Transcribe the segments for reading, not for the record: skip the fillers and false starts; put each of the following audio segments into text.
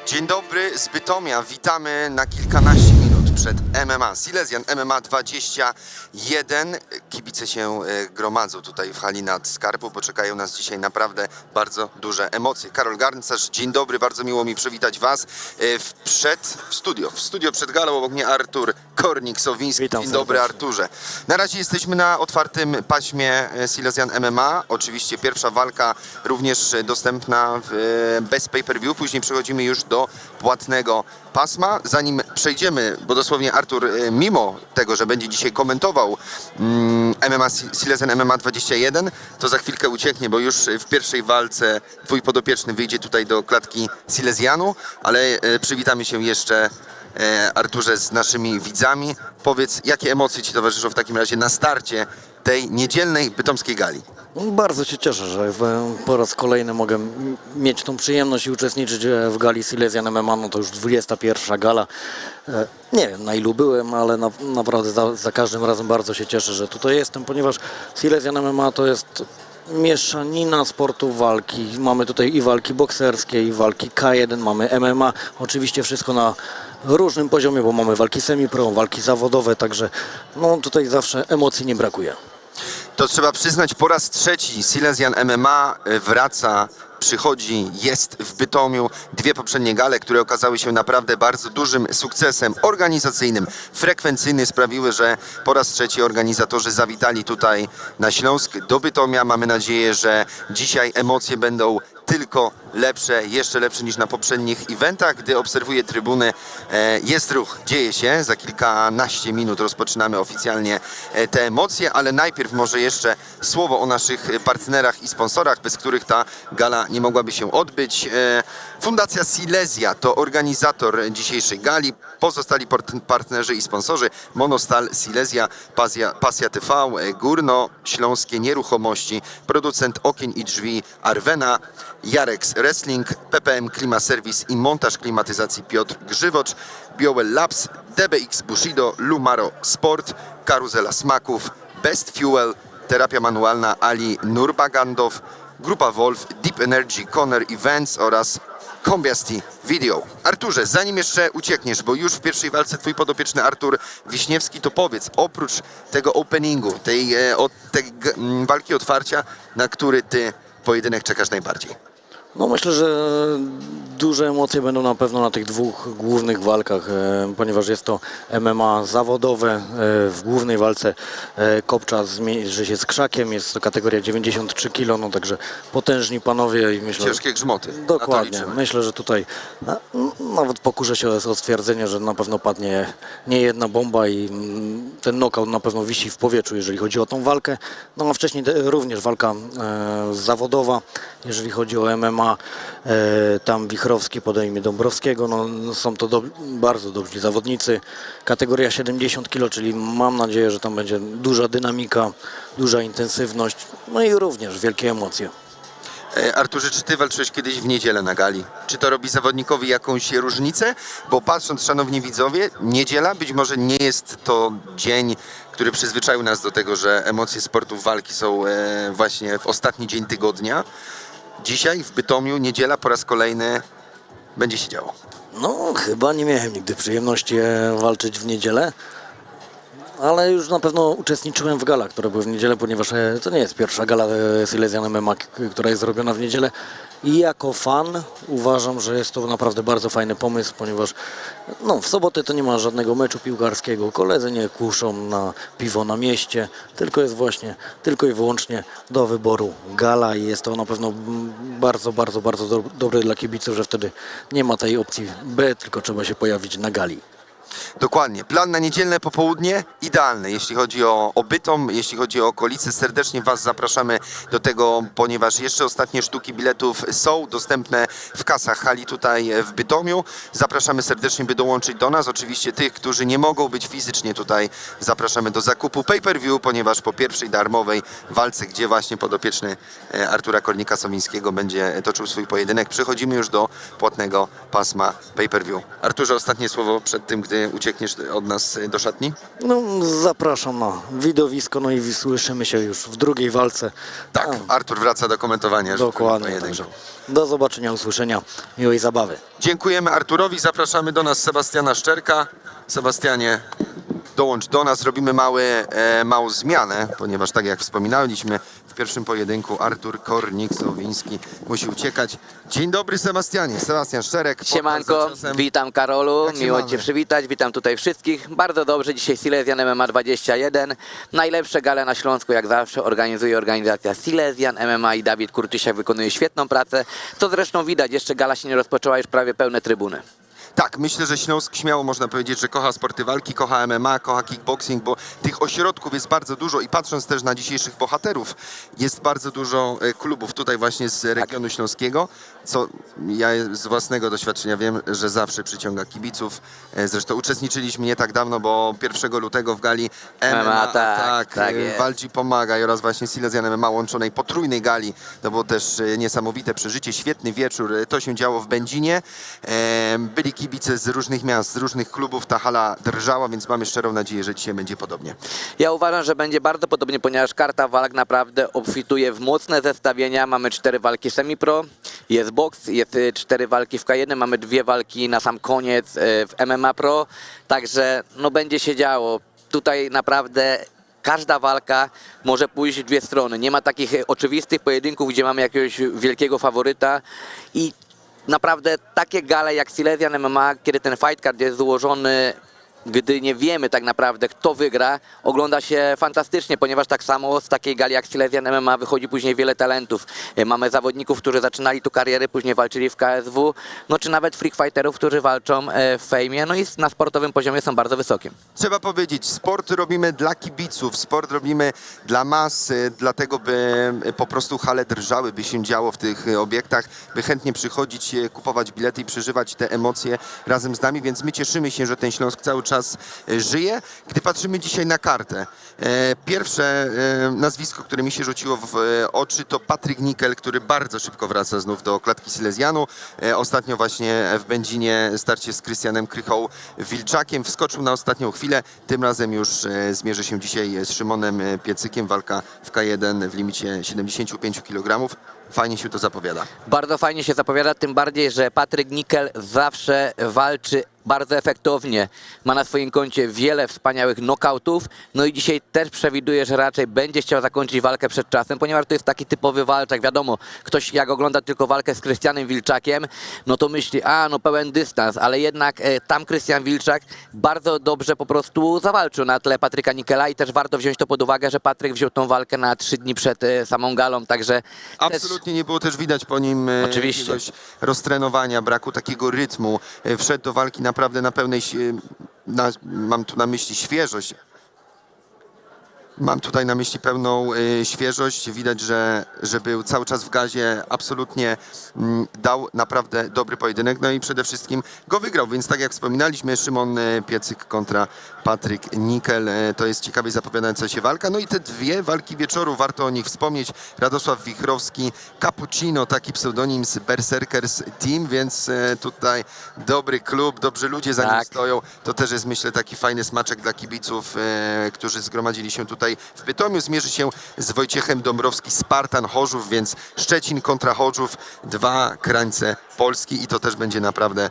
Dzień dobry z Bytomia. Witamy na kilkanaście minut przed MMA. Silesian MMA 21. Kibice się gromadzą tutaj w hali nad Skarpą, bo czekają nas dzisiaj naprawdę bardzo duże emocje. Karol Garncarz, dzień dobry, bardzo miło mi przywitać Was w studio przed galą, obok mnie Artur Kornik-Sowiński. Witam Dzień dobry, serdecznie. Arturze. Na razie jesteśmy na otwartym paśmie Silesian MMA. Oczywiście pierwsza walka również dostępna bez pay-per-view. Później przechodzimy już do płatnego pasma. Zanim przejdziemy, bo dosłownie Artur, mimo tego, że będzie dzisiaj komentował MMA, Silesian MMA 21, to za chwilkę ucieknie, bo już w pierwszej walce twój podopieczny wyjdzie tutaj do klatki Silesianu, ale przywitamy się jeszcze, Arturze, z naszymi widzami. Powiedz, jakie emocje Ci towarzyszą w takim razie na starcie tej niedzielnej bytomskiej gali? Bardzo się cieszę, że po raz kolejny mogę mieć tą przyjemność i uczestniczyć w gali Silesian MMA. No to już 21 gala. Nie wiem, na ilu byłem, ale naprawdę za każdym razem bardzo się cieszę, że tutaj jestem, ponieważ Silesian MMA to jest mieszanina sportu walki. Mamy tutaj i walki bokserskie, i walki K1, mamy MMA. Oczywiście wszystko na różnym poziomie, bo mamy walki semi-pro, walki zawodowe, także no tutaj zawsze emocji nie brakuje. To trzeba przyznać, po raz trzeci Silesian MMA wraca, przychodzi, jest w Bytomiu. Dwie poprzednie gale, które okazały się naprawdę bardzo dużym sukcesem organizacyjnym, frekwencyjnym, sprawiły, że po raz trzeci organizatorzy zawitali tutaj na Śląsk, do Bytomia. Mamy nadzieję, że dzisiaj emocje będą tylko lepsze, jeszcze lepsze niż na poprzednich eventach. Gdy obserwuję trybuny, jest ruch, dzieje się. Za kilkanaście minut rozpoczynamy oficjalnie te emocje, ale najpierw może jeszcze słowo o naszych partnerach i sponsorach, bez których ta gala nie mogłaby się odbyć. Fundacja Silesia to organizator dzisiejszej gali. Pozostali partnerzy i sponsorzy: Monostal, Silesia, Pasja TV, Górnośląskie Nieruchomości, producent okien i drzwi Arwena, Jarex Wrestling, PPM Klima Service i montaż klimatyzacji Piotr Grzywocz, Bioel Labs, DBX Bushido, Lumaro Sport, Karuzela Smaków, Best Fuel, terapia manualna Ali Nurbagandow, Grupa Wolf, Deep Energy, Conner Events oraz Combiasti Video. Arturze, zanim jeszcze uciekniesz, bo już w pierwszej walce twój podopieczny Artur Wiśniewski, to powiedz, oprócz tego openingu, tej walki otwarcia, na który ty pojedynek czekasz najbardziej? No myślę, że duże emocje będą na pewno na tych dwóch głównych walkach, ponieważ jest to MMA zawodowe. W głównej walce Kopcza zmierzy się z Krzakiem, jest to kategoria 93 kg, no także potężni panowie i myślę... Ciężkie grzmoty. Dokładnie. Myślę, że tutaj nawet pokuszę się o stwierdzenie, że na pewno padnie nie jedna bomba i ten knockout na pewno wisi w powietrzu, jeżeli chodzi o tą walkę. No a wcześniej również walka zawodowa, jeżeli chodzi o MMA. Tam Wichrowski podejmie Dąbrowskiego. No, są to bardzo dobrzy zawodnicy. Kategoria 70 kg, czyli mam nadzieję, że tam będzie duża dynamika, duża intensywność, no i również wielkie emocje. Arturze, czy ty walczyłeś kiedyś w niedzielę na gali? Czy to robi zawodnikowi jakąś różnicę? Bo patrząc, szanowni widzowie, niedziela być może nie jest to dzień, który przyzwyczaił nas do tego, że emocje sportów walki są właśnie w ostatni dzień tygodnia. Dzisiaj w Bytomiu niedziela po raz kolejny będzie się działo. No, chyba nie miałem nigdy przyjemności walczyć w niedzielę, ale już na pewno uczestniczyłem w galach, które były w niedzielę, ponieważ to nie jest pierwsza gala Silesian MMA, która jest zrobiona w niedzielę. I jako fan uważam, że jest to naprawdę bardzo fajny pomysł, ponieważ no, w sobotę to nie ma żadnego meczu piłkarskiego, koledzy nie kuszą na piwo na mieście, tylko i wyłącznie do wyboru gala i jest to na pewno bardzo dobre dla kibiców, że wtedy nie ma tej opcji B, tylko trzeba się pojawić na gali. Dokładnie. Plan na niedzielne popołudnie idealny, jeśli chodzi o Bytom, jeśli chodzi o okolice. Serdecznie Was zapraszamy do tego, ponieważ jeszcze ostatnie sztuki biletów są dostępne w kasach hali tutaj w Bytomiu. Zapraszamy serdecznie, by dołączyć do nas. Oczywiście tych, którzy nie mogą być fizycznie tutaj, zapraszamy do zakupu pay-per-view, ponieważ po pierwszej darmowej walce, gdzie właśnie podopieczny Artura Kornika-Sowińskiego będzie toczył swój pojedynek, przechodzimy już do płatnego pasma pay-per-view. Arturze, ostatnie słowo przed tym, gdy kiedy uciekniesz od nas do szatni? No, zapraszam na widowisko, no i słyszymy się już w drugiej walce. Tak, Artur wraca do komentowania. Dokładnie. pojedynku. Także do zobaczenia, usłyszenia, miłej zabawy. Dziękujemy Arturowi, zapraszamy do nas Sebastiana Szczerka. Sebastianie, dołącz do nas, robimy małą zmianę, ponieważ tak jak wspominaliśmy, w pierwszym pojedynku Artur Kornik-Sowiński musi uciekać. Dzień dobry Sebastianie, Sebastian Szczerek. podcast Siemanko, za czasem. witam Karolu, Jak się miło mamy? Cię przywitać, witam tutaj wszystkich. Bardzo dobrze, dzisiaj Silesian MMA 21. Najlepsze gale na Śląsku, jak zawsze, organizuje organizacja Silesian MMA i Dawid Kurtysiak wykonuje świetną pracę. To zresztą widać, jeszcze gala się nie rozpoczęła, już prawie pełne trybuny. Tak, myślę, że Śląsk śmiało można powiedzieć, że kocha sporty walki, kocha MMA, kocha kickboxing, bo tych ośrodków jest bardzo dużo i patrząc też na dzisiejszych bohaterów, jest bardzo dużo klubów tutaj właśnie z regionu śląskiego, co ja z własnego doświadczenia wiem, że zawsze przyciąga kibiców. Zresztą uczestniczyliśmy nie tak dawno, bo 1 lutego w gali MMA, tak jest. walczy Pomagaj oraz właśnie Silesian MMA łączonej potrójnej gali. To było też niesamowite przeżycie, świetny wieczór. To się działo w Będzinie. Byli kibice z różnych miast, z różnych klubów. Ta hala drżała, więc mamy szczerą nadzieję, że dzisiaj będzie podobnie. Ja uważam, że będzie bardzo podobnie, ponieważ karta walk naprawdę obfituje w mocne zestawienia. Mamy 4 walki semi-pro, jest boks, jest 4 walki w K1, mamy 2 walki na sam koniec w MMA Pro, także no będzie się działo. Tutaj naprawdę każda walka może pójść w dwie strony. Nie ma takich oczywistych pojedynków, gdzie mamy jakiegoś wielkiego faworyta i naprawdę takie gale jak Silesian MMA, kiedy ten fight card jest złożony, gdy nie wiemy tak naprawdę, kto wygra, ogląda się fantastycznie, ponieważ tak samo z takiej gali jak Silesian MMA wychodzi później wiele talentów. Mamy zawodników, którzy zaczynali tu karierę, później walczyli w KSW, no czy nawet freak fighterów, którzy walczą w fejmie, no i na sportowym poziomie są bardzo wysokim. Trzeba powiedzieć, sport robimy dla kibiców, sport robimy dla mas, dlatego by po prostu hale drżały, by się działo w tych obiektach, by chętnie przychodzić, kupować bilety i przeżywać te emocje razem z nami, więc my cieszymy się, że ten Śląsk cały czas żyje. Gdy patrzymy dzisiaj na kartę, pierwsze nazwisko, które mi się rzuciło w oczy, to Patryk Nikel, który bardzo szybko wraca znów do klatki Silesianu. Ostatnio właśnie w Będzinie starcie z Krystianem Krychą-Wilczakiem wskoczył na ostatnią chwilę. Tym razem już zmierzy się dzisiaj z Szymonem Piecykiem. Walka w K1 w limicie 75 kg. Fajnie się to zapowiada. Bardzo fajnie się zapowiada, tym bardziej, że Patryk Nikel zawsze walczy bardzo efektownie. Ma na swoim koncie wiele wspaniałych knockoutów, no i dzisiaj też przewiduje, że raczej będzie chciał zakończyć walkę przed czasem, ponieważ to jest taki typowy walczak. Wiadomo, ktoś jak ogląda tylko walkę z Krystianem Wilczakiem, no to myśli, no pełen dystans, ale jednak tam Krystian Wilczak bardzo dobrze po prostu zawalczył na tle Patryka Nikela i też warto wziąć to pod uwagę, że Patryk wziął tą walkę na 3 dni przed samą galą, także Absolutnie nie było też widać po nim Oczywiście. jakiegoś roztrenowania, braku takiego rytmu. Wszedł do walki naprawdę na pełnej, mam tu na myśli świeżość. Mam tutaj na myśli pełną świeżość. Widać, że był cały czas w gazie. Absolutnie dał naprawdę dobry pojedynek. No i przede wszystkim go wygrał. Więc tak jak wspominaliśmy, Szymon Piecyk kontra Patryk Nikel. To jest ciekawie zapowiadająca się walka. No i te 2 walki wieczoru, warto o nich wspomnieć. Radosław Wichrowski, Cappuccino, taki pseudonim z Berserkers Team, więc tutaj dobry klub, dobrzy ludzie za nim Tak. stoją. To też jest, myślę, taki fajny smaczek dla kibiców, którzy zgromadzili się tutaj w Bytomiu. Zmierzy się z Wojciechem Dąbrowski, Spartan Chorzów, więc Szczecin kontra Chorzów, 2 krańce Polski i to też będzie naprawdę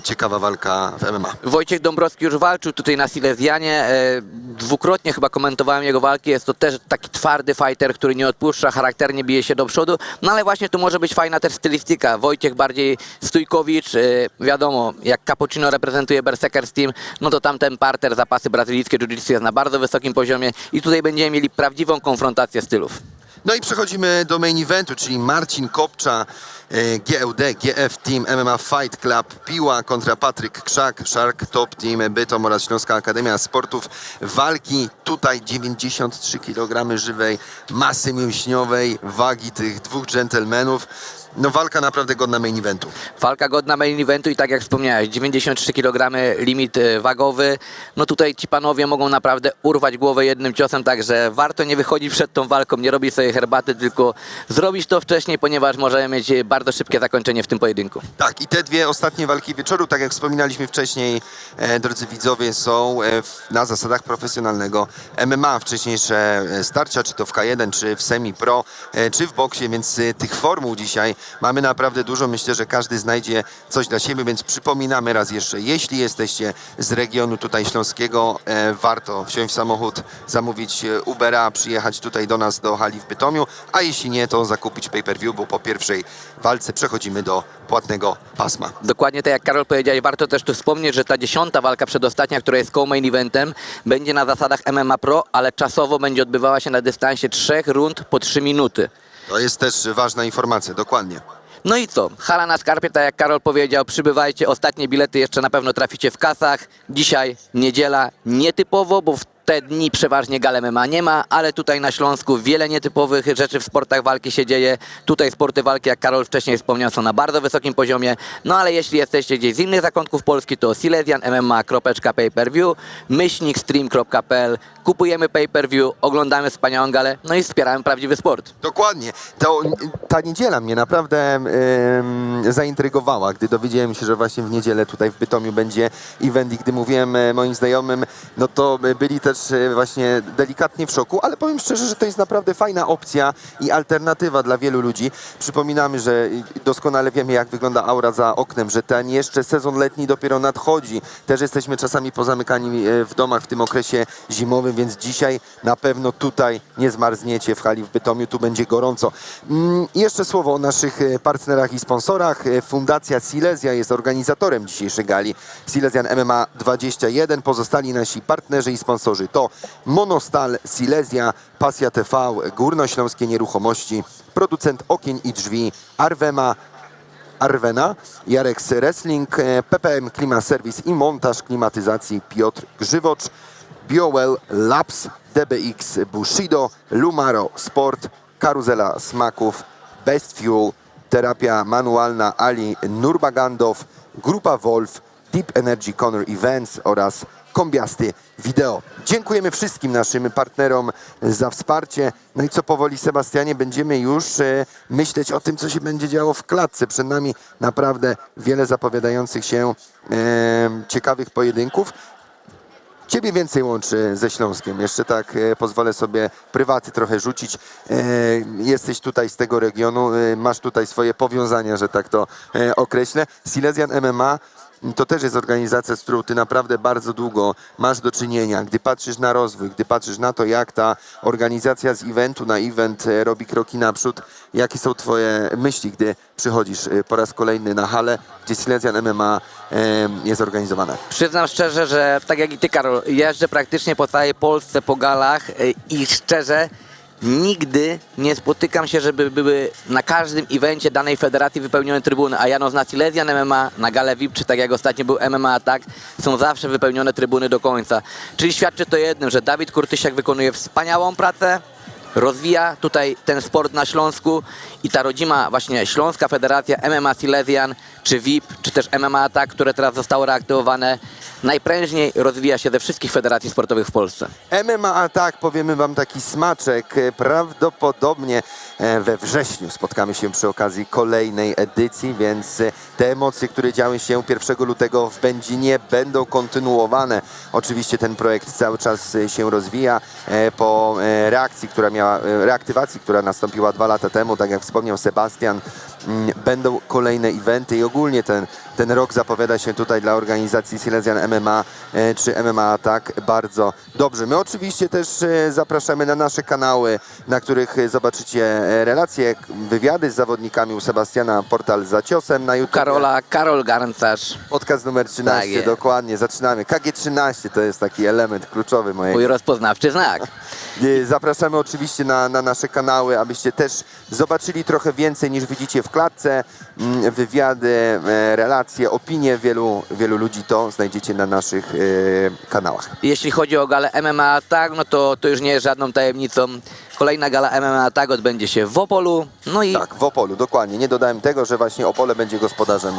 ciekawa walka w MMA. Wojciech Dąbrowski już walczył tutaj na Silesianie, dwukrotnie chyba komentowałem jego walki, jest to też taki twardy fighter, który nie odpuszcza, charakternie bije się do przodu, no ale właśnie tu może być fajna też stylistyka. Wojciech bardziej stójkowicz, wiadomo, jak Cappuccino reprezentuje Berserkers Team, no to tamten parter, zapasy brazylijskie, jiu-jitsu jest na bardzo wysokim poziomie i tutaj będziemy mieli prawdziwą konfrontację stylów. No i przechodzimy do main eventu, czyli Marcin Kopcza, GLD, GF Team, MMA Fight Club, Piła kontra Patryk Krzak, Shark Top Team, Bytom oraz Śląska Akademia Sportów Walki. Tutaj 93 kg żywej masy mięśniowej, wagi tych 2 dżentelmenów. No walka naprawdę godna main eventu. Walka godna main eventu i tak jak wspomniałeś, 93 kg limit wagowy. No tutaj ci panowie mogą naprawdę urwać głowę jednym ciosem, także warto nie wychodzić przed tą walką, nie robić sobie herbaty, tylko zrobić to wcześniej, ponieważ możemy mieć bardzo szybkie zakończenie w tym pojedynku. Tak, i te dwie ostatnie walki wieczoru, tak jak wspominaliśmy wcześniej, drodzy widzowie, są na zasadach profesjonalnego MMA. Wcześniejsze starcia, czy to w K1, czy w semi-pro, czy w boksie, więc tych formuł dzisiaj mamy naprawdę dużo. Myślę, że każdy znajdzie coś dla siebie, więc przypominamy raz jeszcze, jeśli jesteście z regionu tutaj śląskiego, warto wsiąść w samochód, zamówić Ubera, przyjechać tutaj do nas do hali w Bytomiu, a jeśli nie, to zakupić pay-per-view, bo po pierwszej walce przechodzimy do płatnego pasma. Dokładnie tak jak Karol powiedziałeś, warto też tu wspomnieć, że ta 10. walka przedostatnia, która jest co-main eventem, będzie na zasadach MMA Pro, ale czasowo będzie odbywała się na dystansie 3 rund po 3 minuty. To jest też ważna informacja, dokładnie. No i co? Hala na Skarpie, tak jak Karol powiedział, przybywajcie, ostatnie bilety jeszcze na pewno traficie w kasach. Dzisiaj niedziela, nietypowo, bo w te dni przeważnie gal MMA nie ma, ale tutaj na Śląsku wiele nietypowych rzeczy w sportach walki się dzieje. Tutaj sporty walki, jak Karol wcześniej wspomniał, są na bardzo wysokim poziomie. No ale jeśli jesteście gdzieś z innych zakątków Polski, to silesianmma.pay-per-view, /stream.pl. Kupujemy pay-per-view, oglądamy wspaniałą galę, no i wspieramy prawdziwy sport. Dokładnie. Ta niedziela mnie naprawdę zaintrygowała, gdy dowiedziałem się, że właśnie w niedzielę tutaj w Bytomiu będzie event i gdy mówiłem moim znajomym, no to byli też właśnie delikatnie w szoku, ale powiem szczerze, że to jest naprawdę fajna opcja i alternatywa dla wielu ludzi. Przypominamy, że doskonale wiemy, jak wygląda aura za oknem, że ten jeszcze sezon letni dopiero nadchodzi. Też jesteśmy czasami pozamykani w domach w tym okresie zimowym, więc dzisiaj na pewno tutaj nie zmarzniecie w hali w Bytomiu, tu będzie gorąco. Jeszcze słowo o naszych partnerach i sponsorach. Fundacja Silesia jest organizatorem dzisiejszej gali. Silesian MMA 21. Pozostali nasi partnerzy i sponsorzy to Monostal, Silesia, Pasja TV, Górnośląskie Nieruchomości, producent okien i drzwi Arwena, Jarex Wrestling, PPM Klima Service i montaż klimatyzacji Piotr Grzywocz, BioWell Labs, DBX Bushido, Lumaro Sport, Karuzela Smaków, Best Fuel, terapia manualna Ali Nurbagandow, Grupa Wolf, Deep Energy Conor Events oraz Kombiasty Wideo. Dziękujemy wszystkim naszym partnerom za wsparcie. No i co powoli, Sebastianie, będziemy już myśleć o tym, co się będzie działo w klatce. Przed nami naprawdę wiele zapowiadających się ciekawych pojedynków. Ciebie więcej łączy ze Śląskiem. Jeszcze tak pozwolę sobie prywaty trochę rzucić. Jesteś tutaj z tego regionu, masz tutaj swoje powiązania, że tak to określę. Silesian MMA to też jest organizacja, z którą ty naprawdę bardzo długo masz do czynienia. Gdy patrzysz na rozwój, gdy patrzysz na to, jak ta organizacja z eventu na event robi kroki naprzód, jakie są twoje myśli, gdy przychodzisz po raz kolejny na halę, gdzie Silesian MMA jest organizowane? Przyznam szczerze, że tak jak i ty, Karol, jeżdżę praktycznie po całej Polsce po galach i szczerze nigdy nie spotykam się, żeby były na każdym evencie danej federacji wypełnione trybuny, a Janos na Silesian MMA, na Gale VIP, czy tak jak ostatnio był MMA Attack, są zawsze wypełnione trybuny do końca. Czyli świadczy to jednym, że Dawid Kurtysiak wykonuje wspaniałą pracę, rozwija tutaj ten sport na Śląsku i ta rodzima właśnie Śląska Federacja MMA Silesian, czy VIP, czy też MMA Attack, które teraz zostało reaktywowane, najprężniej rozwija się ze wszystkich federacji sportowych w Polsce. MMA Attack, powiemy wam taki smaczek, prawdopodobnie we wrześniu spotkamy się przy okazji kolejnej edycji, więc te emocje, które działy się 1 lutego w Będzinie, będą kontynuowane. Oczywiście ten projekt cały czas się rozwija po reaktywacji, która nastąpiła 2 lata temu, tak jak wspomniał Sebastian. Będą kolejne eventy i ogólnie ten rok zapowiada się tutaj dla organizacji Silesian MMA czy MMA Attack bardzo dobrze. My oczywiście też zapraszamy na nasze kanały, na których zobaczycie relacje, wywiady z zawodnikami u Sebastiana, portal Za Ciosem na YouTube. Karol Garncarz. Podcast numer 13, Tak, dokładnie, zaczynamy. KG13 to jest taki element kluczowy mojego. Mój rozpoznawczy znak. Zapraszamy oczywiście na nasze kanały, abyście też zobaczyli trochę więcej niż widzicie w klatce. Wywiady, relacje, opinie wielu ludzi to znajdziecie na naszych kanałach. Jeśli chodzi o galę MMA Attack, no to już nie jest żadną tajemnicą. Kolejna gala MMA tak odbędzie się w Opolu. No i Tak, w Opolu, dokładnie. Nie dodałem tego, że właśnie Opole będzie gospodarzem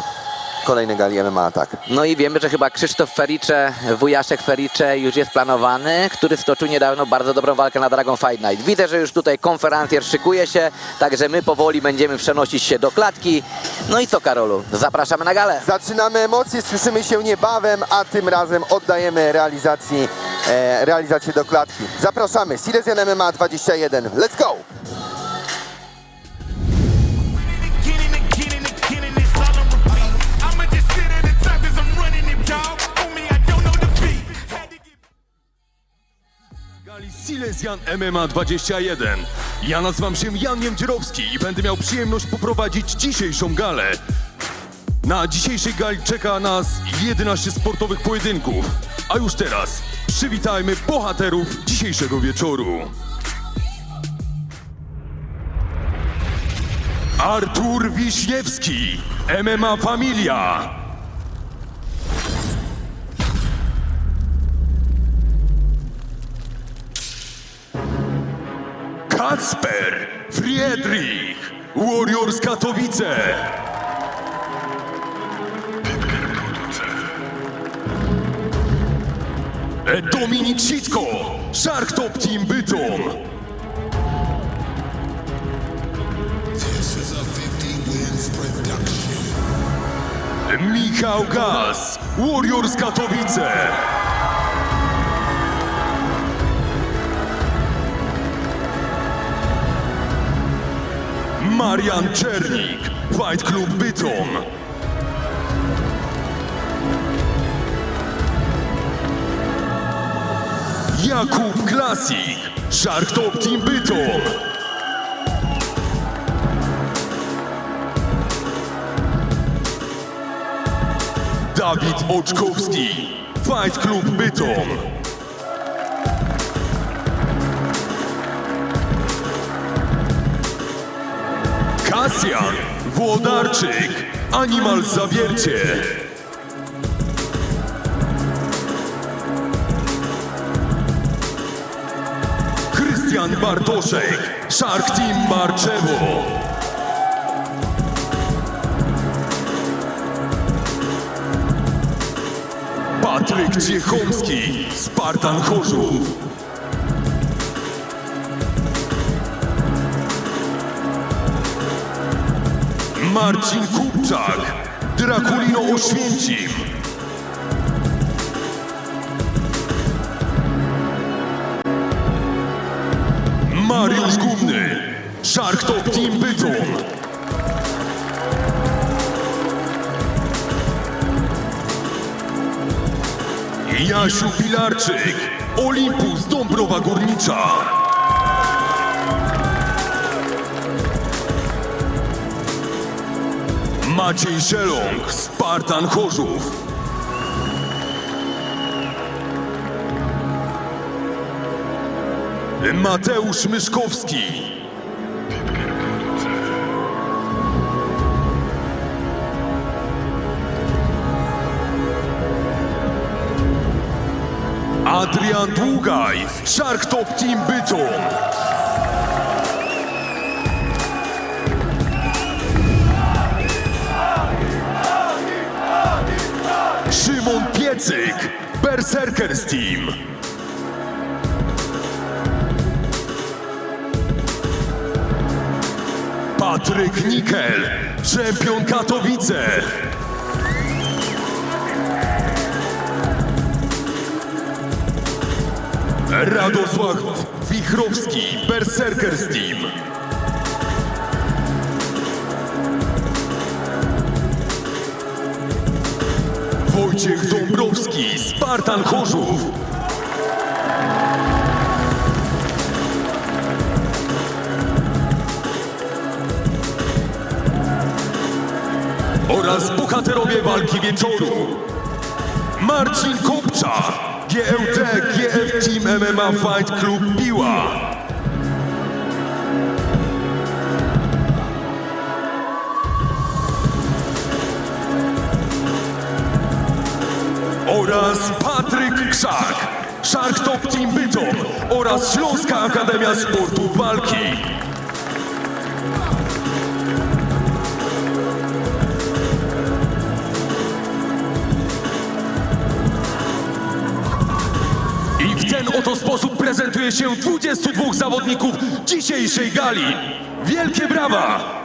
kolejnej gali MMA, tak. No i wiemy, że chyba Krzysztof Fericze, wujaszek Fericze już jest planowany, który stoczył niedawno bardzo dobrą walkę na Dragon Fight Night. Widzę, że już tutaj konferencjer szykuje się, także my powoli będziemy przenosić się do klatki. No i co, Karolu? Zapraszamy na galę. Zaczynamy emocje, słyszymy się niebawem, a tym razem oddajemy realizację do klatki. Zapraszamy, Silesian MMA 21. Let's go! Again and again and again, and it's all on repeat. I'ma just sit at the top 'cause I'm running it, y'all. On me, I don't know defeat. Had to get Gali Silesian MMA 21. Ja nazywam się Jan Niemdzierowski i będę miał przyjemność poprowadzić dzisiejszą galę. Na dzisiejszej gali czeka nas 11 sportowych pojedynków. A już teraz przywitajmy bohaterów dzisiejszego wieczoru. Artur Wiśniewski, MMA Familia. Kacper Friedrich, Warriors Katowice. Dominik Sitko, Shark Top Team Bytom. Michał Gaz, Warriors Katowice. Marian Czernik, Fight Club Bytom. Jakub Klasik, Shark Top Team Bytom. Dawid Oczkowski, Fight Club Bytom. Kasjan Włodarczyk, Animal Zawiercie. Krystian Bartoszek, Shark Team Barczewo. Patryk Ciechomski, Spartan Chorzów. Marcin Kupczak, Drakulino Oświęcim. Mariusz Gumny, Shark Top Team Bytom. Jasiu Pilarczyk, Olympus Dąbrowa Górnicza. Maciej Żelong, Spartan Chorzów. Mateusz Myszkowski. Adrian Długaj, Shark Top Team Bytom. Szymon Piecyk, Berserkers Team. Patryk Nikel, czempion Katowice. Radosław Wichrowski, Berserkers Team. Wojciech Dąbrowski, Spartan Chorzów. Oraz bohaterowie walki wieczoru. Marcin Kopcza, GLT GF Team MMA Fight Club Piła. Oraz Patryk Krzak, Shark Top Team Bytom oraz Śląska Akademia Sportów Walki. I w ten oto sposób prezentuje się 22 zawodników dzisiejszej gali. Wielkie brawa!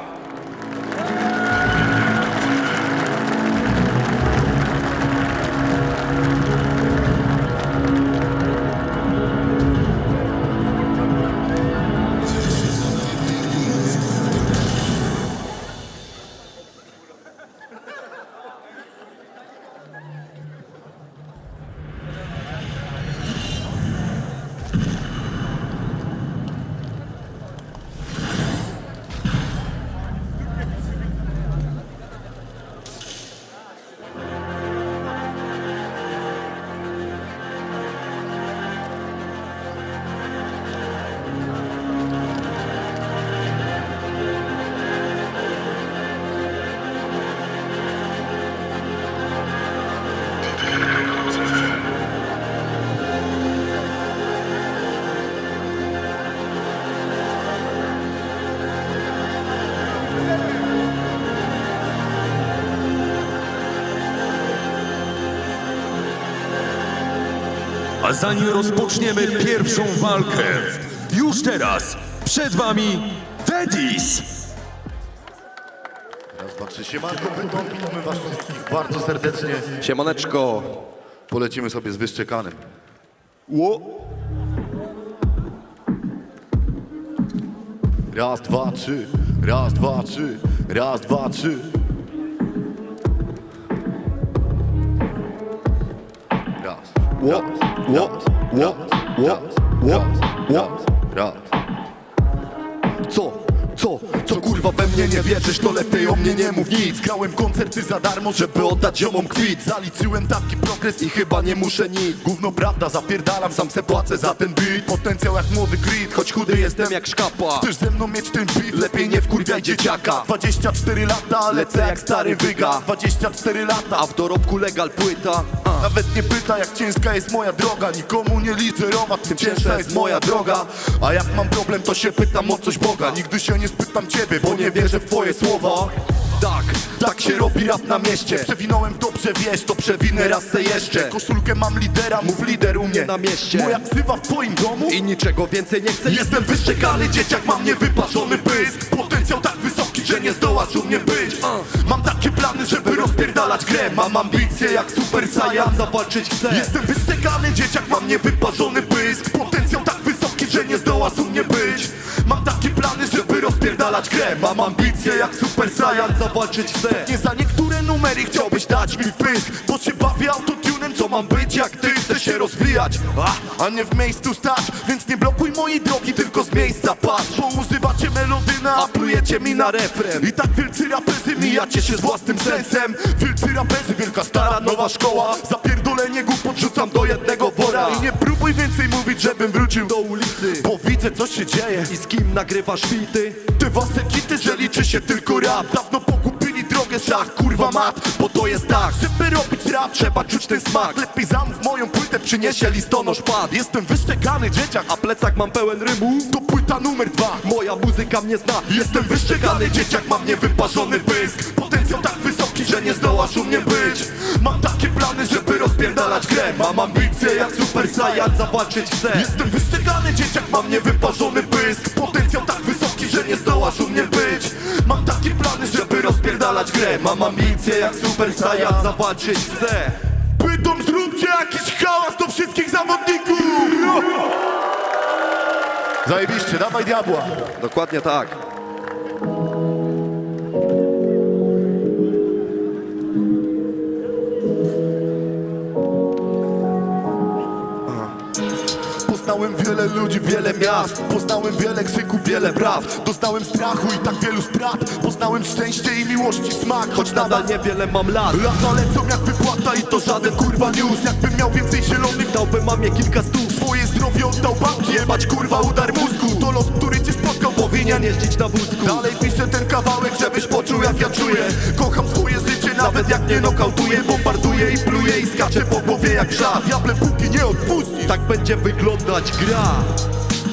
A zanim rozpoczniemy pierwszą walkę, już teraz przed wami Dedis. Raz, dwa, trzy. Siemanko, Bytom, witamy was wszystkich bardzo serdecznie. Siemaneczko. Polecimy sobie z Wyszczekanym. Ło! Raz, dwa, trzy. Raz, dwa, trzy. Raz, dwa, trzy. Raz. Ło, ło, ło, ło, ło, ło, raz. Co kurwa we mnie nie wierzysz, to lepiej o mnie nie mów nic. Grałem koncerty za darmo, żeby oddać ziomom kwit. Zaliczyłem taki progres i chyba nie muszę nic. Gówno prawda, zapierdalam, sam se płacę za ten beat. Potencjał jak młody Creed, choć chudy jestem jak szkapa. Chcesz ze mną mieć ten beat? Lepiej nie wkurwiaj dzieciaka. 24 lata, lecę jak stary wyga. 24 lata, a w dorobku legal płyta. Nawet nie pyta jak ciężka jest moja droga. Nikomu nie liczę rowa, tym cięższa jest moja droga. A jak mam problem, to się pytam o coś Boga. Nigdy się nie spytam ciebie, bo nie wierzę w twoje słowa. Tak się robi rap na mieście. Przewinąłem dobrze, wiesz, to przewinę raz se jeszcze. Koszulkę mam lidera, mów lider u mnie Na mieście. Moja ksywa w twoim domu I niczego więcej nie chcę. Jestem wyszczekany dzieciak, mam niewyparzony pysk. Potencjał tak wysoki, że nie zdołasz u mnie być. Mam takie plany, żeby rozpierdalać grę. Mam ambicje jak Super Saiyan, zawalczyć chcę. Jestem wyszczekany dzieciak, mam niewyparzony pysk. Potencjał tak wysoki, że nie zdołasz u mnie być. Mam takie plany, żeby rozpierdalać grę. Mam ambicje jak Super Saiyan, zawalczyć chcę. Nie za niektóre numery chciałbyś dać mi pysk, bo się bawię autotunem, co mam być jak ty. Chcę się rozwijać, a nie w miejscu stać. Więc nie blokuj mojej drogi, tylko z miejsca patrz. Bo używacie melodyna, a plujecie mi na refren. I tak wielcy raperzy mijacie się z własnym sensem. Wielcy raperzy, wielka stara nowa szkoła. Zapierdolenie głupot rzucam do jednego wora. I nie próbuj więcej mówić, żebym wrócił do ulicy, bo widzę co się dzieje. I z kim nagrywasz bity? Te wasze kity, że liczy się tylko rap. Dawno pokupili drogę, szach, kurwa mat. Bo to jest tak, żeby robić rap, trzeba czuć ten smak. Lepiej zamów moją płytę, przyniesie listonosz pad. Jestem wyszczekany dzieciak, A plecak mam pełen rymu. to płyta numer 2. Moja muzyka mnie zna. Jestem wyszczekany dzieciak, mam niewyparzony pysk. Potencjał tak wysoki, że nie zdołasz u mnie być. Mam takie plany, żeby rozpierdalać grę. Mam ambicje jak Super Saiyan, Zawalczyć chcę. Jestem wyszczekany dzieciak, mam niewyparzony pysk. Potencjał tak wysoki, że nie zdołasz u mnie być. Mam takie plany, żeby rozpierdalać grę. Mam ambicje jak Super Saiyan, Zawalczyć chcę. Bytom, zróbcie jakiś hałas do wszystkich zawodników! Zajebiście, dawaj diabła! Dokładnie tak. Poznałem wiele ludzi, wiele miast. Poznałem wiele krzyku, wiele praw. Doznałem strachu i tak wielu strat. Poznałem szczęście i miłości smak. Choć nadal niewiele mam lat. Lata lecą jak wypłata i to żaden kurwa news. Jakbym miał więcej zielonych, Dałbym mamie kilka stów. swoje zdrowie oddał babci. Jebać kurwa udar mózgu. To los, który cię spotkał, powinien Jeździć na wózku. dalej piszę ten kawałek, żebyś poczuł jak ja czuję. Kocham swoje życie, Nawet jak mnie nokautuje, bombarduje i pluje i skacze po głowie jak żab. Diable póki nie odpuści, Tak będzie wyglądać gra.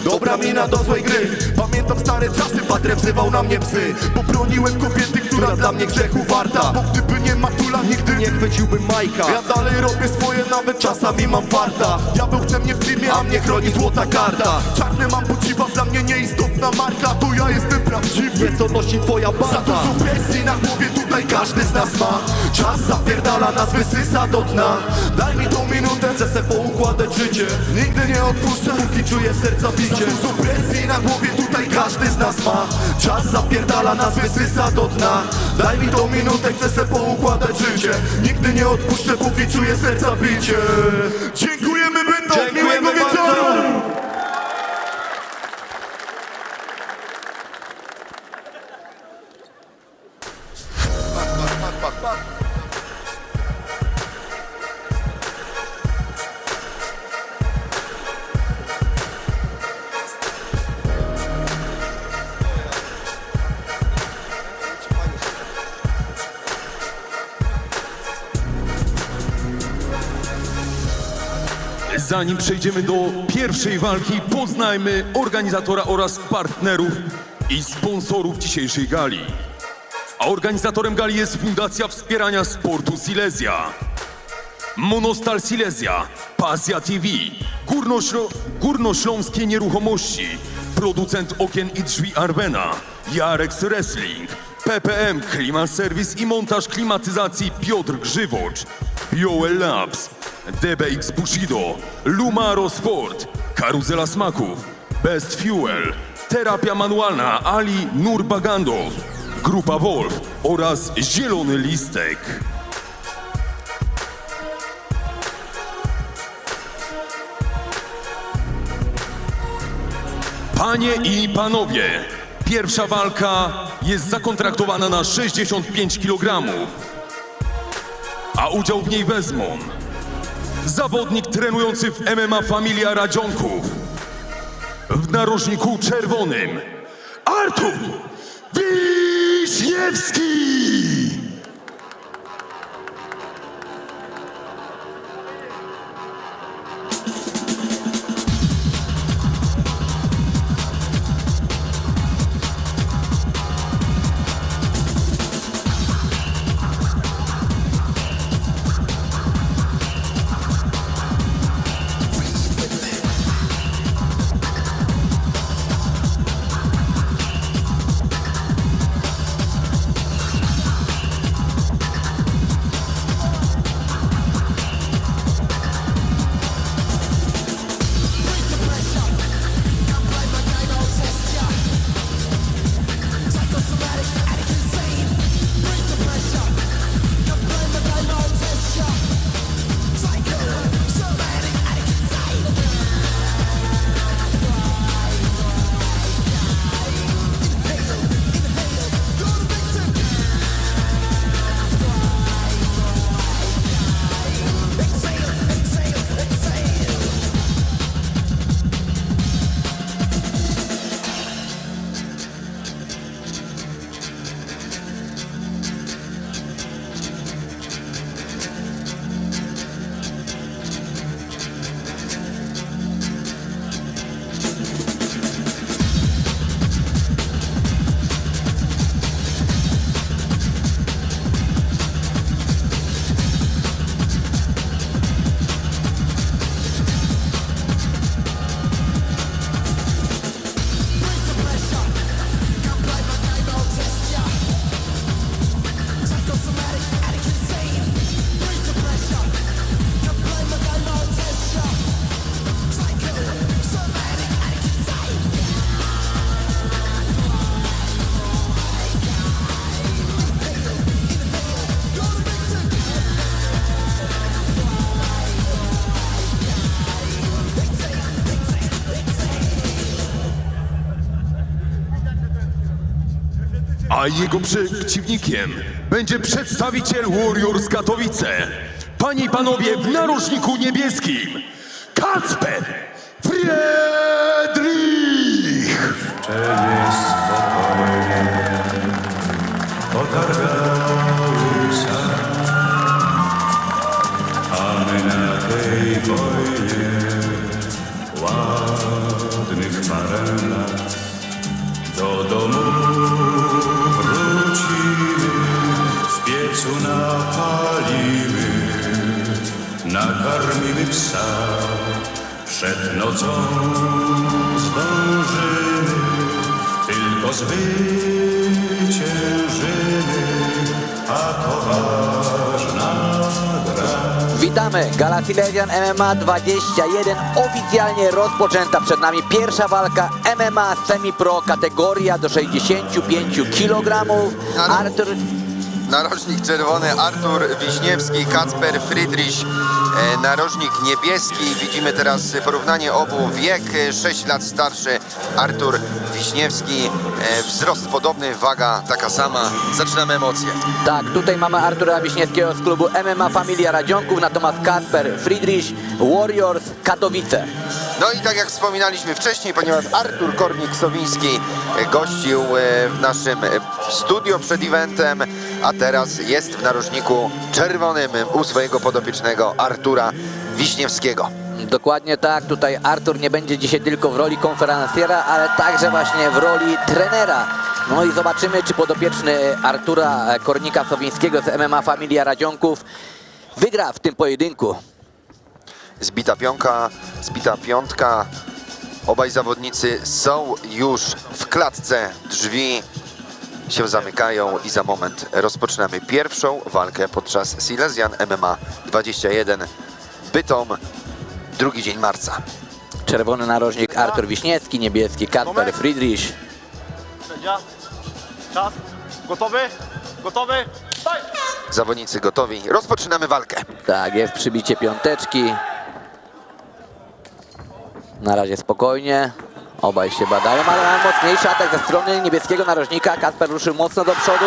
dobra mina do złej gry. Pamiętam stare czasy, patrę wzywał na mnie psy, bo broniłem kobiety, która dla mnie grzechu warta. Bo gdyby nie matula, nigdy Nie chwyciłbym Majka. ja dalej robię swoje, nawet czasami mam farta. Diabeł chce mnie w teamie, a mnie chroni złota karta. Czarne mam buciwa, dla mnie nieistotna marka. To ja jestem prawdziwy. Wie co nosi twoja Za banda. dużo presji na głowie, tutaj każdy z nas ma. Czas zapierdala, nas wysysa do dna. Daj mi tą minutę, chcę se poukładać życie. Nigdy nie odpuszczę, póki czuję serca bicie. Za dużo presji na głowie, tutaj każdy z nas ma. Czas zapierdala, nas wysysa do dna. Daj mi tą minutę, chcę se poukładać życie. Nigdy nie odpuszczę, póki czuję serca bicie. Dziękujemy Bytom, miłego wieczoru! Zanim przejdziemy do pierwszej walki, poznajmy organizatora oraz partnerów i sponsorów dzisiejszej gali. A organizatorem gali jest Fundacja Wspierania Sportu Silesia, Monostal Silesia, Pasja TV, Górnośląskie Nieruchomości, producent okien i drzwi Arwena, Jarex Wrestling, PPM Klimat Service i montaż klimatyzacji Piotr Grzywocz, Joel Labs, DBX Bushido, Lumaro Sport, Karuzela Smaków, Best Fuel, Terapia Manualna Ali Nurbagandow, Grupa Wolf oraz Zielony Listek. Panie i panowie, pierwsza walka jest zakontraktowana na 65 kg, a udział w niej wezmą zawodnik trenujący w MMA Familia Radzionków, w narożniku czerwonym Artur Wiśniewski. A jego przeciwnikiem będzie przedstawiciel Warriors Katowice. Panie i panowie, w narożniku niebieskim Kacper Friedrich! Cześć, spokojnie, potargały się wojnie ładnych parę lat do domu wrócimy, w piecu napalimy, nakarmimy psa, przed nocą zdążymy, tylko zwyciężymy, a to ważna gra. Witamy, Gala Silesian MMA 21 oficjalnie rozpoczęta. Przed nami pierwsza walka MMA Semi-Pro, kategoria do 65 kg. Artur, Narożnik czerwony Artur Wiśniewski, Kacper Friedrich, narożnik niebieski. Widzimy teraz porównanie obu. Wiek 6 lat starszy Artur Wiśniewski, wzrost podobny, waga taka sama. Zaczynamy emocje. tak, tutaj mamy Artura Wiśniewskiego z klubu MMA Familia Radzionków, natomiast Kacper Friedrich, Warriors Katowice. No i tak jak wspominaliśmy wcześniej, ponieważ Artur Kornik-Sowiński gościł w naszym studio przed eventem, a teraz jest w narożniku czerwonym u swojego podopiecznego Artura Wiśniewskiego. Dokładnie tak, tutaj Artur nie będzie dzisiaj tylko w roli konferencjera, ale także właśnie w roli trenera. No i zobaczymy, czy podopieczny Artura Kornika-Sowińskiego z MMA Familia Radzionków wygra w tym pojedynku. Zbita piątka. Obaj zawodnicy są już w klatce. Drzwi się zamykają i za moment rozpoczynamy pierwszą walkę podczas Silesian MMA 21 Bytom, drugi dzień marca. Czerwony narożnik Artur Wiśniewski, niebieski Kacper Friedrich. Sędzia, czas, gotowy, gotowy, stoj! Zawodnicy gotowi. Rozpoczynamy walkę. Tak, jest przybicie piąteczki. Na razie spokojnie. Obaj się badają, ale mamy mocniejszy atak ze strony niebieskiego narożnika. Kacper ruszył mocno do przodu.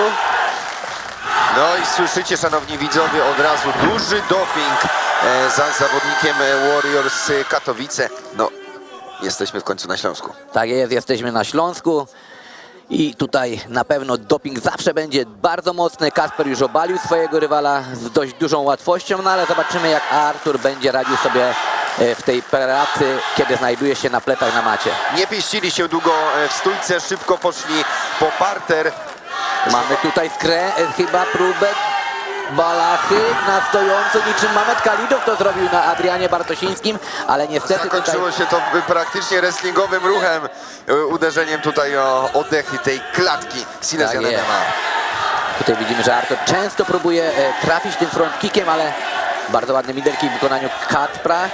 No i słyszycie, szanowni widzowie, od razu duży doping za zawodnikiem Warriors Katowice. No, jesteśmy w końcu na Śląsku. Tak jest, jesteśmy na Śląsku. I tutaj na pewno doping zawsze będzie bardzo mocny. Kacper już obalił swojego rywala z dość dużą łatwością, no ale zobaczymy, jak Artur będzie radził sobie w tej pracy, kiedy znajduje się na plecach na macie. Nie pieścili się długo w stójce, szybko poszli po parter. Mamy tutaj chyba próbę balachy na stojąco, niczym Mamet Kalidow to zrobił na Adrianie Bartosińskim, ale niestety tutaj... Zakończyło się to praktycznie wrestlingowym ruchem, uderzeniem tutaj o oddechy tej klatki Silesian Tak jest. MMA. Tutaj widzimy, że Artur często próbuje trafić tym front kickiem, ale bardzo ładne miderki w wykonaniu Kacpra.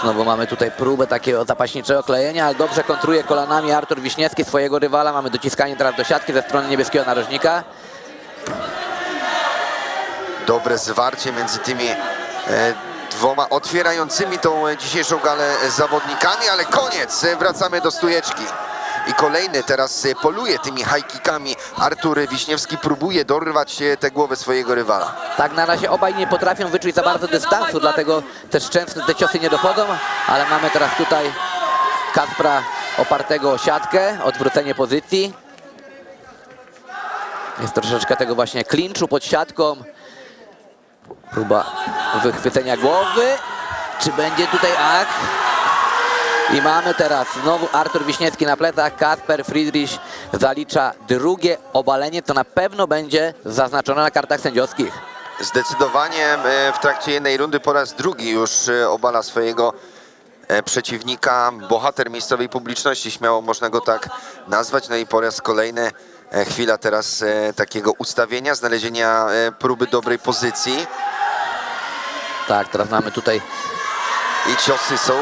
Znowu mamy tutaj próbę takiego zapaśniczego klejenia, ale dobrze kontruje kolanami Artur Wiśniewski swojego rywala. Mamy dociskanie teraz do siatki ze strony niebieskiego narożnika. Dobre zwarcie między tymi dwoma otwierającymi tą dzisiejszą galę zawodnikami, ale koniec, wracamy do stójeczki. I kolejny teraz poluje tymi high kickami. Artur Wiśniewski próbuje dorwać te głowy swojego rywala. Tak, na razie obaj nie potrafią wyczuć za bardzo dystansu, dlatego też często te ciosy nie dochodzą, ale mamy teraz tutaj Kacpra opartego o siatkę, odwrócenie pozycji. Jest troszeczkę tego właśnie klinczu pod siatką. Próba wychwycenia głowy. Czy będzie tutaj I mamy teraz znowu Artur Wiśniewski na plecach. Kacper Friedrich zalicza drugie obalenie, to na pewno będzie zaznaczone na kartach sędziowskich. Zdecydowanie w trakcie jednej rundy po raz drugi już obala swojego przeciwnika. Bohater miejscowej publiczności, śmiało można go tak nazwać. No i po raz kolejny chwila teraz takiego ustawienia, znalezienia próby dobrej pozycji. Tak, teraz mamy tutaj I ciosy są,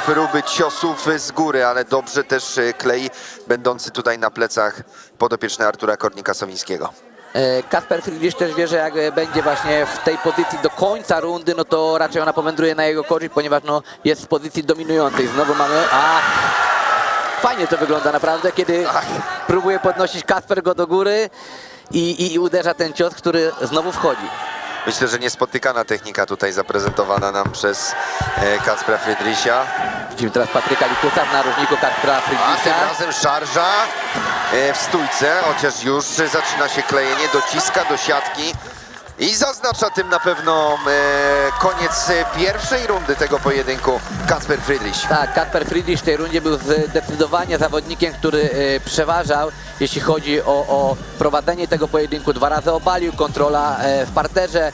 próby ciosów z góry, ale dobrze też klei będący tutaj na plecach podopieczny Artura Kornika-Sowińskiego. Kacper Friedrich też wie, że jak będzie właśnie w tej pozycji do końca rundy, no to raczej ona powędruje na jego korzyść, ponieważ no, jest w pozycji dominującej. Znowu mamy... Fajnie to wygląda naprawdę, kiedy próbuje podnosić Kacper go do góry i uderza ten cios, który znowu wchodzi. Myślę, że niespotykana technika tutaj zaprezentowana nam przez Kacpra Friedricha. Widzimy teraz Patryka Likusa w narożniku Kacpra A tym Friedricha. razem szarża w stójce, chociaż już zaczyna się klejenie, dociska do siatki. I zaznacza tym na pewno koniec pierwszej rundy tego pojedynku Kacper Friedrich. Tak, Kacper Friedrich w tej rundzie był zdecydowanie zawodnikiem, który przeważał, jeśli chodzi o prowadzenie tego pojedynku. 2 razy obalił, kontrola w parterze.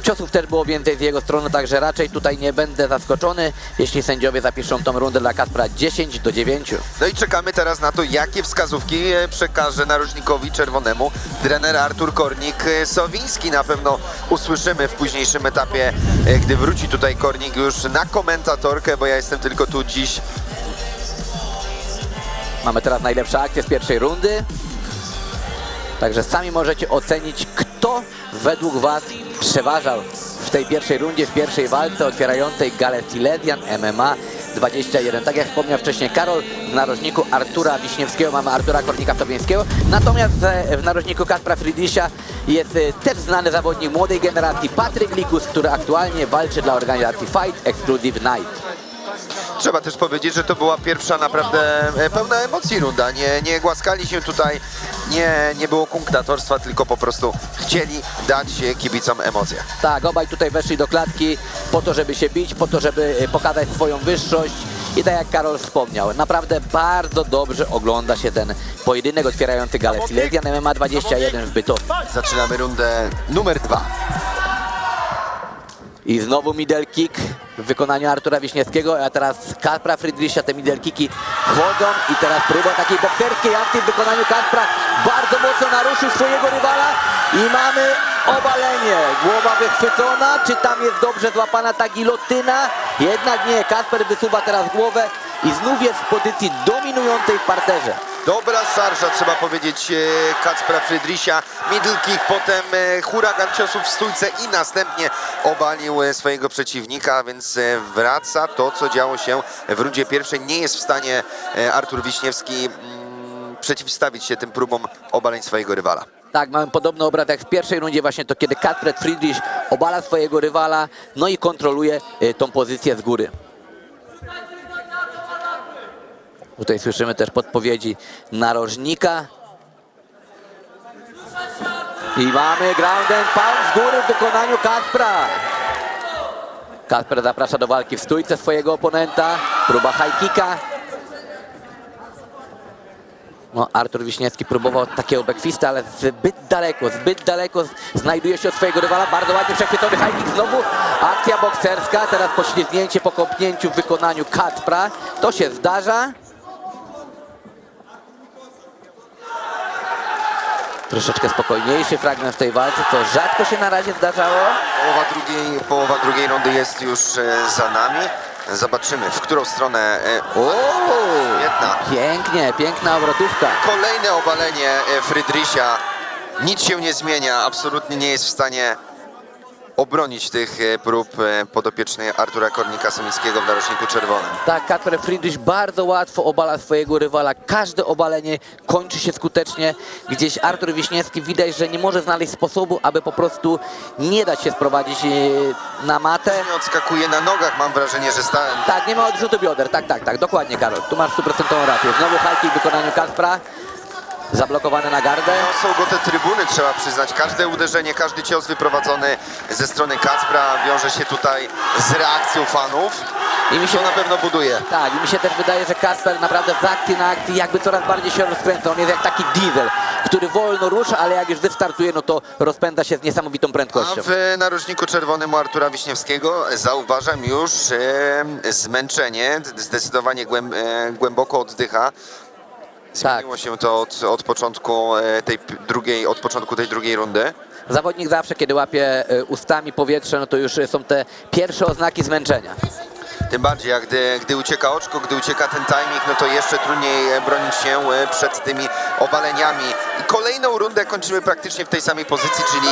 Ciosów też było więcej z jego strony, także raczej tutaj nie będę zaskoczony, jeśli sędziowie zapiszą tą rundę dla Kacpra 10-9. No i czekamy teraz na to, jakie wskazówki przekaże narożnikowi czerwonemu trener Artur Kornik-Sowiński. Na pewno usłyszymy w późniejszym etapie, gdy wróci tutaj Kornik już na komentatorkę, bo ja jestem tylko tu dziś. Mamy teraz najlepsze akcje z pierwszej rundy. Także sami możecie ocenić, kto według Was przeważał w tej pierwszej rundzie, w pierwszej walce otwierającej galę Silesian MMA 21. Tak jak wspomniał wcześniej Karol, w narożniku Artura Wiśniewskiego mamy Artura Kornika-Sowińskiego. Natomiast w narożniku Kacpra Friedricha jest też znany zawodnik młodej generacji Patryk Likus, który aktualnie walczy dla organizacji Fight Exclusive Night. Trzeba też powiedzieć, że to była pierwsza naprawdę pełna emocji runda. Nie głaskali się tutaj, nie było kunktatorstwa, tylko po prostu chcieli dać kibicom emocje. Tak, obaj tutaj weszli do klatki po to, żeby się bić, po to, żeby pokazać swoją wyższość. I tak jak Karol wspomniał, naprawdę bardzo dobrze ogląda się ten pojedynek otwierający galę Silesian MMA 21 w Bytomiu. Zaczynamy rundę numer 2. I znowu middle kick w wykonaniu Artura Wiśniewskiego, a teraz Kacpra Friedricha. Te middle kicki wchodzą i teraz próba takiej bokserskiej akcji w wykonaniu Kacpra. Bardzo mocno naruszył swojego rywala i mamy obalenie. Głowa wychwycona, czy tam jest dobrze złapana ta gilotyna? Jednak nie, Kacper wysuwa teraz głowę i znów jest w pozycji dominującej w parterze. Dobra szarża, trzeba powiedzieć, Kacpra Friedricha. Middle kick, potem huragan ciosów w stójce i następnie obalił swojego przeciwnika, więc wraca to, co działo się w rundzie pierwszej. Nie jest w stanie Artur Wiśniewski przeciwstawić się tym próbom obaleń swojego rywala. Tak, mamy podobny obraz jak w pierwszej rundzie, właśnie to kiedy Kacper Friedrich obala swojego rywala, no i kontroluje tą pozycję z góry. Tutaj słyszymy też podpowiedzi narożnika. I mamy ground and pound z góry w wykonaniu Kacpra. Kacper zaprasza do walki w stójce swojego oponenta. Próba high kicka. No, Artur Wiśniewski próbował takiego backfista, ale zbyt daleko znajduje się od swojego rywala. Bardzo ładnie przechwycony high kick. Znowu akcja bokserska. Teraz poślizgnięcie po kopnięciu w wykonaniu Kacpra. To się zdarza. Troszeczkę spokojniejszy fragment w tej walce, co rzadko się na razie zdarzało. Połowa drugiej rundy jest już za nami. Zobaczymy, w którą stronę. Świetna. Piękna obrotówka. Kolejne obalenie Friedricha. Nic się nie zmienia, absolutnie nie jest w stanie obronić tych prób podopiecznej Artura Kornika-Sowińskiego w narożniku czerwonym. Tak, Kacper Friedrich bardzo łatwo obala swojego rywala. Każde obalenie kończy się skutecznie. Gdzieś Artur Wiśniewski widać, że nie może znaleźć sposobu, aby po prostu nie dać się sprowadzić na matę. Nie odskakuje na nogach, mam wrażenie, że stałem. Tak, nie ma odrzutu bioder. Tak, dokładnie, Karol. Tu masz 100% rację. Znowu high kick w wykonaniu Kacpra. Zablokowane na gardę. No, są go te trybuny, trzeba przyznać. Każde uderzenie, każdy cios wyprowadzony ze strony Kacpra wiąże się tutaj z reakcją fanów. I mi się To na pewno buduje. Tak, i mi się też wydaje, że Kacper naprawdę z akcji na akcji jakby coraz bardziej się rozkręca. On jest jak taki diesel, który wolno rusza, ale jak już wystartuje, no to rozpędza się z niesamowitą A prędkością. w narożniku czerwonym u Artura Wiśniewskiego zauważam już zmęczenie. Zdecydowanie głęboko oddycha. Zmieniło się to od początku tej drugiej rundy. Zawodnik zawsze, kiedy łapie ustami powietrze, no to już są te pierwsze oznaki zmęczenia. Tym bardziej, jak gdy ucieka oczko, gdy ucieka ten timing, no to jeszcze trudniej bronić się przed tymi obaleniami. I kolejną rundę kończymy praktycznie w tej samej pozycji, czyli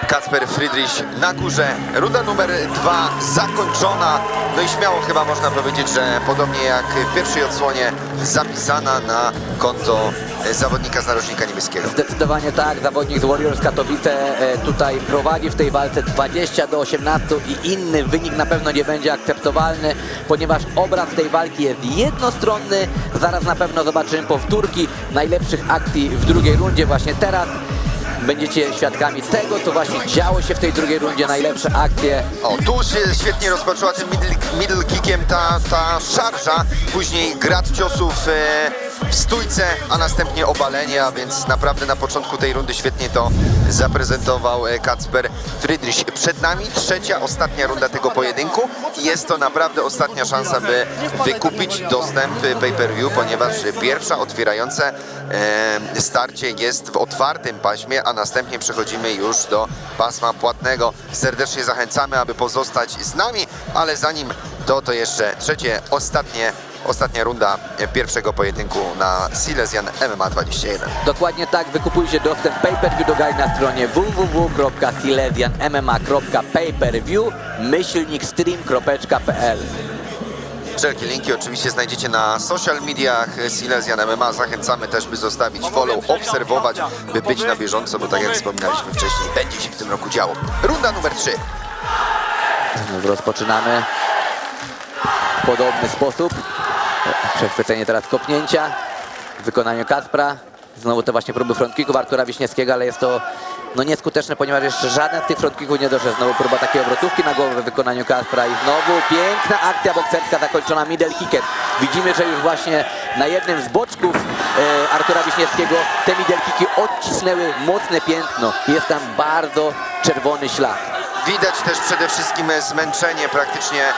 Kacper Friedrich na górze. Runda numer 2 zakończona. No i śmiało chyba można powiedzieć, że podobnie jak w pierwszej odsłonie zapisana na konto zawodnika z narożnika niebieskiego. Zdecydowanie tak, zawodnik z Warriors Katowice tutaj prowadzi w tej walce 20-18 i inny wynik na pewno nie będzie akceptowalny, ponieważ obraz tej walki jest jednostronny. Zaraz na pewno zobaczymy powtórki najlepszych akcji w drugiej rundzie właśnie teraz. będziecie świadkami tego, co właśnie działo się w tej drugiej rundzie. Najlepsze akcje. O, tu się świetnie rozpoczęła tym middle kickiem ta szarża, później grad ciosów w stójce, a następnie obalenie, a więc naprawdę na początku tej rundy świetnie to zaprezentował Kacper Friedrich. Przed nami trzecia, ostatnia runda tego pojedynku i jest to naprawdę ostatnia szansa, by wykupić dostęp pay-per-view, ponieważ pierwsza otwierające starcie jest w otwartym paśmie, a następnie przechodzimy już do pasma płatnego. Serdecznie zachęcamy, aby pozostać z nami, ale zanim to jeszcze ostatnia runda pierwszego pojedynku na Silesian MMA 21. Dokładnie tak, wykupujcie dostęp pay-per-view do gali na stronie www.silesianmma.pay-per-view/stream.pl. Wszelkie linki oczywiście znajdziecie na social mediach Silesian MMA. Zachęcamy też, by zostawić follow, obserwować, by być na bieżąco, bo tak jak wspominaliśmy wcześniej, będzie się w tym roku działo. Runda numer 3. Znów rozpoczynamy w podobny sposób. Przechwycenie teraz kopnięcia w wykonaniu Kacpra. Znowu te właśnie próby frontkicków Artura Wiśniewskiego, ale jest to nieskuteczne, ponieważ jeszcze żaden z tych frontkicków nie doszedł. Znowu próba takiej obrotówki na głowę w wykonaniu Kacpra i znowu piękna akcja bokserska zakończona middle kickiem. Widzimy, że już właśnie na jednym z boczków Artura Wiśniewskiego te middle kicki odcisnęły mocne piętno. Jest tam bardzo czerwony ślad. Widać też przede wszystkim zmęczenie, praktycznie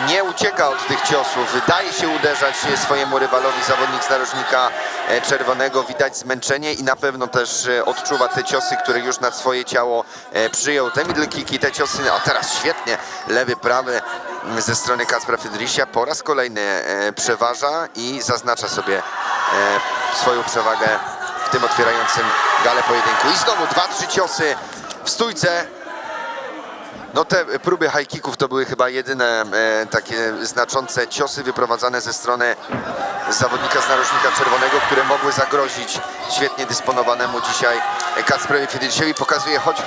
nie ucieka od tych ciosów, daje się uderzać swojemu rywalowi, zawodnik z narożnika czerwonego, widać zmęczenie i na pewno też odczuwa te ciosy, które już na swoje ciało przyjął. Te middle kicki, te ciosy, a teraz świetnie, lewy, prawy ze strony Kacpra Friedricha po raz kolejny przeważa i zaznacza sobie swoją przewagę w tym otwierającym galę pojedynku. I znowu 2-3 ciosy w stójce. No te próby high kicków to były chyba jedyne takie znaczące ciosy wyprowadzane ze strony zawodnika z narożnika czerwonego, które mogły zagrozić świetnie dysponowanemu dzisiaj Kacprowi Friedrichowi. Pokazuje, chodź,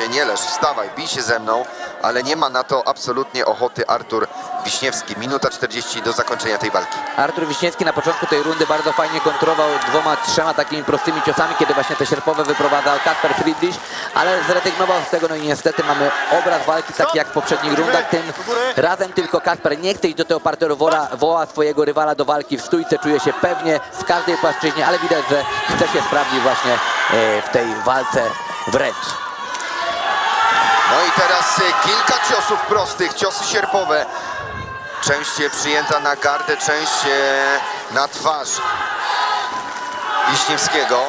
nie leż, wstawaj, bij się ze mną, ale nie ma na to absolutnie ochoty Artur Wiśniewski. Minuta 40 do zakończenia tej walki. Artur Wiśniewski na początku tej rundy bardzo fajnie kontrował 2-3 takimi prostymi ciosami, kiedy właśnie te sierpowe wyprowadzał Kacper Friedrich, ale zrezygnował z tego, no i niestety mamy obraz walki taki jak w poprzednich rundach. Tym razem tylko Kacper nie chce iść do tego parteru, woła swojego rywala do walki w stójce, czuje się pewnie w każdej płaszczyźnie, ale widać, że chce się sprawdzić właśnie w tej walce wręcz. No i teraz kilka ciosów prostych, ciosy sierpowe. Część przyjęta na gardę, część na twarz Wiśniewskiego.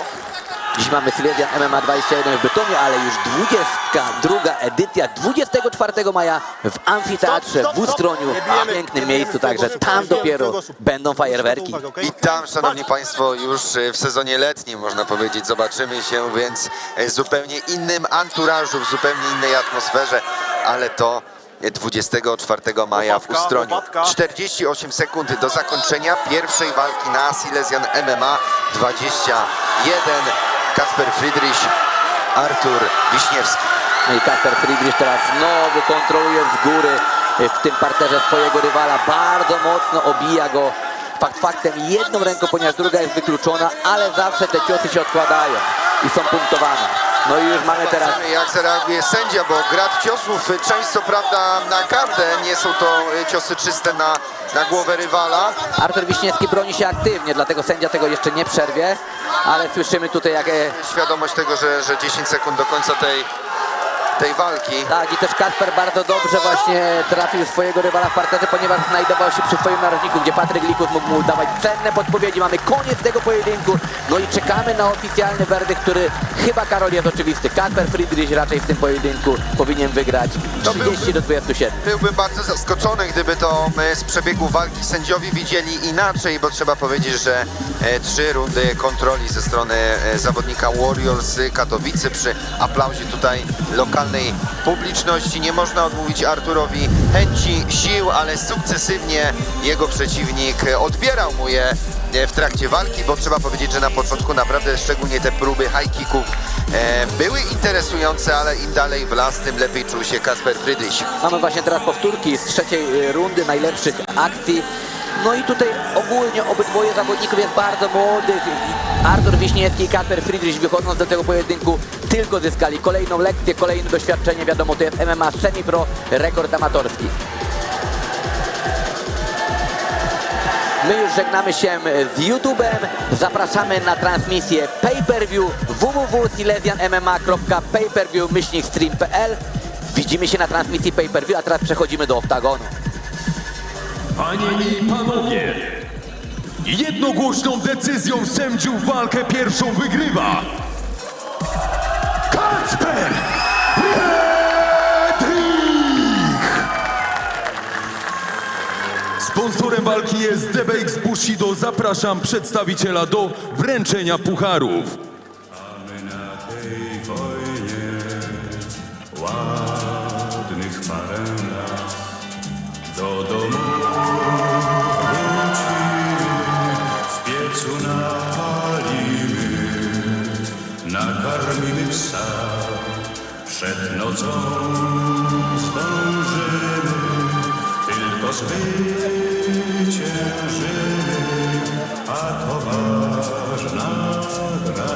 Dziś mamy Silesian MMA 21 w Bytomiu, ale już 22. edycja 24 maja w amfiteatrze w Ustroniu, w pięknym miejscu, także tam dopiero będą fajerwerki. I tam, szanowni państwo, już w sezonie letnim, można powiedzieć, zobaczymy się, więc w zupełnie innym anturażu, w zupełnie innej atmosferze, ale to 24 maja w Ustroniu. 48 sekund do zakończenia pierwszej walki na Silesian MMA 21. Kacper Friedrich, Artur Wiśniewski. No i Kacper Friedrich teraz znowu kontroluje z góry w tym parterze swojego rywala. Bardzo mocno obija go faktem jedną ręką, ponieważ druga jest wykluczona, ale zawsze te ciosy się odkładają i są punktowane. No i już mamy teraz... Zobaczymy, jak zareaguje sędzia, bo grad ciosów, część co prawda na gardę, nie są to ciosy czyste na głowę rywala. Artur Wiśniewski broni się aktywnie, dlatego sędzia tego jeszcze nie przerwie, ale słyszymy tutaj jak... Świadomość tego, że 10 sekund do końca tej walki. Tak, i też Kacper bardzo dobrze właśnie trafił swojego rywala w parterze, ponieważ znajdował się przy swoim narożniku, gdzie Patryk Likus mógł mu dawać cenne podpowiedzi. Mamy koniec tego pojedynku, no i czekamy na oficjalny werdykt, który chyba, Karol, jest oczywisty. Kacper Friedrich raczej w tym pojedynku powinien wygrać 30-27. Byłbym bardzo zaskoczony, gdyby to z przebiegu walki sędziowie widzieli inaczej, bo trzeba powiedzieć, że 3 rundy kontroli ze strony zawodnika Warriors Katowice przy aplauzie tutaj lokalnej publiczności. Nie można odmówić Arturowi chęci, sił, ale sukcesywnie jego przeciwnik odbierał mu je w trakcie walki, bo trzeba powiedzieć, że na początku naprawdę szczególnie te próby high kicków były interesujące, ale im dalej w las, tym lepiej czuł się Kacper Friedrich. Mamy właśnie teraz powtórki z trzeciej rundy najlepszych akcji. No i tutaj ogólnie obydwoje zawodników jest bardzo młodych. Artur Wiśniewski i Kacper Friedrich, wychodząc do tego pojedynku, tylko zyskali kolejną lekcję, kolejne doświadczenie. Wiadomo, to jest MMA semi-pro, rekord amatorski. My już żegnamy się z YouTube'em. Zapraszamy na transmisję pay-per-view www.silesianmma.payperview-stream.pl. Widzimy się na transmisji pay-per-view, a teraz przechodzimy do oktagonu. Panie i panowie, jednogłośną decyzją sędziów walkę pierwszą wygrywa Kacper Friedrich! Sponsorem walki jest DBX Bushido. Zapraszam przedstawiciela do wręczenia pucharów. Mamy na tej wojnie ładnych parę lat. Do domu wrócimy, w piecu napalimy, nakarmimy psa. Przed nocą zdążymy, tylko zwyciężymy, a to ważna gra.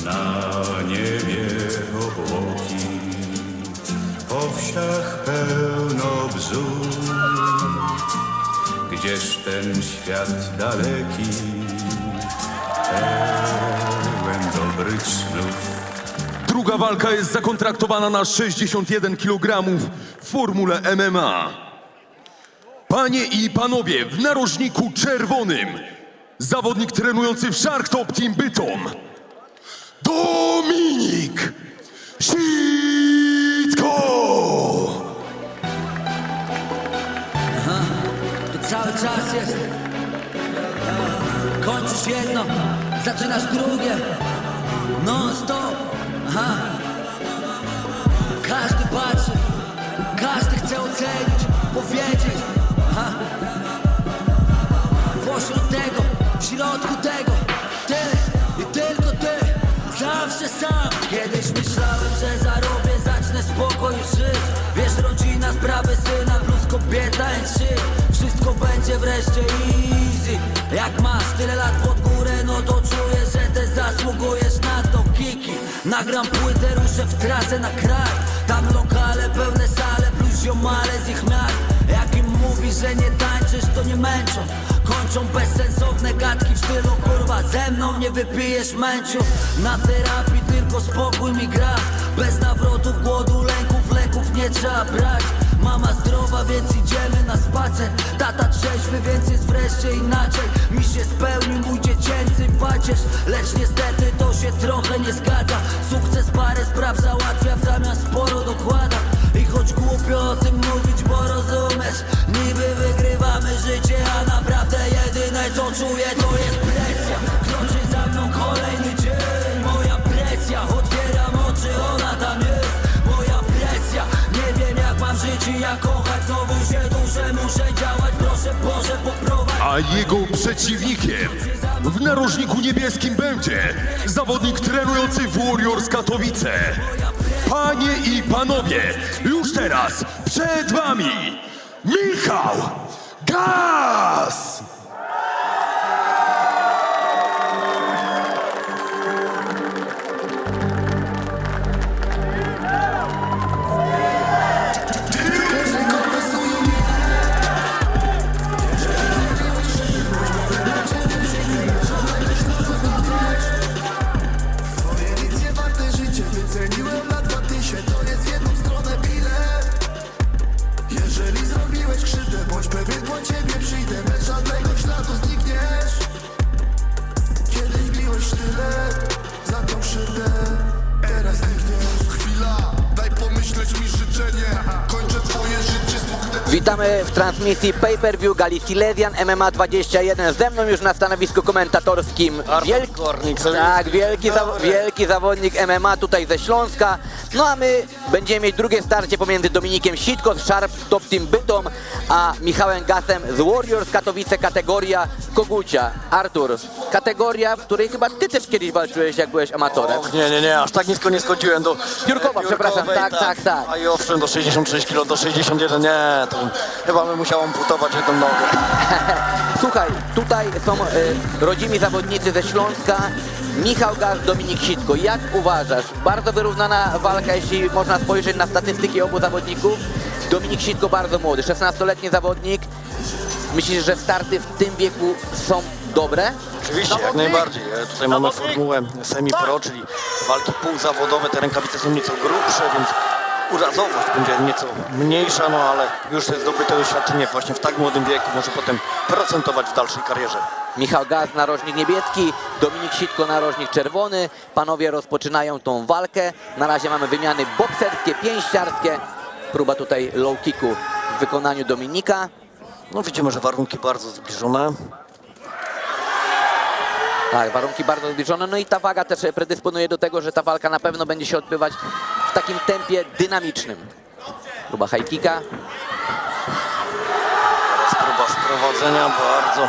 Na niebie obłoki, po wsiach pełno bzów. Gdzież ten świat daleki, pełen dobrych snów. Druga walka jest zakontraktowana na 61 kg w formule MMA. Panie i panowie, w narożniku czerwonym zawodnik trenujący w Shark Top Team Bytom Dominik Sitko! To cały czas jest. Kończysz jedno, zaczynasz drugie. Non stop. Aha. Każdy patrzy, każdy chce ocenić, powiedzieć. Aha. Pośród tego, w środku tego, ty i tylko ty, zawsze sam. Kiedyś myślałem, że zarobię, zacznę spokojnie żyć. Wiesz, rodzina, sprawy syna plus kobieta and shit. Wszystko będzie wreszcie easy. Jak masz tyle lat pod górę, no to czuję, że też zasługujesz na to. Kiki, nagram płytę, ruszę w trasę na kraj. Tam lokale, pełne sale, plus ziomale z ich miast. Jak im mówisz, że nie tańczysz, to nie męczą. Kończą bezsensowne gadki w stylu kurwa, ze mną nie wypijesz męciu. Na terapii tylko spokój mi gra. Bez nawrotów, głodu, lęków, leków nie trzeba brać. Mama zdrowa, więc idziemy na spacer. Tata trzeźwy, więc jest wreszcie inaczej. Mi się spełnił mój dziecięcy pacierz, lecz niestety to się trochę nie zgadza. Sukces parę spraw załatwia, w zamian sporo dokłada. I choć głupio o tym mówić, bo rozumiesz, niby wygrywamy życie, a naprawdę jedyne co czuję to jest presja. Kroczy za mną kolejny dzień, moja presja. Otwieram oczy, ona tam jest, moja presja. Nie wiem jak mam żyć i jak kochać, znowu się duszę, muszę działać, proszę Boże poprowadź. A jego przeciwnikiem w narożniku niebieskim będzie zawodnik trenujący w Warriors Katowice. Panie i panowie, już teraz przed wami Michał Gaz! Wyceniłem na 2000, to jest jedną stronę bilet. Jeżeli zrobiłeś krzywdę, bądź pewien, po ciebie przyjdę bez żadnego Witamy w transmisji pay-per-view gali Silesian MMA 21. Ze mną już na stanowisku komentatorskim wielki zawodnik MMA tutaj ze Śląska. No a my będziemy mieć drugie starcie pomiędzy Dominikiem Sitko z Sharp Top Team Bytom, a Michałem Gasem z Warriors Katowice, kategoria Kogucia. Artur, kategoria, w której chyba ty też kiedyś walczyłeś, jak byłeś amatorem. Nie, aż tak nisko nie schodziłem do Piórkowa, przepraszam, tak. A i owszem, do 66 kg, do 61, nie, to chyba bym musiał amputować jedną nogę. Słuchaj, tutaj są rodzimi zawodnicy ze Śląska. Michał Gas, Dominik Sitko. Jak uważasz? Bardzo wyrównana walka, jeśli można spojrzeć na statystyki obu zawodników. Dominik Sitko bardzo młody, 16-letni zawodnik. Myślisz, że starty w tym wieku są dobre? Oczywiście, jak najbardziej. Tutaj mamy formułę semi-pro, czyli walki półzawodowe. Te rękawice są nieco grubsze, więc urazowość będzie nieco mniejsza, no ale już jest zdobyte doświadczenie właśnie w tak młodym wieku, może potem procentować w dalszej karierze. Michał Gaz, narożnik niebieski, Dominik Sitko, narożnik czerwony. Panowie rozpoczynają tą walkę. Na razie mamy wymiany bokserskie, pięściarskie. Próba tutaj low kicku w wykonaniu Dominika. No widzimy, że warunki bardzo zbliżone. Tak, warunki bardzo zbliżone, no i ta waga też predysponuje do tego, że ta walka na pewno będzie się odbywać w takim tempie dynamicznym. Próba high kicka. Teraz próba sprowadzenia, bardzo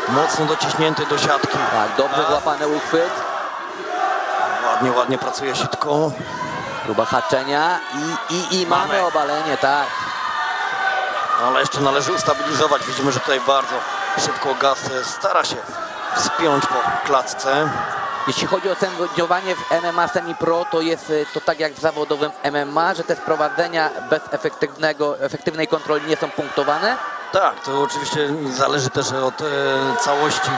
mocno dociśnięty do siatki. Tak, dobrze złapany uchwyt. Ładnie pracuje Sitko. Próba haczenia i mamy obalenie, tak. Ale jeszcze należy ustabilizować. Widzimy, że tutaj bardzo szybko Gas stara się wspiąć po klatce. Jeśli chodzi o sędziowanie w MMA semi-pro, to jest to tak jak w zawodowym MMA, że te sprowadzenia bez efektywnej kontroli nie są punktowane? Tak, to oczywiście zależy też od całości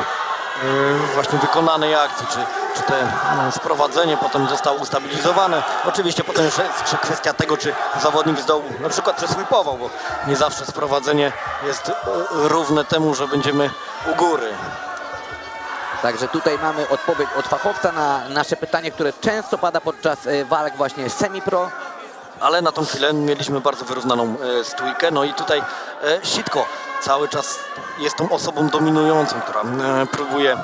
właśnie wykonanej akcji, czy te sprowadzenie potem zostało ustabilizowane. Oczywiście potem jeszcze jest kwestia tego, czy zawodnik z dołu na przykład przeswipował, bo nie zawsze sprowadzenie jest równe temu, że będziemy u góry. Także tutaj mamy odpowiedź od fachowca na nasze pytanie, które często pada podczas walk właśnie semi-pro. Ale na tą chwilę mieliśmy bardzo wyrównaną stójkę. No i tutaj Sitko cały czas jest tą osobą dominującą, która próbuje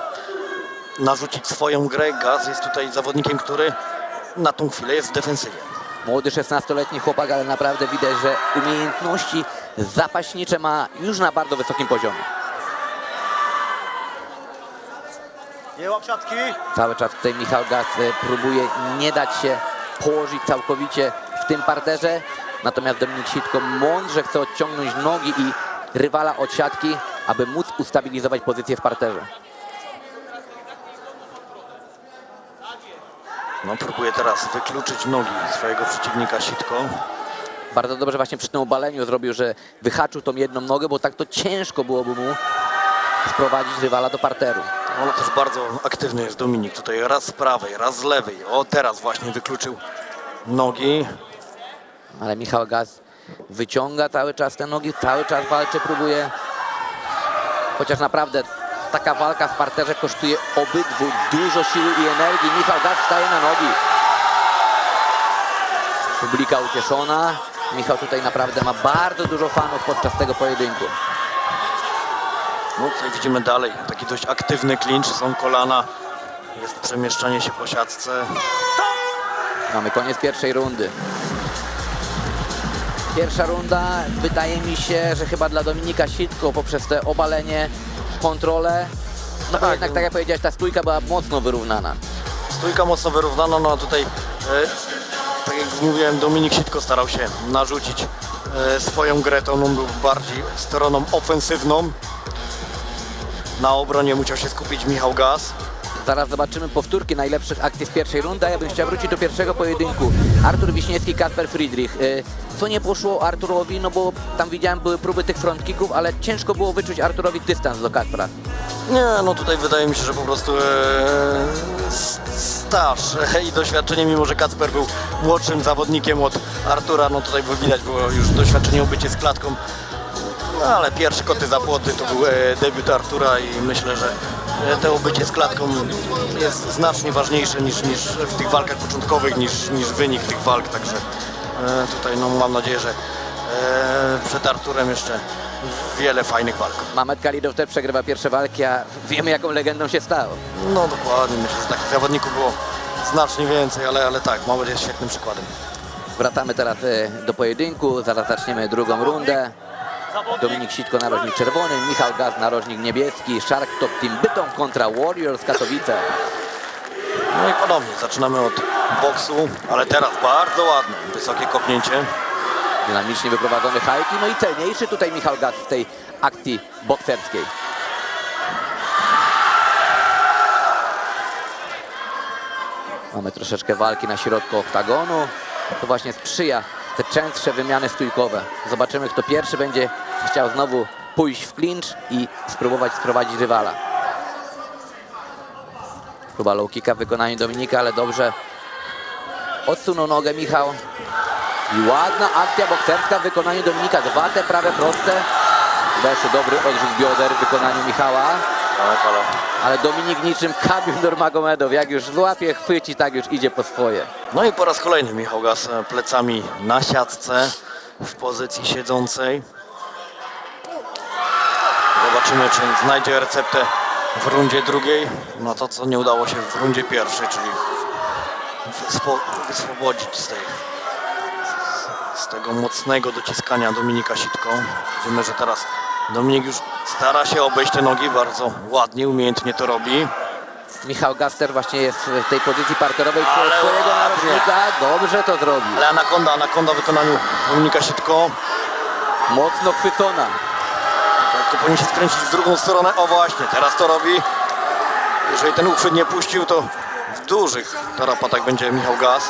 narzucić swoją grę. Gas jest tutaj zawodnikiem, który na tą chwilę jest w defensywie. Młody 16-letni chłopak, ale naprawdę widać, że umiejętności zapaśnicze ma już na bardzo wysokim poziomie. Nie łap siatki. Cały czas tutaj Michał Gas próbuje nie dać się położyć całkowicie w tym parterze. Natomiast Dominik Sitko mądrze chce odciągnąć nogi i rywala od siatki, aby móc ustabilizować pozycję w parterze. No, próbuje teraz wykluczyć nogi swojego przeciwnika Sitko. Bardzo dobrze właśnie przy tym obaleniu zrobił, że wyhaczył tą jedną nogę, bo tak to ciężko byłoby mu sprowadzić rywala do parteru. Ale też bardzo aktywny jest Dominik. Tutaj raz z prawej, raz z lewej. O, teraz właśnie wykluczył nogi. Ale Michał Gas wyciąga cały czas te nogi, cały czas walczy, próbuje. Chociaż naprawdę taka walka w parterze kosztuje obydwu dużo siły i energii. Michał Gas wstaje na nogi. Publika ucieszona. Michał tutaj naprawdę ma bardzo dużo fanów podczas tego pojedynku. No tutaj widzimy dalej taki dość aktywny klincz, są kolana, jest przemieszczanie się po siatce. Mamy koniec pierwszej rundy. Pierwsza runda, wydaje mi się, że chyba dla Dominika Sitko poprzez te obalenie, kontrolę. No bo jednak, tak jak powiedziałeś, ta stójka była mocno wyrównana. Stójka mocno wyrównana, no a tutaj, tak jak mówiłem, Dominik Sitko starał się narzucić swoją grę, to on był bardziej stroną ofensywną. Na obronie musiał się skupić Michał Gas. Zaraz zobaczymy powtórki najlepszych akcji z pierwszej rundy. Ja bym chciał wrócić do pierwszego pojedynku. Artur Wiśniewski, Kacper Friedrich. Co nie poszło Arturowi, no bo tam widziałem, były próby tych front kicków, ale ciężko było wyczuć Arturowi dystans do Kacpra. Nie, no tutaj wydaje mi się, że po prostu staż i doświadczenie, mimo że Kacper był młodszym zawodnikiem od Artura, no tutaj widać było już doświadczenie, obycie z klatką. No ale pierwsze koty za płoty to był debiut Artura i myślę, że to obycie z klatką jest znacznie ważniejsze niż w tych walkach początkowych, niż wynik tych walk, także tutaj no, mam nadzieję, że Przed Arturem jeszcze wiele fajnych walk. Mamet Kalidow też przegrywa pierwsze walki, a wiemy jaką legendą się stał. No dokładnie, myślę, że takich zawodników było znacznie więcej, ale tak, Mamet jest świetnym przykładem. Wracamy teraz do pojedynku, zaraz zaczniemy drugą rundę. Dominik Sitko, narożnik czerwony, Michał Gaz, narożnik niebieski, Shark Top Team Bytom kontra Warriors Katowice. No i podobnie, zaczynamy od boksu, ale teraz bardzo ładne, wysokie kopnięcie. Dynamicznie wyprowadzony high kick, no i celniejszy tutaj Michał Gaz w tej akcji bokserskiej. Mamy troszeczkę walki na środku oktagonu. To właśnie sprzyja te częstsze wymiany stójkowe. Zobaczymy, kto pierwszy będzie chciał znowu pójść w clinch i spróbować sprowadzić rywala. Próba low kicka w wykonaniu Dominika, ale dobrze odsunął nogę Michał. I ładna akcja bokserska w wykonaniu Dominika. Dwa te prawe proste. Weszł dobry odrzut bioder w wykonaniu Michała. Ale Dominik niczym Khabib Nurmagomedov. Jak już złapie, chwyci, tak już idzie po swoje. No i po raz kolejny Michał Gaz plecami na siatce w pozycji siedzącej. Zobaczymy, czy znajdzie receptę w rundzie drugiej na to, co nie udało się w rundzie pierwszej, czyli wyswobodzić z tego mocnego dociskania Dominika Sitko. Widzimy, że teraz Dominik już stara się obejść te nogi, bardzo ładnie, umiejętnie to robi. Michał Gaster właśnie jest w tej pozycji parterowej Ale swojego ładnie. narożnika. Dobrze to zrobił. Ale anakonda w wykonaniu Dominika Sitko. Mocno chwycona. Tak, to powinien się skręcić w drugą stronę. O właśnie, teraz to robi. Jeżeli ten uchwyt nie puścił, to w dużych tarapatach będzie Michał Gaz.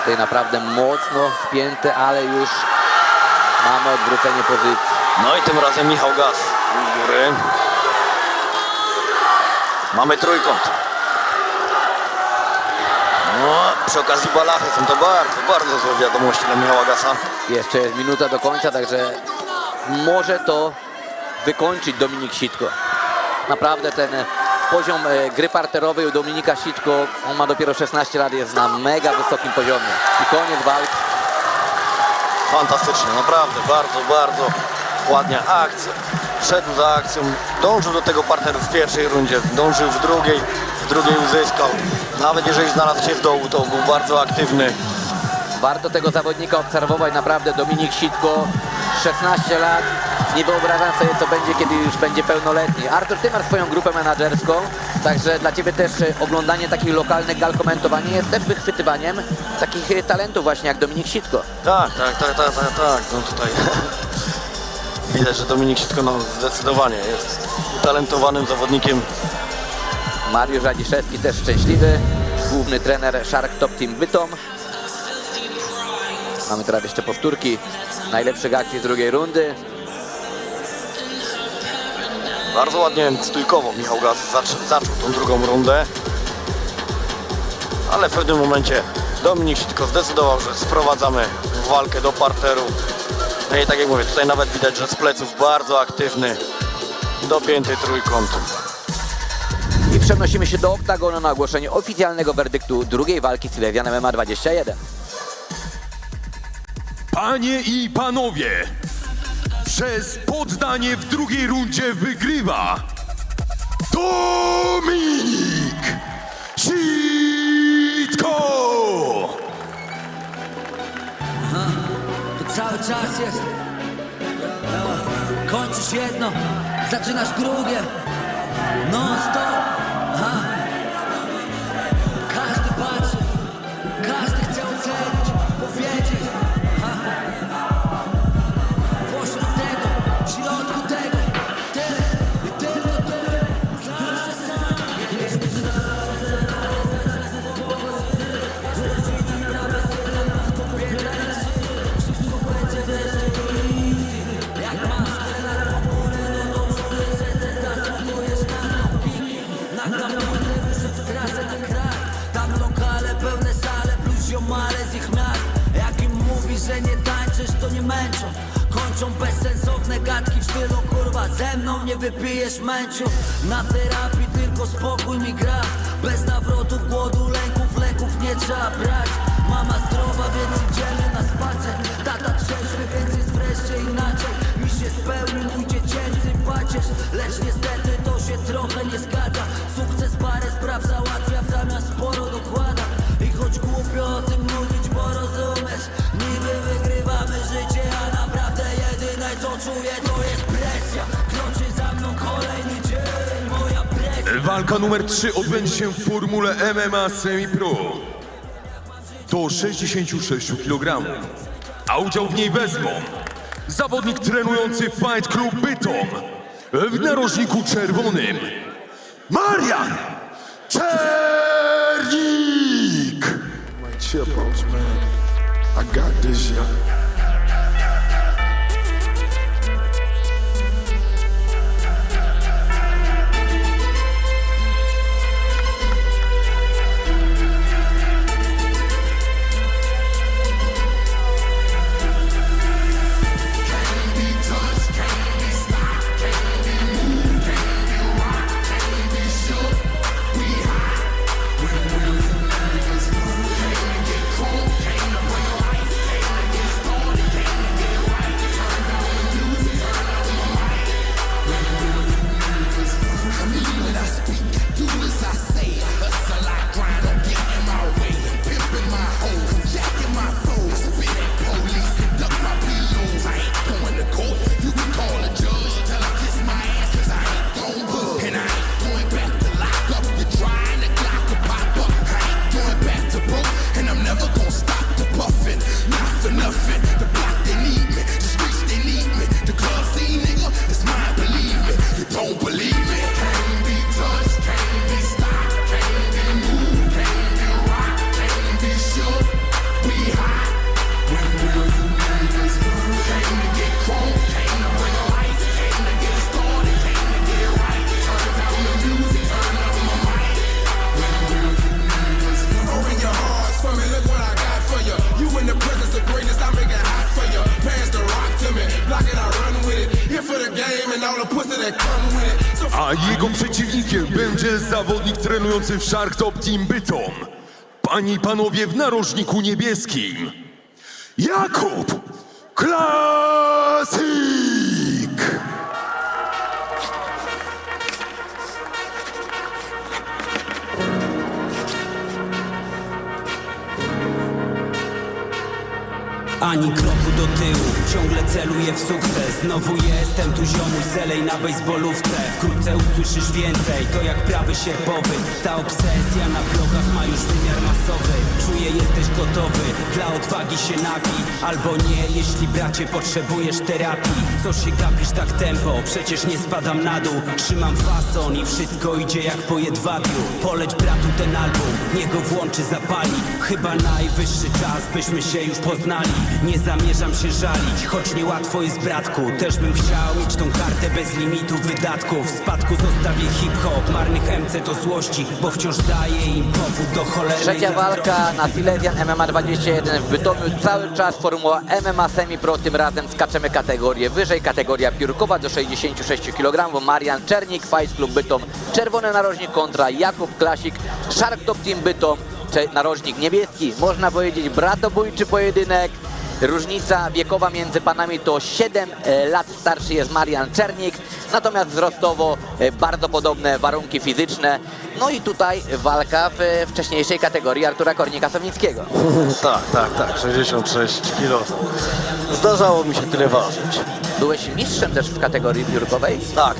Tutaj naprawdę mocno wpięte, ale już mamy odwrócenie pozycji. No i tym razem Michał Gaz z góry. Mamy trójkąt. No, przy okazji balachy są to bardzo złe wiadomości dla Michała Gaza. Jeszcze jest minuta do końca, także może to wykończyć Dominik Sitko. Naprawdę ten poziom gry parterowej u Dominika Sitko, on ma dopiero 16 lat, jest na mega wysokim poziomie. I koniec walki. Fantastycznie, naprawdę, bardzo ładnie akcja. Szedł za akcją, dążył do tego parteru w pierwszej rundzie, dążył w drugiej uzyskał. Nawet jeżeli znalazł się z dołu, to był bardzo aktywny. Warto tego zawodnika obserwować, naprawdę Dominik Sitko, 16 lat, nie wyobrażam sobie, co będzie, kiedy już będzie pełnoletni. Artur, ty masz swoją grupę menadżerską, także dla ciebie też oglądanie takich lokalnych gal, komentowanie jest też wychwytywaniem takich talentów właśnie jak Dominik Sitko. Tak. No tutaj widać, że Dominik Sitko zdecydowanie jest utalentowanym zawodnikiem. Mariusz Radziszewski też szczęśliwy, główny trener Shark Top Team Bytom. Mamy teraz jeszcze powtórki najlepszych akcji z drugiej rundy. Bardzo ładnie stójkowo Michał Gaz zaczął tą drugą rundę. Ale w pewnym momencie Dominik Sitko zdecydował, że sprowadzamy walkę do parteru. No i tak jak mówię, tutaj nawet widać, że z pleców bardzo aktywny, dopięty trójkąt. I przenosimy się do oktagonu na ogłoszenie oficjalnego werdyktu drugiej walki Silesian MMA 21. Panie i panowie, przez poddanie w drugiej rundzie wygrywa Dominik Sitko! To cały czas jest. Kończysz jedno, zaczynasz drugie. Non stop. Każdy patrzy, każdy chce ocenić, powiedzieć. Pośród tego, w środku tego, tyle i tylko tyle. Zawsze sam. Jak masz nagram płytę, wyszedł w trasę na kraj. Tam lokale pełne sale, plus ziomale z ich miast. Jak im mówisz, że nie tańczysz, to nie męczą. Kończą bezsensowne gadki w stylu kurwa, ze mną nie wypijesz męciu. Na terapii tylko spokój mi gra. Bez nawrotów, głodu, lęków, leków nie trzeba brać. Mama zdrowa, więc idziemy na spacer. Tata trzeźwy, więc jest wreszcie inaczej. Mi się spełnił mój dziecięcy pacierz, lecz niestety to się trochę nie zgadza. Sukces parę spraw załatwia, w zamian sporo dokłada. I choć głupio o tym mówić, bo rozumiesz, niby wygrywamy życie, a naprawdę jedyne co czuję to jest presja. Kroczy za mną kolejny dzień, moja presja. Walka numer 3 odbędzie się w formule MMA Semi-Pro. Do 66 kg. A udział w niej wezmą zawodnik trenujący Fight Club Bytom. W narożniku czerwonym Marian Czernik! Chill, boss, man. I got this shit. A jego przeciwnikiem będzie zawodnik trenujący w Shark Top Team Bytom. Panie i panowie, w narożniku niebieskim Jakub Klasik! Ani kroku do tyłu, ciągle celuję w sukces. Znowu jestem tu ziomuś z LA na bejsbolówce. Wkrótce usłyszysz więcej, to jak prawy sierpowy. Ta obsesja na blogach ma już wymiar masowy. Czuję, jesteś gotowy, dla odwagi się nagij. Albo nie, jeśli bracie potrzebujesz terapii. Co się gapisz tak tempo, przecież nie spadam na dół. Trzymam fason i wszystko idzie jak po jedwabiu. Poleć bratu ten album, niech go włączy, zapali. Chyba najwyższy czas, byśmy się już poznali. Nie zamierzam się żalić, choć niełatwo jest bratku. Też bym chciał mieć tą kartę bez limitu wydatków. W spadku zostawię hip-hop, marnych MC to złości, bo wciąż daje im powód do cholernej Trzecia walka na Silesian MMA 21 w Bytomiu. Cały czas formuła MMA Semi-Pro, tym razem skaczemy kategorię wyżej. Kategoria piórkowa do 66 kg. Marian Czernik, Fight Club Bytom. Czerwony narożnik kontra Jakub Klasik, Shark Top Team Bytom. Narożnik niebieski, można powiedzieć bratobójczy pojedynek. Różnica wiekowa między panami to 7 lat starszy jest Marian Czernik, natomiast wzrostowo bardzo podobne warunki fizyczne. No i tutaj walka w wcześniejszej kategorii Artura Kornika-Sowińskiego. Tak, 66 kg. Zdarzało mi się tyle ważyć. Byłeś mistrzem też w kategorii piórkowej? Tak.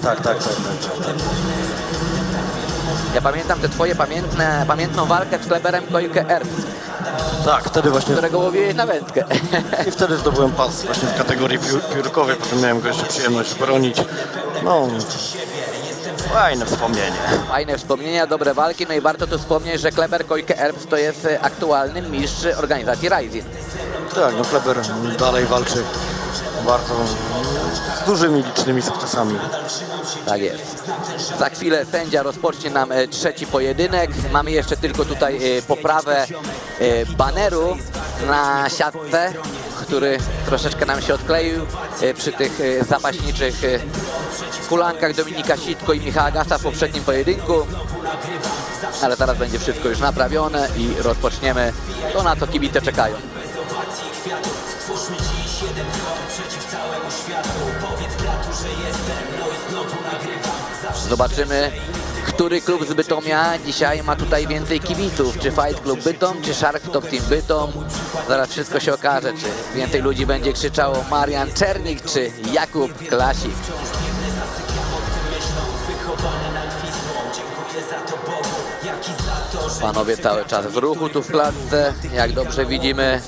Ja pamiętam tę twoje pamiętną walkę z Kleberem Kojkę Erbs, Tak, wtedy właśnie, którego łowiłeś na wędkę. i wtedy zdobyłem pas właśnie w kategorii piórkowej, potem miałem go jeszcze przyjemność bronić. No, fajne wspomnienie. Fajne wspomnienia, dobre walki, no i warto tu wspomnieć, że Kleber Kojkę Erbs to jest aktualny mistrz organizacji Rising. Tak, no Kleber dalej walczy bardzo z dużymi, licznymi sukcesami. Tak jest. Za chwilę sędzia rozpocznie nam trzeci pojedynek. Mamy jeszcze tylko tutaj poprawę baneru na siatce, który troszeczkę nam się odkleił przy tych zapaśniczych kulankach Dominika Sitko i Michała Gasa w poprzednim pojedynku. Ale zaraz będzie wszystko już naprawione i rozpoczniemy to, na co kibice czekają. Zobaczymy, który klub z Bytomia dzisiaj ma tutaj więcej kibiców. Czy Fight Club Bytom, czy Shark Top Team Bytom. Zaraz wszystko się okaże, czy więcej ludzi będzie krzyczało Marian Czernik, czy Jakub Klasik. Panowie cały czas w ruchu tu w klatce, jak dobrze widzimy.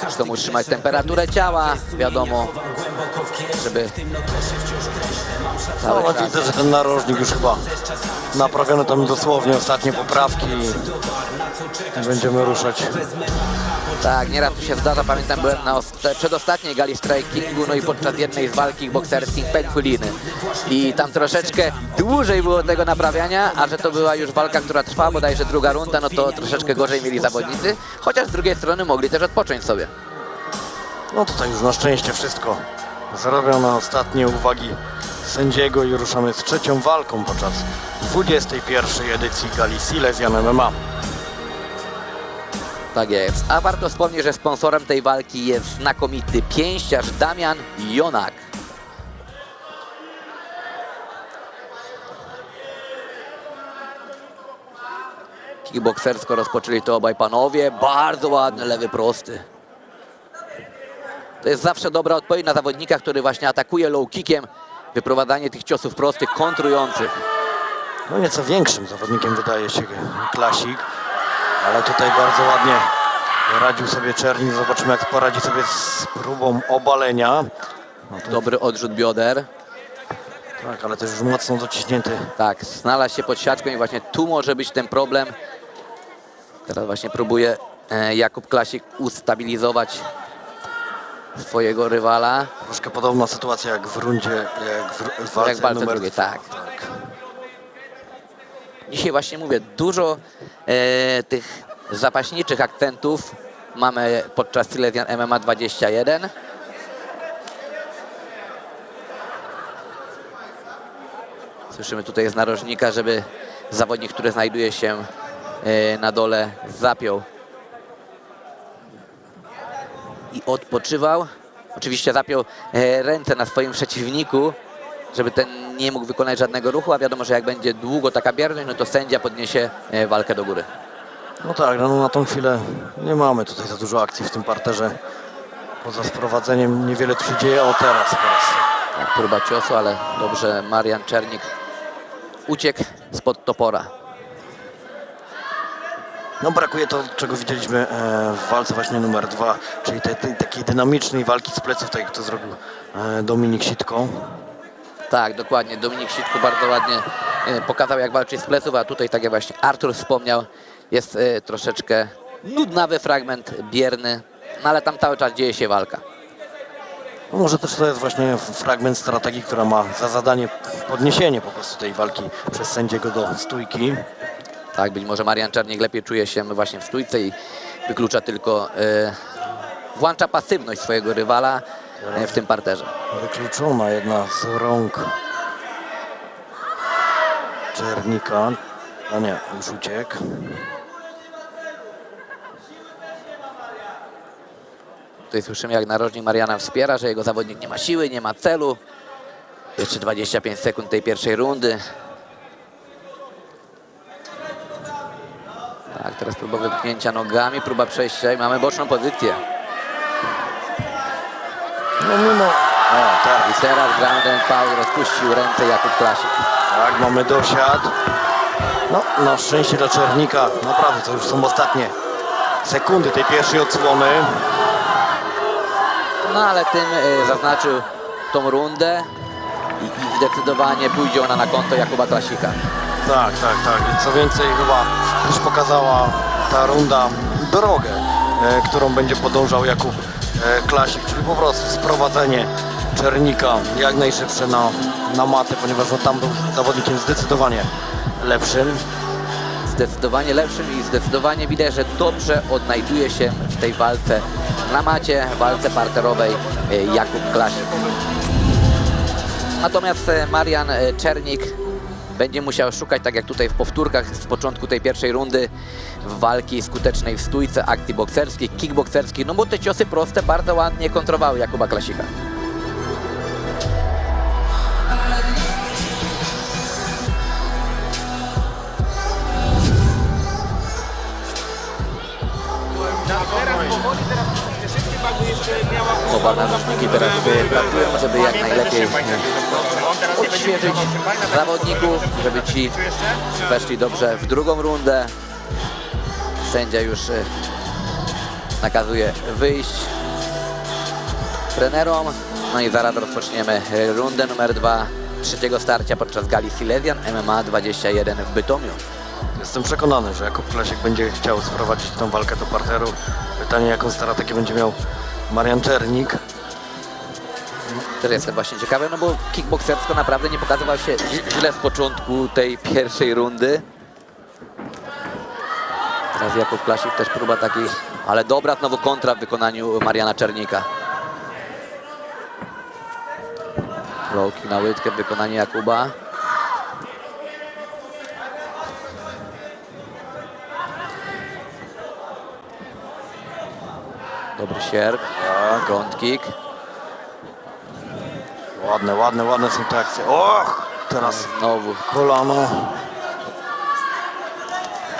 Chcą utrzymać temperaturę ciała, wiadomo, żeby cały No, czas... widzę, że ten narożnik już chyba naprawiono tam dosłownie ostatnie poprawki i będziemy ruszać. Tak, nieraz tu się zdarza, pamiętam, byłem na przedostatniej gali strikingu, no i podczas jednej z walki bokserskich pęchwiliny. I tam troszeczkę dłużej było tego naprawiania, a że to była już walka, która trwała, bodajże druga runda, no to troszeczkę gorzej mieli zawodnicy, chociaż z drugiej strony mogli też odpocząć sobie. No tutaj już na szczęście wszystko zrobione, ostatnie uwagi sędziego i ruszamy z trzecią walką podczas 21. edycji gali Silesian MMA. Tak jest. A warto wspomnieć, że sponsorem tej walki jest znakomity pięściarz Damian Jonak. Kickboksersko rozpoczęli to obaj panowie. Bardzo ładny lewy prosty. To jest zawsze dobra odpowiedź na zawodnika, który właśnie atakuje low kickiem. Wyprowadzanie tych ciosów prostych, kontrujących. No nieco większym zawodnikiem wydaje się Klasik, ale tutaj bardzo ładnie radził sobie Czernik. Zobaczymy, jak poradzi sobie z próbą obalenia. No to, Dobry odrzut bioder. tak, ale też już mocno dociśnięty. Tak, znalazł się pod siatką i właśnie tu może być ten problem. Teraz właśnie próbuje Jakub Klasik ustabilizować swojego rywala. Troszkę podobna sytuacja jak w rundzie, jak w walce, Jak w walce numer drugiej, 2. tak. Dzisiaj właśnie mówię, dużo tych zapaśniczych akcentów mamy podczas Silesian MMA 21. Słyszymy tutaj z narożnika, żeby zawodnik, który znajduje się na dole, zapiął i odpoczywał. Oczywiście zapiął ręce na swoim przeciwniku, żeby ten nie mógł wykonać żadnego ruchu, a wiadomo, że jak będzie długo taka bierność, no to sędzia podniesie walkę do góry. No tak, no na tą chwilę nie mamy tutaj za dużo akcji w tym parterze. Poza sprowadzeniem niewiele tu się dzieje. O, teraz. Tak, próba ciosu, ale dobrze Marian Czernik uciekł spod topora. No brakuje to, czego widzieliśmy w walce właśnie numer 2, czyli tej takiej dynamicznej walki z pleców, tak jak to zrobił Dominik Sitko. Tak, dokładnie. Dominik Sitko bardzo ładnie pokazał, jak walczyć z pleców, a tutaj, tak jak właśnie Artur wspomniał, jest troszeczkę nudnawy fragment, bierny, no ale tam cały czas dzieje się walka. No może też to jest właśnie fragment strategii, która ma za zadanie podniesienie po prostu tej walki przez sędziego do stójki. Tak, być może Marian Czernik lepiej czuje się właśnie w stójce i wyklucza tylko, włącza pasywność swojego rywala w tym parterze. Wykluczona jedna z rąk Czernika. A nie, już uciekł. Tutaj słyszymy, jak narożnik Mariana wspiera, że jego zawodnik nie ma siły, nie ma celu. Jeszcze 25 sekund tej pierwszej rundy. Tak, teraz próba wypchnięcia nogami, próba przejścia i mamy boczną pozycję. No mimo... A, tak. I teraz ground and pound rozpuścił ręce Jakub Klasik. Tak, mamy dosiad. No, na szczęście dla Czernika, naprawdę to już są ostatnie sekundy tej pierwszej odsłony. No ale tym zaznaczył tą rundę i zdecydowanie pójdzie ona na konto Jakuba Klasika. Tak. Co więcej, chyba też pokazała ta runda drogę, którą będzie podążał Jakub Klasik, czyli po prostu sprowadzenie Czernika jak najszybsze na matę, ponieważ on tam był zawodnikiem zdecydowanie lepszym. Zdecydowanie lepszym i zdecydowanie widać, że dobrze odnajduje się w tej walce na macie, walce parterowej Jakub Klasik. Natomiast Marian Czernik będzie musiał szukać, tak jak tutaj w powtórkach z początku tej pierwszej rundy, walki skutecznej w stójce, akcji bokserskich, kickbokserskich, no bo te ciosy proste bardzo ładnie kontrowały Jakuba Klasika. Oba narożniki teraz pracują, żeby jak najlepiej odświeżyć zawodników, żeby ci weszli dobrze w drugą rundę. Sędzia już nakazuje wyjść trenerom. No i zaraz rozpoczniemy rundę numer 2 trzeciego starcia podczas gali Silesian MMA 21 w Bytomiu. Jestem przekonany, że Jakub Klasik będzie chciał sprowadzić tą walkę do parteru. Pytanie, jaką strategię będzie miał Marian Czernik. Też jestem właśnie ciekawy, no bo kickboksersko naprawdę nie pokazywał się źle w początku tej pierwszej rundy. Teraz Jakub Klasik też próba takiej, ale dobra znowu kontra w wykonaniu Mariana Czernika. Low kick na łydkę w wykonaniu Jakuba. Dobry sierp, front kick. Ładne są te akcje. Och, teraz Znowu kolano.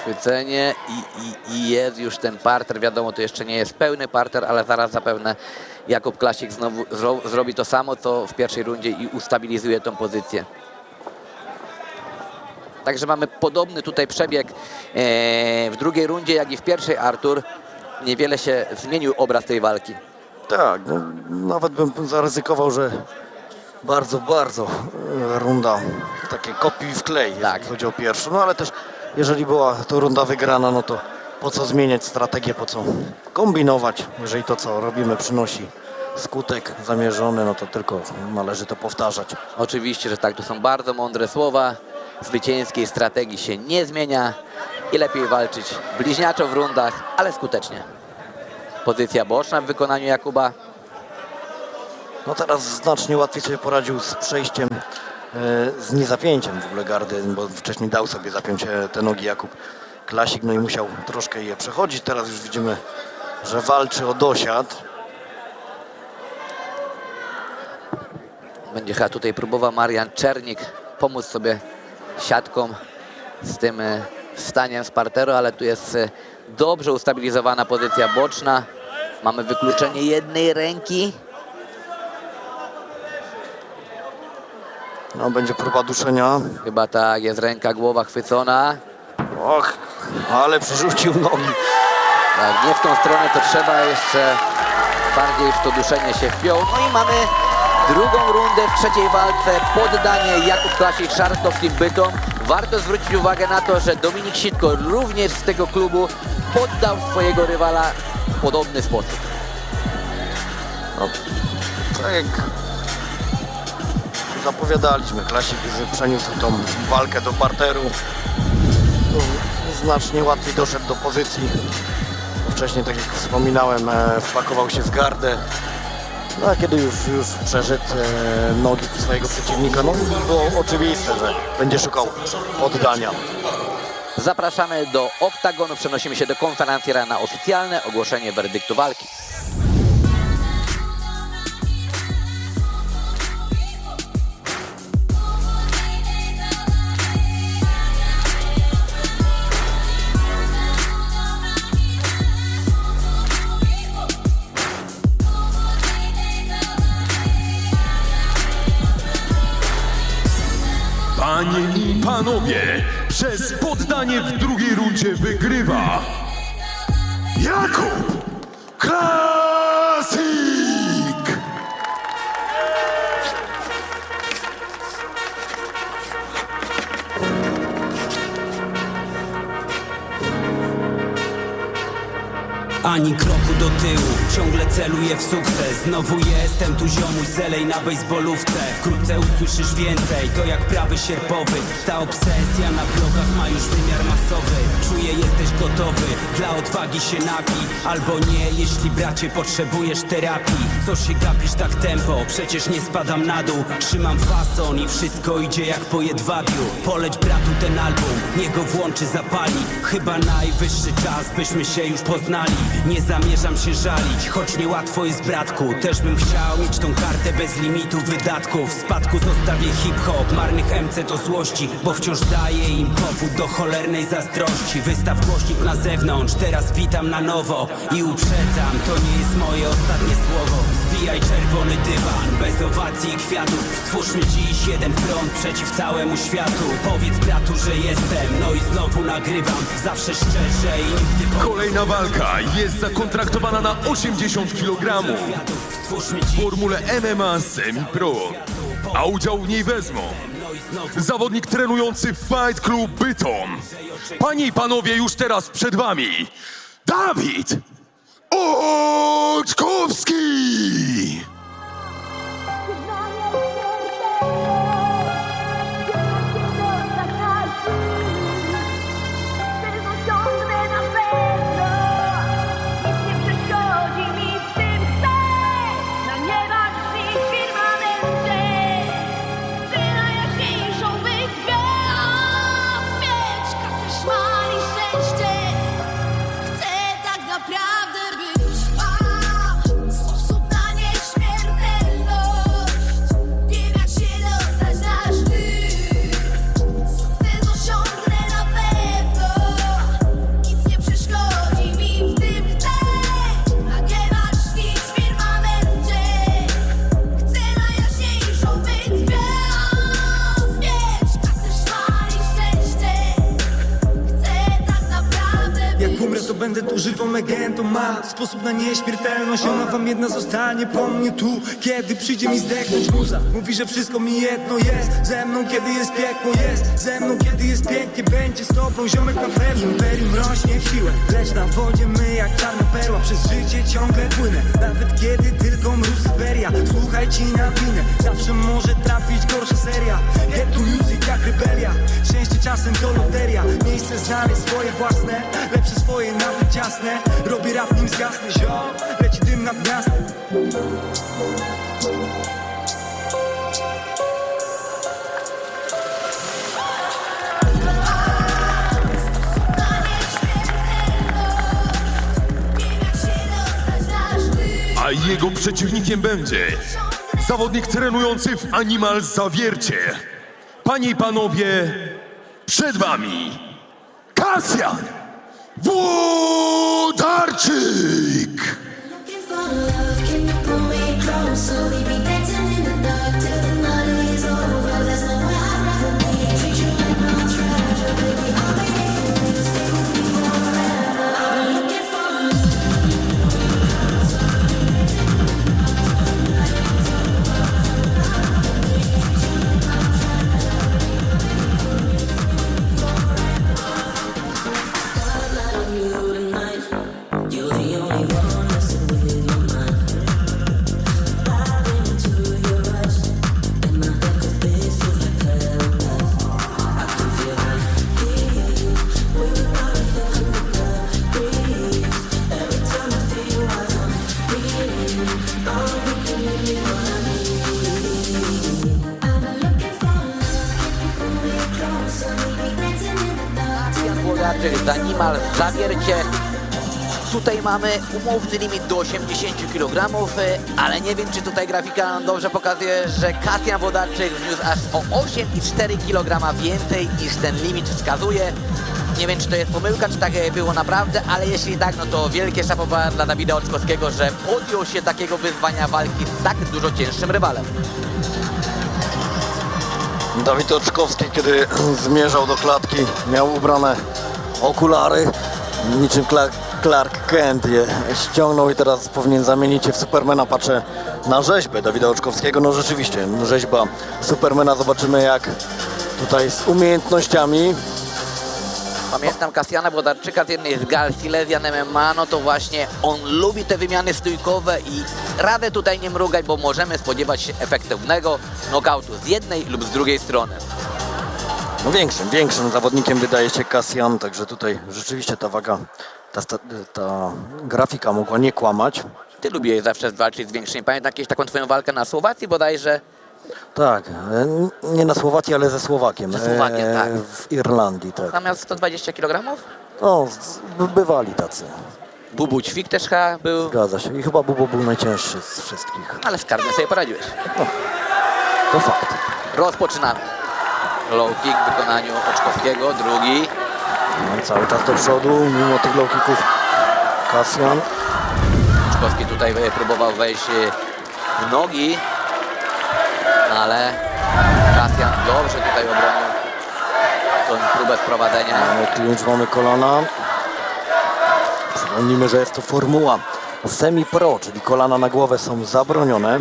chwycenie i jest już ten parter. Wiadomo, to jeszcze nie jest pełny parter, ale zaraz zapewne Jakub Klasik znowu zrobi to samo, co w pierwszej rundzie i ustabilizuje tą pozycję. Także mamy podobny tutaj przebieg w drugiej rundzie, jak i w pierwszej, Artur. Niewiele się zmienił obraz tej walki. Tak, no, nawet bym zaryzykował, że bardzo runda takie kopiuj w klej, Tak. jeżeli chodzi o pierwszą. No ale też, jeżeli była to runda wygrana, no to po co zmieniać strategię, po co kombinować, jeżeli to, co robimy, przynosi skutek zamierzony, no to tylko należy to powtarzać. Oczywiście, że tak, to są bardzo mądre słowa. Zwycięskiej strategii się nie zmienia i lepiej walczyć bliźniaczo w rundach, ale skutecznie. Pozycja boczna w wykonaniu Jakuba. No teraz znacznie łatwiej sobie poradził z przejściem, z niezapięciem w ogóle gardy, bo wcześniej dał sobie zapiąć te nogi Jakub Klasik, no i musiał troszkę je przechodzić. Teraz już widzimy, że walczy o dosiad. Będzie chyba tutaj próbował Marian Czernik pomóc sobie siatką z tym wstaniem z parteru, ale tu jest dobrze ustabilizowana pozycja boczna. Mamy wykluczenie jednej ręki. No będzie próba duszenia. Chyba tak, jest ręka, głowa chwycona. Och, ale przerzucił nogi. Tak, nie w tą stronę, to trzeba jeszcze bardziej w to duszenie się wpiął. No i mamy drugą rundę w trzeciej walce. Poddanie Jakub Klasik Szarlotowski Bytom. Warto zwrócić uwagę na to, że Dominik Sitko również z tego klubu poddał swojego rywala w podobny sposób. No, tak jak zapowiadaliśmy, Klasik przeniósł tą walkę do parteru. No, znacznie łatwiej doszedł do pozycji. Wcześniej, tak jak wspominałem, wpakował się w gardę. No a kiedy już przeszedł nogi swojego przeciwnika, no było oczywiste, że będzie szukał poddania. Zapraszamy do oktagonu, przenosimy się do konferencji na oficjalne ogłoszenie werdyktu walki. Panie i panowie, przez poddanie w drugiej rundzie wygrywa Jakub Klasik! ani kroku do tyłu. Ciągle celuję w sukces, znowu jestem tu ziomuś, zelej na bejsbolówce. Wkrótce usłyszysz więcej, to jak prawy sierpowy. Ta obsesja na blogach ma już wymiar masowy. Czuję, jesteś gotowy, dla odwagi się napij. Albo nie, jeśli bracie potrzebujesz terapii. Co się gapisz tak tempo, przecież nie spadam na dół. Trzymam fason i wszystko idzie jak po jedwabiu. Poleć bratu ten album, niech go włączy, zapali. Chyba najwyższy czas, byśmy się już poznali. Nie zamierzam się żalić, choć niełatwo jest bratku. Też bym chciał mieć tą kartę bez limitu wydatków. W spadku zostawię hip-hop, marnych MC to złości, bo wciąż daję im powód do cholernej zazdrości. Wystaw głośnik na zewnątrz, teraz witam na nowo i uprzedzam, to nie jest moje ostatnie słowo. Zwijaj czerwony dywan, bez owacji i kwiatów. Stwórzmy dziś jeden front przeciw całemu światu. Powiedz bratu, że jestem, no i znowu nagrywam. Zawsze szczerze i nigdy po... Kolejna walka jest zakontraktowana na 80 kg w formule MMA Semi-Pro, a udział w niej wezmą zawodnik trenujący w Fight Club Bytom. Panie i panowie, już teraz przed wami Dawid Oczkowski! Będę tu żywą legendą, mam sposób na nieśmiertelność. Ona wam jedna zostanie po mnie tu, kiedy przyjdzie mi zdechnąć muza. Mówi, że wszystko mi jedno jest, ze mną kiedy jest piekło, jest ze mną kiedy jest pięknie. Będzie z tobą ziomek na pewno. Imperium rośnie w siłę, lecz na wodzie my jak czarna perła. Przez życie ciągle płynę, nawet kiedy tylko mróz Syberia. Słuchaj ci na winę, zawsze może trafić gorsza seria. Get to music jak rebelia, szczęście czasem to loteria. Miejsce znane swoje własne, lepsze swoje nawet ciasne. Robię rap nim zgasnę, ziom, leci dym nad miastem. A jego przeciwnikiem będzie zawodnik trenujący w Animal Zawiercie. Panie i panowie, przed wami Kasjan Włodarczyk! Z Animal Zawiercie. Tutaj mamy umowny limit do 80 kg, ale nie wiem, czy tutaj grafika nam dobrze pokazuje, że Kasjan Włodarczyk wniósł aż o 8,4 kg więcej niż ten limit wskazuje. Nie wiem, czy to jest pomyłka, czy tak było naprawdę, ale jeśli tak, no to wielkie szapoba dla Dawida Oczkowskiego, że podjął się takiego wyzwania walki z tak dużo cięższym rywalem. Dawid Oczkowski, kiedy zmierzał do klatki, miał ubrane okulary, niczym Clark Kent je ściągnął i teraz powinien zamienić je w Supermana. Patrzę na rzeźbę Dawida Oczkowskiego, no rzeczywiście, rzeźba Supermana, zobaczymy jak tutaj z umiejętnościami Pamiętam Kasjana Włodarczyka z jednej z gal Silesian MMA, no to właśnie on lubi te wymiany stójkowe i radę tutaj nie mrugać, bo możemy spodziewać się efektywnego knockoutu z jednej lub z drugiej strony. No większym zawodnikiem wydaje się Kasjan, także tutaj rzeczywiście ta waga, ta grafika mogła nie kłamać. Ty lubiłeś zawsze walczyć z większymi. Pamiętam jakąś taką twoją walkę na Słowacji bodajże? Tak, nie na Słowacji, ale ze Słowakiem. Ze Słowakiem, tak. W Irlandii, tak. Zamiast 120 kg? No, bywali tacy. Bubu Ćwik też chyba był, Zgadza się. I chyba Bubo był najcięższy z wszystkich. ale skarnie sobie poradziłeś. To fakt. Rozpoczynamy. Low kick w wykonaniu Oczkowskiego, drugi. No, cały czas do przodu, mimo tych low kicków. Kasjan. Oczkowski tutaj próbował wejść w nogi, ale Kasjan dobrze tutaj obronił tą próbę wprowadzenia. Mamy clinch, mamy kolana. Przypomnijmy, że jest to formuła semi-pro, czyli kolana na głowę są zabronione.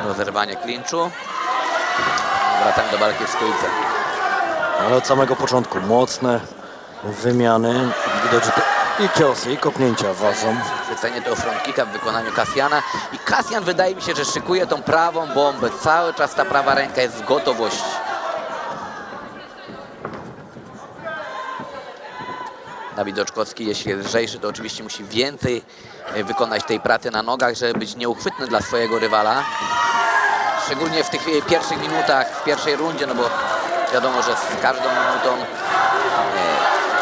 Rozerwanie klinczu. Wracamy do walki w stójce. Ale od samego początku mocne wymiany. Widać, że to i ciosy, i kopnięcia ważą. Chwycenie tego front kicka w wykonaniu Kasjana. I Kasjan wydaje mi się, że szykuje tą prawą bombę. Cały czas ta prawa ręka jest w gotowości. Dawid Oczkowski, jeśli jest lżejszy, to oczywiście musi więcej wykonać tej pracy na nogach, żeby być nieuchwytny dla swojego rywala. Szczególnie w tych pierwszych minutach, w pierwszej rundzie, no bo wiadomo, że z każdą minutą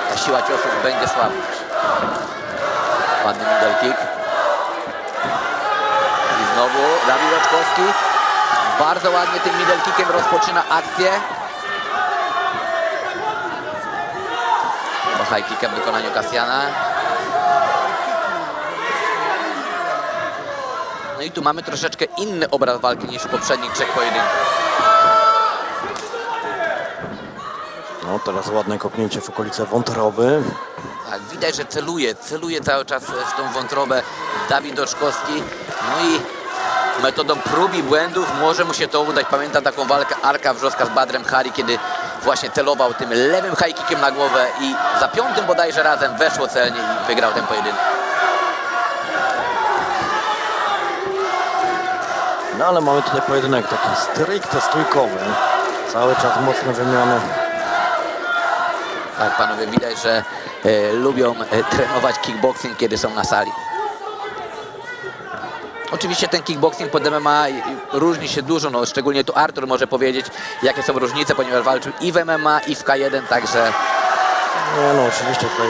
ta siła ciosów będzie słabnąć. Ładny middle kick. I znowu Dawid Oczkowski bardzo ładnie tym middle kickiem rozpoczyna akcję. High kicka w wykonaniu Kasjana. No i tu mamy troszeczkę inny obraz walki niż w poprzednich trzech pojedynkach. No teraz ładne kopnięcie w okolice wątroby. Tak, widać, że celuje cały czas w tą wątrobę Dawid Oczkowski. No i metodą prób i błędów może mu się to udać. Pamiętam taką walkę Arka Wrzoska z Badrem Hari, kiedy właśnie celował tym lewym high kickiem na głowę i za piątym bodajże razem weszło celnie i wygrał ten pojedynek. No ale mamy tutaj pojedynek taki stricte stójkowy. Cały czas mocne wymiany. Tak, panowie, widać, że lubią trenować kickboxing, kiedy są na sali. Oczywiście ten kickboxing pod MMA różni się dużo, no szczególnie tu Artur może powiedzieć, jakie są różnice, ponieważ walczył i w MMA, i w K1, także... No oczywiście tutaj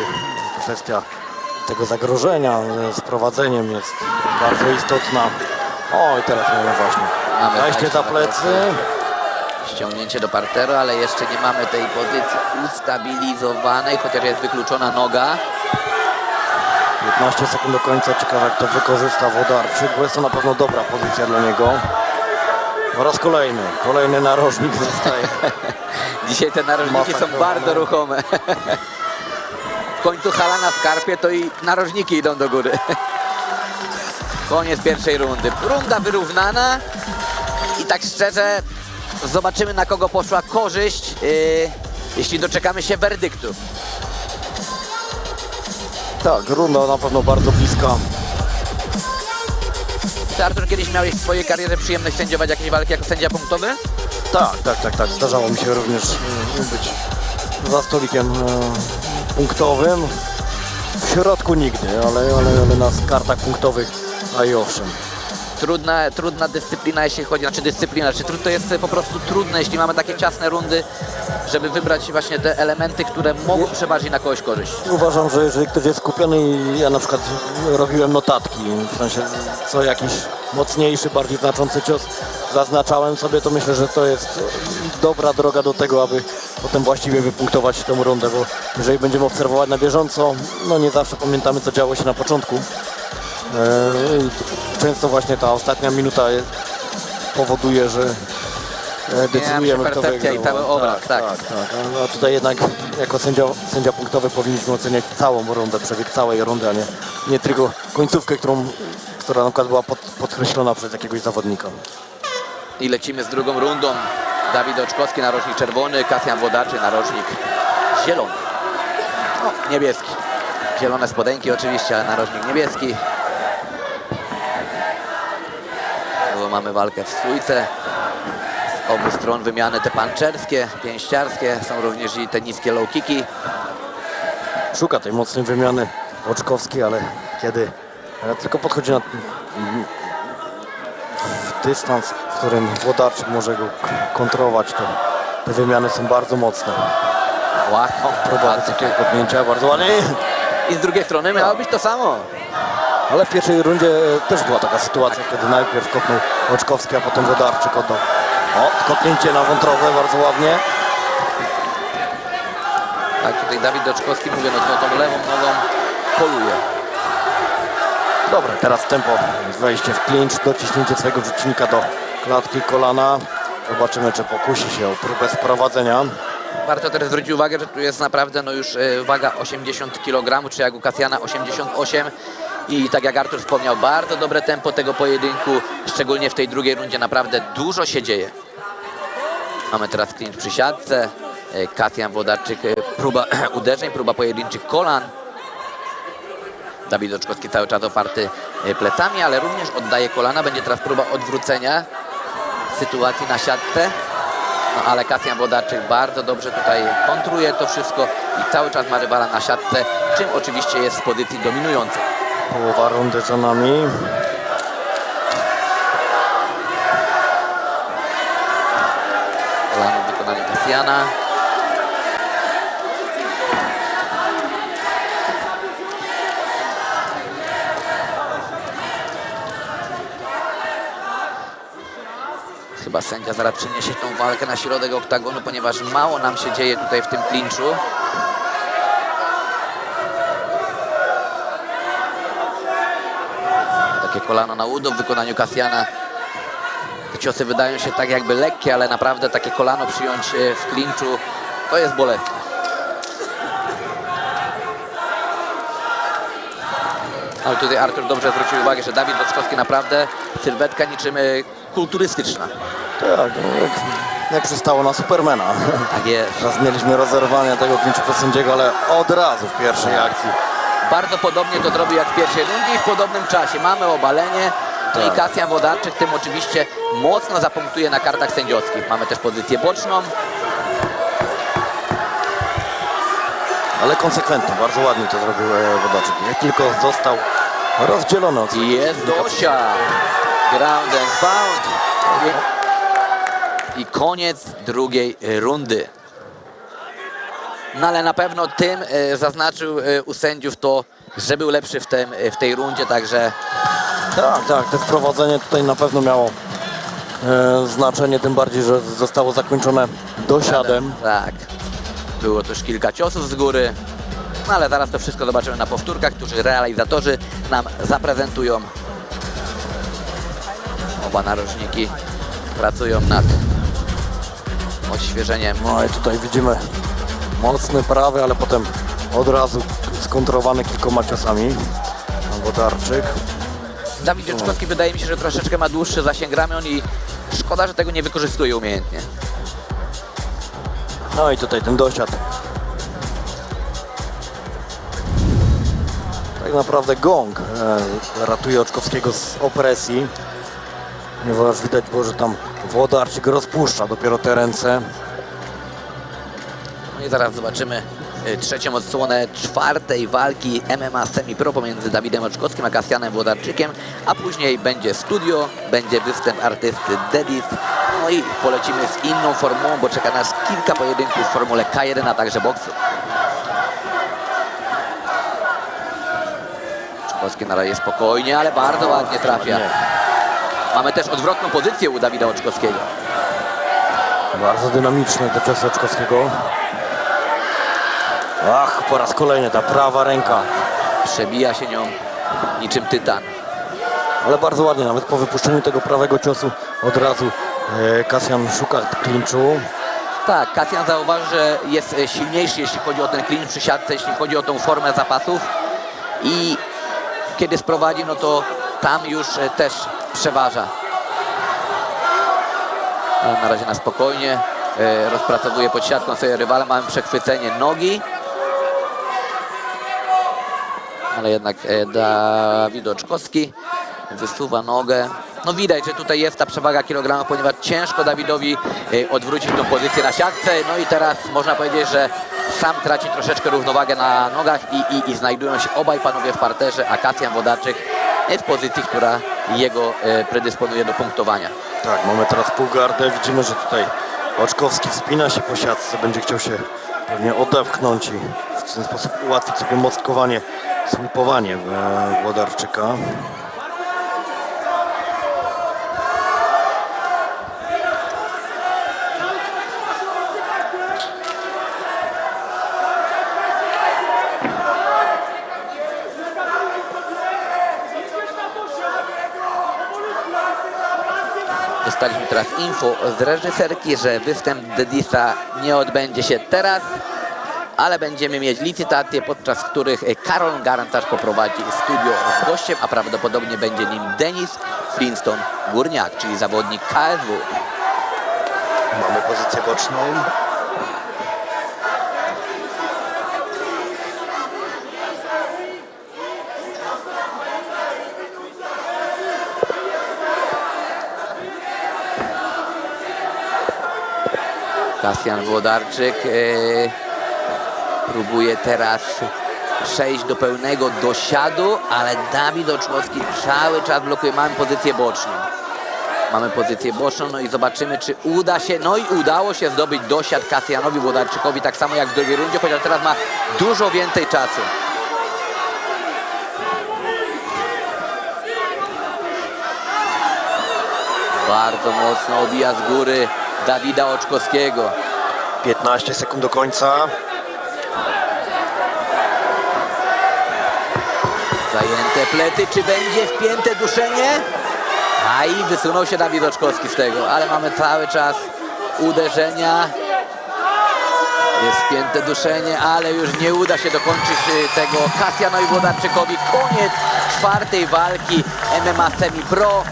kwestia tego zagrożenia z prowadzeniem jest bardzo istotna. O i teraz mamy właśnie wejście za plecy. Ściągnięcie do parteru, ale jeszcze nie mamy tej pozycji ustabilizowanej, chociaż jest wykluczona noga. 15 sekund do końca, ciekawe jak to wykorzysta Włodarczyk, bo jest to na pewno dobra pozycja dla niego. Po raz kolejny narożnik zostaje. Dzisiaj te narożniki są bardzo ruchome. W końcu hala na skarpie, to i narożniki idą do góry. Koniec pierwszej rundy. Runda wyrównana i tak szczerze zobaczymy, na kogo poszła korzyść, jeśli doczekamy się werdyktu. Tak, runda na pewno bardzo bliska. Ty, Artur, kiedyś miałeś w swojej karierze przyjemność sędziować jakieś walki jako sędzia punktowy? Tak. Zdarzało mi się również być za stolikiem punktowym. W środku nigdy, ale na kartach punktowych, a i owszem. Trudna dyscyplina, jeśli chodzi, to jest po prostu trudne, jeśli mamy takie ciasne rundy, żeby wybrać właśnie te elementy, które mogą przeważyć na kogoś korzyść. Uważam, że jeżeli ktoś jest skupiony i ja na przykład robiłem notatki, w sensie co jakiś mocniejszy, bardziej znaczący cios zaznaczałem sobie, to myślę, że to jest dobra droga do tego, aby potem właściwie wypunktować tę rundę, bo jeżeli będziemy obserwować na bieżąco, no nie zawsze pamiętamy, co działo się na początku. Często właśnie ta ostatnia minuta powoduje, że decydujemy, kto wygrał. I cały obraz, tak. A tutaj jednak jako sędzia punktowy powinniśmy oceniać całą rundę, przebieg całej rundy, a nie tylko końcówkę, która na przykład była podkreślona przez jakiegoś zawodnika. I lecimy z drugą rundą. Dawid Oczkowski, narożnik czerwony, Kasjan Włodarczyk, narożnik zielony. No, niebieski. Zielone spodenki oczywiście, ale narożnik niebieski. Tu mamy walkę w stójce. Z obu stron wymiany te pancerskie, pięściarskie. Są również i te niskie low kicki. Szuka tej mocnej wymiany Oczkowski, ale kiedy tylko podchodzi na w dystans, w którym Włodarczyk może go kontrować, to te wymiany są bardzo mocne. Łach, Próba takiego kopnięcia, bardzo ładnie. i z drugiej strony miało być to samo. Ale w pierwszej rundzie też była taka sytuacja, kiedy najpierw kopnął Oczkowski, a potem Włodarczyk oddał. O, kopnięcie na wątrobę, bardzo ładnie. Tak, tutaj Dawid Oczkowski, mówię, no tą lewą nogą poluje. Dobra, teraz tempo, wejście w clinch, dociśnięcie swojego przeciwnika do klatki kolana. Zobaczymy, czy pokusi się o próbę sprowadzenia. Warto też zwrócić uwagę, że tu jest naprawdę no już waga 80 kg, czy jak u Kasjana 88. I tak jak Artur wspomniał, bardzo dobre tempo tego pojedynku, szczególnie w tej drugiej rundzie naprawdę dużo się dzieje. Mamy teraz clinch przy siatce, Kasjan Włodarczyk, próba uderzeń, próba pojedynczych kolan. Dawid Oczkowski cały czas oparty plecami, ale również oddaje kolana. Będzie teraz próba odwrócenia sytuacji na siatce. No ale Kasjan Włodarczyk bardzo dobrze tutaj kontruje to wszystko i cały czas ma rywala na siatce, czym oczywiście jest w pozycji dominującej. Połowa rundy za nami. Kolano w wykonaniu Kasjana. Chyba sędzia zaraz przyniesie tą walkę na środek oktagonu, ponieważ mało nam się dzieje tutaj w tym klinczu. Takie kolano na udo w wykonaniu Kasjana. Te ciosy wydają się tak jakby lekkie, ale naprawdę takie kolano przyjąć w klinczu to jest bolesne. Ale tutaj Artur dobrze zwrócił uwagę, że Dawid Oczkowski naprawdę sylwetka niczym kulturystyczna. Tak, jak przystało na Supermana. Tak jest. Teraz mieliśmy rozerwanie tego klinczu przez sędziego, ale od razu w pierwszej akcji. Bardzo podobnie to zrobił jak w pierwszej rundzie i w podobnym czasie. Mamy obalenie. No i Kasjan Włodarczyk tym oczywiście mocno zapunktuje na kartach sędziowskich. Mamy też pozycję boczną. Ale konsekwentnie, bardzo ładnie to zrobił Włodarczyk. Jak tylko został rozdzielony od I jest Dosia. Ground and pound. I koniec drugiej rundy. No ale na pewno tym zaznaczył u sędziów to, że był lepszy w tej rundzie, także Tak, to wprowadzenie tutaj na pewno miało znaczenie, tym bardziej, że zostało zakończone dosiadem. tak. Było też kilka ciosów z góry. No ale zaraz to wszystko zobaczymy na powtórkach, którzy realizatorzy nam zaprezentują. Oba narożniki pracują nad odświeżeniem. No i tutaj widzimy mocny prawy, ale potem od razu skontrowany kilkoma ciosami. Włodarczyk. Dawid Oczkowski wydaje mi się, że troszeczkę ma dłuższy zasięg ramion i szkoda, że tego nie wykorzystuje umiejętnie. No i tutaj ten dosiad. Tak naprawdę gong ratuje Oczkowskiego z opresji. Ponieważ widać było, że tam Włodarczyk rozpuszcza dopiero te ręce. No i zaraz zobaczymy trzecią odsłonę czwartej walki MMA Semi-Pro pomiędzy Dawidem Oczkowskim a Kasjanem Włodarczykiem, a później będzie studio, będzie występ artysty Dedis, no i polecimy z inną formułą, bo czeka nas kilka pojedynków w formule K1, a także boksu. Oczkowski na razie spokojnie, ale bardzo ładnie trafia. Mamy też odwrotną pozycję u Dawida Oczkowskiego. Bardzo dynamiczne te ciosy Oczkowskiego. Ach, po raz kolejny ta prawa ręka. Przebija się nią niczym tytan. Ale bardzo ładnie, nawet po wypuszczeniu tego prawego ciosu od razu Kasjan szuka klinczu. Tak, Kasjan zauważył, że jest silniejszy, jeśli chodzi o ten clinch przy siatce, jeśli chodzi o tą formę zapasów. I kiedy sprowadzi, no to tam już też przeważa. Na razie na spokojnie. Rozpracowuje pod siatką sobie rywala. Mamy przechwycenie nogi. Ale jednak Dawid Oczkowski wysuwa nogę. No widać, że tutaj jest ta przewaga kilogramów, ponieważ ciężko Dawidowi odwrócić tą pozycję na siatce. No i teraz można powiedzieć, że sam traci troszeczkę równowagę na nogach i znajdują się obaj panowie w parterze, a Kasjan Włodarczyk jest w pozycji, która jego predysponuje do punktowania. Tak, mamy teraz półgardę. Widzimy, że tutaj Oczkowski wspina się po siatce, będzie chciał się pewnie odepchnąć i w ten sposób ułatwić sobie mostkowanie, sweepowanie Włodarczyka. Dostaliśmy teraz info z reżyserki, że występ Dedisa nie odbędzie się teraz, ale będziemy mieć licytacje, podczas których Karol Garancarz poprowadzi studio z gościem, a prawdopodobnie będzie nim Denis Flintstone-Górniak, czyli zawodnik KSW. Mamy pozycję boczną. Kasjan Włodarczyk próbuje teraz przejść do pełnego dosiadu, ale Dawid Oczkowski cały czas blokuje. Mamy pozycję boczną. Mamy pozycję boczną, no i zobaczymy, czy uda się. No i udało się zdobyć dosiad Kasjanowi Włodarczykowi, tak samo jak w drugiej rundzie, chociaż teraz ma dużo więcej czasu. Bardzo mocno obija z góry Dawida Oczkowskiego. 15 sekund do końca. Zajęte plety, czy będzie wpięte duszenie? A i wysunął się Dawid Oczkowski z tego, ale mamy cały czas uderzenia. Jest wpięte duszenie, ale już nie uda się dokończyć tego Kasjanowi Włodarczykowi. Koniec czwartej walki MMA Semi Pro.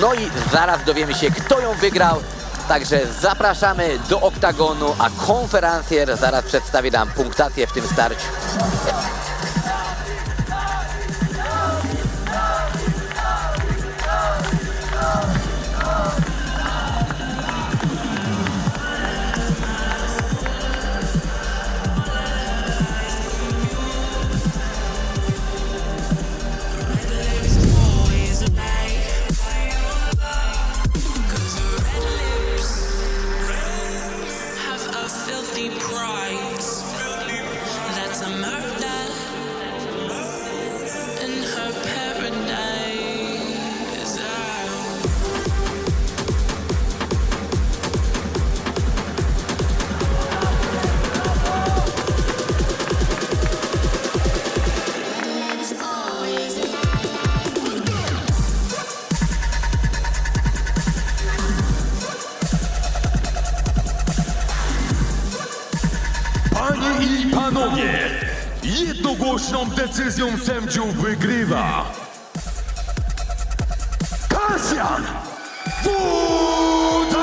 No i zaraz dowiemy się, kto ją wygrał. Także zapraszamy do oktagonu, a konferencjer zaraz przedstawi nam punktację w tym starciu. Panie i panowie, jednogłośną decyzją sędziów wygrywa Kasjan Włodarczyk!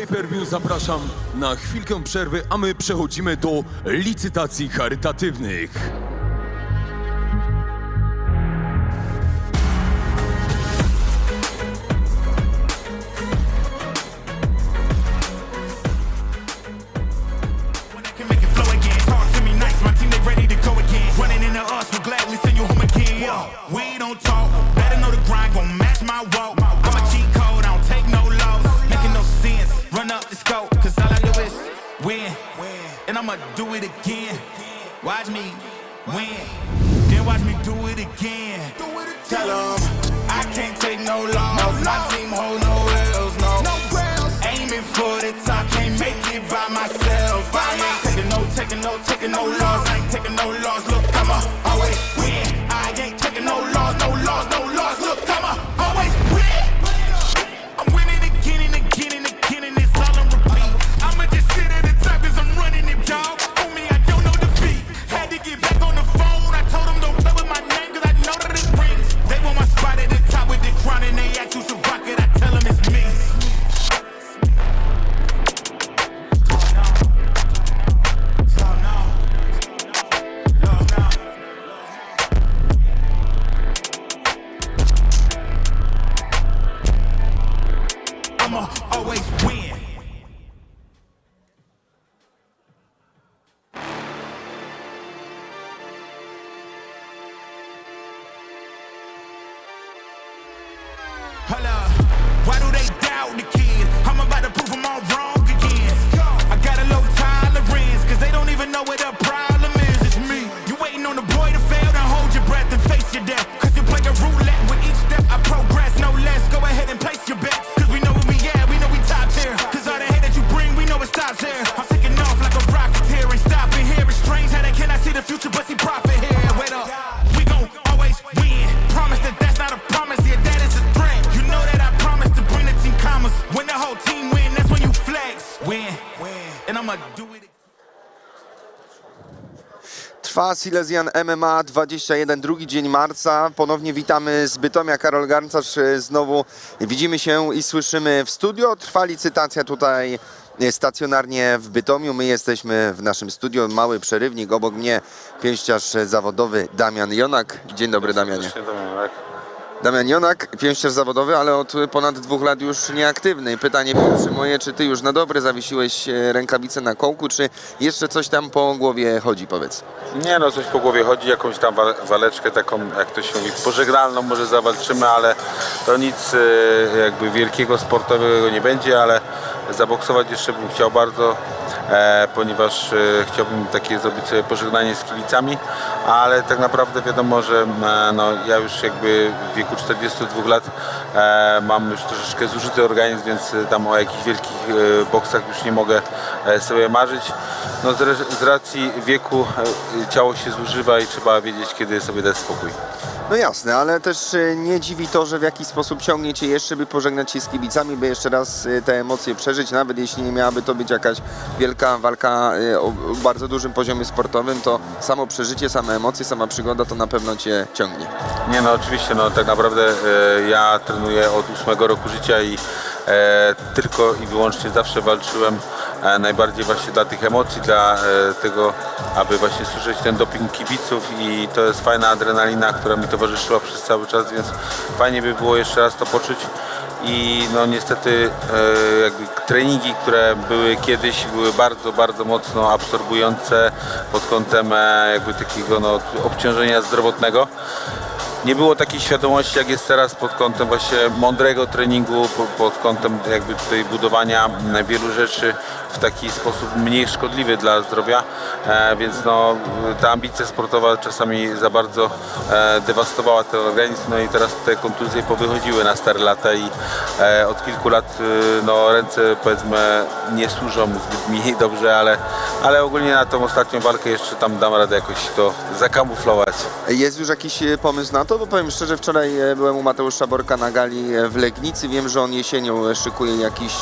pay-per-view zapraszam na chwilkę przerwy, a my przechodzimy do licytacji charytatywnych. Can make it flow again. Talk to me nice, my team they ready to go again. Running into us, we'll gladly send you home again. We don't talk, better know the grind gon' match my walk. I'm a cheat code, I don't take no loss. Making no sense, run up the scope, cause all I do is win. And I'ma do it again. Watch me win, then watch me do it again. Tell 'em I can't take no loss. My team hold no L's, no. Aiming for the top, can't make it by myself. I ain't taking no loss. I ain't taking no loss. Look, I'ma always win. I ain't taking no loss, no loss, no loss. Look, I'ma always win. I'm winning again and again and again, and it's all on repeat. I'ma just sit at the top 'cause I'm running it, dog. On me, I don't know defeat. Had to get back on the phone. I told them don't play with my name 'cause I know that it rings. They want my spot at the top with the crown and they ask who's the rocket. I tell them it's me. I'ma always win. Hold up, why do they doubt the kid? I'm about to prove them all wrong again. I got a low tolerance, cause they don't even know what the problem is. It's me. You waiting on the boy to fail, then hold your breath and face your death. Cause you play a roulette with each step I progress, no less. Go ahead and place your bets, cause we know where we at, we know we top tier. Cause all the hate that you bring, we know it stops here. I'm taking off like a rocket here and stopping here. It's strange how they cannot see the future but see profit here. Wait up, we gon' always win. Promise that that's not a promise, yeah, that is a threat. You know that I promise to bring the team commas. When the whole team win, that's when you flex. Win, and I'ma do it again. Trwa Silesian MMA 21, drugi dzień marca. Ponownie witamy z Bytomia. Karol Garncarz znowu widzimy się i słyszymy w studio. Trwa licytacja tutaj stacjonarnie w Bytomiu. My jesteśmy w naszym studio. Mały przerywnik. Obok mnie pięściarz zawodowy Damian Jonak. Dzień dobry, Damianie. Damian Jonak, pięściarz zawodowy, ale od ponad 2 lat już nieaktywny. Pytanie pierwsze moje, czy ty już na dobre zawiesiłeś rękawice na kołku, czy jeszcze coś tam po głowie chodzi, powiedz? Nie no, coś po głowie chodzi, jakąś tam waleczkę taką, jak to się mówi, pożegnalną może zawalczymy, ale to nic jakby wielkiego sportowego nie będzie, ale zaboksować jeszcze bym chciał bardzo, ponieważ chciałbym takie zrobić sobie pożegnanie z kibicami, ale tak naprawdę wiadomo, że no, ja już jakby w wieku 42 lat mam już troszeczkę zużyty organizm, więc tam o jakichś wielkich boksach już nie mogę sobie marzyć. No, z racji wieku ciało się zużywa i trzeba wiedzieć, kiedy sobie dać spokój. No jasne, ale też nie dziwi to, że w jakiś sposób ciągnie cię jeszcze, by pożegnać się z kibicami, by jeszcze raz te emocje przeżyć, nawet jeśli nie miałaby to być jakaś wielka walka o bardzo dużym poziomie sportowym, to samo przeżycie, same emocje, sama przygoda to na pewno cię ciągnie. Nie no, oczywiście, no tak naprawdę ja trenuję od 8 roku życia i tylko i wyłącznie zawsze walczyłem najbardziej właśnie dla tych emocji, dla tego, aby właśnie słyszeć ten doping kibiców i to jest fajna adrenalina, która mi towarzyszyła przez cały czas, więc fajnie by było jeszcze raz to poczuć. I no niestety jakby treningi, które były kiedyś, były bardzo, bardzo mocno absorbujące pod kątem jakby takiego no, obciążenia zdrowotnego. Nie było takiej świadomości, jak jest teraz pod kątem właśnie mądrego treningu, pod kątem jakby tutaj budowania wielu rzeczy w taki sposób mniej szkodliwy dla zdrowia, więc no, ta ambicja sportowa czasami za bardzo dewastowała ten organizm, no i teraz te kontuzje powychodziły na stare lata i od kilku lat no, ręce powiedzmy nie służą zbyt mi dobrze, ale ogólnie na tą ostatnią walkę jeszcze tam dam radę jakoś to zakamuflować. Jest już jakiś pomysł na to? Bo powiem szczerze, wczoraj byłem u Mateusza Borka na gali w Legnicy. Wiem, że on jesienią szykuje jakiś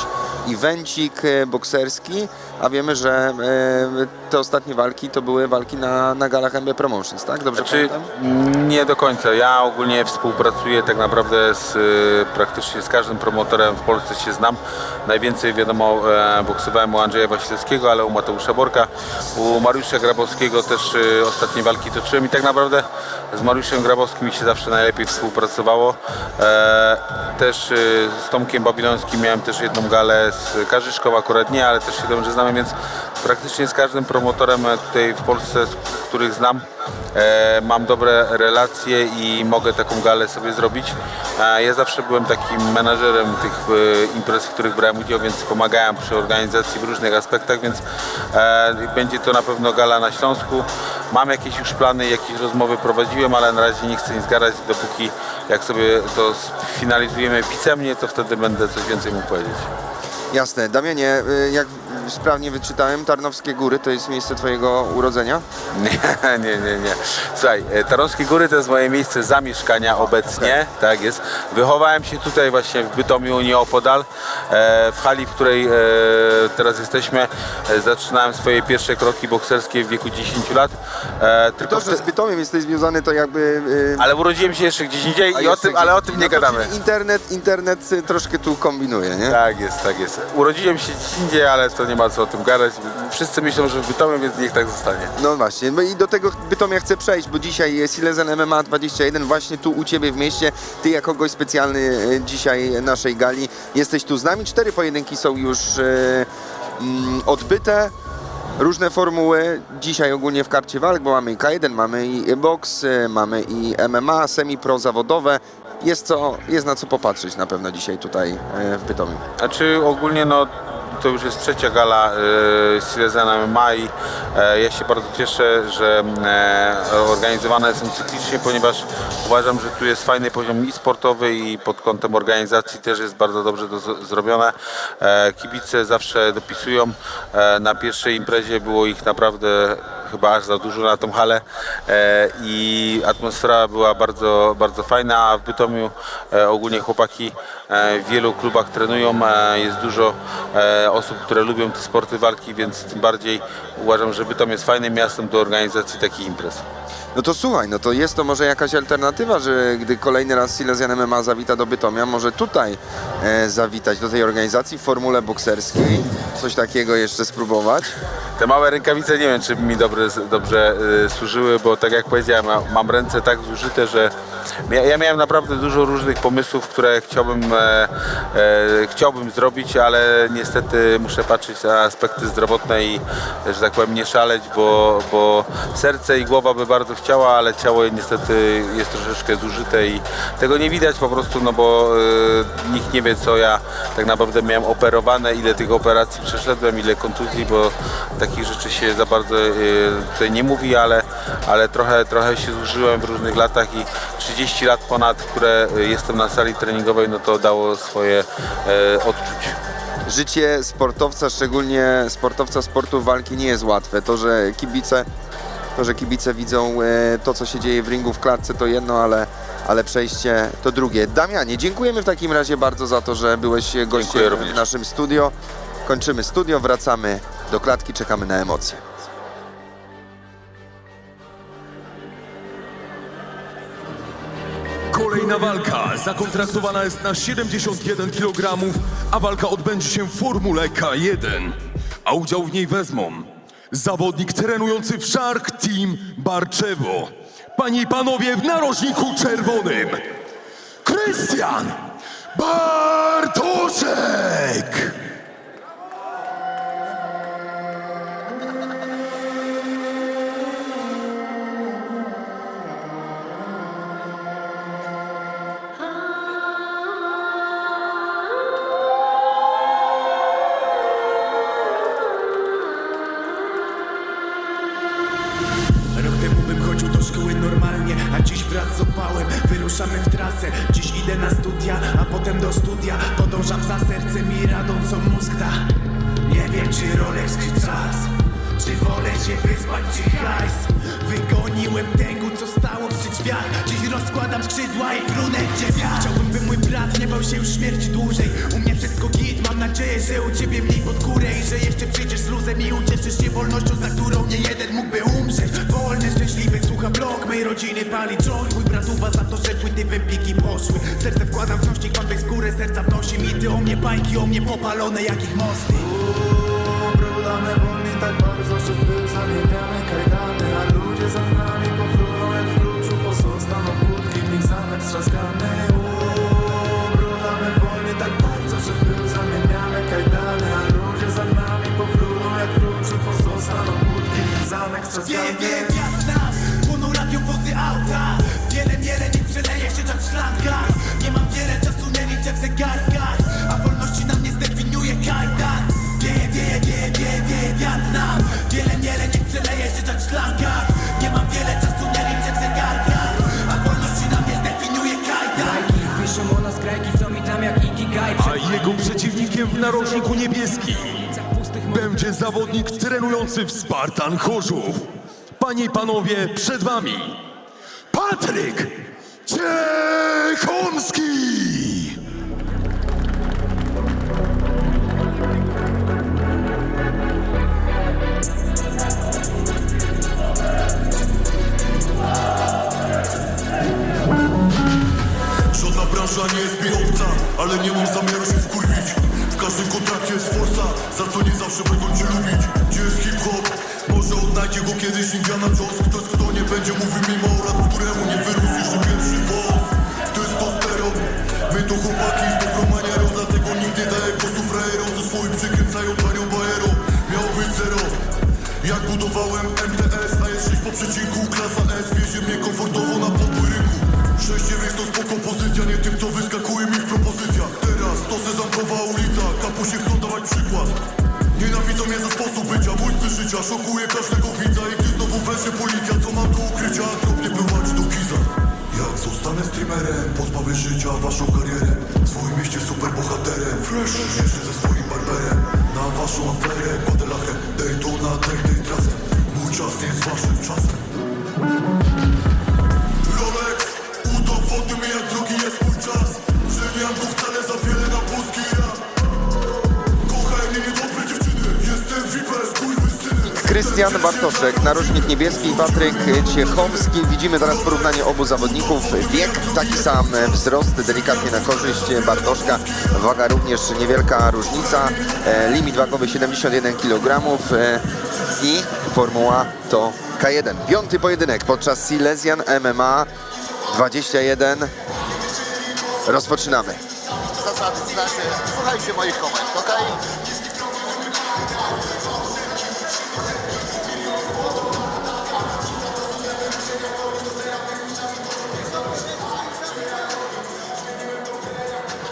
evencik bokserski, a wiemy, że te ostatnie walki to były walki na galach MB Promotions, tak? Dobrze pamiętam? Nie do końca. Ja ogólnie współpracuję tak naprawdę praktycznie z każdym promotorem w Polsce się znam. Najwięcej wiadomo boksowałem u Andrzeja Wasilewskiego, ale u Mateusza Borka, u Mariusza Grabowskiego też ostatnie walki toczyłem i tak naprawdę z Mariuszem Grabowskim mi się zawsze najlepiej współpracowało. Też z Tomkiem Babilońskim miałem też jedną galę, z Karzyszką akurat nie, ale też się dobrze znamy, więc praktycznie z każdym promotorem tutaj w Polsce, których znam, mam dobre relacje i mogę taką galę sobie zrobić. Ja zawsze byłem takim menadżerem tych imprez, w których brałem udział, więc pomagałem przy organizacji w różnych aspektach, więc będzie to na pewno gala na Śląsku. Mam jakieś już plany, jakieś rozmowy prowadziłem, ale na razie nie chcę nic gadać, dopóki jak sobie to finalizujemy pisemnie, to wtedy będę coś więcej mógł powiedzieć. Jasne. Damianie, jak sprawnie wyczytałem, Tarnowskie Góry to jest miejsce twojego urodzenia? Nie. Słuchaj, Tarnowskie Góry to jest moje miejsce zamieszkania obecnie, tak jest. Wychowałem się tutaj właśnie w Bytomiu, nieopodal, w hali, w której teraz jesteśmy. Zaczynałem swoje pierwsze kroki bokserskie w wieku 10 lat. To, że z Bytomiem jesteś związany, to jakby... Ale urodziłem się jeszcze gdzieś indziej, ale o tym nie gadamy. Internet troszkę tu kombinuje, nie? Tak jest. Urodziłem się gdzieś indziej, ale to nie ma co o tym gadać. Wszyscy myślą, że w Bytomiu, więc niech tak zostanie. No właśnie, no i do tego Bytomia chcę przejść, bo dzisiaj jest Silesian MMA 21 właśnie tu u Ciebie w mieście. Ty jako gość specjalny dzisiaj naszej gali jesteś tu z nami. 4 pojedynki są już odbyte. Różne formuły. Dzisiaj ogólnie w karcie walk, bo mamy i K1, mamy i boks, mamy i MMA, semi-pro zawodowe. Jest na co popatrzeć na pewno dzisiaj tutaj w Bytomiu. Znaczy ogólnie to już jest trzecia gala Silesian MMA i ja się bardzo cieszę, że organizowane są cyklicznie, ponieważ uważam, że tu jest fajny poziom i sportowy i pod kątem organizacji też jest bardzo dobrze to zrobione. Kibice zawsze dopisują. Na pierwszej imprezie było ich naprawdę chyba aż za dużo na tą halę i atmosfera była bardzo, bardzo fajna, a w Bytomiu ogólnie chłopaki w wielu klubach trenują, jest dużo osób, które lubią te sporty walki, więc tym bardziej uważam, że Bytom jest fajnym miastem do organizacji takich imprez. No to słuchaj, no to jest to może jakaś alternatywa, że gdy kolejny raz Silesian MMA zawita do Bytomia, może tutaj zawitać do tej organizacji w formule bokserskiej, coś takiego jeszcze spróbować. Te małe rękawice nie wiem, czy mi dobrze służyły, bo tak jak powiedziałem, mam ręce tak zużyte, że ja miałem naprawdę dużo różnych pomysłów, które chciałbym zrobić, ale niestety muszę patrzeć na aspekty zdrowotne i, że tak powiem, nie szaleć, bo serce i głowa by bardzo chciała, ale ciało niestety jest troszeczkę zużyte i tego nie widać po prostu, no bo nikt nie wie, co ja tak naprawdę miałem operowane, ile tych operacji przeszedłem, ile kontuzji, bo takich rzeczy się za bardzo tutaj nie mówi, ale trochę się zużyłem w różnych latach i 30 lat ponad, które jestem na sali treningowej, no to dało swoje odczuć. Życie sportowca, szczególnie sportowca sportu walki, nie jest łatwe. To, że kibice widzą to, co się dzieje w ringu, w klatce, to jedno, ale przejście to drugie. Damianie, dziękujemy w takim razie bardzo za to, że byłeś gościem w naszym studio. Kończymy studio, wracamy do klatki, czekamy na emocje. Kolejna walka zakontraktowana jest na 71 kg, a walka odbędzie się w formule K1. A udział w niej wezmą zawodnik trenujący w Shark Team Barczewo. Panie i panowie, w narożniku czerwonym Krystian Bartoszek! A dziś wraz z opałem wyruszamy w trasę. Dziś idę na studia, a potem do studia. Podążam za sercem i radą, co mózg da. Nie wiem, czy Rolex, czy czas, czy wolę się wyspać, czy hajs. Wygoniłem tęgu, co stało przy drzwiach. Dziś rozkładam skrzydła i frunę, gdzie wiatr. Chciałbym, by mój brat nie bał się już śmierci dłużej. U mnie wszystko git, mam nadzieję, że u ciebie mniej pod górę. I że jeszcze przyjdziesz z luzem i ucieszysz się wolnością, za którą nie jeden mógłby umrzeć. Wolny, szczęśliwy, słucha blok mej rodziny, pali joint. Mój brat uwa za to, że płyty wypiki poszły. Serce wkładam w nośnik, pan bez skóry, serca wnosi mity o mnie, bajki o mnie popalone jak ich mosty. Brudamy wolni tak bardzo, że w pył zamieniamy kajdany. A ludzie za nami powrócą jak w kluczu, pozostaną kłódki, w nich zamek strzaskany. Brudamy wolni tak bardzo, że w pył zamieniamy kajdany. A ludzie za nami powrócą jak w kluczu, pozostaną kłódki, w nich zamek strzaskany. Wiatr nam, płoną radiowozy auta. Wiele nie przeleje się jak w szlankach. Nie mam wiele czasu, nie liczę w zegarkach. A wolności nam nie zdefiniuje kajdan. Wieje wiatr nam. Wiele nie przeleje się jak w szlankach. Nie mam wiele czasu, nie liczę w zegarkach. A wolności nam nie zdefiniuje kajdan. Piszą o nas krajki, co mi tam jak Ikigai. A jego przeciwnikiem w narożniku niebieskim będzie zawodnik trenujący w Spartan Chorzów. Panie i panowie, przed wami Patryk Ciechomski! Żadna branża nie jest mi obca, ale nie mam zamiaru się wkurwić. W każdym kontrakcie jest forsa, za co nie zawsze będą cię lubić. Gdzie jest hip-hop? Może odnajdzie go kiedyś Indiana Jones. Ktoś, kto nie będzie mówił mimo lat, któremu nie wyrósł jeszcze pierwszy wąs. To jest testosteron, my to chłopaki z dobrą manierą. Dlatego nikt nie daje głosu frajerom, co swoim przykręcają panią bajerą. Miało być zero, jak budowałem MTS, a jest 6 po przecinku. Klasa S wiezie mnie komfortowo na podbój rynku. 6-9 to spoko pozycja, nie tym co wyskakuje mi w propozycjach. Teraz to sezamkowa ulica, kapusie chcą dawać przykład. Nienawidzą mnie za sposób bycia, mój styl życia szokuje każdego widza. I gdy znowu wlezie policja, co mam do ukrycia, trop nie prowadzi do kiza. Jak zostanę streamerem, pozbawię życia waszą karierę. W swoim mieście super bohaterem, fresh jeszcze ze swoim barberem. Na waszą aferę, kładę lachę, Daytona, tej trasę. Mój czas nie jest waszym czasem. Rolex, udowodnił mi jak drogi jest mój czas. Że nie mam go wcale za wiele na polski rap. Kochaj mnie niedobre dziewczyny, jestem VIPer, skurwysyny. Krystian Bartoszek, narożnik niebieski, Patryk Ciechomski. Widzimy teraz porównanie obu zawodników. Wiek taki sam, wzrost delikatnie na korzyść Bartoszka. Waga również niewielka różnica. Limit wagowy 71 kg i formuła to K1. Piąty pojedynek podczas Silesian MMA 21. Rozpoczynamy. Zasady znaczy, słuchajcie moich komend, okej?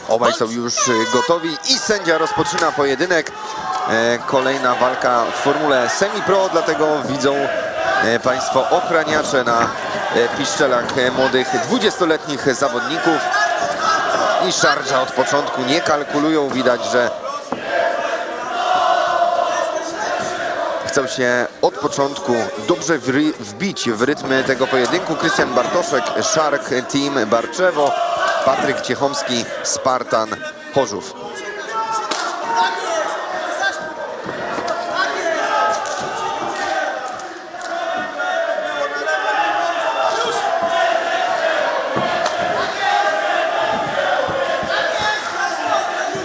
Obaj są już gotowi i sędzia rozpoczyna pojedynek. Kolejna walka w formule semi-pro, dlatego widzą Państwo ochraniacze na piszczelach młodych 20-letnich zawodników. I szarża od początku nie kalkulują, widać, że chcą się od początku dobrze wbić w rytm tego pojedynku. Krystian Bartoszek, Shark Team Barczewo, Patryk Ciechomski, Spartan Chorzów.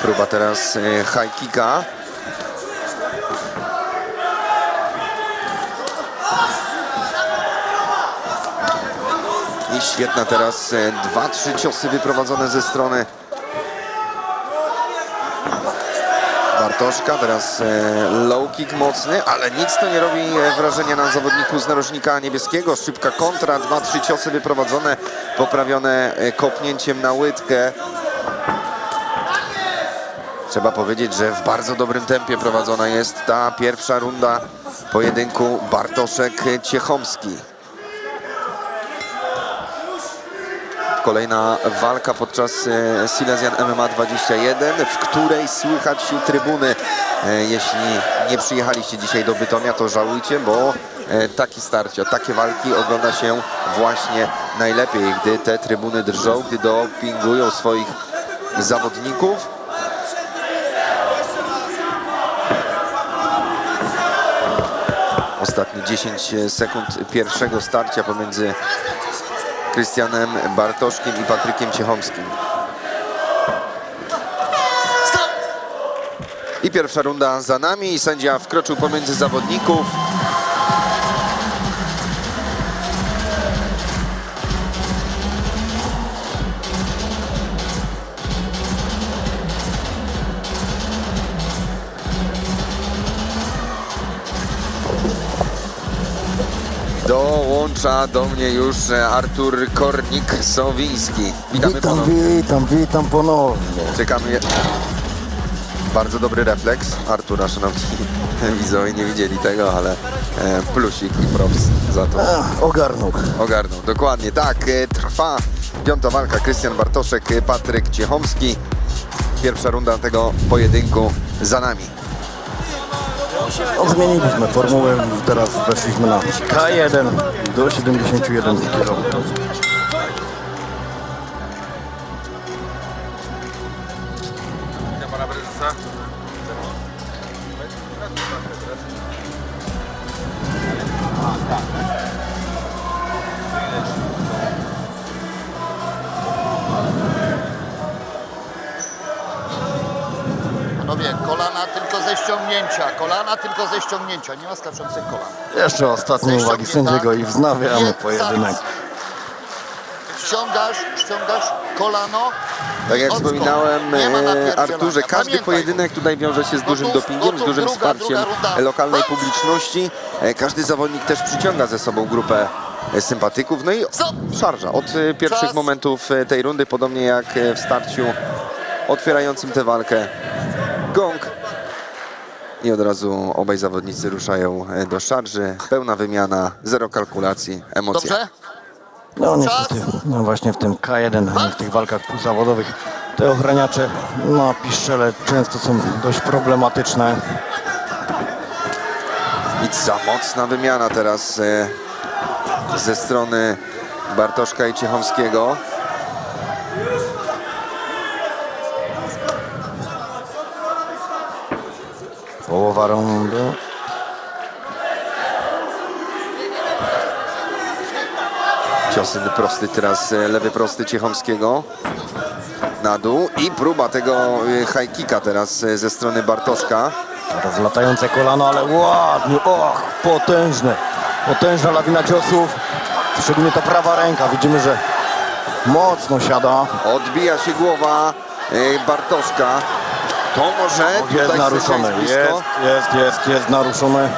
Próba teraz high kicka. I świetna teraz 2-3 ciosy wyprowadzone ze strony Bartoszka. Teraz low kick mocny, ale nic to nie robi wrażenia na zawodniku z narożnika niebieskiego. Szybka kontra, 2-3 ciosy wyprowadzone, poprawione kopnięciem na łydkę. Trzeba powiedzieć, że w bardzo dobrym tempie prowadzona jest ta pierwsza runda pojedynku Bartoszek-Ciechomski. Kolejna walka podczas Silesian MMA 21, w której słychać trybuny. Jeśli nie przyjechaliście dzisiaj do Bytomia, to żałujcie, bo takie starcia, takie walki ogląda się właśnie najlepiej, gdy te trybuny drżą, gdy dopingują swoich zawodników. Ostatnie 10 sekund pierwszego starcia pomiędzy Krystianem Bartoszkiem i Patrykiem Ciechomskim. I pierwsza runda za nami i sędzia wkroczył pomiędzy zawodników. Dołącza do mnie już Artur Kornik-Sowiński. Witamy ponownie. Witam ponownie. Czekamy. Bardzo dobry refleks Artura, szanowni widzowie, nie widzieli tego, ale plusik i props za to. Ogarnął. Ogarnął, dokładnie, tak, trwa piąta walka. Krystian Bartoszek, Patryk Ciechomski. Pierwsza runda tego pojedynku za nami. Zmieniliśmy formułę, teraz weszliśmy na K1 do 71 kg. Panowie, kolana tylko ze ściągnięcia, kolana tylko ze ściągnięcia, nie ma skaczących kolan. Jeszcze ostatnie uwagi sędziego i wznawiamy pojedynek. Ściągasz kolano. Tak jak Ockło. wspominałem, Nie ma napierdzielania. Arturze, każdy Pamiętaj. pojedynek tutaj wiąże się z dużym Gotów, dopingiem, z dużym druga wsparciem runda. lokalnej publiczności. Każdy zawodnik też przyciąga ze sobą grupę sympatyków. No i szarża od pierwszych Czas. momentów tej rundy, podobnie jak w starciu otwierającym tę walkę. Gong. I od razu obaj zawodnicy ruszają do szarży. Pełna wymiana, zero kalkulacji, emocje. Dobrze? No niestety, no właśnie w tym K1, w tych walkach półzawodowych, te ochraniacze na piszczele często są dość problematyczne. I za mocna wymiana teraz ze strony Bartoszka i Ciechomskiego. Połowa rundy. Ciosy prosty teraz, lewy prosty Ciechomskiego na dół i próba tego high kicka teraz ze strony Bartoszka. Teraz latające kolano, ale ładnie, och, potężna lawina ciosów, szczególnie ta prawa ręka, widzimy, że mocno siada. Odbija się głowa Bartoszka. To może Jest tutaj naruszone, sędzia jest blisko. jest naruszone.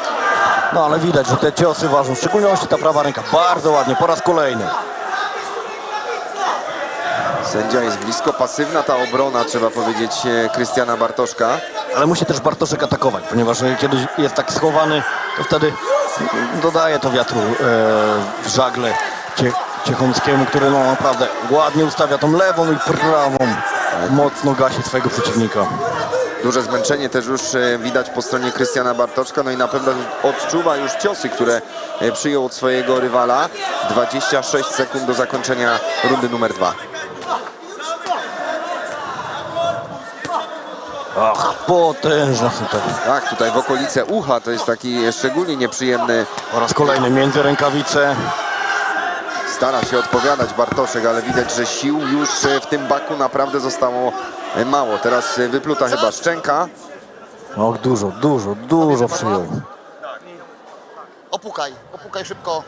No ale widać, że te ciosy ważą, w szczególności ta prawa ręka, bardzo ładnie, po raz kolejny. Sędzia jest blisko, pasywna ta obrona, trzeba powiedzieć, Krystiana Bartoszka. Ale musi też Bartoszek atakować, ponieważ kiedy jest tak schowany, to wtedy dodaje to wiatru w żagle Ciechomskiemu, który no naprawdę ładnie ustawia tą lewą i prawą, mocno gasi swojego przeciwnika. Duże zmęczenie też już widać po stronie Krystiana Bartoszka, no i na pewno odczuwa już ciosy, które przyjął od swojego rywala. 26 sekund do zakończenia rundy numer 2. Ach, potężna super. Tak, tutaj w okolice ucha to jest taki szczególnie nieprzyjemny. Po raz kolejny między rękawice. Stara się odpowiadać Bartoszek, ale widać, że sił już w tym baku naprawdę zostało mało. Teraz wypluta chyba szczęka. Och, dużo przyjął. Opukaj szybko.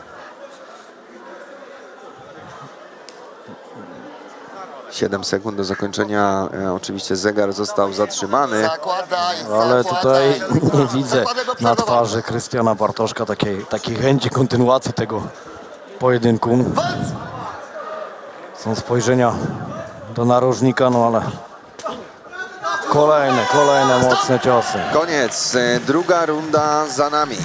7 sekund do zakończenia. Oczywiście zegar został zatrzymany. Ale tutaj nie widzę na twarzy Krystiana Bartoszka takiej chęci kontynuacji tego pojedynku. Są spojrzenia do narożnika, no ale kolejne mocne ciosy. Koniec. Druga runda za nami.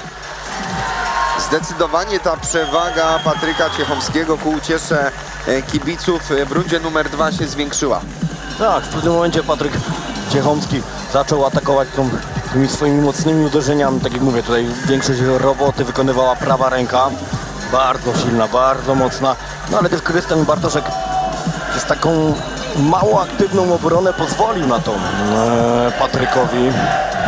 Zdecydowanie ta przewaga Patryka Ciechomskiego ku uciesze kibiców w rundzie numer 2 się zwiększyła. Tak, w pewnym momencie Patryk Ciechomski zaczął atakować tymi swoimi mocnymi uderzeniami. Tak jak mówię, tutaj większość roboty wykonywała prawa ręka. Bardzo silna, bardzo mocna. No ale też Krystian Bartoszek jest taką mało aktywną obronę pozwolił na to Patrykowi.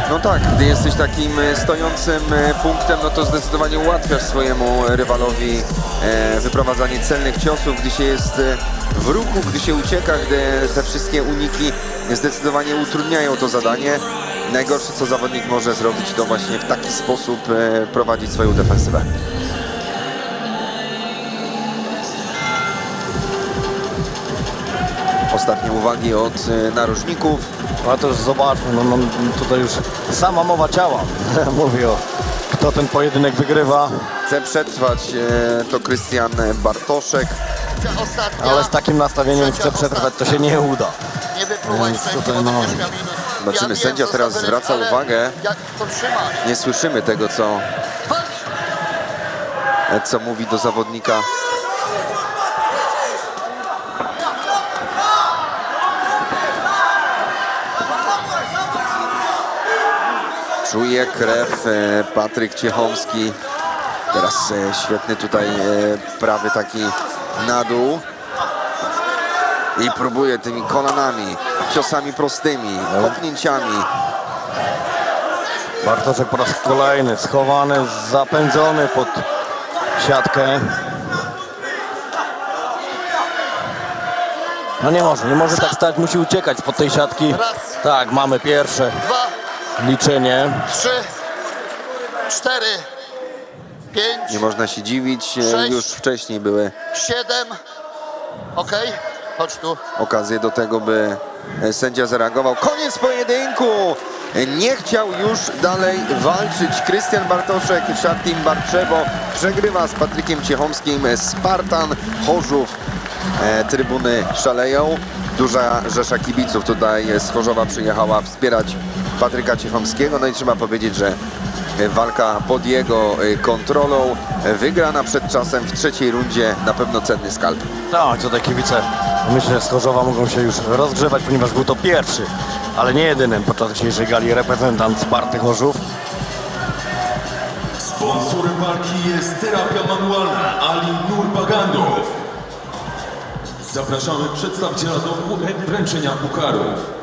No tak, gdy jesteś takim stojącym punktem, no to zdecydowanie ułatwiasz swojemu rywalowi wyprowadzanie celnych ciosów, gdy się jest w ruchu, gdy się ucieka, gdy te wszystkie uniki zdecydowanie utrudniają to zadanie. Najgorsze, co zawodnik może zrobić, to właśnie w taki sposób prowadzić swoją defensywę. Ostatnie uwagi od narożników. A to już zobaczmy, no, tutaj już sama mowa ciała mówi o kto ten pojedynek wygrywa. Chce przetrwać to Krystian Bartoszek. Ostatnia. Ale z takim nastawieniem chce przetrwać, to się nie uda. Nie wypluwaj Więc szczęki, tutaj, bo no, będziesz miał minus. Zobaczymy, Ja sędzia wiem, teraz co zwraca ale uwagę. Jak to trzymać? Nie słyszymy tego, co mówi do zawodnika. Czuje krew Patryk Ciechomski. Teraz świetny tutaj prawy taki na dół. I próbuje tymi kolanami, ciosami prostymi, kopnięciami. Bartoszek po raz kolejny schowany, zapędzony pod siatkę. No nie może tak stać, musi uciekać spod tej siatki. Raz. Tak, mamy pierwsze 2, liczenie. 3, 4, 5, Nie można się dziwić, 6. już wcześniej były 7. Okej, chodź tu. okazje do tego, by sędzia zareagował. Koniec pojedynku! Nie chciał już dalej walczyć. Krystian Bartoszek, Szartim Barczewo przegrywa z Patrykiem Ciechomskim. Spartan Chorzów. Trybuny szaleją. Duża rzesza kibiców tutaj z Chorzowa przyjechała wspierać Patryka Ciechomskiego. No i trzeba powiedzieć, że walka pod jego kontrolą, wygrana przed czasem w trzeciej rundzie, na pewno cenny skalp. Tak, tutaj kibice, myślę, z Chorzowa mogą się już rozgrzewać, ponieważ był to pierwszy, ale nie jedyny podczas dzisiejszej gali reprezentant Sparty Chorzów. Sponsorem walki jest terapia manualna Ali Nurbagandow. Zapraszamy przedstawiciela do wręczenia pukarów.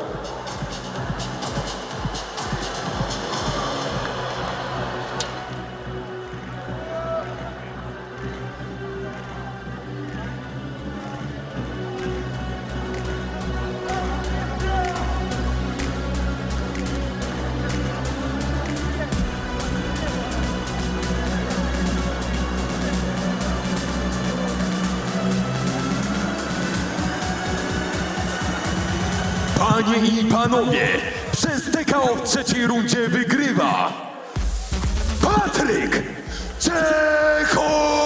Panie i panowie, przez TKO w trzeciej rundzie wygrywa Patryk Ciechomski!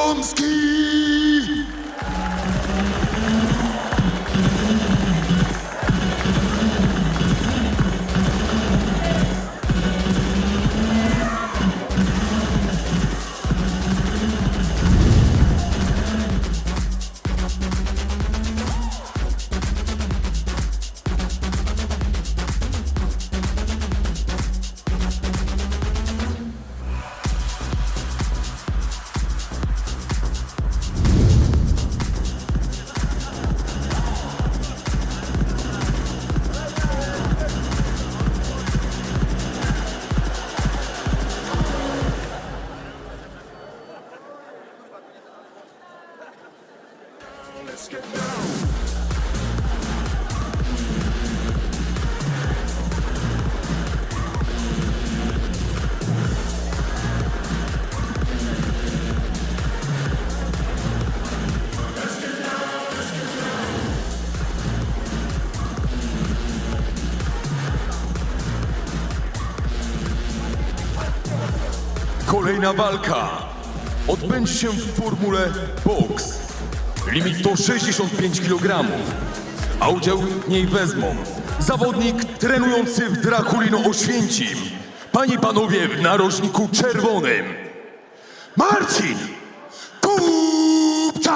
Kolejna walka odbędzie się w formule boks. Limit to 65 kg, a udział w niej wezmą zawodnik trenujący w Draculino Oświęcim. Panie i panowie, w narożniku czerwonym Marcin Kupczak!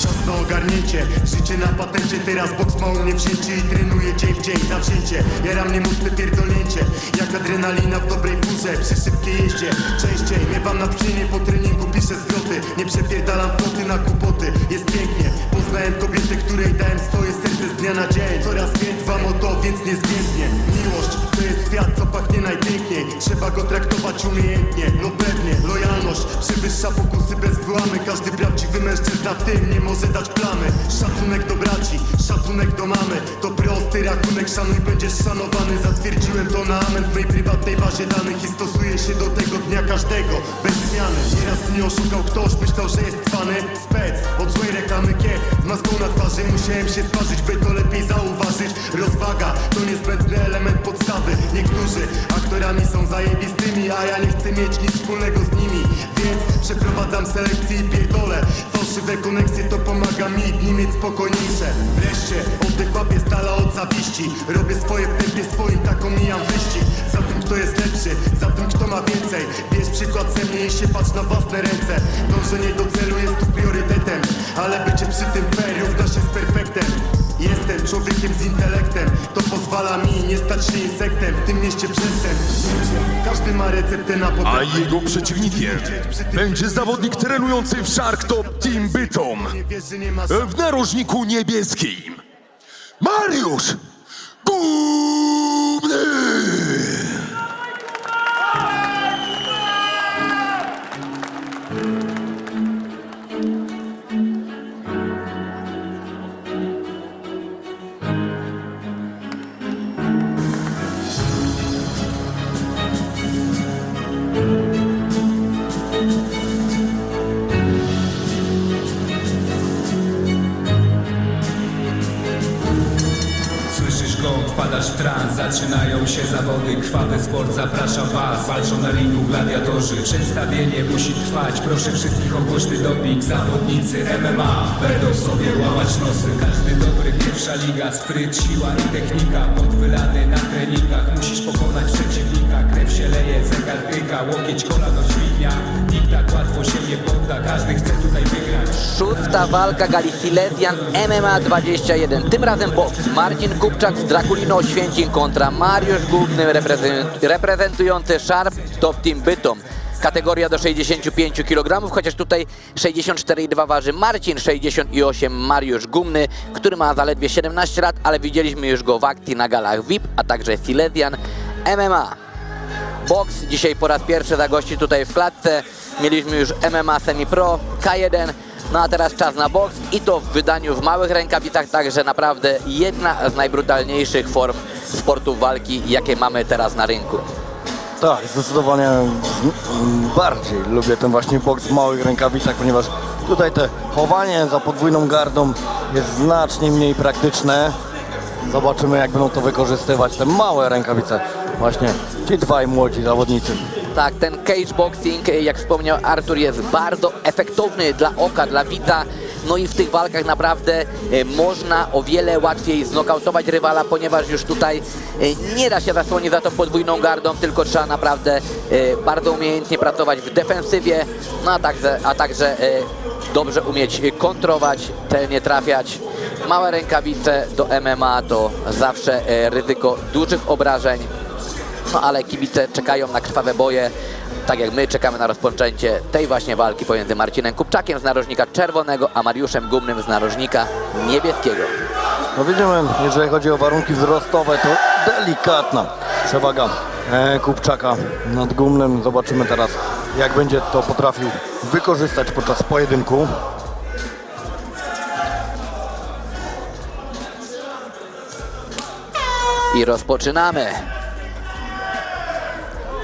Czas na ogarnięcie zdjęcie. Życie na patencie, teraz boks ma u mnie wzięcie i trenuję dzień w dzień zawzięcie. Jara mnie mocne pierdolnięcie, jak adrenalina w dobrej furze, przy szybkiej jeździe. Częściej miewam natchnienie, po treningu piszę zwroty. Nie przepierdalam floty na kłopoty, jest pięknie. Poznałem kobietę, której dałem swoje serce z dnia na dzień. Coraz więcej dbam o to, więc niezmiennie. Miłość to jest kwiat, co pachnie najpiękniej. Trzeba go traktować umiejętnie, no pewnie. Lojalność przewyższa pokusy bez wyłamy. Każdy prawdziwy mężczyzna w tym nie może dać plamy. Szacunek do braci, szacunek do mamy. To prosty rachunek, szanuj, będziesz szanowany. Zatwierdziłem to na amen w mojej prywatnej bazie danych i stosuję się do tego dnia każdego, bez zmiany. Nieraz mnie oszukał ktoś, myślał, że jest cwany. Spec, od złej reklamy kiep, z maską na twarzy. Musiałem się sparzyć, by to lepiej zauważyć. Rozwaga to niezbędny element podstawy. Niektórzy aktorami są zajebistymi, a ja nie chcę mieć nic wspólnego z nimi. Więc przeprowadzam selekcję i pierdolę. Fałszywe koneksje to pomaga mi dni mieć spokojniejsze. Wreszcie oddech łapię z dala od zawiści. Robię swoje w tempie swoim, tak omijam wyścig. Za tym kto jest lepszy, za tym kto ma więcej. Bierz przykład ze mnie i się patrz na własne ręce. Dążenie do celu jest tu priorytetem, ale bycie przy tym fair równa się z perfektem. Jestem człowiekiem z intelektem, to pozwala mi nie stać się insektem. W tym mieście przestępstw. Każdy ma receptę na potem. A jego przeciwnikiem będzie zawodnik trenujący w Shark Top Team Bytom w narożniku niebieskim Mariusz Gumny! Słyszysz go, wpadasz w trans, zaczynają się zawody. Krwawy sport zaprasza was, walczą na ringu gladiatorzy. Przedstawienie musi trwać, proszę wszystkich o głośny doping. Zawodnicy MMA będą sobie łamać nosy. Każdy dobry, pierwsza liga, spryt, siła i technika. Podwylany na treningach, musisz pokonać przeciwnika. Krew się leje, zegar tyka, łokieć, kolano, dźwignia. Nikt tak łatwo się nie podda, każdy chce tutaj wygrać. Szósta walka gali Silesian MMA 21. Tym razem boks. Marcin Kupczak z Drakulino Oświęcim kontra Mariusz Gumny reprezentujący Shark Top Team Bytom. Kategoria do 65 kg, chociaż tutaj 64,2 waży Marcin, 68 Mariusz Gumny, który ma zaledwie 17 lat, ale widzieliśmy już go w akcji na galach VIP, a także Silesian MMA. Boks dzisiaj po raz pierwszy zagości tutaj w klatce. Mieliśmy już MMA Semi Pro, K1, no a teraz czas na boks i to w wydaniu w małych rękawicach, także naprawdę jedna z najbrutalniejszych form sportu walki, jakie mamy teraz na rynku. Tak, zdecydowanie bardziej lubię ten właśnie boks w małych rękawicach, ponieważ tutaj te chowanie za podwójną gardą jest znacznie mniej praktyczne. Zobaczymy, jak będą to wykorzystywać, te małe rękawice, właśnie ci dwaj młodzi zawodnicy. Tak, ten cage boxing, jak wspomniał Artur, jest bardzo efektowny dla oka, dla widza. No i w tych walkach naprawdę można o wiele łatwiej znokautować rywala, ponieważ już tutaj nie da się zasłonić za tą podwójną gardą, tylko trzeba naprawdę bardzo umiejętnie pracować w defensywie, no a także dobrze umieć kontrować, celnie trafiać. Małe rękawice do MMA to zawsze ryzyko dużych obrażeń, no ale kibice czekają na krwawe boje, tak jak my czekamy na rozpoczęcie tej właśnie walki pomiędzy Marcinem Kupczakiem z narożnika czerwonego, a Mariuszem Gumnym z narożnika niebieskiego. No widzimy, jeżeli chodzi o warunki wzrostowe, to delikatna przewaga Kupczaka nad Gumnym. Zobaczymy teraz, jak będzie to potrafił wykorzystać podczas pojedynku. I rozpoczynamy.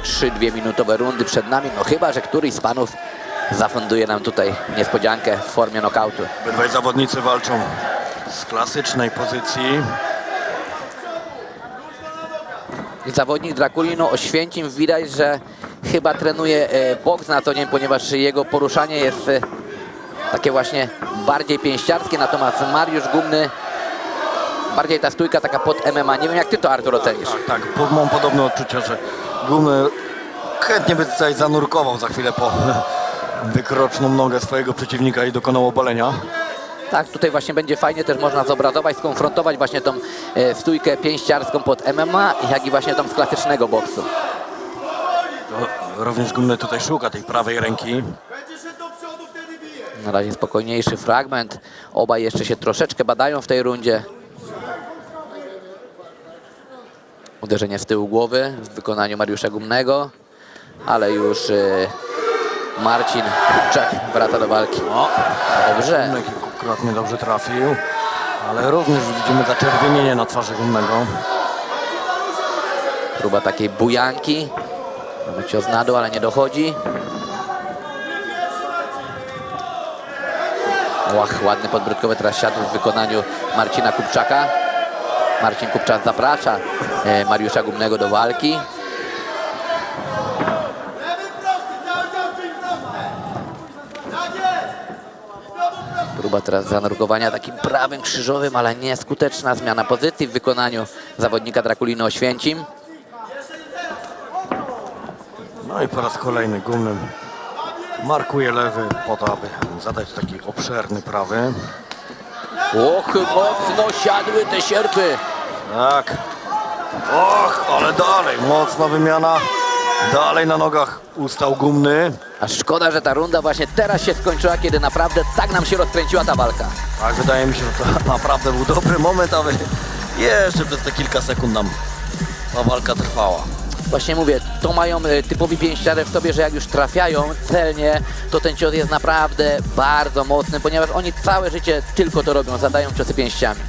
3 2-minutowe rundy przed nami, no chyba że któryś z panów zafunduje nam tutaj niespodziankę w formie nokautu. Obydwaj zawodnicy walczą z klasycznej pozycji. Zawodnik Drakulino Oświęcim widać, że chyba trenuje boks na co dzień, ponieważ jego poruszanie jest takie właśnie bardziej pięściarskie, natomiast Mariusz Gumny bardziej ta stójka taka pod MMA. Nie wiem, jak ty to, Artur, ocenisz? Tak, mam podobne odczucia, że Gumny chętnie by tutaj zanurkował za chwilę po wykroczną nogę swojego przeciwnika i dokonał obalenia. Tak, tutaj właśnie będzie fajnie też można zobrazować, skonfrontować właśnie tą stójkę pięściarską pod MMA, jak i właśnie tą z klasycznego boksu. Również Gumny tutaj szuka tej prawej ręki. Na razie spokojniejszy fragment. Obaj jeszcze się troszeczkę badają w tej rundzie. Uderzenie z tyłu głowy w wykonaniu Mariusza Gumnego, ale już Marcin Kupczak wraca do walki. Dobrze. Gumny kilkukrotnie dobrze trafił, ale również widzimy zaczerwienienie na twarzy Gumnego. Próba takiej bujanki. Mamy cios na dół, ale nie dochodzi. Łach, ładny podbródkowy teraz siadł w wykonaniu Marcina Kupczaka. Marcin Kupczak zaprasza Mariusza Gumnego do walki. Próba teraz zanurkowania takim prawym krzyżowym, ale nieskuteczna zmiana pozycji w wykonaniu zawodnika Drakuliny Oświęcim. No i po raz kolejny Gumny markuje lewy po to, aby zadać taki obszerny prawy. Och, mocno siadły te sierpy. Tak. Och, ale dalej, mocna wymiana. Dalej na nogach ustał Gumny. A szkoda, że ta runda właśnie teraz się skończyła, kiedy naprawdę tak nam się rozkręciła ta walka. Tak, wydaje mi się, że to naprawdę był dobry moment, aby jeszcze przez te kilka sekund nam ta walka trwała. Właśnie mówię, to mają typowi pięściarze w sobie, że jak już trafiają celnie, to ten cios jest naprawdę bardzo mocny, ponieważ oni całe życie tylko to robią, zadają ciosy pięściami.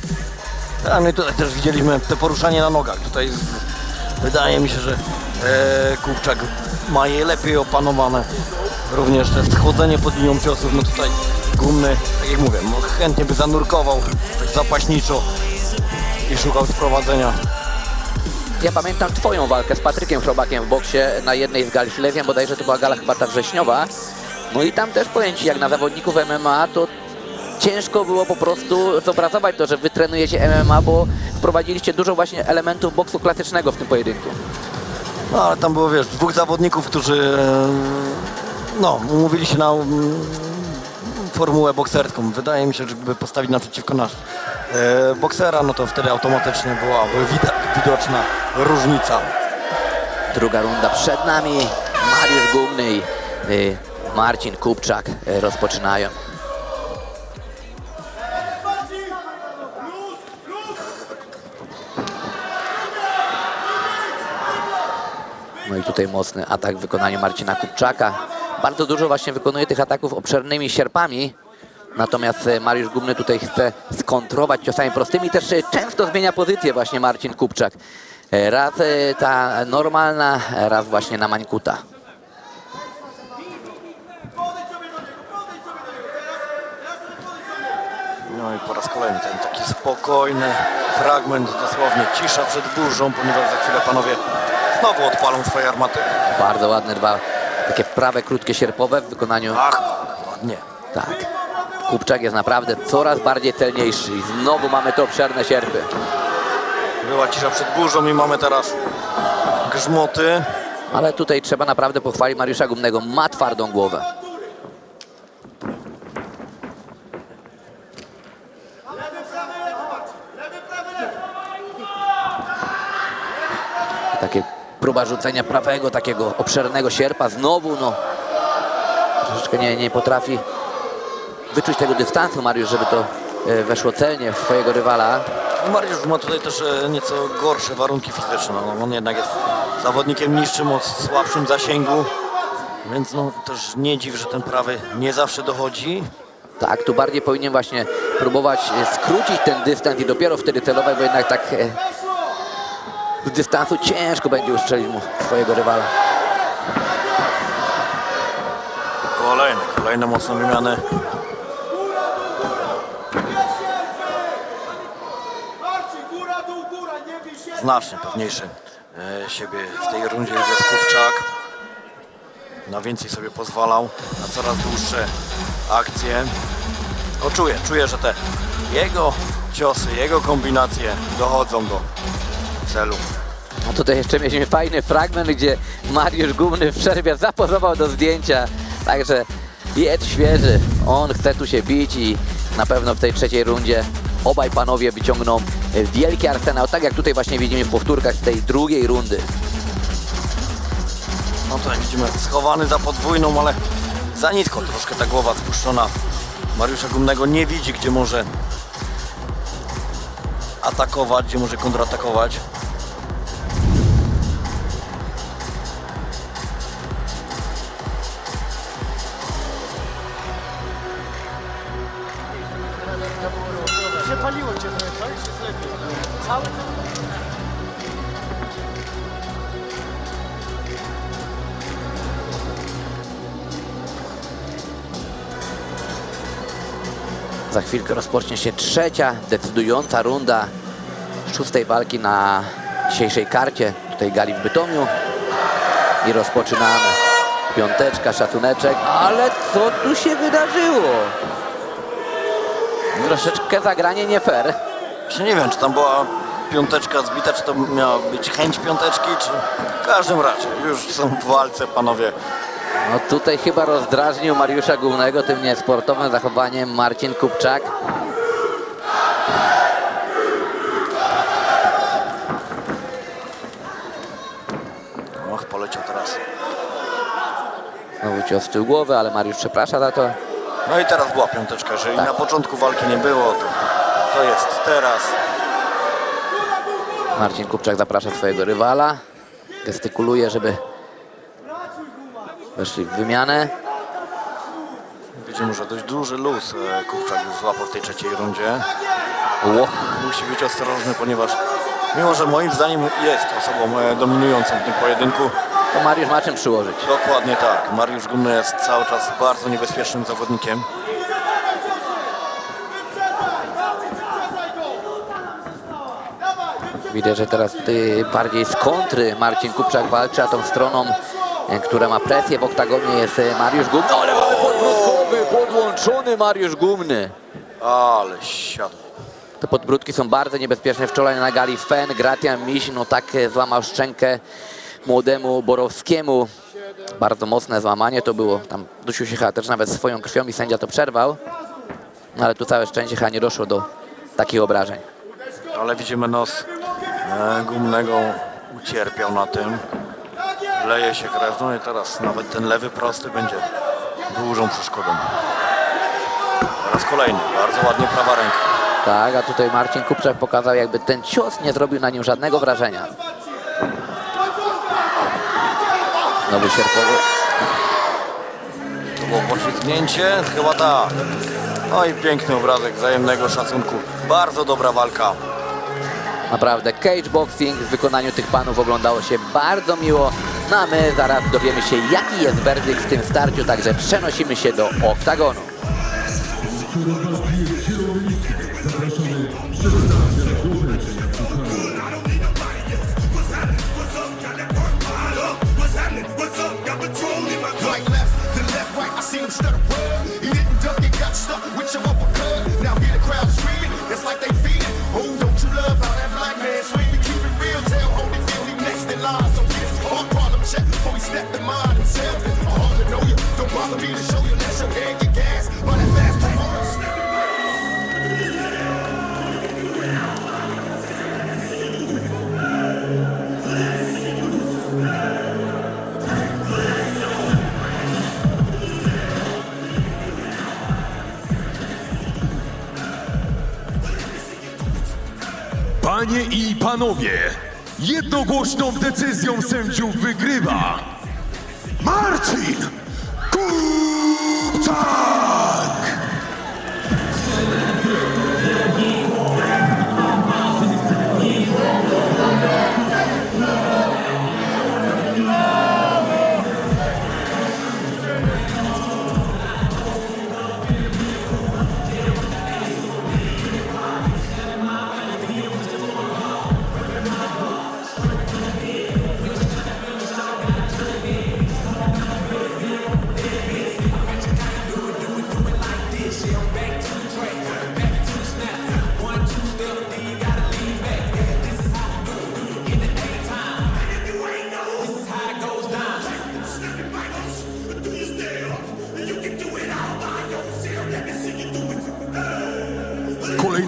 Tak, no i tutaj też widzieliśmy te poruszanie na nogach. Tutaj wydaje mi się, że Kupczak ma je lepiej opanowane. Również te schodzenie pod linią ciosów, no tutaj Gumny, tak jak mówię, chętnie by zanurkował tak zapaśniczo i szukał sprowadzenia. Ja pamiętam twoją walkę z Patrykiem Chrobakiem w boksie na jednej z gali Silesian, bodajże to była gala chyba ta wrześniowa. No i tam też powiem ci, jak na zawodników MMA, to ciężko było po prostu zobrazować to, że wy trenujecie MMA, bo wprowadziliście dużo właśnie elementów boksu klasycznego w tym pojedynku. No ale tam było, wiesz, dwóch zawodników, którzy no, umówili się na formułę bokserską. Wydaje mi się, że gdyby postawić naprzeciwko nas boksera, no to wtedy automatycznie byłaby widoczna różnica. Druga runda przed nami. Mariusz Gumny i Marcin Kupczak rozpoczynają. No i tutaj mocny atak w wykonaniu Marcina Kupczaka. Bardzo dużo właśnie wykonuje tych ataków obszernymi sierpami. Natomiast Mariusz Gumny tutaj chce skontrować ciosami prostymi. Też często zmienia pozycję właśnie Marcin Kupczak. Raz ta normalna, raz właśnie na mańkuta. No i po raz kolejny ten taki spokojny fragment, dosłownie cisza przed burzą, ponieważ za chwilę panowie znowu odpalą swoje armaty. Bardzo ładne dwa takie prawe, krótkie sierpowe w wykonaniu. Ach, ładnie. Tak. Kupczak jest naprawdę coraz bardziej celniejszy i znowu mamy te obszerne sierpy. Była cisza przed burzą i mamy teraz grzmoty. Ale tutaj trzeba naprawdę pochwalić Mariusza Gumnego. Ma twardą głowę. Takie próba rzucenia prawego, takiego obszernego sierpa. Znowu, no, troszeczkę nie potrafi wyczuć tego dystansu Mariusz, żeby to weszło celnie w swojego rywala. Mariusz ma tutaj też nieco gorsze warunki fizyczne. No, on jednak jest zawodnikiem niższym, o słabszym zasięgu, więc no, też nie dziw, że ten prawy nie zawsze dochodzi. Tak, tu bardziej powinien właśnie próbować skrócić ten dystans i dopiero wtedy celować, bo jednak tak z dystansu ciężko będzie ustrzelić mu swojego rywala. Kolejne mocne wymiany. Znacznie pewniejszy siebie w tej rundzie już jest Kupczak. Na więcej sobie pozwalał, na coraz dłuższe akcje. No czuję, że te jego ciosy, jego kombinacje dochodzą do celu. No tutaj jeszcze mieliśmy fajny fragment, gdzie Mariusz Gumny w przerwie zapozował do zdjęcia. Także jest świeży, on chce tu się bić i Na pewno w tej trzeciej rundzie obaj panowie wyciągną wielki arsenał, tak jak tutaj właśnie widzimy w powtórkach z tej drugiej rundy. No tutaj widzimy schowany za podwójną, ale za nisko troszkę ta głowa spuszczona. Mariusza Gumnego nie widzi, gdzie może atakować, gdzie może kontratakować. Przepaliło cię trochę, co? Jest lepiej. Cały Za chwilkę rozpocznie się trzecia, decydująca runda szóstej walki na dzisiejszej karcie, tutaj gali w Bytomiu. I rozpoczynamy. Piąteczka, szacuneczek, ale co tu się wydarzyło? Troszeczkę zagranie nie fair. Właśnie nie wiem, czy tam była piąteczka zbita, czy to miała być chęć piąteczki, czy... W każdym razie, już są w walce panowie. No tutaj chyba rozdrażnił Mariusza Gumnego tym niesportowym zachowaniem Marcin Kupczak. Och, poleciał teraz. Znowu cios w tył głowy, ale Mariusz przeprasza za to. No i teraz była piąteczka, jeżeli na początku walki nie było, to jest teraz. Marcin Kupczak zaprasza swojego rywala. Gestykuluje, żeby weszli w wymianę. Widzimy, że dość duży luz Kupczak już złapał w tej trzeciej rundzie. Musi być ostrożny, ponieważ mimo, że moim zdaniem jest osobą dominującą w tym pojedynku, to Mariusz ma czym przyłożyć. Dokładnie tak. Mariusz Gumny jest cały czas bardzo niebezpiecznym zawodnikiem. Widać, że teraz tutaj bardziej z kontry Marcin Kupczak walczy, a tą stroną, która ma presję w oktagonie, jest Mariusz Gumny. No, ale mamy podbródkowy, podłączony Mariusz Gumny. Ale siadł. Te podbródki są bardzo niebezpieczne. Wczoraj na gali Fen, Gratian Miś, no tak złamał szczękę młodemu Borowskiemu. Bardzo mocne złamanie to było. Tam dusił się chyba też nawet swoją krwią i sędzia to przerwał. No ale tu całe szczęście chyba nie doszło do takich obrażeń. Ale widzimy nos Gumnego, ucierpiał na tym. Leje się krew, no i teraz nawet ten lewy prosty będzie dużą przeszkodą. Teraz kolejny, bardzo ładnie prawa ręka. Tak, a tutaj Marcin Kupczak pokazał, jakby ten cios nie zrobił na nim żadnego wrażenia. Znowu sierpowy. To było poślizgnięcie, chyba tak. No i piękny obrazek wzajemnego szacunku. Bardzo dobra walka. Naprawdę cage boxing w wykonaniu tych panów oglądało się bardzo miło. No a my zaraz dowiemy się, jaki jest werdykt w tym starciu, także przenosimy się do oktagonu. Panie i panowie, jednogłośną decyzją sędziów wygrywa Marcin Kupczak!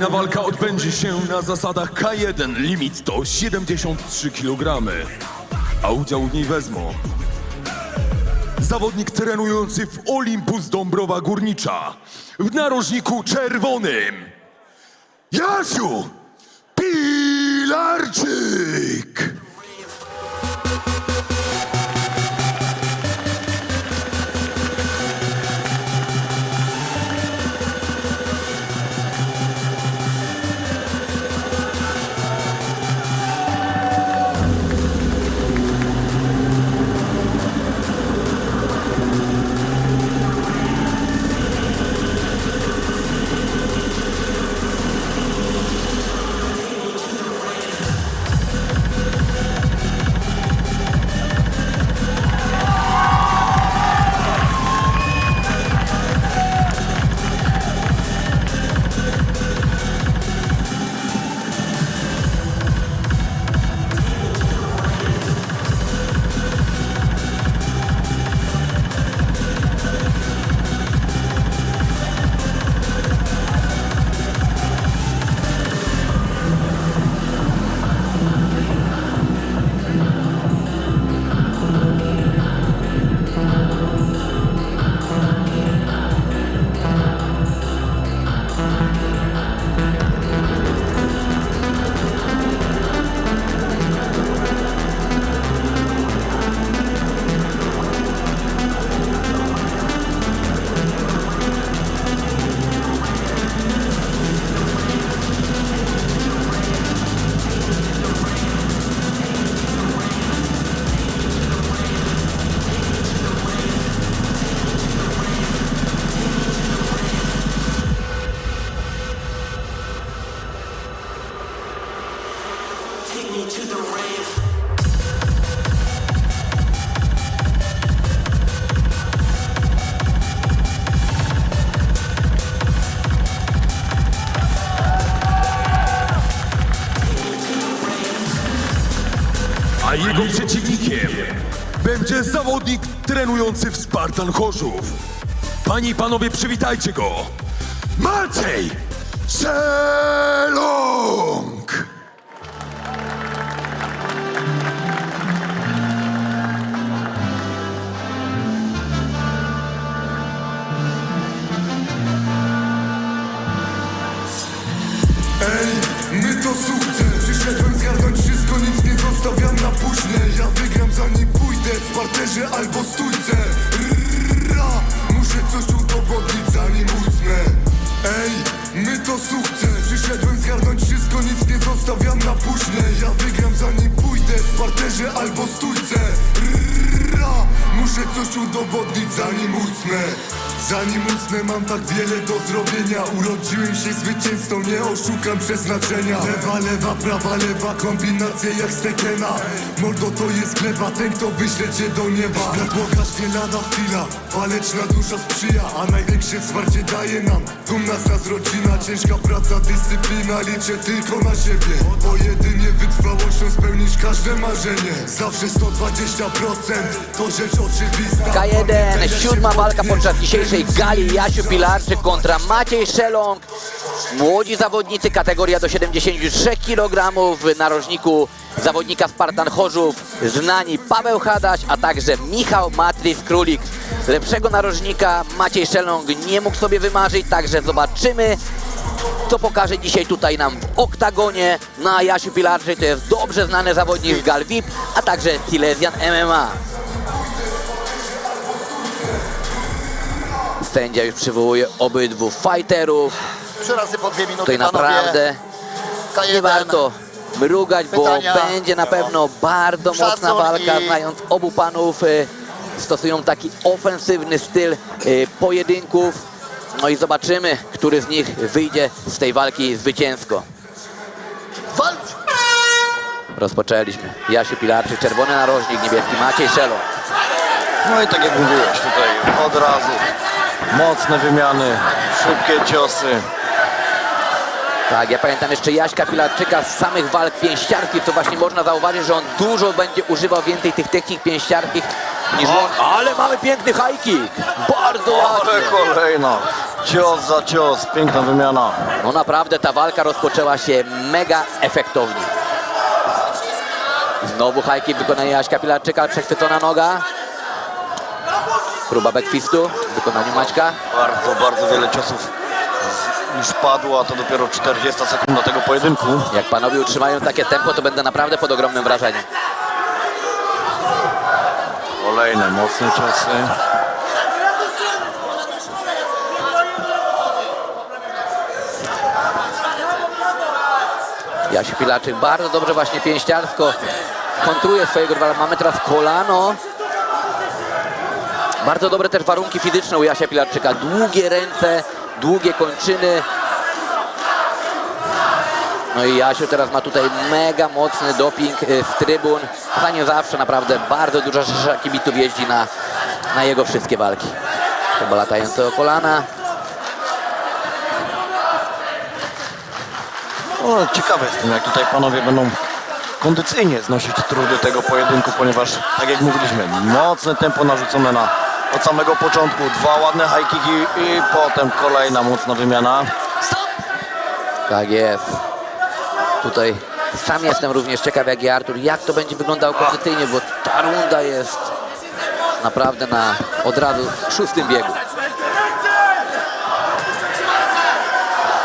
Kolejna walka odbędzie się na zasadach K1. Limit to 73 kg. A udział w niej wezmą zawodnik trenujący w Olympus Dąbrowa Górnicza. W narożniku czerwonym Jasiu Pilarczyk. A jego przeciwnikiem będzie zawodnik trenujący w Spartan Chorzów. Panie i panowie, przywitajcie go! Maciej Szelong! Ej, my to sukces. Przyszedłem zgarnąć wszystko, nic nie zostawiam na później. Ja wygram zanim pójdę w parterze albo stójce. Ra, muszę coś udowodnić zanim usnę. Ej, my to sukces. Przyszedłem zgarnąć wszystko, nic nie zostawiam na później. Ja wygram zanim pójdę w parterze albo stójce. Ra, muszę coś udowodnić zanim usnę. Zanim usnę, mam tak wiele do zrobienia. Urodziłem się zwycięzcą, nie oszukam przeznaczenia. Lewa, lewa, prawa, lewa, kombinacje jak z Tekena. Mordo to jest chleba, ten kto wyśle cię do nieba. Światło gaśnie lada chwila, waleczna dusza sprzyja. A największe wsparcie daje nam dumna z nas rodzina. Ciężka praca, dyscyplina, liczę tylko na siebie. Bo jedynie wytrwałością spełnisz każde marzenie. Zawsze 120%, to rzecz oczywista. K1, siódma walka podczas dzisiejszej gali. Jasiu Pilarczyk kontra Maciej Szelong. Młodzi zawodnicy, kategoria do 73 kg. W narożniku zawodnika Spartan Chorzów znani Paweł Hadaś, a także Michał Matris Królik. Lepszego narożnika Maciej Szelong nie mógł sobie wymarzyć, także zobaczymy, co pokaże dzisiaj tutaj nam w oktagonie. Na Jasiu Pilarczyk to jest dobrze znany zawodnik z gal VIP, a także Silesian MMA. Sędzia już przywołuje obydwu fighterów. 3 razy po 2 minuty, Tutaj panowie. naprawdę K1. nie warto mrugać, bo Pytania. będzie na pewno bardzo mocna Szacunki. walka. Znając obu panów, stosują taki ofensywny styl pojedynków. No i zobaczymy, który z nich wyjdzie z tej walki zwycięsko. Walcz! Rozpoczęliśmy. Jasiu Pilarczyk, czerwony narożnik, niebieski Maciej Szelong. No i tak jak mówiłeś tutaj, od razu mocne wymiany, szybkie ciosy. Tak, ja pamiętam jeszcze Jaśka Pilarczyka z samych walk pięściarskich, co właśnie można zauważyć, że on dużo będzie używał więcej tych technik pięściarskich niż on. Ale mamy piękny high kick. Bardzo ładnie. Ale kolejna. Cios za cios, piękna wymiana. No naprawdę ta walka rozpoczęła się mega efektownie. Znowu high kick w wykonaniu Jaśka Pilarczyka, przechwycona noga. Próba backfistu w wykonaniu Maćka. Bardzo wiele ciosów już padło, a to dopiero 40 sekund tego pojedynku. Jak panowie utrzymają takie tempo, to będę naprawdę pod ogromnym wrażeniem. Kolejne mocne ciosy. Jasiu Pilarczyk bardzo dobrze właśnie pięściarsko kontruje swojego rywala. Mamy teraz kolano. Bardzo dobre też warunki fizyczne u Jasia Pilarczyka. Długie ręce, długie kończyny. No i Jasiu teraz ma tutaj mega mocny doping z trybun. Za nie zawsze naprawdę bardzo duża rzesza kibiców jeździ na jego wszystkie walki. Chyba latające o kolana. No, ciekawe jestem, jak tutaj panowie będą kondycyjnie znosić trudy tego pojedynku, ponieważ, tak jak mówiliśmy, mocne tempo narzucone od samego początku. Dwa ładne high kicki i potem kolejna mocna wymiana. Tak jest. Tutaj sam jestem również ciekaw, jak i Artur, jak to będzie wyglądało kondycyjnie, bo ta runda jest naprawdę od razu w 6. biegu.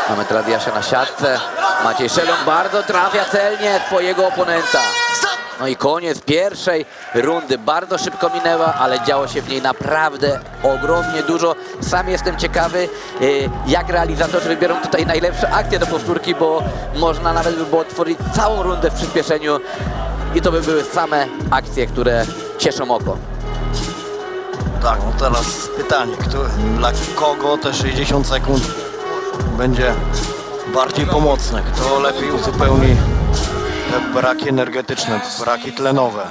Mamy teraz Jasia na siatce. Maciej Szelong bardzo trafia celnie swojego oponenta. No i koniec pierwszej rundy. Bardzo szybko minęła, ale działo się w niej naprawdę ogromnie dużo. Sam jestem ciekawy, jak realizatorzy wybiorą tutaj najlepsze akcje do powtórki, bo można nawet by było tworzyć całą rundę w przyspieszeniu i to by były same akcje, które cieszą oko. Tak, no teraz pytanie, dla kogo te 60 sekund będzie bardziej pomocne? Kto lepiej uzupełni te braki energetyczne, braki tlenowe?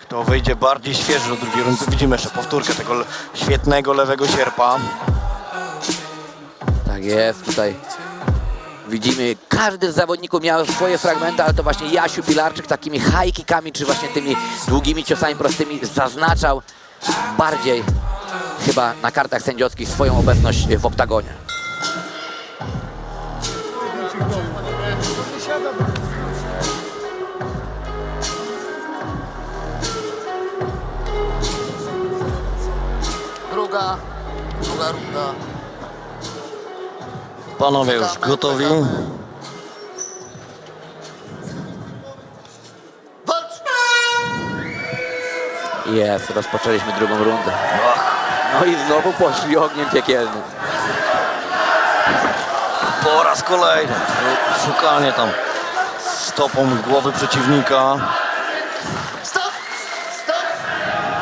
Kto wyjdzie bardziej świeży do drugiej rundy? Widzimy jeszcze powtórkę tego świetnego lewego sierpa. Tak jest, tutaj widzimy, każdy z zawodników miał swoje fragmenty, ale to właśnie Jasiu Pilarczyk takimi high kickami, czy właśnie tymi długimi ciosami prostymi zaznaczał bardziej chyba na kartach sędziowskich swoją obecność w oktagonie. Druga runda. Panowie już gotowi. Walcz! Jest, rozpoczęliśmy drugą rundę. No i znowu poszli ogniem piekielnym. Po raz kolejny szukanie tam stopą głowy przeciwnika. Stop!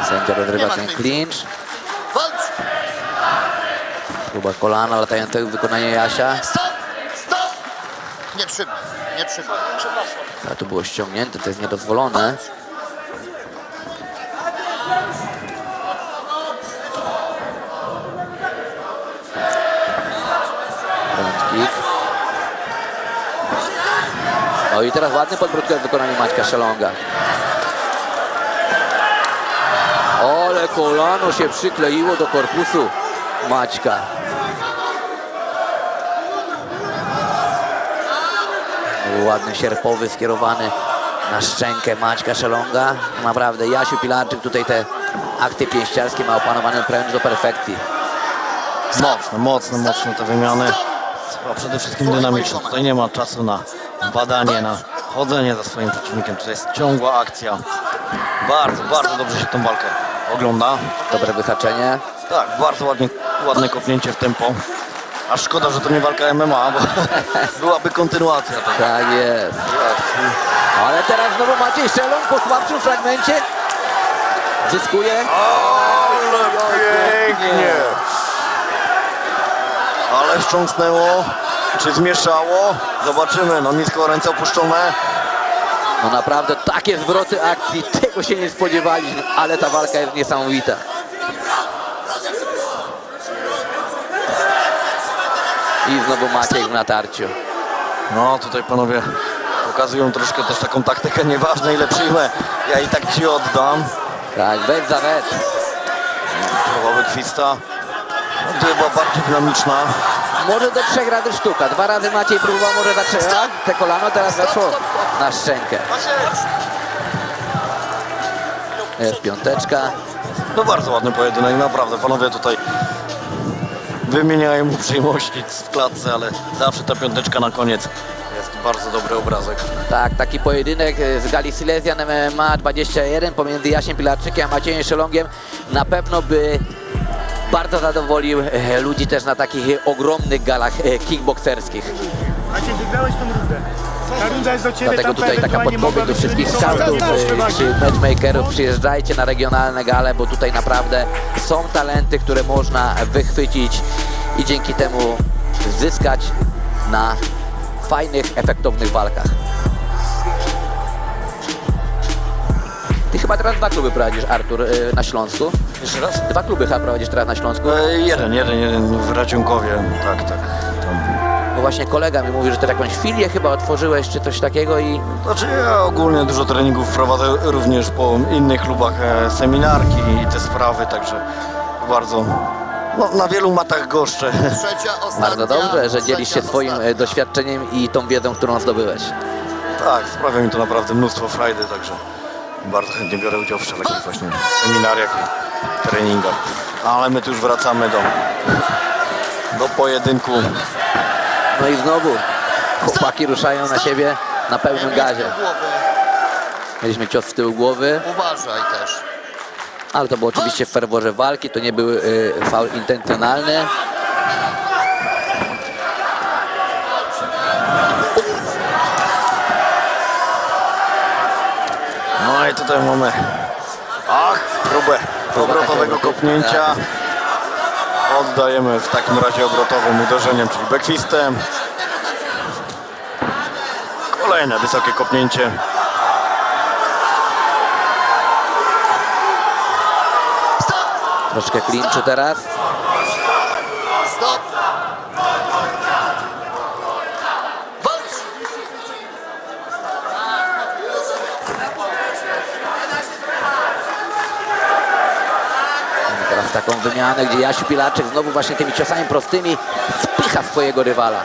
Sędzia rozrywa Nie ma ten zmiany. clinch. Walcz! Próba kolana latającego w wykonaniu Jasia. Stop! Nie trzymaj. Przepraszam. A tu było ściągnięte, to jest niedozwolone. Front kick. No i teraz ładny podbródek w wykonaniu Maćka Szelonga. Ale kolano się przykleiło do korpusu Maćka. Ładny sierpowy skierowany na szczękę Maćka Szelonga. Naprawdę Jasiu Pilarczyk tutaj te akty pięściarskie ma opanowane wręcz do perfekcji. Mocne te wymiany. A przede wszystkim dynamiczne. Tutaj nie ma czasu na badanie, na chodzenie za swoim przeciwnikiem. To jest ciągła akcja. Bardzo dobrze się tą walkę ogląda. Dobre wyhaczenie. Tak, bardzo ładne kopnięcie w tempo. A szkoda, że to nie walka MMA, bo byłaby kontynuacja. Tak jest. Ale teraz znowu Maciej Szelong po słabszym fragmencie zyskuje. Ale pięknie! Ale wstrząsnęło, czy zmieszało? Zobaczymy, no nisko ręce opuszczone. No naprawdę takie zwroty akcji, tego się nie spodziewaliśmy, ale ta walka jest niesamowita. I znowu Maciej w natarciu. No tutaj panowie pokazują troszkę też taką taktykę, nieważne ile przyjmę, ja i tak ci oddam. Tak, wet za wet. Próba kwista. Gdyby była bardziej dynamiczna. Może do 3 razy sztuka. 2 razy Maciej próbował, może zaczęła. Te kolano teraz weszło na szczękę. Jest piąteczka. No bardzo ładny pojedynek, naprawdę. Panowie tutaj wymieniają uprzejmości w klatce, ale zawsze ta piąteczka na koniec jest bardzo dobry obrazek. Tak, taki pojedynek z gali Silesian MMA 21 pomiędzy Jasiem Pilarczykiem a Maciejem Szelongiem na pewno by bardzo zadowolił ludzi też na takich ogromnych galach kickbokserskich. Maciej, wygrałeś tą rundę. Ta runda jest do ciebie, Dlatego tutaj taka podpowiedź do wszystkich scoutów czy matchmakerów, przyjeżdżajcie na regionalne gale, bo tutaj naprawdę są talenty, które można wychwycić i dzięki temu zyskać na fajnych, efektownych walkach. Ty chyba teraz 2 kluby prowadzisz, Artur, na Śląsku. Jeszcze raz? 2 kluby chyba prowadzisz teraz na Śląsku. Jeden w Raciunkowie, tak. Tam. Bo właśnie kolega mi mówi, że ty jakąś filię chyba otworzyłeś, czy coś takiego i... Znaczy ja ogólnie dużo treningów prowadzę również po innych klubach, seminarki i te sprawy, także bardzo, no, na wielu matach goszczę. Trzecia, ostatnia. Bardzo dobrze, że dzielisz się trzecia, swoim ostatnia. doświadczeniem i tą wiedzą, którą zdobyłeś. Tak, sprawia mi to naprawdę mnóstwo frajdy, także bardzo chętnie biorę udział w wszelakich właśnie seminariach i treningach. Ale my tu już wracamy do pojedynku. No i znowu chłopaki ruszają na siebie na pełnym gazie. Mieliśmy cios z tyłu głowy, Uważaj też. ale to było oczywiście w ferworze walki, to nie był faul intencjonalny. No i tutaj mamy próbę obrotowego kopnięcia. Oddajemy w takim razie obrotowym uderzeniem, czyli backfistem. Kolejne wysokie kopnięcie. Troszkę klinczu teraz. Stop! Teraz taką wymianę, gdzie Jasiu Pilarczyk znowu właśnie tymi ciosami prostymi spycha swojego rywala.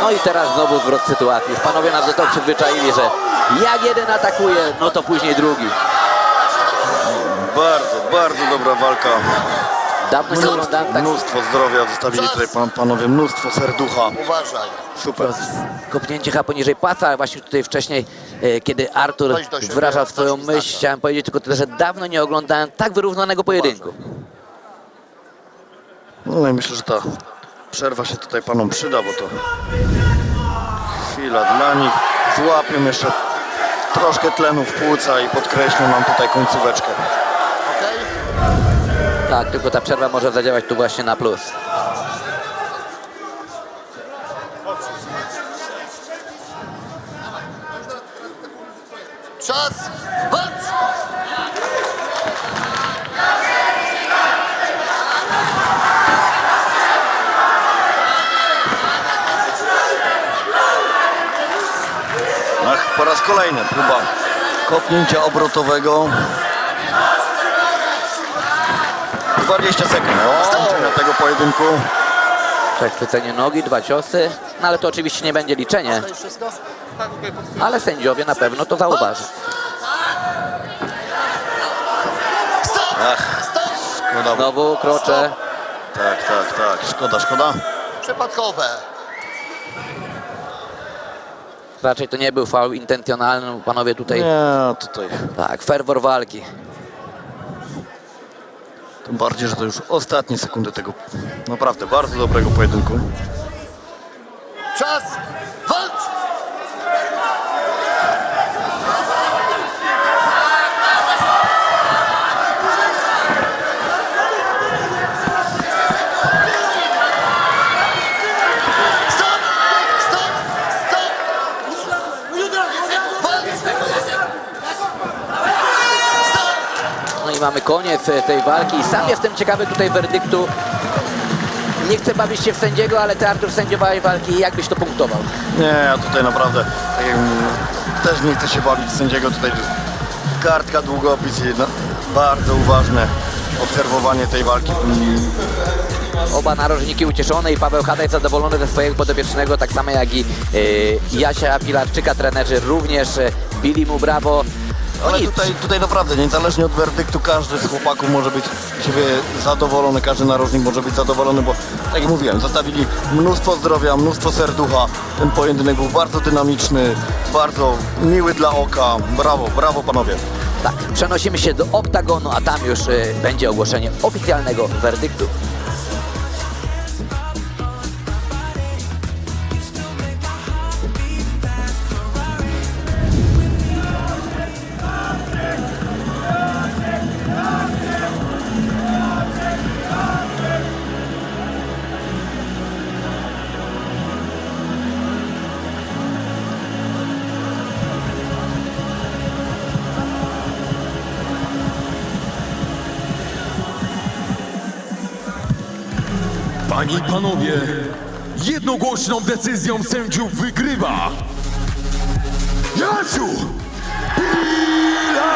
No i teraz znowu zwrot sytuacji. Już panowie nas do tego przyzwyczaili, że jak jeden atakuje, no to później drugi. Bardzo dobra walka. Dawno nie oglądałem tak. Mnóstwo zdrowia zostawili tutaj panowie, mnóstwo serducha. Uważaj. Super. Kopnięcie chyba poniżej pasa, ale właśnie tutaj wcześniej, kiedy Artur Dość do siebie, wyrażał dość swoją wystarcza. myśl, chciałem powiedzieć tylko tyle, że dawno nie oglądałem tak wyrównanego pojedynku. No i myślę, że ta przerwa się tutaj panom przyda, bo to chwila dla nich. Złapią jeszcze troszkę tlenu w płuca i podkreślą nam tutaj końcóweczkę. Okej? Tak, tylko ta przerwa może zadziałać tu właśnie na plus. Czas! Walcz! Po raz kolejny próba kopnięcia obrotowego. 20 sekund skończenia tego pojedynku. Przechwycenie nogi, 2 ciosy, no ale to oczywiście nie będzie liczenie, To jest wszystko? ale sędziowie na pewno to zauważą. Szkoda. Znowu krocze. Tak. Szkoda. Przypadkowe. Raczej to nie był faul intencjonalny, panowie tutaj. Nie, tutaj. Tak, ferwor walki. Tym bardziej, że to już ostatnie sekundy tego naprawdę bardzo dobrego pojedynku. Czas! Walcz! Stop! Stop! Stop! Walcz! Stop! No i mamy koniec tej walki. Sam jestem ciekawy tutaj werdyktu. Nie chcę bawić się w sędziego, ale ty, Artur, sędziowałeś walki. Jak byś to punktował? Nie, ja tutaj naprawdę też nie chcę się bawić sędziego. Tutaj kartka, długopis i no, bardzo uważne obserwowanie tej walki. Oba narożniki ucieszone i Paweł Chata jest zadowolony ze swojego podopiecznego, tak samo jak i Jasia Pilarczyka. Trenerzy również bili mu brawo. No Ale nic. tutaj naprawdę, niezależnie od werdyktu, każdy z chłopaków może być z siebie zadowolony, każdy narożnik może być zadowolony, bo tak jak mówiłem, zostawili mnóstwo zdrowia, mnóstwo serducha. Ten pojedynek był bardzo dynamiczny, bardzo miły dla oka. Brawo, brawo panowie. Tak, przenosimy się do oktagonu, a tam już będzie ogłoszenie oficjalnego werdyktu. Panie i panowie, jednogłośną decyzją sędziów wygrywa Jasiu Pilarczyk!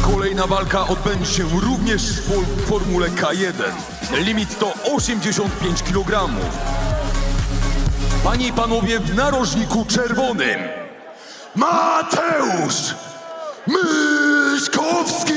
Kolejna walka odbędzie się również w formule K1. Limit to 85 kg. Panie i panowie, w narożniku czerwonym Mateusz Myszkowski!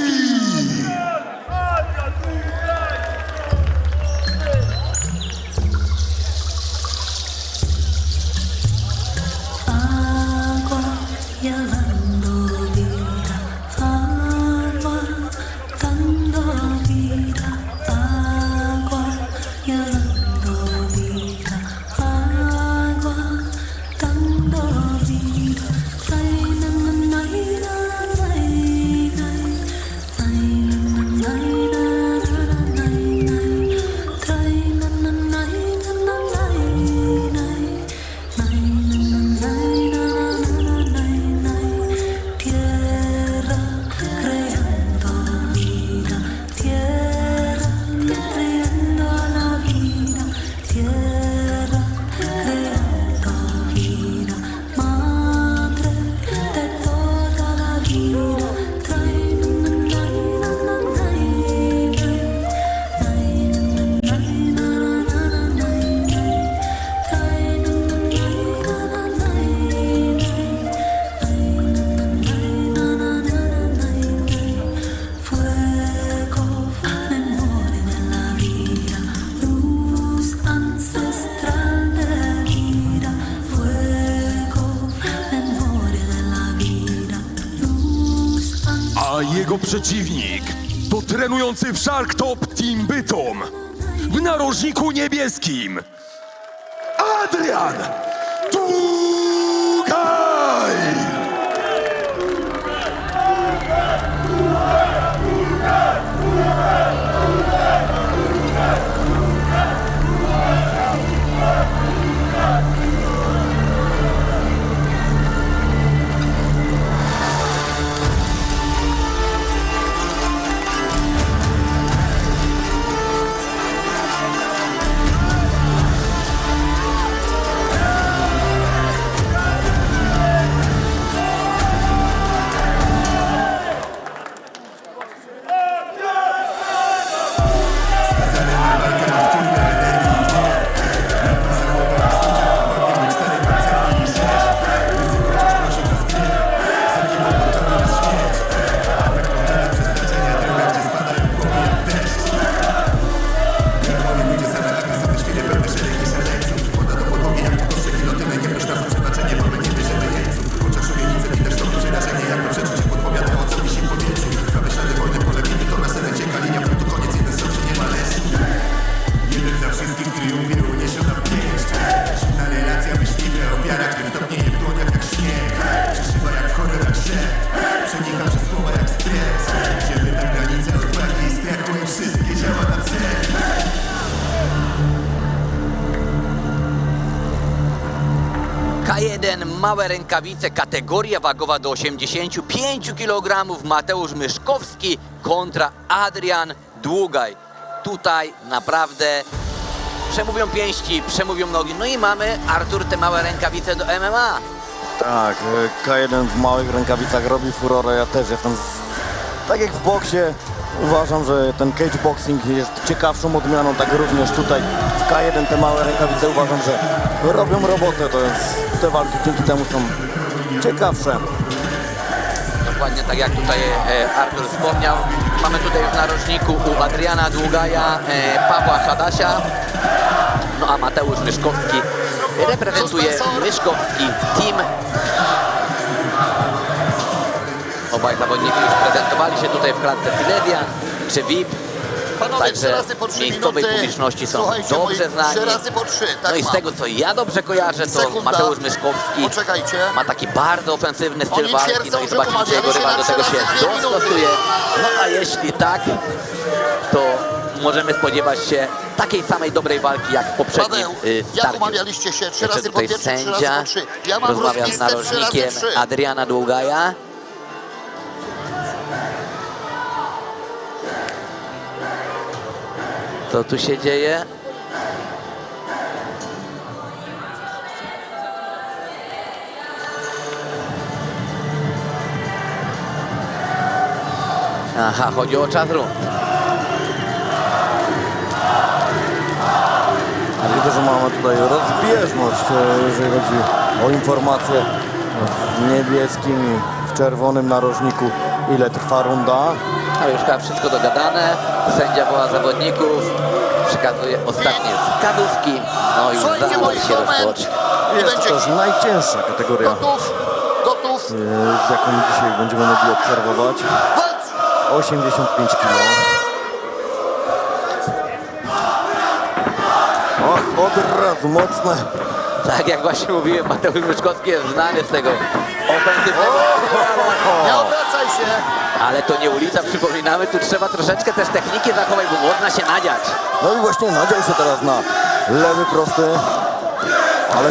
A jego przeciwnik to trenujący w Shark Top Team Bytom w narożniku niebieskim Adrian Tugaj! małe rękawice, kategoria wagowa do 85 kg. Mateusz Myszkowski kontra Adrian Długaj. Tutaj naprawdę przemówią pięści, przemówią nogi. No i mamy, Artur, te małe rękawice do MMA. Tak, K1 w małych rękawicach robi furorę, ja też jestem tak jak w boksie, uważam, że ten cage boxing jest ciekawszą odmianą, tak również tutaj w K1 te małe rękawice uważam, że robią robotę, to jest, te walki dzięki temu są ciekawsze. Dokładnie tak jak tutaj Artur wspomniał. Mamy tutaj w narożniku u Adriana Długaja Pawła Hadasia. No a Mateusz Myszkowski reprezentuje Myszkowski Team. Obaj zawodnicy już prezentowali się tutaj w klatce Silesian czy VIP. Panowie, 3 Także razy po 3 miejscowej minuty. publiczności są Słuchajcie, dobrze moi, znani. 3 razy po 3, tak No i z mam. tego co ja dobrze kojarzę, to Sekunda. Mateusz Myszkowski Poczekajcie. ma taki bardzo ofensywny styl Oni walki. twierdzą, No i że zobaczymy, czy jego umawiali się rywal na do tego 3 się razy 2 minuty. dostosuje. No a jeśli tak, to możemy spodziewać się takiej samej dobrej walki jak w poprzednim Paweł, jak starciu. umawialiście się? 3 Jeszcze razy po tutaj 1, 3 razy sędzia po 3. Ja mam rozmawia z rozpiskę 3 razy narożnikiem 3. Adriana Długaja. Co tu się dzieje? Aha, chodzi o czas rund. Widzę, że mamy tutaj rozbieżność, jeżeli chodzi o informacje w niebieskim i w czerwonym narożniku, ile trwa runda. Ale już chyba wszystko dogadane. Sędzia woła zawodników. Przekazuje ostatnie wskazówki. No i Słuchajcie, zaraz moi się moment. rozpocznie. Jest to też najcięższa kategoria, Gotów? Gotów? z jaką dzisiaj będziemy mogli obserwować. Walcz! 85 kg. Od razu mocne. Tak jak właśnie mówiłem, Mateusz Myszkowski jest znany z tego ofensywnego. Nie obracaj się! Ale to nie ulica, przypominamy, tu trzeba troszeczkę też techniki zachować, bo można się nadziać. No i właśnie nadział się teraz na lewy prosty. Ale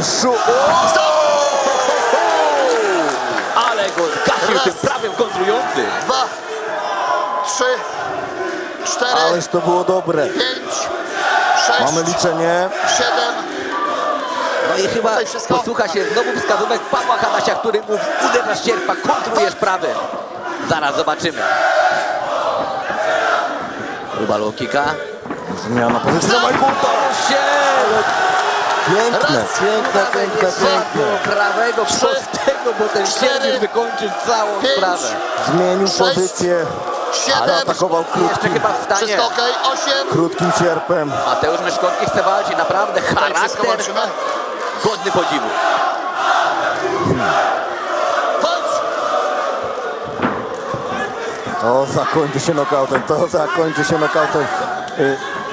Ale go zgasił tym prawym kontrującym. 2, 3, 4, ależ to było dobre. 5, 6, Mamy liczenie. 7. No i chyba Tutaj wszystko. posłucha się znowu wskazówek Pawła Hadasia, który mówi: uderzasz sierpa, kontrujesz prawym. Zaraz zobaczymy. Próba low kicka. Zmiana pozycji. Piękne, piękne. Prawego, prostego, bo ten sierp wykończył całą sprawę. Zmienił 6, pozycję, 7, ale atakował Jeszcze krótkim, chyba wstanie. wszystko okej, 8. krótkim sierpem. Mateusz Myszkowski chce walczyć, naprawdę Tutaj wszystko charakter walczymy. godny podziwu. Walcz! To zakończy się nokautem,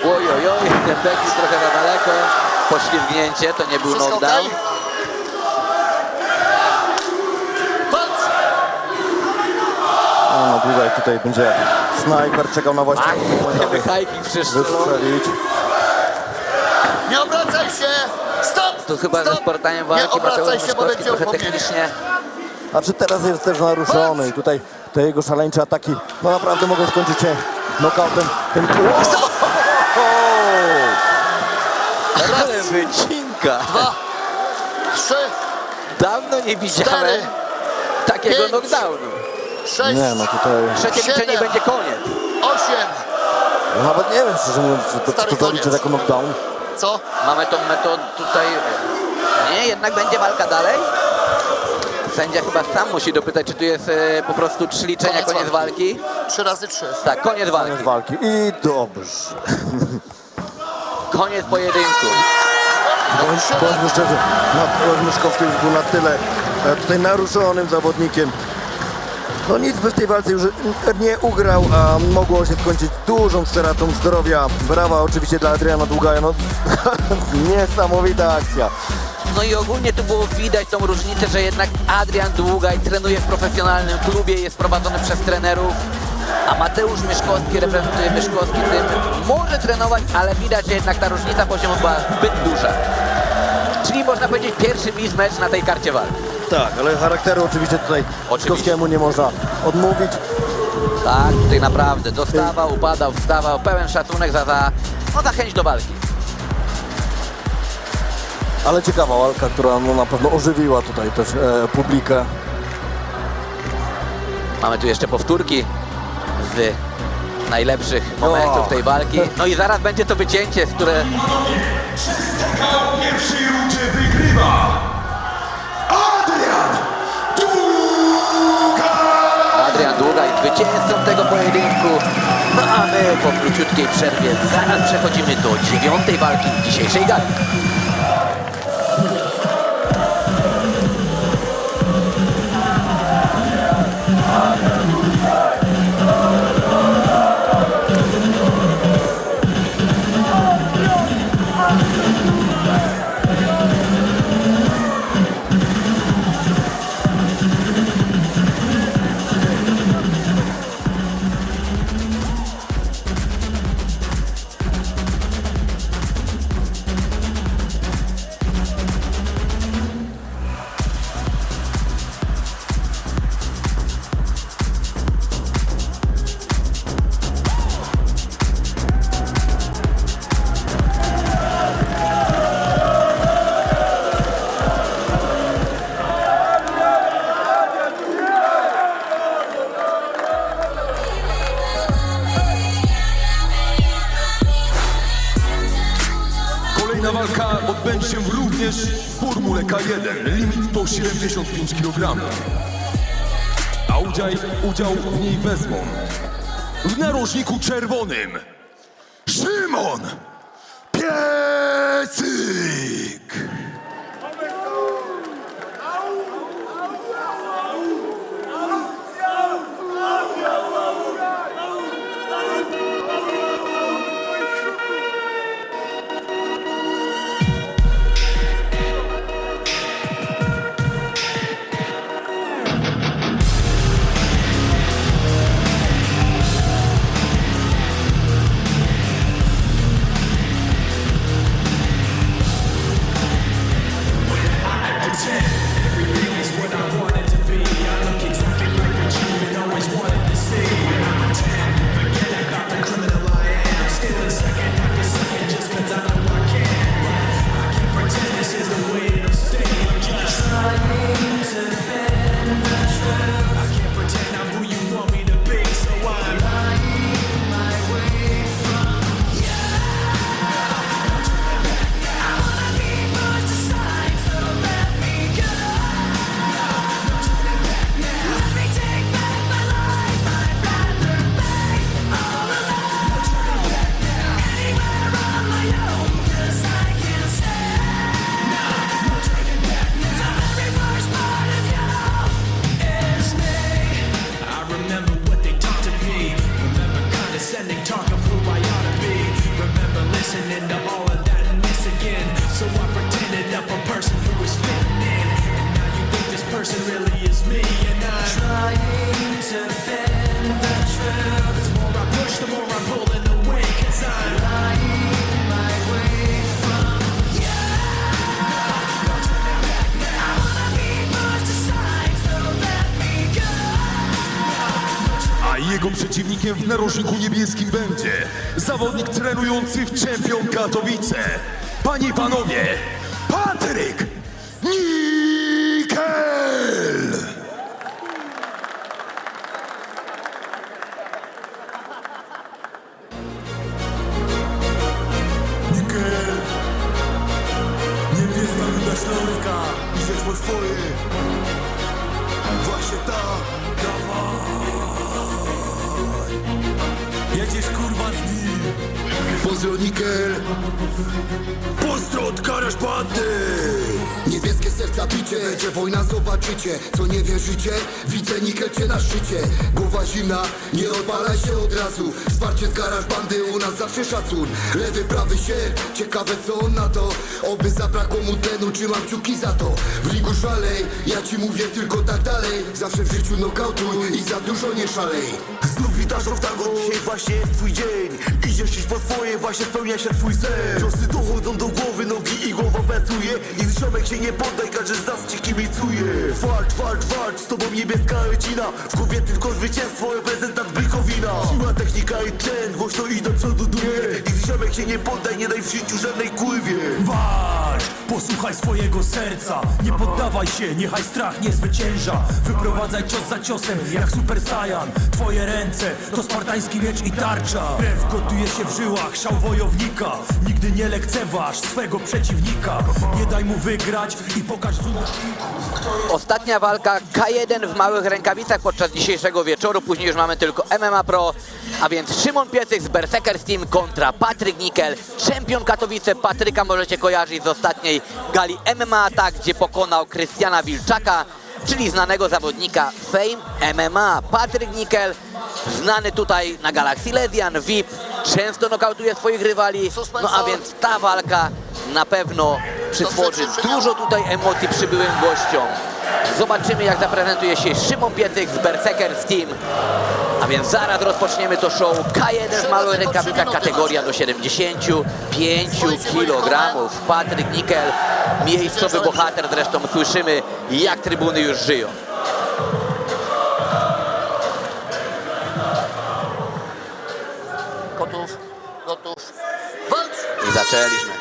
Oj, ten tekst trochę za daleko. Poślizgnięcie, to nie był Wszystko knockdown. okej? Walcz! No Długaj tutaj będzie snajper, czekał na właśnie Te wychajki przyszło. wystrzelić. Nie obracaj się! Stop! Tu chyba ze Stop! sportaniem Nie walki obracaj Mateusz się, bo Myszkowski będzie trochę upomnienie. technicznie. Znaczy teraz jest też naruszony i tutaj te jego szaleńcze ataki no naprawdę mogą skończyć się nokautem. Ten... Ale wycinka. 2, 3, Dawno nie widziałem 4, takiego 5, knockdownu. 6, Nie no tutaj... Trzecie liczenie 7, będzie koniec. 8. Ja nawet nie wiem szczerze mówiąc, czy Stary to zaliczę koniec. jako knockdown. Co? Mamy tą metodę tutaj. Nie, jednak będzie walka dalej. Sędzia chyba sam musi dopytać, czy tu jest po prostu 3 liczenia, koniec walki. 3 razy 3. Tak, koniec walki. Koniec walki i dobrze. Koniec pojedynku. Bądźmy szczerzy, Mateusz Myszkowski już był na tyle tutaj naruszonym zawodnikiem. No nic by w tej walce już nie ugrał, a mogło się skończyć dużą stratą zdrowia. Brawa oczywiście dla Adriana Długaja, no niesamowita akcja. No i ogólnie tu było widać tą różnicę, że jednak Adrian Długaj trenuje w profesjonalnym klubie, jest prowadzony przez trenerów, a Mateusz Myszkowski reprezentuje Myszkowski Team. Może trenować, ale widać, że jednak ta różnica poziomu była zbyt duża. Czyli można powiedzieć pierwszy mismatch na tej karcie walki. tak, ale charakteru oczywiście tutaj Kowskiemu nie można odmówić. Tak, tutaj naprawdę dostawał, upadał, wstawał, pełen szacunek za chęć do walki. Ale ciekawa walka, która no, na pewno ożywiła tutaj też publikę. Mamy tu jeszcze powtórki z najlepszych momentów tej walki. No i zaraz będzie to wycięcie, z które... W pierwszej rundzie wygrywa Adrian Długa! Adrian Długa jest zwycięzcą tego pojedynku. No a my po króciutkiej przerwie zaraz przechodzimy do 9. walki dzisiejszej gali. Kolejna walka odbędzie się również w Formule K1. Limit to 75 kg. A udział w niej wezmą w narożniku czerwonym Szymon Piecyk. Jego przeciwnikiem w narożniku niebieskim będzie zawodnik trenujący w Champion Katowice. Panie i panowie, Patryk Nikel! Nikel, niebieska Ruda Śląska, idziesz po swoje. Właśnie tak, dawaj. Jedziesz kurwa z nim. Pozdro Nikel. Pozdro od Karasz Bandy. Niebieskie serca bicie, będzie wojna, zobaczycie. Co nie wierzycie? Widzę Nikel cię na szczycie. Głowa zimna, nie odpalaj się od razu. Wsparcie z Garaż Bandy, u nas zawsze szacun. Lewy, prawy sierp, ciekawe co on na to. Oby zabrakło mu tlenu, trzymam kciuki za to. W ligu szalej, ja ci mówię tylko tak dalej. Zawsze w życiu nokautuj i za dużo nie szalej. Znów witasz w tango, dzisiaj właśnie jest twój dzień. Idziesz iść po swoje, właśnie właśnie spełnia się twój sen. Ciosy dochodzą do głowy, nogi i głowa pracuje. I ziomek się nie poddaj, każdy z nas ci kibicuje. Walcz, z tobą niebieska lecina. W głowie tylko zwycięstwo, reprezentant Bykowina. Siła, technika i tlen, głośno i do przodu duje. I ziomek się nie poddaj, nie daj w życiu żadnej kurwie. Walcz, posłuchaj swojego serca. Nie poddawaj się, niechaj strach nie zwycięża. Wyprowadzaj cios za ciosem, jak Super Saiyan. Twoje ręce to spartański miecz i tarcza. Krew gotuje się w żyłach, szał wojownika. Nigdy nie lekceważ swego przeciwnika. Nie daj mu wygrać i pokaż Ostatnia walka K1 w małych rękawicach podczas dzisiejszego wieczoru. Później już mamy tylko MMA Pro. A więc Szymon Piecyk z Berserkers Team kontra Patryk Nikel. Czempion Katowice. Patryka możecie kojarzyć z ostatniej gali MMA Attack, gdzie pokonał Krystiana Wilczaka, czyli znanego zawodnika Fame MMA. Patryk Nikel, znany tutaj na galach Silesian, VIP, często nokautuje swoich rywali. No a więc ta walka na pewno przytworzy dużo tutaj emocji przybyłym gościom. Zobaczymy, jak zaprezentuje się Szymon Piecyk z Berserkers Team. A więc zaraz rozpoczniemy to show. K1 w małych rękawicach, kategoria do 75 kg. Patryk Nikel, miejscowy bohater, zresztą słyszymy, jak trybuny już żyją. Gotów, walcz! I zaczęliśmy.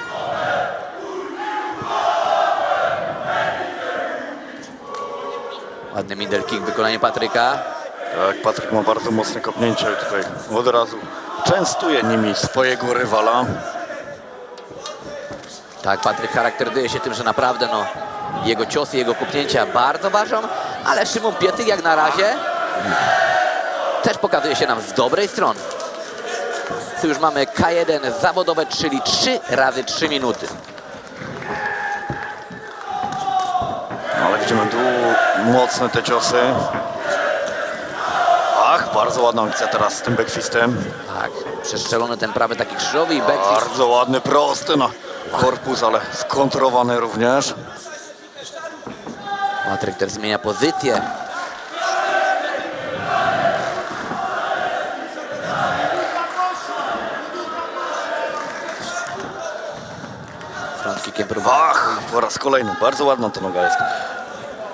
Ładny middle kick w wykonaniu Patryka. Tak, Patryk ma bardzo mocne kopnięcie i tutaj od razu częstuje nimi swojego rywala. Tak, Patryk charakteryzuje się tym, że naprawdę jego ciosy, jego kopnięcia bardzo ważą, ale Szymon Piecyk jak na razie też pokazuje się nam z dobrej strony. Tu już mamy K1 zawodowe, czyli 3 razy 3 minuty. No, ale widzimy tu mocne te ciosy. Ach, bardzo ładna akcja teraz z tym backfistem. Tak, przeszczelony ten prawy taki krzyżowy i backfist. Bardzo ładny, prosty na korpus, ale skontrowany również. Patryk też zmienia pozycję. Frontkickiem próbuje. Ach, po raz kolejny, bardzo ładna ta noga jest.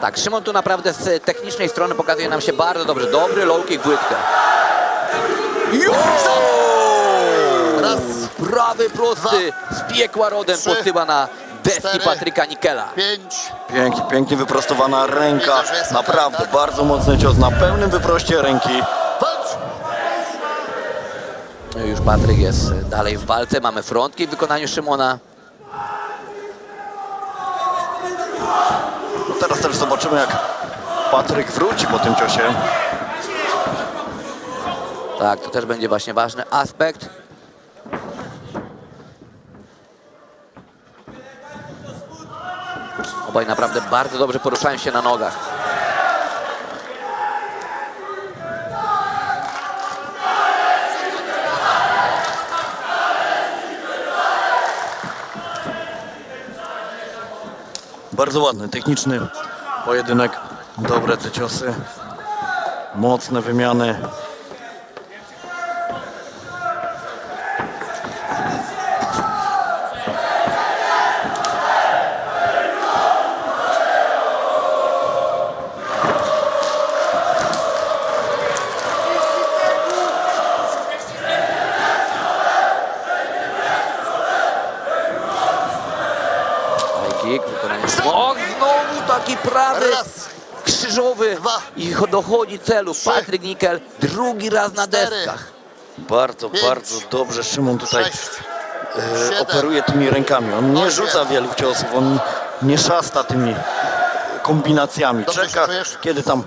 Tak, Szymon tu naprawdę z technicznej strony pokazuje nam się bardzo dobrze. Dobry low kick w łydkę. Raz, prawy prosty z piekła rodem posyła na deski 4, Patryka Nikela. 5. Pięknie wyprostowana ręka, Widzę, że jest naprawdę tak. bardzo mocny cios na pełnym wyproście ręki. Walcz! No i już Patryk jest dalej w walce. Mamy front kick w wykonaniu Szymona. No teraz też zobaczymy, jak Patryk wróci po tym ciosie. Tak, to też będzie właśnie ważny aspekt. Obaj naprawdę bardzo dobrze poruszają się na nogach. Bardzo ładny, techniczny pojedynek. Dobre te ciosy. Mocne wymiany. Kick, wykonanie. O, znowu taki prawy krzyżowy i dochodzi celu. Patryk Nikel drugi raz na deskach. Bardzo dobrze Szymon tutaj operuje tymi rękami. On nie rzuca wielu ciosów, on nie szasta tymi kombinacjami. Czeka, kiedy tam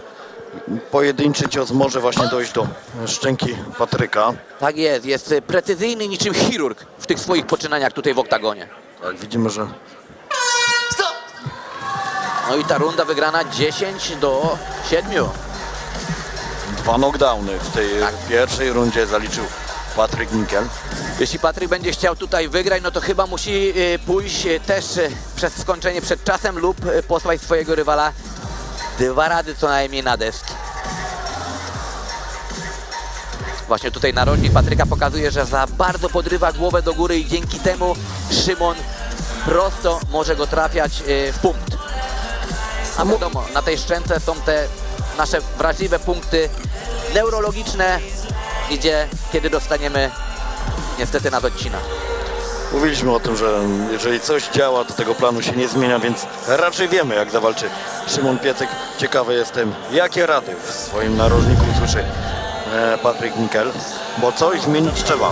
pojedynczy cios może właśnie dojść do szczęki Patryka. Tak jest, jest precyzyjny niczym chirurg w tych swoich poczynaniach tutaj w oktagonie. Tak, widzimy, że no i ta runda wygrana 10-7. 2 knockdowny w tej pierwszej rundzie zaliczył Patryk Nikel. Jeśli Patryk będzie chciał tutaj wygrać, no to chyba musi pójść też przez skończenie przed czasem lub posłać swojego rywala 2 razy co najmniej na deski. Właśnie tutaj narożnik Patryka pokazuje, że za bardzo podrywa głowę do góry i dzięki temu Szymon prosto może go trafiać w punkt. A wiadomo, na tej szczęce są te nasze wrażliwe punkty neurologiczne, gdzie kiedy dostaniemy, niestety nas odcina. Mówiliśmy o tym, że jeżeli coś działa, to tego planu się nie zmienia, więc raczej wiemy, jak zawalczy Szymon Piecyk. Ciekawy jestem, jakie rady w swoim narożniku usłyszy Patryk Nickel, bo coś zmienić trzeba.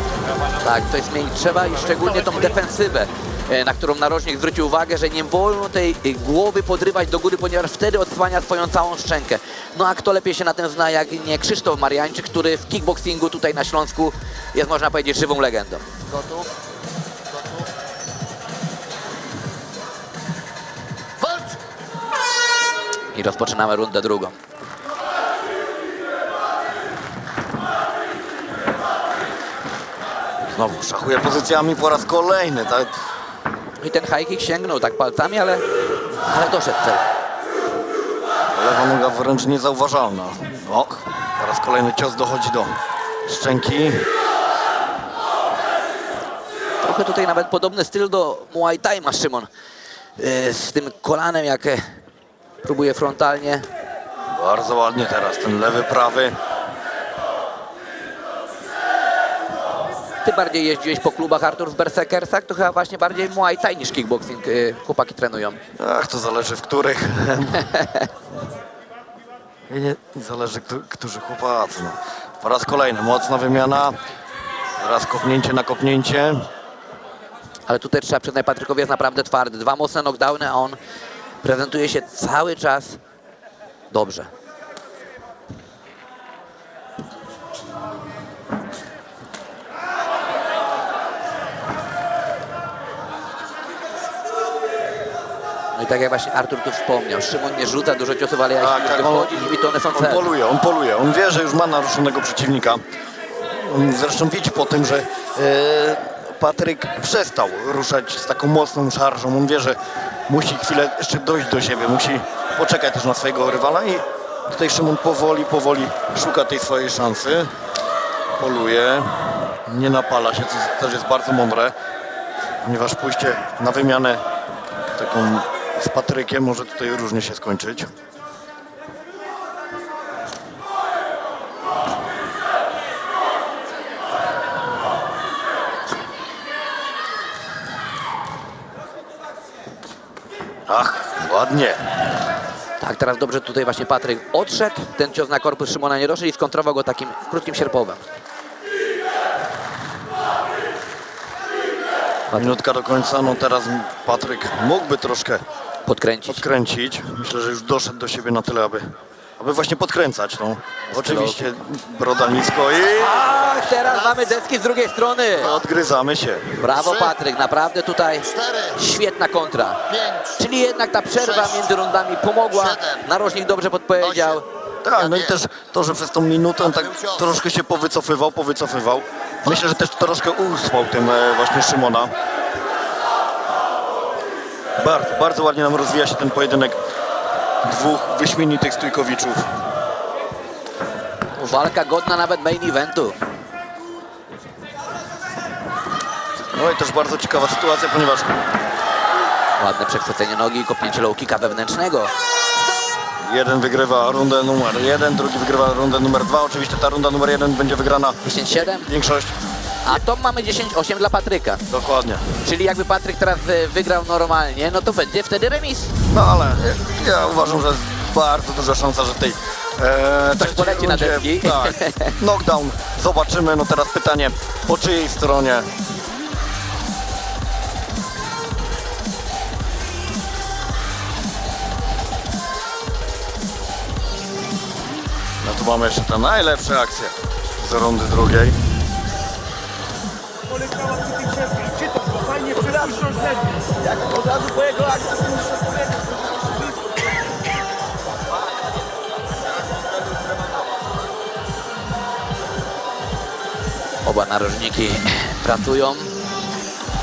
Tak, coś zmienić trzeba i szczególnie tą defensywę, na którą narożnik zwrócił uwagę, że nie wolno tej głowy podrywać do góry, ponieważ wtedy odsłania swoją całą szczękę. No a kto lepiej się na tym zna, jak nie Krzysztof Mariańczyk, który w kickboxingu tutaj na Śląsku jest, można powiedzieć, żywą legendą. Gotów? Walcz! I rozpoczynamy rundę drugą. Znowu szachuje pozycjami po raz kolejny, tak? I ten high kick sięgnął tak palcami, ale doszedł cel. Lewa noga wręcz niezauważalna. O, po raz kolejny cios dochodzi do szczęki. Trochę tutaj nawet podobny styl do Muay Thai ma Szymon. Z tym kolanem, jak próbuje frontalnie. Bardzo ładnie teraz ten lewy, prawy. Ty bardziej jeździłeś po klubach, Artur, w Berserkersach, to chyba właśnie bardziej Muay Thai niż kickboxing chłopaki trenują. Ach, to zależy w których. Nie, zależy, którzy chłopacy. No. Po raz kolejny mocna wymiana. Raz kopnięcie na kopnięcie. Ale tutaj trzeba przyznać, Patrykowi jest naprawdę twardy. 2 mocne knockdowny, a on prezentuje się cały czas dobrze. No i tak jak właśnie Artur tu wspomniał, Szymon nie rzuca dużo ciosów, ale jak wychodzi i to one są celne. On poluje. On wie, że już ma naruszonego przeciwnika. On zresztą widzi po tym, że Patryk przestał ruszać z taką mocną szarżą. On wie, że musi chwilę jeszcze dojść do siebie, musi poczekać też na swojego rywala i tutaj Szymon powoli szuka tej swojej szansy. Poluje, nie napala się, co też jest bardzo mądre, ponieważ pójście na wymianę taką z Patrykiem może tutaj różnie się skończyć. Ach, ładnie. Tak, teraz dobrze tutaj właśnie Patryk odszedł, ten cios na korpus Szymona nie doszedł i skontrował go takim krótkim sierpowym. Minutka do końca, no teraz Patryk mógłby troszkę podkręcić. Myślę, że już doszedł do siebie na tyle, aby właśnie podkręcać. No. Oczywiście broda nisko i... A, teraz mamy deski z drugiej strony. Odgryzamy się. Brawo Patryk, naprawdę tutaj świetna kontra. Czyli jednak ta przerwa między rundami pomogła. Narożnik dobrze podpowiedział. Tak, no i też to, że przez tą minutę tak troszkę się powycofywał. Myślę, że też troszkę uspał tym właśnie Szymona. Bardzo ładnie nam rozwija się ten pojedynek dwóch wyśmienitych stójkowiczów. Walka godna nawet main eventu. No i też bardzo ciekawa sytuacja, ponieważ... Ładne przechwycenie nogi i kopnięcie low kicka wewnętrznego. Jeden wygrywa rundę numer 1, drugi wygrywa rundę numer 2. Oczywiście ta runda numer 1 będzie wygrana 10-7. Większość. A to mamy 10-8 dla Patryka. Dokładnie. Czyli jakby Patryk teraz wygrał normalnie, no to będzie wtedy remis. No ale ja uważam, że jest bardzo duża szansa, że tej Coś poleci na deski. Tak, knockdown. Zobaczymy. No teraz pytanie, po czyjej stronie? No tu mamy jeszcze te najlepsze akcje z rundy drugiej. Poleciała tu tych wszystkich, czy to fajnie przyrażą lepiej. Jak od razu po jego akcji muszę powiedzieć. Oba narożniki pracują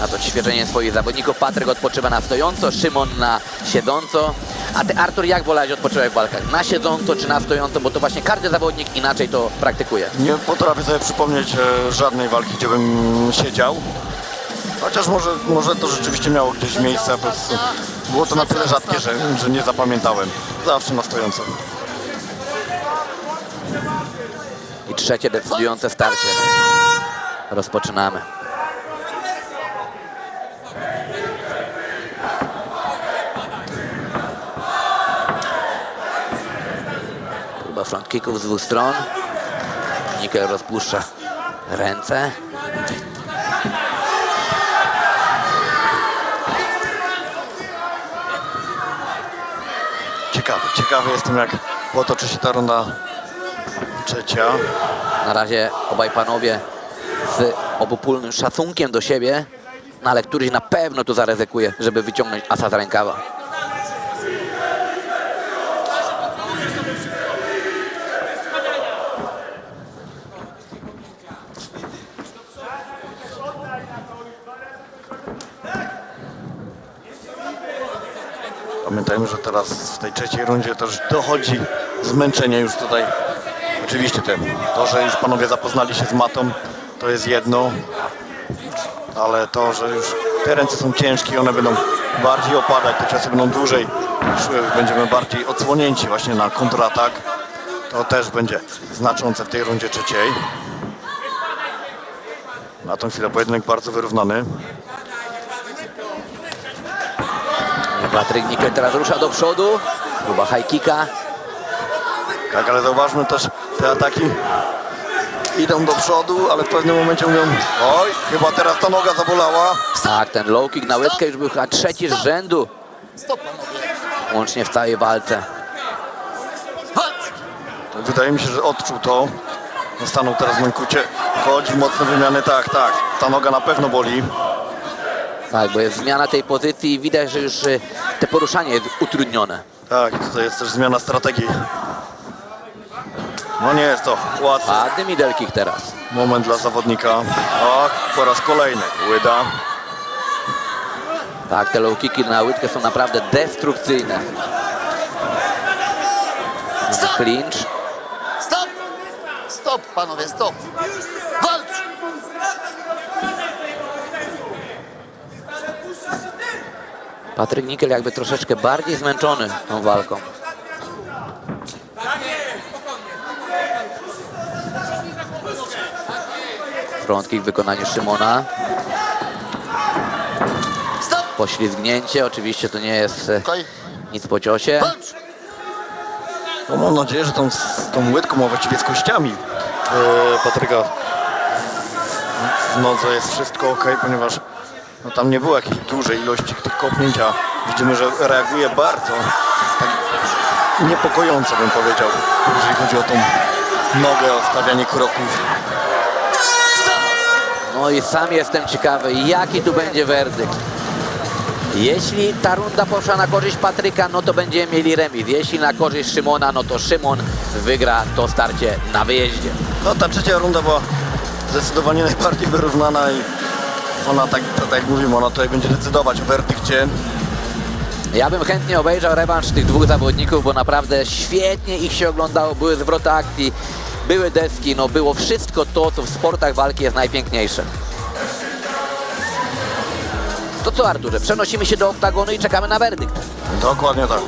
na to ćwiczenie swoich zawodników. Patryk odpoczywa na stojąco, Szymon na siedząco, A ty, Artur, jak wolałeś odpoczynek w walkach? Na siedząco czy na stojąco? Bo to właśnie każdy zawodnik inaczej to praktykuje. Nie potrafię sobie przypomnieć żadnej walki, gdzie bym siedział. Chociaż może to rzeczywiście miało gdzieś miejsce, po prostu było to na tyle rzadkie, że nie zapamiętałem. Zawsze na stojąco. I trzecie decydujące starcie. Rozpoczynamy. Próba front kicków z dwóch stron. Nickel rozpuszcza ręce. Ciekawy jestem, jak potoczy się ta runda trzecia. Na razie obaj panowie z obopólnym szacunkiem do siebie, no ale któryś na pewno tu zaryzykuje, żeby wyciągnąć asa z rękawa. Pamiętajmy, że teraz w tej trzeciej rundzie też dochodzi zmęczenie już tutaj. Oczywiście to, że już panowie zapoznali się z matą, to jest jedno, ale to, że już te ręce są ciężkie, one będą bardziej opadać, te ciosy będą dłużej szły, będziemy bardziej odsłonięci właśnie na kontratak. To też będzie znaczące w tej rundzie trzeciej. Na tą chwilę pojedynek bardzo wyrównany. Patryk Nickel teraz rusza do przodu. Próba high kicka. Tak, ale zauważmy też, te ataki idą do przodu, ale w pewnym momencie mówią, oj, chyba teraz ta noga zabolała. Tak, ten low kick na łydkę już był chyba trzeci z rzędu. Łącznie w całej walce. Wydaje mi się, że odczuł to. Stanął teraz w Mękucie. Chodzi mocne wymiany, tak. Ta noga na pewno boli. Tak, bo jest zmiana tej pozycji i widać, że już te poruszanie jest utrudnione. Tak, tutaj jest też zmiana strategii. No nie jest to łatwe. Ładny middle kick teraz. Moment dla zawodnika. Ach, po raz kolejny. Łyda. Tak, te low kicki na łydkę są naprawdę destrukcyjne. Clinch. Stop! Stop, panowie, stop! Walcz! Patryk Nickel jakby troszeczkę bardziej zmęczony tą walką. Front kick w wykonaniu Szymona. Poślizgnięcie, oczywiście to nie jest nic po ciosie. No, mam nadzieję, że tą łydką, a właściwie z kościami Patryka w nodze jest wszystko ok, ponieważ no, tam nie było jakiejś dużej ilości tych kopnięcia. Widzimy, że reaguje bardzo tak niepokojąco, bym powiedział, jeżeli chodzi o tą nogę, o stawianie kroków. No i sam jestem ciekawy, jaki tu będzie werdykt. Jeśli ta runda poszła na korzyść Patryka, no to będziemy mieli remis. Jeśli na korzyść Szymona, no to Szymon wygra to starcie na wyjeździe. No ta trzecia runda była zdecydowanie najbardziej wyrównana i ona, tak jak mówimy, ona tutaj będzie decydować o werdykcie. Ja bym chętnie obejrzał rewanż tych dwóch zawodników, bo naprawdę świetnie ich się oglądało. Były zwroty akcji, były deski, no było wszystko to, co w sportach walki jest najpiękniejsze. To co, Arturze, przenosimy się do oktagonu i czekamy na werdykt. Dokładnie tak.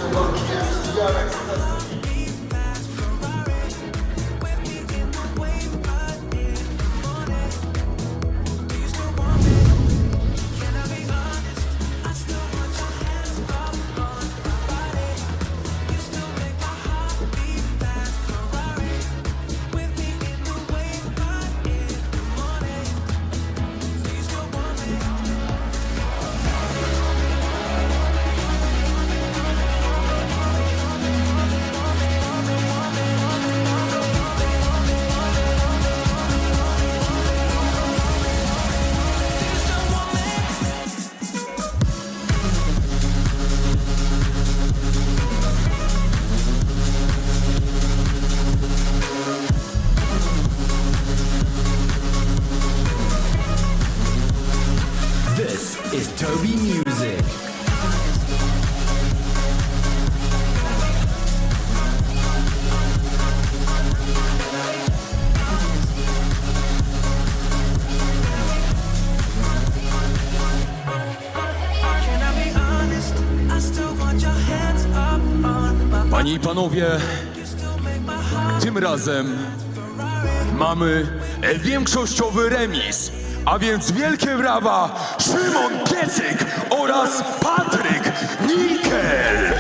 Panie i panowie, tym razem mamy większościowy remis, a więc wielkie brawa Szymon Piecyk oraz Patryk Nikel.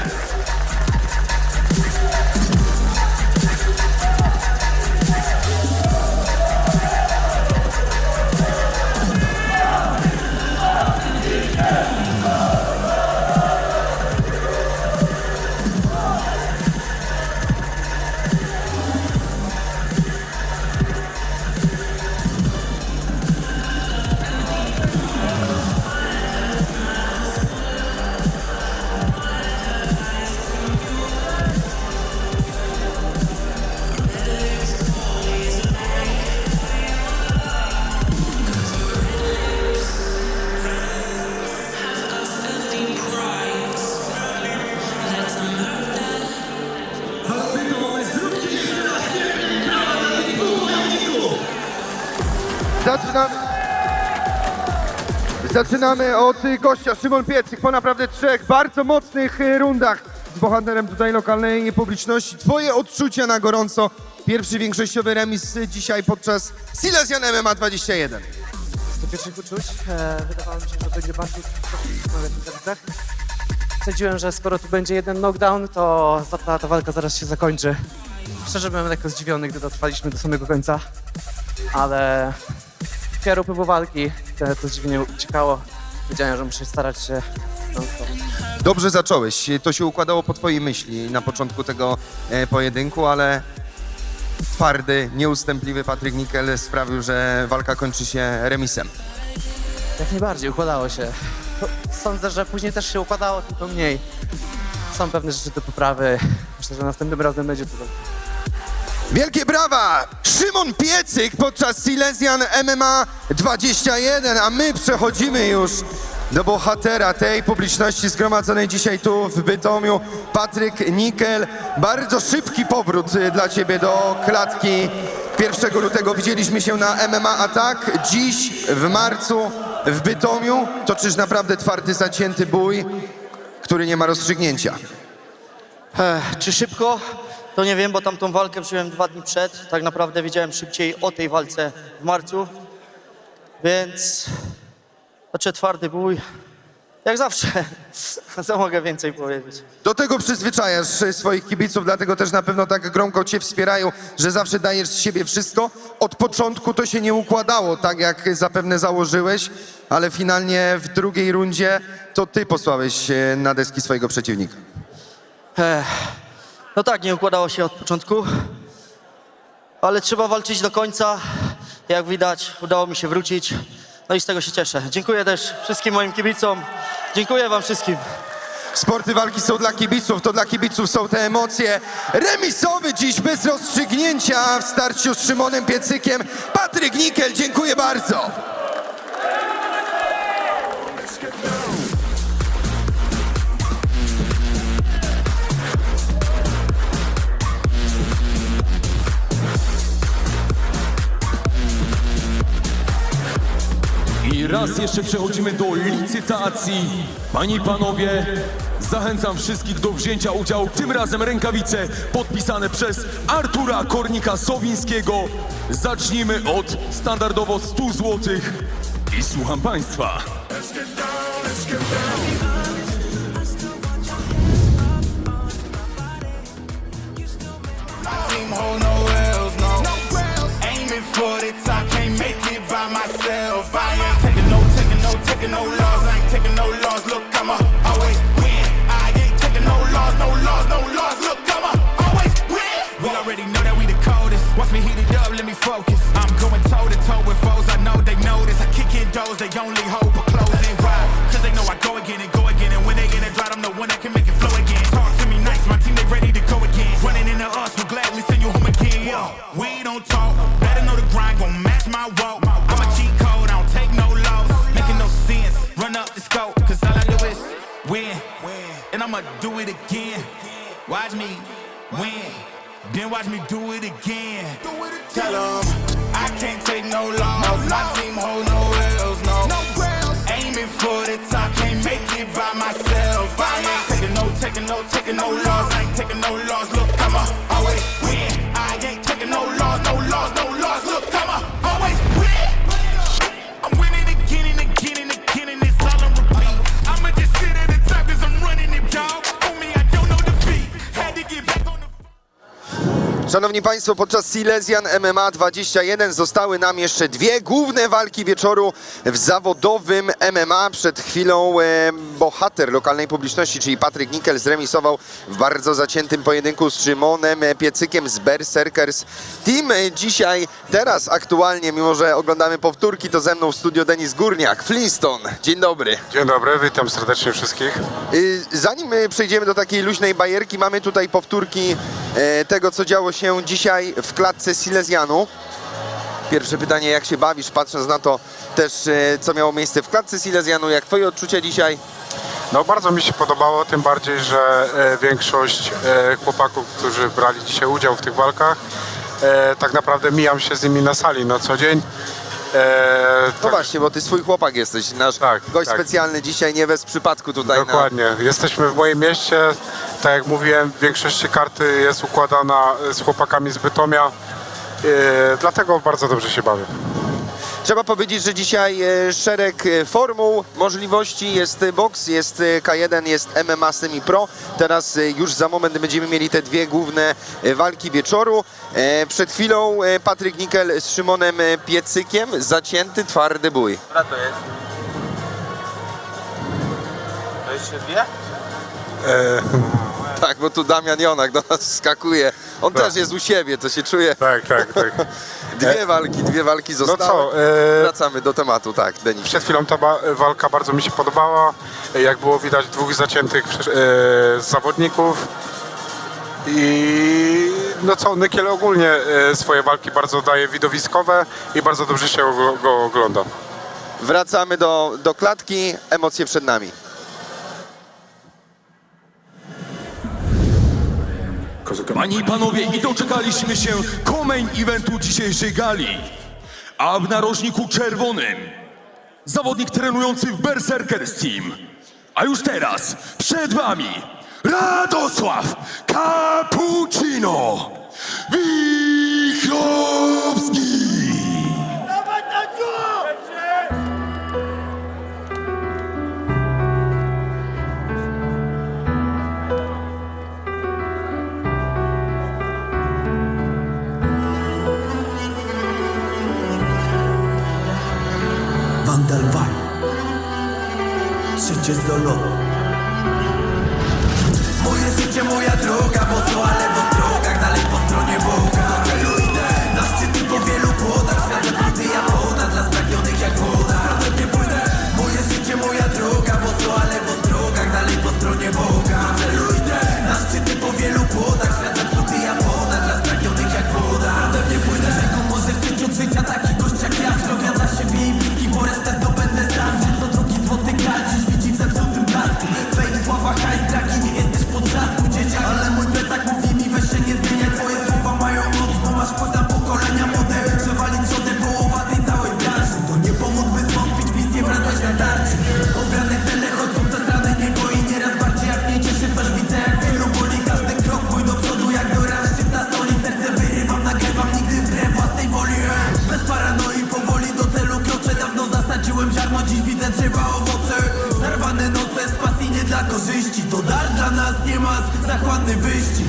Zaczynamy od gościa, Szymon Piecyk, po naprawdę 3 bardzo mocnych rundach z bohaterem tutaj lokalnej publiczności. Twoje odczucia na gorąco, pierwszy większościowy remis dzisiaj podczas Silesian MMA 21. Do pierwszych uczuć wydawało mi się, że będzie bardziej na rękawicach. Sądziłem, że skoro tu będzie jeden knockdown, to ta walka zaraz się zakończy. Szczerze byłem lekko zdziwiony, gdy dotrwaliśmy do samego końca, ale pierwszy upływu walki to zdziwienie uciekało. Wiedziałem, że muszę starać się. Dobrze zacząłeś, to się układało po twojej myśli na początku tego pojedynku, ale twardy, nieustępliwy Patryk Nikel sprawił, że walka kończy się remisem. Jak najbardziej, układało się. Sądzę, że później też się układało, tylko mniej. Są pewne rzeczy do poprawy. Myślę, że następnym razem będzie to dobrze. Wielkie brawa! Szymon Piecyk podczas Silesian MMA 21, a my przechodzimy już do bohatera tej publiczności zgromadzonej dzisiaj tu w Bytomiu. Patryk Nikel, bardzo szybki powrót dla ciebie do klatki. 1 lutego widzieliśmy się na MMA Attack, dziś w marcu w Bytomiu toczysz naprawdę twardy, zacięty bój, który nie ma rozstrzygnięcia. Czy szybko? To nie wiem, bo tamtą walkę wziąłem 2 dni przed. Tak naprawdę wiedziałem szybciej o tej walce w marcu. Więc twardy bój. Jak zawsze. Co mogę więcej powiedzieć? Do tego przyzwyczajasz swoich kibiców, dlatego też na pewno tak gromko cię wspierają, że zawsze dajesz z siebie wszystko. Od początku to się nie układało tak, jak zapewne założyłeś, ale finalnie w drugiej rundzie to ty posłałeś na deski swojego przeciwnika. No tak, nie układało się od początku, ale trzeba walczyć do końca. Jak widać, udało mi się wrócić, no i z tego się cieszę. Dziękuję też wszystkim moim kibicom. Dziękuję wam wszystkim. Sporty walki są dla kibiców, to dla kibiców są te emocje. Remisowy dziś bez rozstrzygnięcia w starciu z Szymonem Piecykiem. Patryk Nikel, dziękuję bardzo. I raz jeszcze przechodzimy do licytacji. Panie i panowie, zachęcam wszystkich do wzięcia udziału. Tym razem rękawice podpisane przez Artura Kornika-Sowińskiego. Zacznijmy od standardowo 100 zł. I słucham państwa. Taking no loss, I ain't taking no loss. Look, I'ma always win. I ain't taking no loss, no loss, no loss. Look, I'ma always win. We already know that we the coldest. Watch me heat it up, let me focus. I'm going toe to toe with foes. I know they notice. I kick in doors, they only hope for closing. Why? Cause they know I go again and go again. And when they in a drought, I'm the one that can make it flow again. Talk to me nice, my team they ready to go again. Running into us, we'll gladly send you home again. Yo, we don't talk, better know the grind, gon' match my walk. I'm a cheat code, I don't take no loss. Making no sense, run up the scope, cause all I do is win. And I'ma do it again. Watch me win, then watch me do it again. Tell them I can't take no loss. My team hold no L's, no. Aiming for the top, can't make it by myself. I ain't taking no loss. I ain't taking no loss. Szanowni Państwo, podczas Silesian MMA 21 zostały nam jeszcze dwie główne walki wieczoru w zawodowym MMA. Przed chwilą bohater lokalnej publiczności, czyli Patryk Nickel, zremisował w bardzo zaciętym pojedynku z Szymonem Piecykiem z Berserkers Team. Dzisiaj, teraz aktualnie, mimo że oglądamy powtórki, to ze mną w studio Denis Górniak, Flintstone. Dzień dobry. Dzień dobry, witam serdecznie wszystkich. Zanim przejdziemy do takiej luźnej bajerki, mamy tutaj powtórki tego, co działo się dzisiaj w klatce Silesianu. Pierwsze pytanie, jak się bawisz, patrząc na to też, co miało miejsce w klatce Silesianu, jak twoje odczucia dzisiaj? No bardzo mi się podobało, tym bardziej, że większość chłopaków, którzy brali dzisiaj udział w tych walkach, tak naprawdę mijam się z nimi na sali na co dzień. No właśnie, bo ty swój chłopak jesteś, nasz gość specjalny dzisiaj, nie bez przypadku tutaj. Dokładnie, jesteśmy w moim mieście, tak jak mówiłem, w większości karty jest układana z chłopakami z Bytomia, dlatego bardzo dobrze się bawię. Trzeba powiedzieć, że dzisiaj szereg formuł, możliwości, jest boks, jest K1, jest MMA Semi-Pro. Teraz już za moment będziemy mieli te dwie główne walki wieczoru. Przed chwilą Patryk Nickel z Szymonem Piecykiem, zacięty, twardy bój. Która to jest? To jeszcze dwie? Tak, bo tu Damian Jonak do nas skakuje. On też jest u siebie, to się czuje. Tak. Dwie walki zostały. No co, wracamy do tematu, tak, Denis. Przed chwilą ta walka bardzo mi się podobała. Jak było widać, dwóch zaciętych zawodników. I no co, Nickel ogólnie swoje walki bardzo daje widowiskowe i bardzo dobrze się go ogląda. Wracamy do klatki, emocje przed nami. Panie i panowie, i doczekaliśmy się co-main eventu dzisiejszej gali. A w narożniku czerwonym zawodnik trenujący w Berserkers Team. A już teraz przed wami Radosław Cappuccino Wichrowski. Vandal Vibe, życie solo. Moje życie, moja droga, mocno, ale po drogach, dalej po stronie Boga. Do celu idę, na szczyty po wielu płodach, świat zepsuty ja ponad, dla spragnionych jak woda. Prawdę nie płynę, moje życie, moja droga, mocno, ale po drogach, dalej po stronie Boga. Do celu idę, na szczyty po wielu płodach, świat zepsuty ja ponad, dla spragnionych jak woda. Prawdę nie płynę, rzeką może wciąć od życia taki gość jak ja, zdrowia dla siebie i bliski, bo resztę zdobędę sam. Co drugi złoty kal, dziś widzi w zepsutym blasku. Fame, sława, hajs, dragi, nie jesteś pod trzasku, dzieciak. Ale mój plecak mówi mi, weź się nie zmieniaj, twoje słowa mają moc, bo masz wpływ na pokolenia młode. Przewali przodem połowa tej całej branży. To nie powód, by zwątpić, mis nie wracać na tarczy. Obrane cele chodzą przez rany niego i nieraz bardziej jak nie cieszy, coś widzę jak wielu boli. Każdy krok mój do przodu jak do ran, szczyt na soli, serce wyrywam, nagrywam, nigdy wbrew własnej woli. Bez paranoi powoli do celu kroczę, dawno zasadziłem ziarno, dziś widzę drzewa owoce. Zarwane noce z pasji nie dla korzyści, to dar dla nas, nie ma zachłanny wyścig.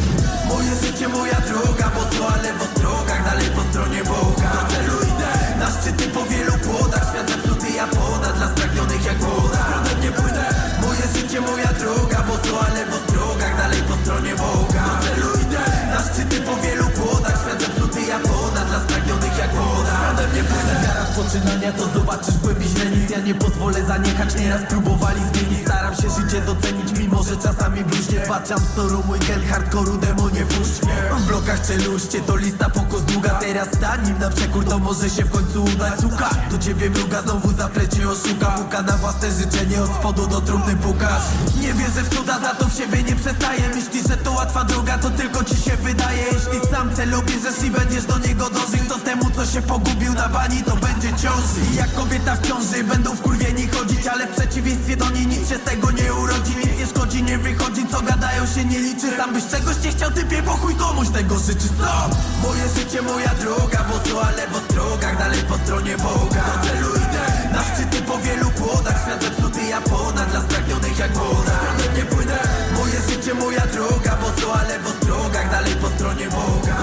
Moje życie, moja droga, mocno, ale w ostrogach, dalej po stronie Boga. Do celu idę, na szczyty po wielu płodach, świat zepsuty ja ponad, dla spragnionych jak woda. Prawdę nie płynę, moje życie, moja droga, mocno, ale w ostrogach, dalej po stronie Boga. Do celu idę, na szczyty po wielu płodach, świat zepsuty ja ponad, dla spragnionych jak woda. Prawdę nie płynę, wiara w poczynania, to zobaczysz w głębi źrenic. Ja nie pozwolę zaniechać, nieraz próbowali zmienić. Staram się życie docenić, mimo że czasami bluźnie. Wbaczam z toru mój gen, hardkoru, demonie puść mnie. W blokach czeluście, to lista pokos długa. Teraz stanim na przekór, to może się w końcu udać. Suka, do ciebie mruga, znowu za plecie oszuka. Puka na własne życzenie, od spodu do trumny pukasz. Nie wierzę w cuda, za to w siebie nie przestaję. Myślisz, że to łatwa droga, to tylko ci się wydaje. Jeśli sam cel obierzesz i będziesz do niego dążył, to temu, co się pogubił na bani, to będzie ciąży. I jak kobieta w ciąży, będą wkurwieni chodzić, ale w przeciwieństwie do niej nic się z tego nie urodzi. Nic nie szkodzi, nie wychodzi, co gadają się nie liczy. Sam byś czegoś nie chciał, typie, bo chuj komuś tego życzy. Stop! Moje życie, moja droga, mocno, ale w ostrogach, dalej po stronie Boga. Do celu idę, na szczyty po wielu płodach, świat zepsuty ja ponad, dla spragnionych jak woda. Prawdę nie płynę, moje życie, moja droga, mocno, ale w ostrogach, dalej po stronie Boga.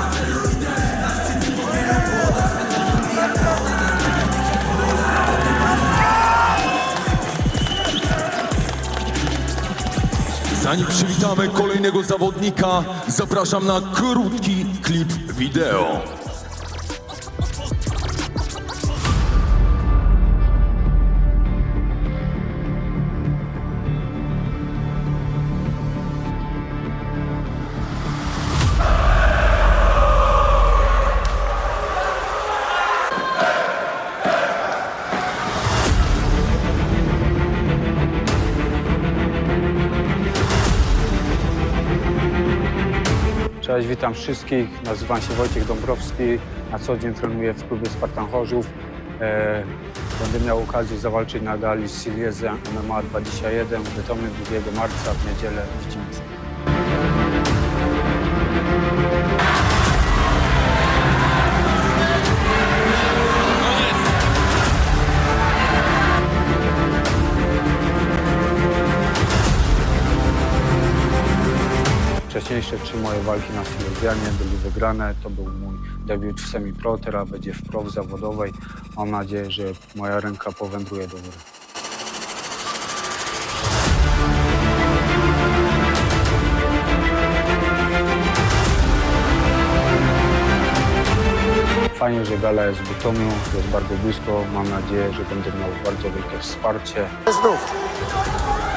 Zanim przywitamy kolejnego zawodnika, zapraszam na krótki klip wideo. Cześć, witam wszystkich. Nazywam się Wojciech Dąbrowski. Na co dzień trenuję w klubie Spartan Chorzów. Będę miał okazję zawalczyć na gali Silesian MMA 21 w Bytomiu 2 marca w niedzielę w Dzimsku. Wcześniejsze 3 moje walki na Silesianie były wygrane. To był mój debiut w semi-pro, teraz będzie w pro w zawodowej. Mam nadzieję, że moja ręka powędruje do góry. Fajnie, że gala jest w Bytomiu, jest bardzo blisko. Mam nadzieję, że będę miał bardzo wielkie wsparcie. Znów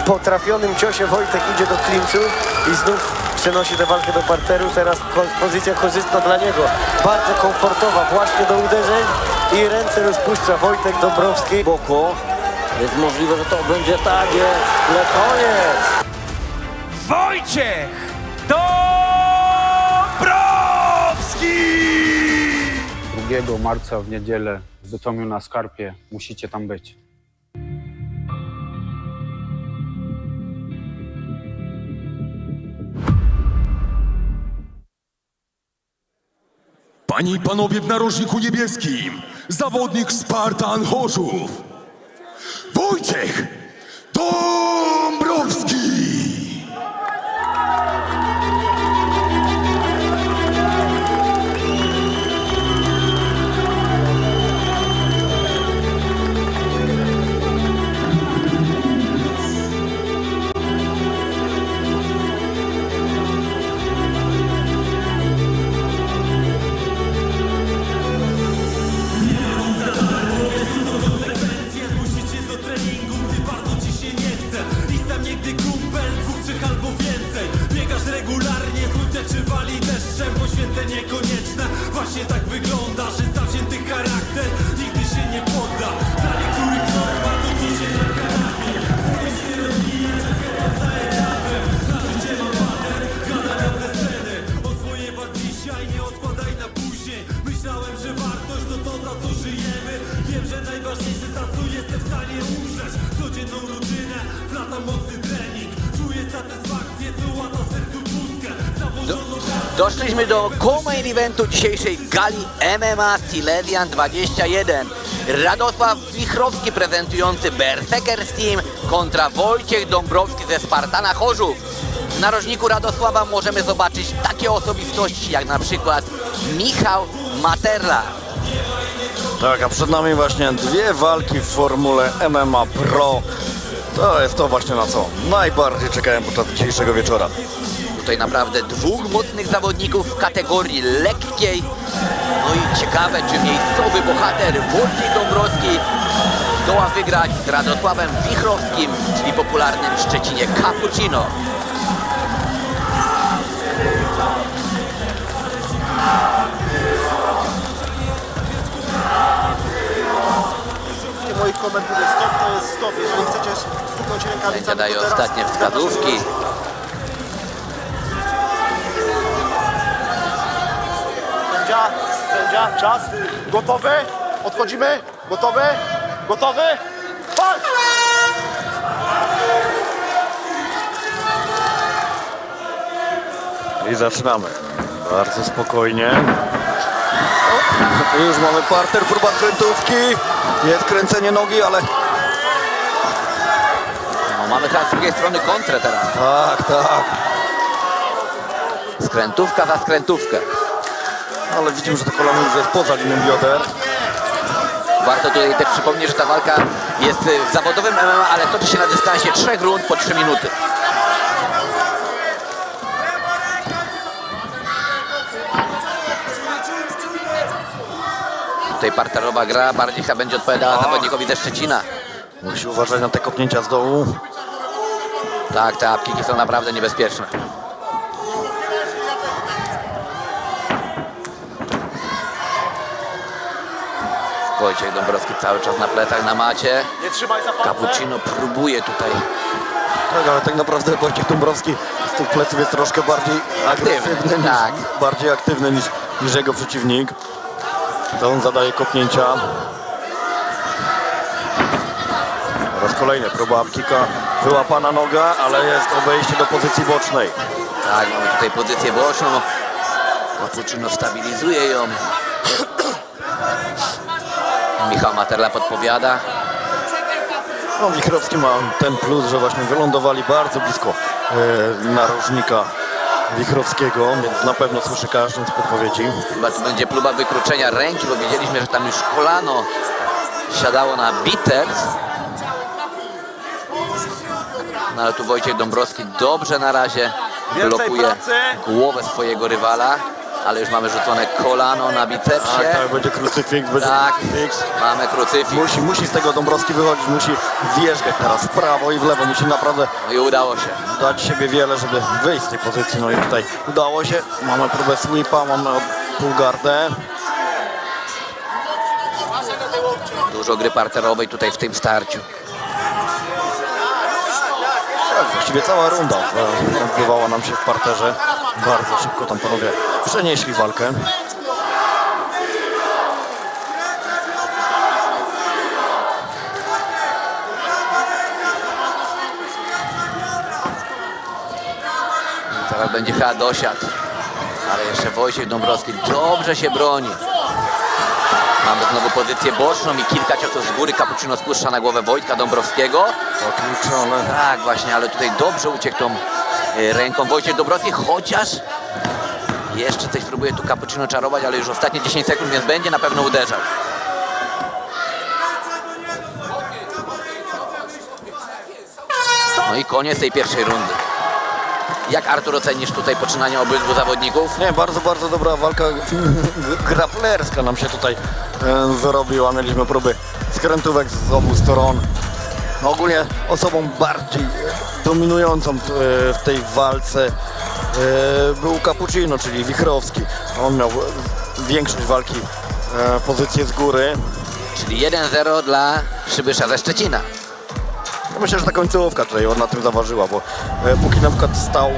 po trafionym ciosie Wojtek idzie do klinczu i znów przenosi tę walkę do parteru. Teraz pozycja korzystna dla niego. Bardzo komfortowa właśnie do uderzeń i ręce rozpuszcza Wojtek Dąbrowski. Boko. Jest możliwe, że to będzie tak, jest. Ale koniec. Wojciech Dąbrowski! 2 marca w niedzielę w Bytomiu na Skarpie. Musicie tam być. Panie i panowie, w narożniku niebieskim zawodnik Spartan Chorzów Wojciech Dąbrowski. Poświęcenie konieczne, właśnie tak wygląda, że zawzięty charakter nigdy się nie podda. Dla niektórych norma to dzisiaj na kanapie. Wolę się rozwijać, a kieram za etapem. Na życie mam patent, gadam ze sceny. O swoje walcz dzisiaj, nie odkładaj na później. Myślałem, że wartość to to, za co żyjemy. Wiem, że najważniejsze, za co jestem w stanie umrzeć. Codzienną rutynę, wlatam mocny trening. Czuję satysfakcję, co łata sercu pustkę. Założono Doszliśmy do co-main eventu dzisiejszej gali MMA Silesian 21. Radosław Wichrowski prezentujący Berserkers Team kontra Wojciech Dąbrowski ze Spartana Chorzów. W narożniku Radosława możemy zobaczyć takie osobistości jak na przykład Michał Materla. Tak, a przed nami właśnie 2 walki w formule MMA Pro. To jest to właśnie, na co najbardziej czekałem podczas dzisiejszego wieczora. Tutaj naprawdę 2 mocnych zawodników w kategorii lekkiej. No i ciekawe, czy miejscowy bohater Wojciech Dąbrowski zdoła wygrać z Radosławem Wichrowskim, czyli popularnym w Szczecinie Cappuccino. Moich komentarzy stop to jest stop. Jeżeli chcecie stuknąć rękawicami, Sędzia daje to teraz ostatnie wskazówki. Sędzia, czas. Gotowy? Odchodzimy? Gotowy? Gotowy? Walcz! I zaczynamy. Bardzo spokojnie. Już mamy parter, próba krętówki. Jest kręcenie nogi, ale... No, mamy teraz z drugiej strony kontrę teraz. Tak, tak. Skrętówka za skrętówkę. Ale widzimy, że to kolano już jest poza linią bioder. Warto tutaj też przypomnieć, że ta walka jest w zawodowym MMA, ale toczy się na dystansie 3 rund po 3 minuty. Tutaj parterowa gra bardziej chyba będzie odpowiadała zawodnikowi ze Szczecina. Musi uważać na te kopnięcia z dołu. Tak, te upkicki są naprawdę niebezpieczne. Wojciech Dąbrowski cały czas na plecach, na macie. Nie trzymaj za palce. Cappuccino próbuje tutaj. Tak, ale tak naprawdę Wojciech Dąbrowski z tych pleców jest troszkę bardziej agresywny, bardziej aktywny niż jego przeciwnik. To on zadaje kopnięcia. Po raz kolejny próba upkicka. Wyłapana noga, ale jest obejście do pozycji bocznej. Tak, mamy tutaj pozycję boczną. Cappuccino stabilizuje ją. Michał Materla podpowiada. No, Wichrowski ma ten plus, że właśnie wylądowali bardzo blisko narożnika Wichrowskiego, więc na pewno słyszy każdą z podpowiedzi. Chyba tu będzie próba wykluczenia ręki, bo widzieliśmy, że tam już kolano siadało na biceps. No ale tu Wojciech Dąbrowski dobrze na razie blokuje głowę swojego rywala. Ale już mamy rzucone kolano na bicepsie. Tak, będzie krucyfiks, będzie krucyfiks. Mamy krucyfiks. Musi z tego Dąbrowski wychodzić, musi wjeżdżać teraz w prawo i w lewo, musi naprawdę No i udało się. dać siebie wiele, żeby wyjść z tej pozycji. No i tutaj udało się, mamy próbę sweepa, mamy półgardę. Dużo gry parterowej tutaj w tym starciu. Tak, właściwie cała runda odbywała nam się w parterze. Bardzo szybko tam panowie przenieśli walkę. Teraz będzie chyba dosiad. Ale jeszcze Wojciech Dąbrowski dobrze się broni. Mamy znowu pozycję boczną i kilka ciosów z góry. Cappuccino spuszcza na głowę Wojtka Dąbrowskiego. Okliczone. Tak, właśnie, ale tutaj dobrze uciekł tą ręką Wojciech Dąbrowski, chociaż jeszcze coś próbuje tu Cappuccino czarować, ale już ostatnie 10 sekund, więc będzie na pewno uderzał. No i koniec tej pierwszej rundy. Jak, Artur, ocenisz tutaj poczynania obydwu zawodników? Nie, bardzo dobra walka graplerska nam się tutaj wyrobiła. Mieliśmy próby skrętówek z obu stron. No, ogólnie osobą bardziej dominującą w tej walce był Cappuccino, czyli Wichrowski. On miał większość walki, pozycję z góry. Czyli 1-0 dla Przybysza ze Szczecina. Ja myślę, że ta końcówka tutaj na tym zaważyła, bo póki na przykład stał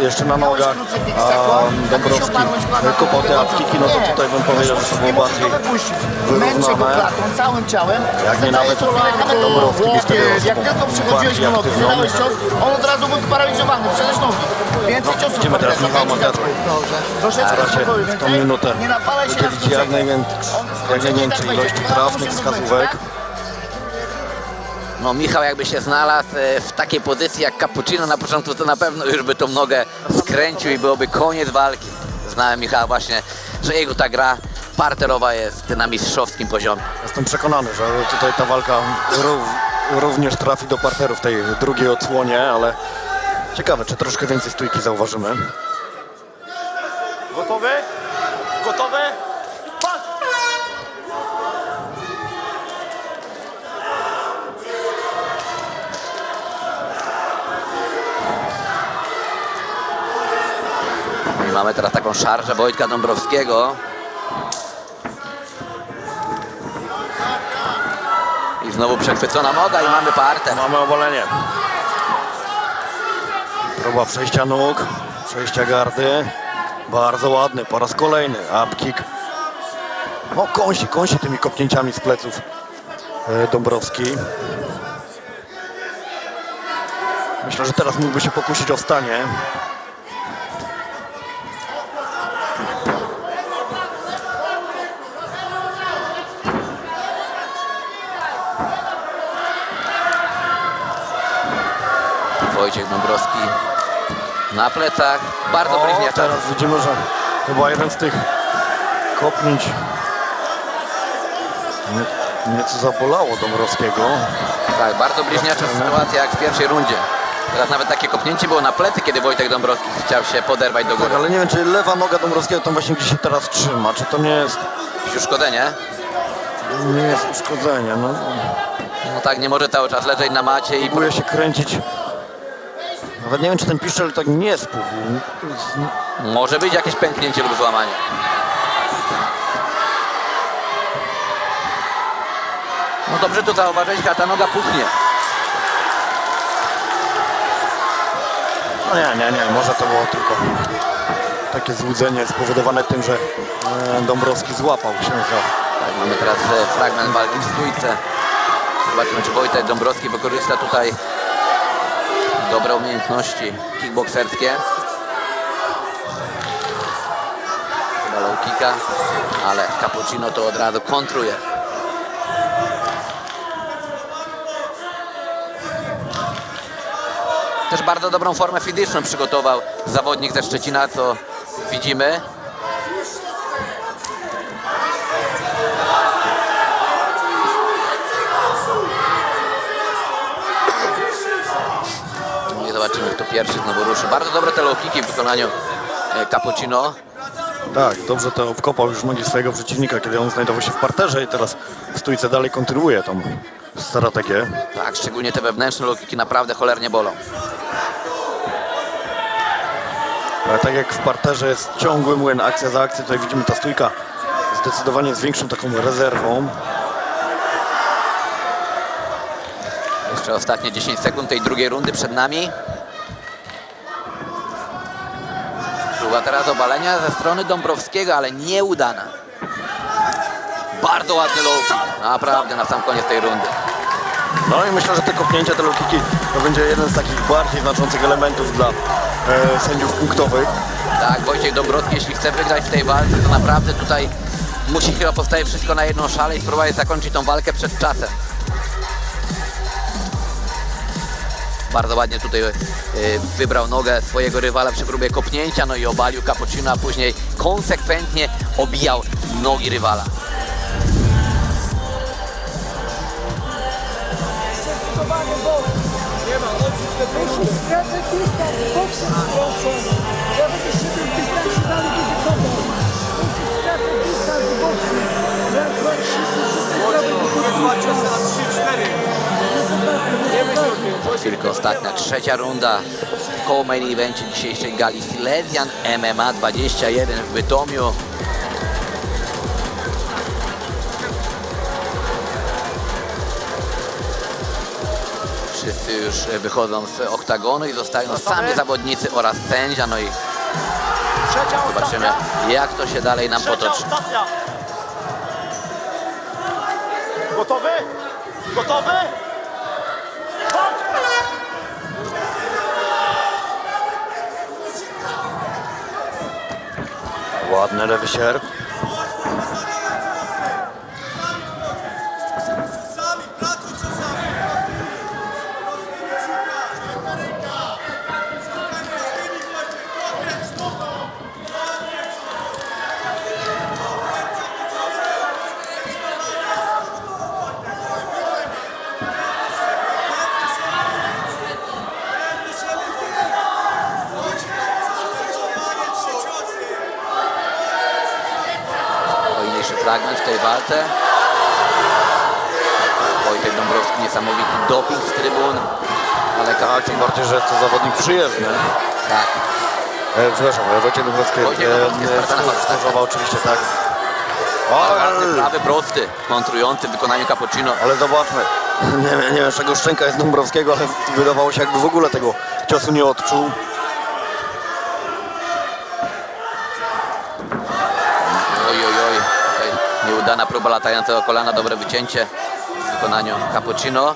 jeszcze na nogach, a Dąbrowski kopał te upkicki, no to tutaj bym powiedział, że to było bardziej wyrównane. Całym ciałem. Jak nie nawet Dąbrowski był wtedy Jak tylko przychodziłeś do nogi, wydałeś cios, on od razu był sparaliżowany, przecież nogi. Więcej ciosów. Widzimy teraz Michał Materla. Stara się w tą minutę udzielić jak największej ilości trafnych wskazówek. No Michał jakby się znalazł w takiej pozycji jak Cappuccino na początku, to na pewno już by tą nogę skręcił i byłoby koniec walki. Znałem Michała właśnie, że jego ta gra parterowa jest na mistrzowskim poziomie. Jestem przekonany, że tutaj ta walka również trafi do parteru w tej drugiej odsłonie, ale ciekawe, czy troszkę więcej stójki zauważymy. Gotowy? Gotowy? Patrz! I mamy teraz taką szarżę Wojtka Dąbrowskiego. I znowu przechwycona noga i mamy parter. Mamy obalenie. Próba przejścia nóg, przejścia gardy. Bardzo ładny, po raz kolejny upkick. No kąsi tymi kopnięciami z pleców Dąbrowski. Myślę, że teraz mógłby się pokusić o wstanie. Wojciech Dąbrowski Na plecach, bardzo bliźniacza. Teraz widzimy, że chyba jeden z tych kopnięć nieco zabolało Dąbrowskiego. Tak, bardzo bliźniacza sytuacja jak w pierwszej rundzie. Teraz nawet takie kopnięcie było na plecy, kiedy Wojtek Dąbrowski chciał się poderwać do góry. Tak, ale nie wiem, czy lewa noga Dąbrowskiego tam właśnie gdzieś się teraz trzyma, czy to nie jest... Uszkodzenie? Nie jest uszkodzenie, no. No tak, nie może cały czas leżeć na macie i... Próbuje się kręcić. Nawet nie wiem, czy ten piszczel tak nie spuchł. Może być jakieś pęknięcie lub złamanie. No dobrze tu zauważyć, a ta noga puchnie. No nie, może to było tylko takie złudzenie spowodowane tym, że Dąbrowski złapał się za... Tak, mamy teraz fragment walki w stójce. Zobaczymy, czy Wojtek Dąbrowski wykorzysta tutaj dobre umiejętności kickbokserskie. Chyba low kicka, ale Cappuccino to od razu kontruje. Też bardzo dobrą formę fizyczną przygotował zawodnik ze Szczecina, co widzimy. I zobaczymy, kto pierwszy znowu ruszy. Bardzo dobre te low kicki w wykonaniu Cappuccino. Tak, dobrze to obkopał już nogi swojego przeciwnika, kiedy on znajdował się w parterze i teraz w stójce dalej kontynuuje tą strategię. Tak, szczególnie te wewnętrzne low kicki naprawdę cholernie bolą. Ale tak jak w parterze jest ciągły młyn, akcja za akcją, tutaj widzimy ta stójka zdecydowanie z większą taką rezerwą. Jeszcze ostatnie 10 sekund tej drugiej rundy przed nami. Próba teraz obalenia ze strony Dąbrowskiego, ale nieudana. Bardzo ładny low kick, naprawdę na sam koniec tej rundy. No i myślę, że te kopnięcia, te low kicki to będzie jeden z takich bardziej znaczących elementów dla sędziów punktowych. Tak, Wojciech Dąbrowski, jeśli chce wygrać w tej walce, to naprawdę tutaj musi chyba postawić wszystko na jedną szalę i spróbować zakończyć tą walkę przed czasem. Bardzo ładnie tutaj wybrał nogę swojego rywala przy próbie kopnięcia, no i obalił Cappuccino, a później konsekwentnie obijał nogi rywala. Nie ma, musi skracać dystans, boksem skracać. Nawet jeśli ten dystans się dalej będzie kopał. Musi skracać dystans boksem. Raz, dwa, trzy, Tylko ostatnia, trzecia runda w koło main evencie dzisiejszej gali Silesian MMA 21 w Bytomiu. Wszyscy już wychodzą z oktagonu i zostają sami zawodnicy oraz sędzia. No i zobaczymy, jak to się dalej nam potoczy. Gotowy? Gotowy? Ładny lewy sierp. Fragment w tej walce. Wojtek Dąbrowski, niesamowity doping z trybun. Ale tak, tym bardziej, że to zawodnik przyjezdny. Tak. Przepraszam, Wojciech Dąbrowski stworzował oczywiście, tak. Prawy prosty, kontrujący w wykonaniu Cappuccino. Ale zobaczmy, nie wiem z czego szczęka jest Dąbrowskiego, ale wydawało się, jakby w ogóle tego ciosu nie odczuł. Nieudana próba latającego kolana, dobre wycięcie w wykonaniu Cappuccino.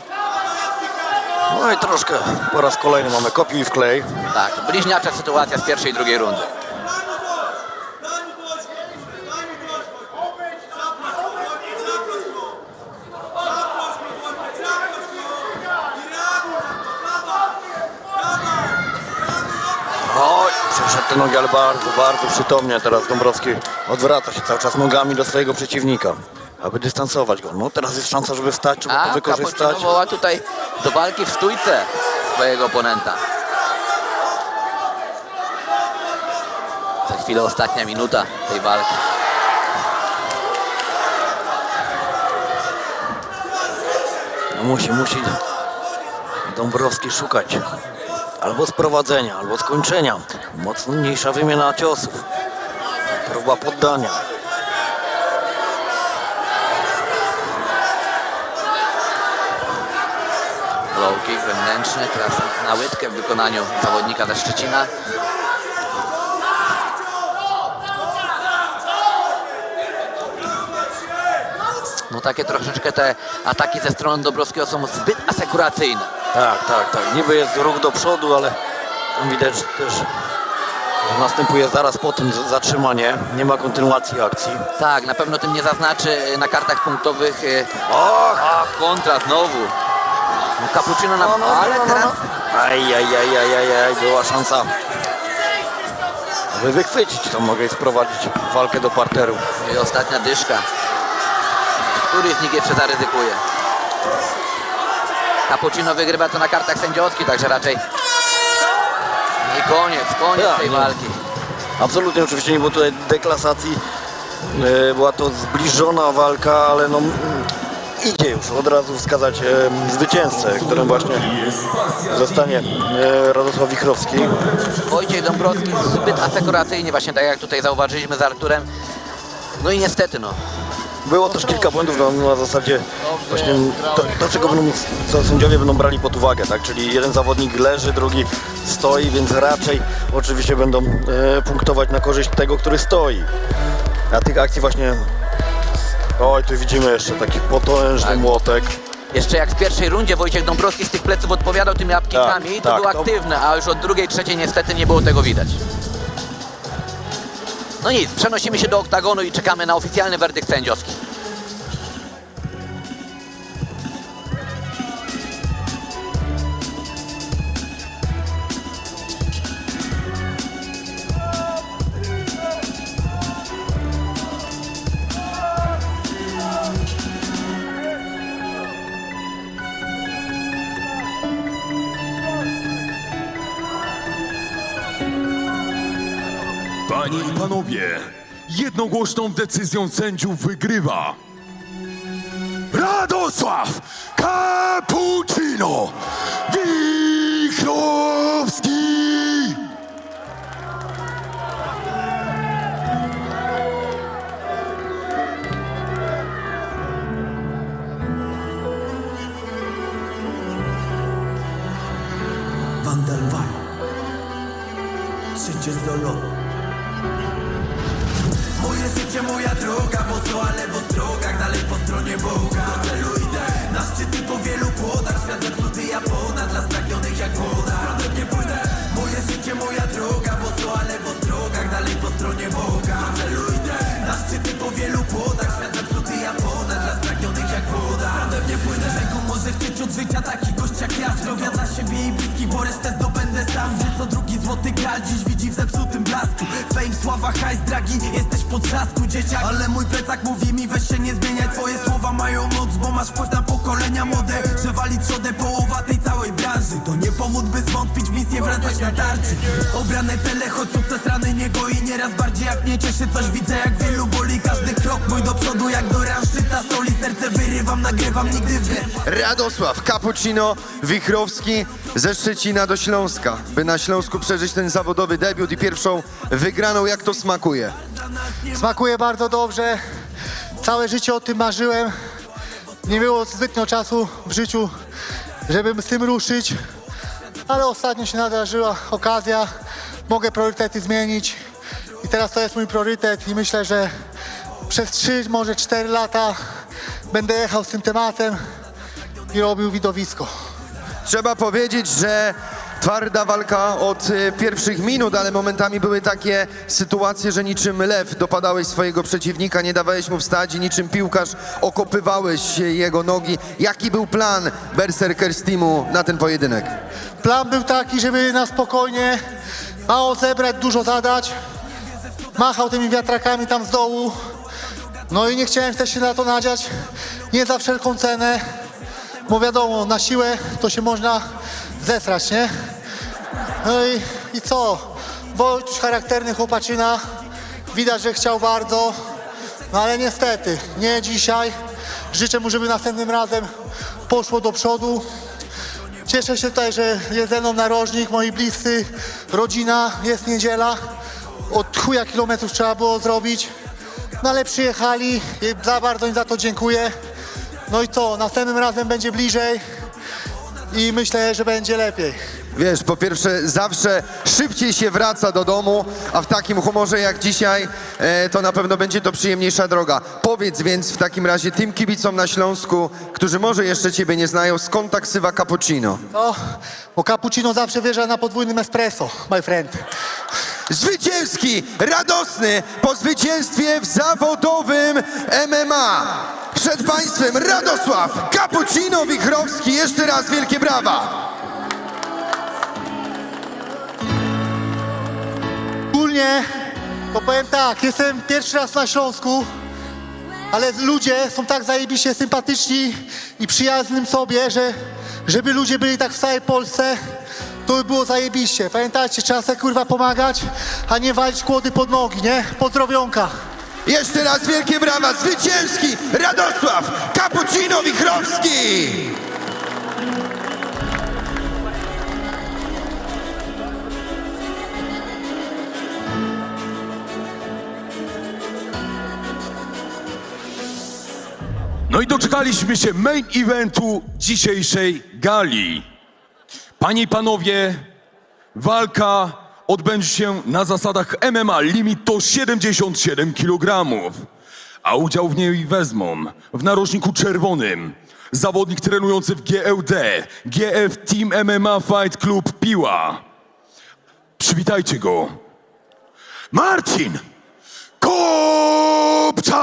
No i troszkę po raz kolejny mamy kopiuj w klej. Tak, bliźniacza sytuacja z pierwszej i drugiej rundy. te nogi, ale bardzo, bardzo przytomnie. Teraz Dąbrowski odwraca się cały czas nogami do swojego przeciwnika, aby dystansować go. No teraz jest szansa, żeby wstać, trzeba to wykorzystać. Cappuccino woła tutaj do walki w stójce swojego oponenta. Za chwilę ostatnia minuta tej walki. No musi Dąbrowski szukać albo sprowadzenia, albo skończenia. Mocniejsza wymiana ciosów. Próba poddania. Low kick wewnętrzny, teraz na łydkę w wykonaniu zawodnika ze Szczecina. No takie troszeczkę te ataki ze strony Dąbrowskiego są zbyt asekuracyjne. Tak. Niby jest ruch do przodu, ale widać też, że następuje zaraz po tym zatrzymanie. Nie ma kontynuacji akcji. Tak, na pewno tym nie zaznaczy na kartach punktowych. Kontra znowu. No, Cappuccino na... ale teraz... Ajajajajajaj, była szansa, aby wychwycić to, mogę i sprowadzić walkę do parteru. I ostatnia dyszka. Który z nich jeszcze zaryzykuje? Cappuccino wygrywa to na kartach sędziowskich, także raczej... I koniec tej walki. Absolutnie, oczywiście nie było tutaj deklasacji. Była to zbliżona walka, ale no idzie już od razu wskazać zwycięzcę, którym właśnie zostanie Radosław Wichrowski. Wojciech Dąbrowski zbyt asekuracyjnie, właśnie tak jak tutaj zauważyliśmy z Arturem. No i niestety Było też kilka błędów na zasadzie właśnie co sędziowie będą brali pod uwagę, tak? Czyli jeden zawodnik leży, drugi stoi, więc raczej oczywiście będą punktować na korzyść tego, który stoi. A tych akcji właśnie... Oj, tu widzimy jeszcze taki potężny młotek. Jeszcze jak w pierwszej rundzie Wojciech Dąbrowski z tych pleców odpowiadał tymi upkickami, to był aktywny, a już od drugiej, trzeciej niestety nie było tego widać. No nic, przenosimy się do oktagonu i czekamy na oficjalny werdykt sędziowski. Panie i panowie, jednogłośną decyzją sędziów wygrywa Radosław Cappuccino Wichrowski! Vandalwaj. Trzecie solo. Moje życie, moja droga, boso, ale w ostrogach, dalej po stronie Boga. Do celu idę, na szczyty po wielu płodach, świat zepsuty ja ponad, dla spragnionych jak woda. Prądem nie płynę, moje życie, moja droga, boso, ale w ostrogach, dalej po stronie Boga. Do celu idę, na szczyty po wielu płodach, świat zepsuty ja ponad, dla spragnionych jak woda. Prądem nie płynę, czego może chcieć od życia taki gość jak ja. Zdrowia dla siebie i bliskich, bo resztę zdobędę sam. Że co drugi złoty gral dziś widzi w zepsutym blasku. Fame, sława, hajs, dragi, jesteś w potrzasku, dzieciak. Ale mój plecak mówi mi, weź się nie zmieniaj. Twoje słowa mają moc, bo masz wpływ na pokolenia młode. Że wali trzodę połowa tej całej branży. To nie powód, by zwątpić w misję, wracać na tarczy. Obrane cele, choć sukces rany nie goi. Nieraz bardziej jak mnie cieszy, coś widzę jak wielu boli. Każdy krok mój do przodu jak do ran szczyta soli. Serce wyrywam, nagrywam, nigdy w Radosław Cappuccino Wichrowski ze Szczecina do Śląska, by na Śląsku przeżyć ten zawodowy debiut i pierwszą wygraną. Jak to smakuje? Smakuje bardzo dobrze. Całe życie o tym marzyłem. Nie było zbytnio czasu w życiu, żeby z tym ruszyć, ale ostatnio się nadarzyła okazja. Mogę priorytety zmienić i teraz to jest mój priorytet i myślę, że przez 3, może 4 lata będę jechał z tym tematem i robił widowisko. Trzeba powiedzieć, że twarda walka od pierwszych minut, ale momentami były takie sytuacje, że niczym lew dopadałeś swojego przeciwnika, nie dawałeś mu wstać i niczym piłkarz okopywałeś jego nogi. Jaki był plan Berserkers Teamu na ten pojedynek? Plan był taki, żeby na spokojnie mało zebrać, dużo zadać. Machał tymi wiatrakami tam z dołu. No i nie chciałem też się na to nadziać, nie za wszelką cenę, bo wiadomo, na siłę to się można zesrać, nie? No i co? Wojtuś charakterny chłopaczyna, widać, że chciał bardzo, no ale niestety, nie dzisiaj. Życzę mu, żeby następnym razem poszło do przodu. Cieszę się tutaj, że jest ze mną narożnik, moi bliscy, rodzina, jest niedziela. Od chuja kilometrów trzeba było zrobić. No ale przyjechali i za bardzo im za to dziękuję. No i co, następnym razem będzie bliżej i myślę, że będzie lepiej. Wiesz, po pierwsze zawsze szybciej się wraca do domu, a w takim humorze jak dzisiaj to na pewno będzie to przyjemniejsza droga. Powiedz więc w takim razie tym kibicom na Śląsku, którzy może jeszcze ciebie nie znają, skąd ta ksywa Cappuccino? No, bo cappuccino zawsze wjeżdża na podwójnym espresso, my friend. Zwycięski, radosny po zwycięstwie w zawodowym MMA. Przed państwem Radosław Cappuccino Wichrowski. Jeszcze raz wielkie brawa. Ogólnie, to powiem tak, jestem pierwszy raz na Śląsku, ale ludzie są tak zajebiście sympatyczni i przyjaznym sobie, że żeby ludzie byli tak w całej Polsce, to by było zajebiście. Pamiętajcie, trzeba sobie kurwa pomagać, a nie walić kłody pod nogi, nie? Pozdrowionka. Jeszcze raz wielkie brawa. Zwycięski Radosław Cappuccino Wichrowski. No i doczekaliśmy się main eventu dzisiejszej gali. Panie i panowie, walka odbędzie się na zasadach MMA. Limit to 77 kg. A udział w niej wezmą w narożniku czerwonym zawodnik trenujący w GLD, GF Team MMA Fight Club Piła. Przywitajcie go. Marcin Kopca!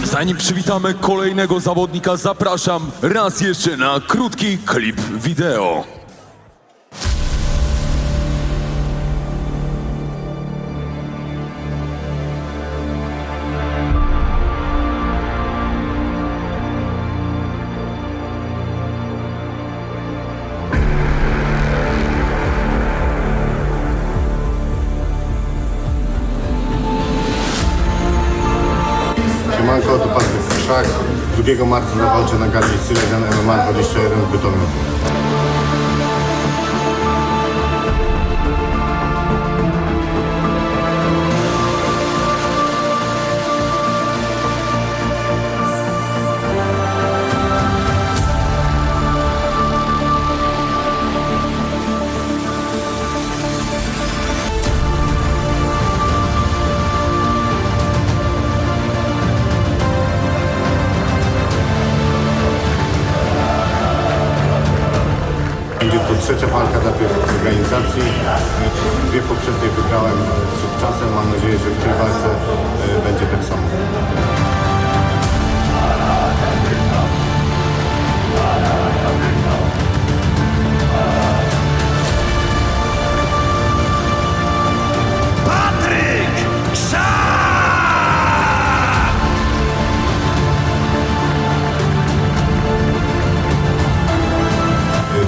Zanim przywitamy kolejnego zawodnika, zapraszam raz jeszcze na krótki klip wideo. Siemanko, tu Patryk Krzak. 2 marca zawalczę na gali Silesian MMA 21 w Bytomiu. trzecia walka dla tej organizacji. Dwie poprzednie wygrałem przed czasem. Mam nadzieję, że w tej walce będzie tak samo. Patryk Krzak!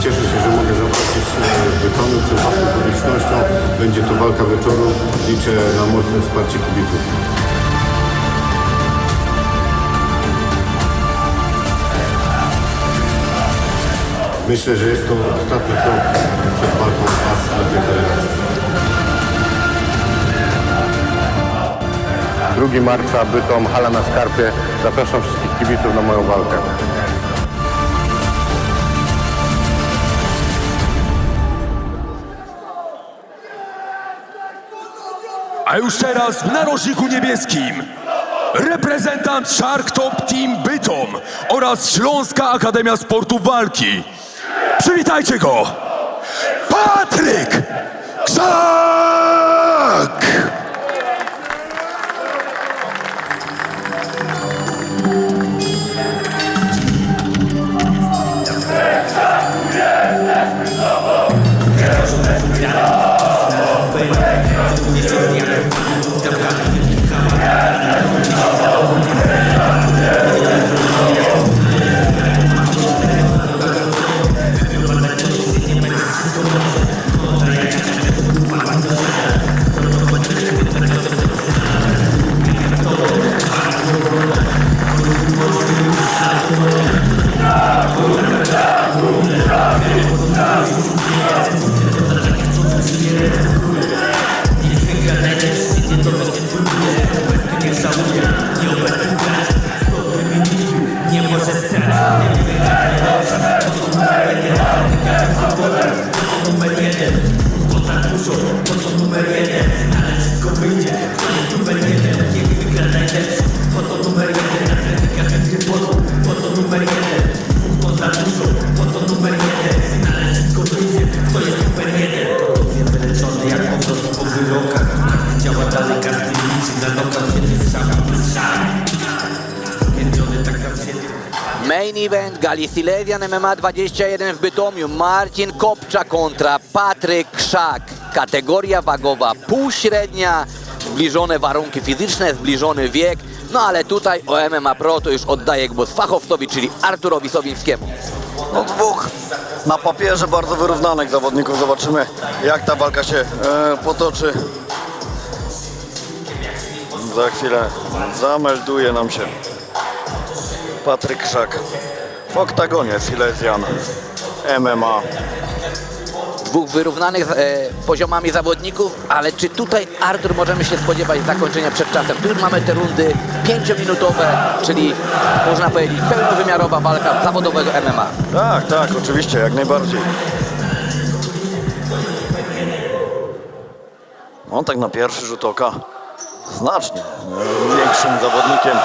Cieszę się, że mogę zobaczyć w Bytomiu przed własną publicznością. Będzie to walka wieczoru. Liczę na mocne wsparcie kibiców. Myślę, że jest to ostatni krok przed walką z na tej federacji. 2 marca, Bytom, hala na Skarpie. Zapraszam wszystkich kibiców na moją walkę. A już teraz w narożniku niebieskim reprezentant Shark Top Team Bytom oraz Śląska Akademia Sportu Walki. Przywitajcie go! Patryk Krzak! Main event gali Silesian MMA 21 w Bytomiu. Marcin Kopcza kontra Patryk Krzak. Kategoria wagowa półśrednia, zbliżone warunki fizyczne, zbliżony wiek. No ale tutaj o MMA Pro to już oddaję głos fachowcowi, czyli Arturowi Sowińskiemu. No, dwóch na papierze bardzo wyrównanych zawodników. Zobaczymy, jak ta walka się potoczy. Za chwilę zamelduje nam się Patryk Krzak w oktagonie Silesian MMA. Dwóch wyrównanych poziomami zawodników, ale czy tutaj, Artur, możemy się spodziewać zakończenia przed czasem? Tu już mamy te rundy 5-minutowe, czyli można powiedzieć pełnowymiarowa walka zawodowego MMA. Tak, tak, oczywiście, jak najbardziej. On tak na pierwszy rzut oka znacznie większym zawodnikiem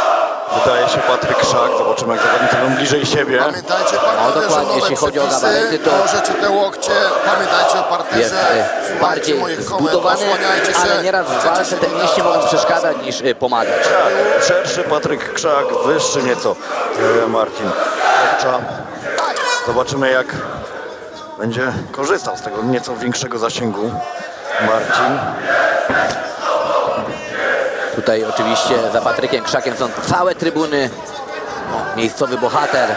wydaje się Patryk Krzak. Zobaczymy, jak zawodnicy będą bliżej siebie. Pamiętajcie panowie, dokładnie, że nowe jeśli chodzi o przepisy, gabaryty, to możecie te łokcie, pamiętajcie o parterze, jest słuchajcie bardziej moich komend, zbudowany, osłaniajcie się. ale nieraz w walce te mięśnie mogą przeszkadzać niż pomagać. Tak, szerszy Patryk Krzak, wyższy nieco Marcin Kopcza. Zobaczymy, jak będzie korzystał z tego nieco większego zasięgu Marcin. Tutaj oczywiście za Patrykiem Krzakiem są całe trybuny. Miejscowy bohater.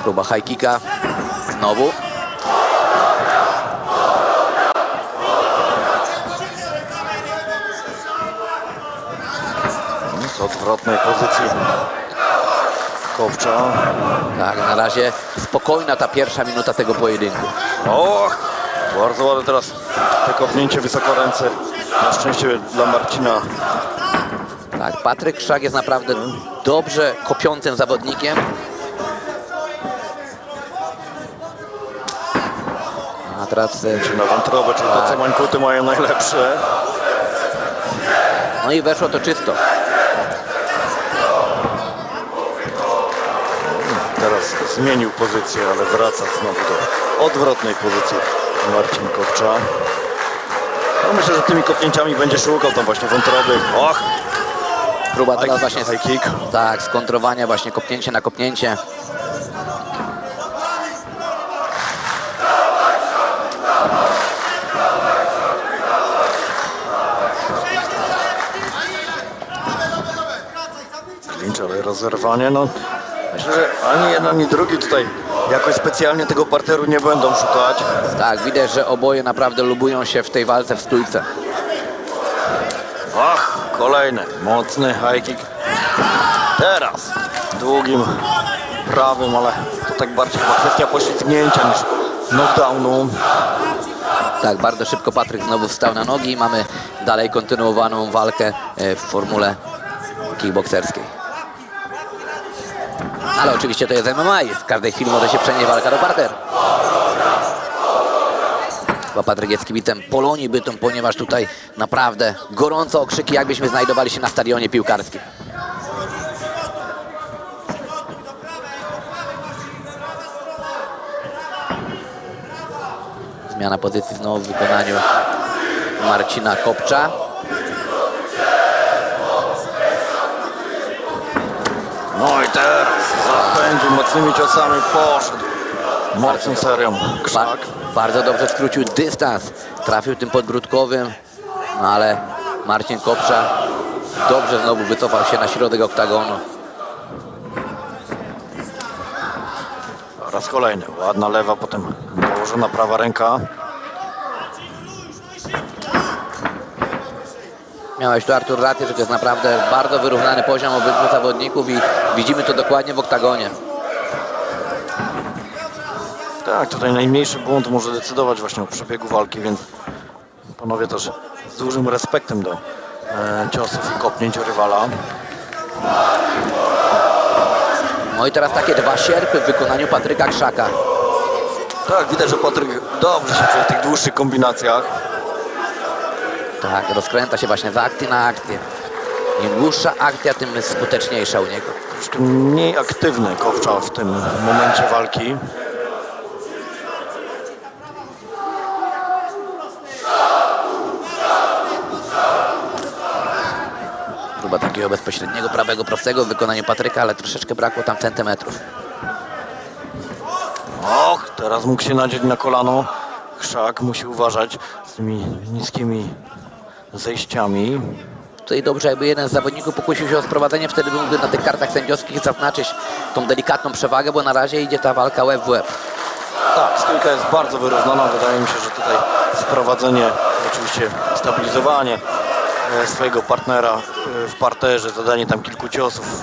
Próba high kicka. Znowu. Z odwrotnej pozycji Kopcza. Tak, na razie spokojna ta pierwsza minuta tego pojedynku. O, bardzo ładne teraz te kopnięcie wysoko ręce. Na szczęście dla Marcina. Tak, Patryk Krzak jest naprawdę dobrze kopiącym zawodnikiem. A teraz... Czy na wątrobę, czy to co mańkuty mają najlepsze. No i weszło to czysto. teraz zmienił pozycję, ale wraca znowu do odwrotnej pozycji Marcin Kopcza. No myślę, że tymi kopnięciami będzie szukał tam właśnie wątroby. Och! Próba teraz właśnie high kick. tak, skontrowania właśnie kopnięcie na kopnięcie. Klincz, ale rozerwanie, no myślę, że ani jeden, ani drugi tutaj jakoś specjalnie tego parteru nie będą szukać. Tak, widać, że oboje naprawdę lubują się w tej walce w stójce. Ach, kolejny mocny high kick. Teraz długim prawym, ale to tak bardziej chyba kwestia poślizgnięcia niż knockdownu. Tak, bardzo szybko Patryk znowu wstał na nogi i mamy dalej kontynuowaną walkę w formule kickbokserskiej. Ale oczywiście to jest MMA i w każdej chwili może się przenieść walka do parteru. Chyba Patryk jest kibicem Polonii Bytom, ponieważ tutaj naprawdę gorąco okrzyki, jakbyśmy znajdowali się na stadionie piłkarskim. Zmiana pozycji znowu w wykonaniu Marcina Kopcza. No i teraz zapędził mocnymi ciosami, poszedł mocną serią. Krzak. Bardzo dobrze skrócił dystans, trafił tym podbródkowym, no ale Marcin Kopcza dobrze znowu wycofał się na środek oktagonu. Raz kolejny, ładna lewa, potem położona prawa ręka. Miałeś tu, Artur, rację, że to jest naprawdę bardzo wyrównany poziom obydwu zawodników i widzimy to dokładnie w oktagonie. Tak, tutaj najmniejszy błąd może decydować właśnie o przebiegu walki, więc panowie też z dużym respektem do ciosów i kopnięć rywala. No i teraz takie dwa sierpy w wykonaniu Patryka Krzaka. Tak, widać, że Patryk dobrze się czuje w tych dłuższych kombinacjach. Tak, rozkręca się właśnie z akcji na akcję. Im dłuższa akcja, tym skuteczniejsza u niego. Troszkę mniej aktywny Kopcza w tym momencie walki. Próba takiego bezpośredniego prawego prostego w wykonaniu Patryka, ale troszeczkę brakło tam centymetrów. Och, teraz mógł się nadzieć na kolano. Krzak musi uważać z tymi niskimi zejściami. Tutaj dobrze, jakby jeden z zawodników pokusił się o sprowadzenie, wtedy by mógł na tych kartach sędziowskich zaznaczyć tą delikatną przewagę, bo na razie idzie ta walka łeb w łeb. Tak, stójka jest bardzo wyrównana. Wydaje mi się, że tutaj sprowadzenie, oczywiście stabilizowanie swojego partnera w parterze, zadanie tam kilku ciosów,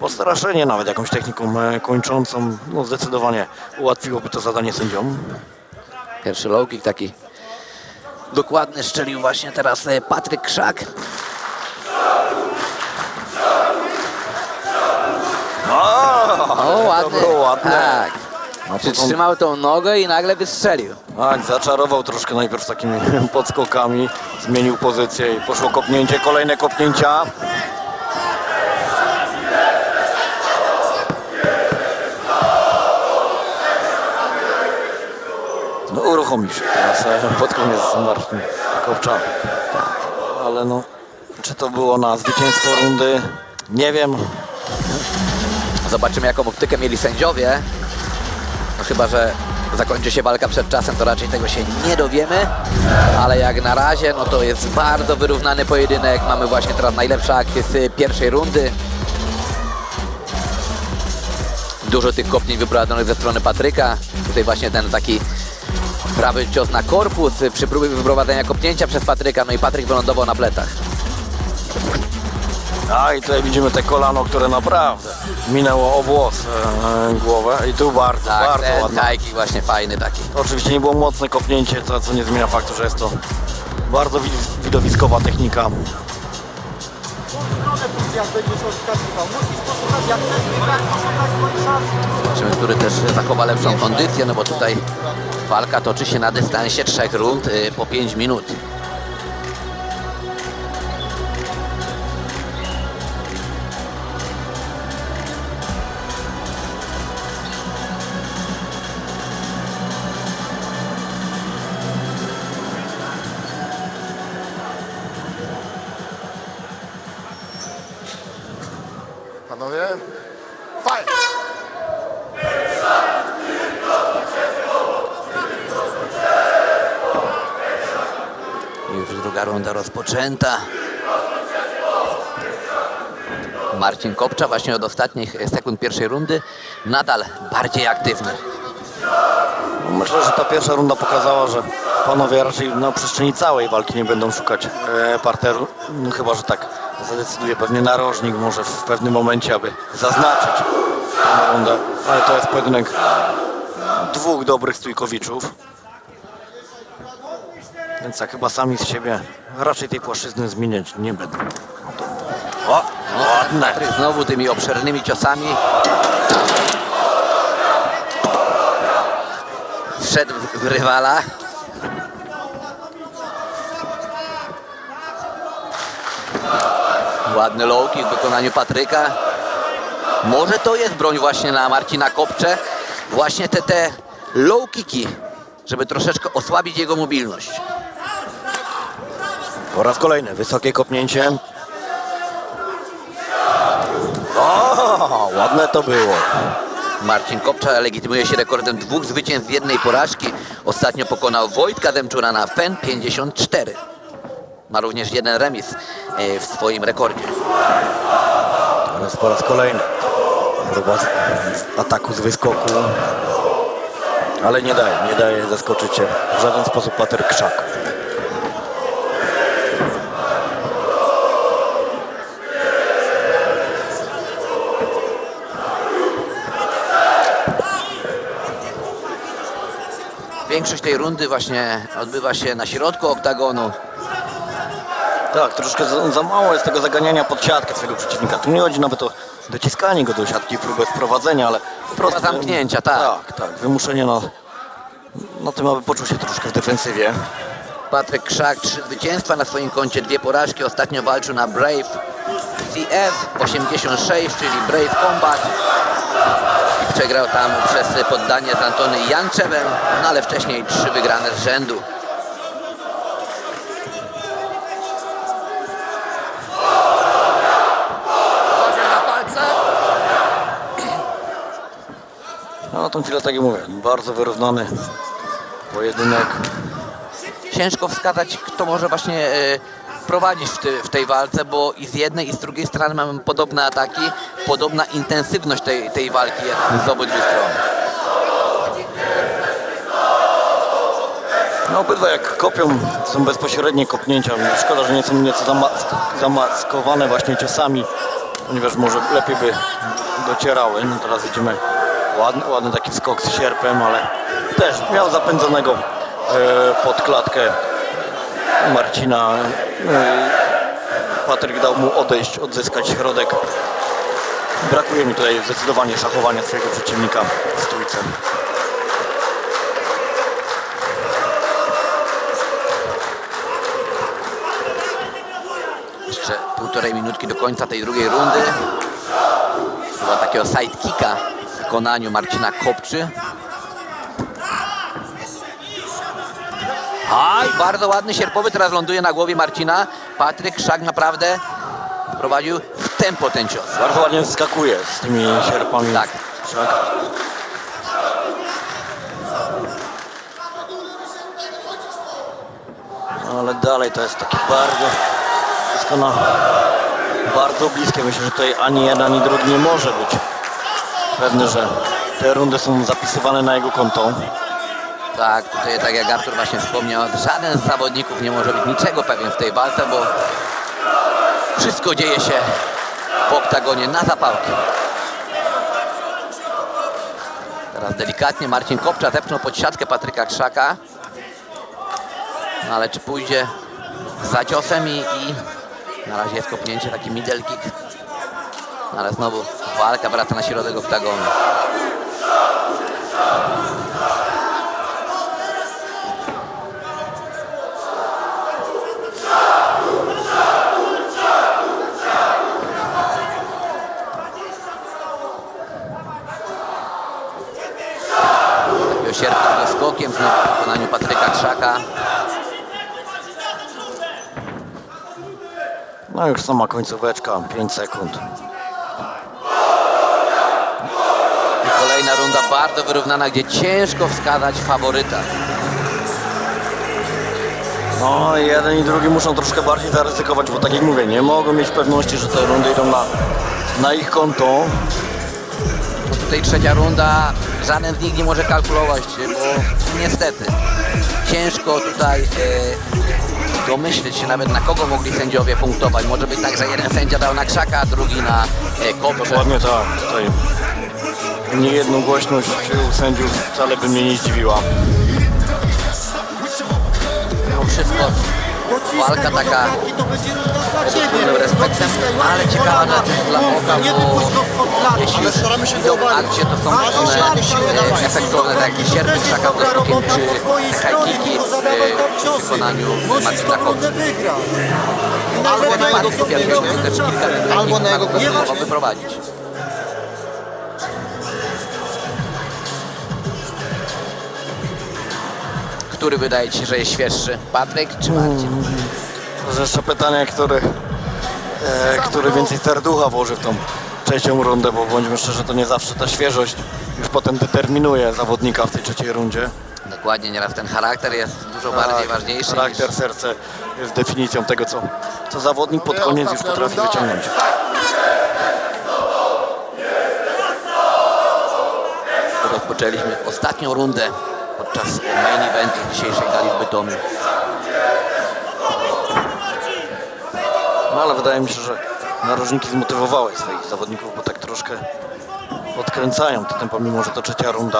postraszenie nawet jakąś techniką kończącą, no zdecydowanie ułatwiłoby to zadanie sędziom. Pierwszy low kick taki dokładny strzelił właśnie teraz Patryk Krzak. O, ładnie. To było ładne. Tak. No, Przytrzymał tą nogę i nagle wystrzelił. Tak, zaczarował troszkę najpierw takimi podskokami, zmienił pozycję i poszło kopnięcie, kolejne kopnięcia. No uruchomił się teraz pod koniec Marcin Kopcza. Ale no, czy to było na zwycięstwo rundy? Nie wiem. Zobaczymy, jaką optykę mieli sędziowie. No chyba że zakończy się walka przed czasem, to raczej tego się nie dowiemy. Ale jak na razie, no to jest bardzo wyrównany pojedynek. Mamy właśnie teraz najlepsze akcje z pierwszej rundy. Dużo tych kopnięć wyprowadzonych ze strony Patryka. Tutaj właśnie ten taki prawy cios na korpus przy próbie wyprowadzenia kopnięcia przez Patryka. No i Patryk wylądował na plecach. A i tutaj widzimy te kolano, które naprawdę minęło o włos głowę i tu bardzo, Tak, bardzo ten ładne. high kick właśnie fajny taki. To oczywiście nie było mocne kopnięcie, co nie zmienia faktu, że jest to bardzo widowiskowa technika. Zobaczymy, który też zachowa lepszą kondycję, no bo tutaj walka toczy się na dystansie 3 rund po 5 minut. Panowie, fight! Już druga runda rozpoczęta. Marcin Kopcza właśnie od ostatnich sekund pierwszej rundy nadal bardziej aktywny. Myślę, że ta pierwsza runda pokazała, że panowie raczej na przestrzeni całej walki nie będą szukać parteru. No, chyba że tak zadecyduje pewnie narożnik może w pewnym momencie, aby zaznaczyć tę rundę. Ale to jest pojedynek dwóch dobrych stójkowiczów. Więc tak chyba sami z siebie raczej tej płaszczyzny zmieniać nie będą. O, ładne. Patryk znowu tymi obszernymi ciosami. Wszedł w rywala. Ładny low kick w wykonaniu Patryka. Może to jest broń właśnie na Marcina Kopczę. Właśnie te low kicki, żeby troszeczkę osłabić jego mobilność. Po raz kolejny wysokie kopnięcie. O, ładne to było. Marcin Kopcza legitymuje się rekordem 2 zwycięstw, 1 porażki. Ostatnio pokonał Wojtka Demczura na FEN 54. Ma również 1 remis w swoim rekordzie. Teraz po raz kolejny próba ataku z wyskoku. Ale nie daje zaskoczyć się w żaden sposób Patryk Krzak. Większość tej rundy właśnie odbywa się na środku oktagonu. Tak, troszkę za mało jest tego zaganiania pod siatkę swojego przeciwnika. Tu nie chodzi nawet o dociskanie go do siatki i próbę wprowadzenia, ale po prostu zamknięcia, tak. Tak, wymuszenie na tym, aby poczuł się troszkę w defensywie. Patryk Krzak 3 zwycięstwa na swoim koncie, 2 porażki. Ostatnio walczył na Brave CF 86, czyli Brave Combat. I przegrał tam przez poddanie z Antony Janczewem, no ale wcześniej 3 wygrane z rzędu. No na tą chwilę, tak jak mówię, bardzo wyrównany pojedynek. Ciężko wskazać, kto może właśnie prowadzić w tej walce, bo i z jednej i z drugiej strony mamy podobne ataki, podobna intensywność tej walki jest z obydwu stron. No obydwa jak kopią, są bezpośrednie kopnięcia. Szkoda, że nie są nieco zamaskowane właśnie ciosami, ponieważ może lepiej by docierały. No teraz widzimy ładny taki skok z sierpem, ale też miał zapędzonego pod klatkę Marcina. Patryk dał mu odejść, odzyskać środek. Brakuje mi tutaj zdecydowanie szachowania swojego przeciwnika w stójce. Jeszcze 1,5 minutki do końca tej drugiej rundy. Chyba takiego sidekicka w wykonaniu Marcina Kopczy. Aj, bardzo ładny sierpowy teraz ląduje na głowie Marcina. Patryk Krzak naprawdę prowadził w tempo ten cios. Bardzo ładnie skakuje z tymi sierpami. Tak. Krzak. No, ale dalej to jest takie wszystko bardzo bliskie. Myślę, że tutaj ani jeden, ani drugi nie może być pewny, że te rundy są zapisywane na jego konto. Tak, tutaj tak jak Artur właśnie wspomniał, żaden z zawodników nie może być niczego pewien w tej walce, bo wszystko dzieje się w oktagonie na zapałki. Teraz delikatnie Marcin Kopcza zepchnął pod siatkę Patryka Krzaka. No ale czy pójdzie za ciosem i na razie jest kopnięcie, taki middle kick. No ale znowu walka wraca na środek oktagonu. Sierpka z skokiem znowu w wykonaniu Patryka Krzaka. No już sama końcóweczka, 5 sekund. Kolejna runda bardzo wyrównana, gdzie ciężko wskazać faworyta. No, jeden i drugi muszą troszkę bardziej zaryzykować, bo tak jak mówię, nie mogą mieć pewności, że te rundy idą na ich konto. No tutaj trzecia runda, żaden z nich nie może kalkulować, bo niestety ciężko tutaj domyśleć się nawet, na kogo mogli sędziowie punktować. Może być tak, że jeden sędzia dał na Krzaka, a drugi na Kopcze. Dokładnie tak. Tutaj niejednogłośność u sędziów wcale by mnie nie zdziwiła. Mimo wszystko walka taka pod pełnym respektem, ale ciekawa dla oka, bo jeśli już idą akcje, to są one efektowne, tak jak sierpy Krzaka Woskokiem czy high-kicki w wykonaniu Marcina Kopczy. Albo na jego mogą wyprowadzić. Który wydaje ci się, że jest świeższy? Patryk czy Marcin? To jeszcze pytanie, który więcej serducha włoży w tą trzecią rundę, bo bądźmy szczerzy, to nie zawsze ta świeżość już potem determinuje zawodnika w tej trzeciej rundzie. Dokładnie, nieraz ten charakter jest dużo bardziej ważniejszy. Charakter, serce jest definicją tego, co zawodnik pod koniec już potrafi wyciągnąć. Rozpoczęliśmy ostatnią rundę podczas main eventu dzisiejszej gali w Bytomiu. No ale wydaje mi się, że narożniki zmotywowały swoich zawodników, bo tak troszkę podkręcają to tempo, mimo że to trzecia runda.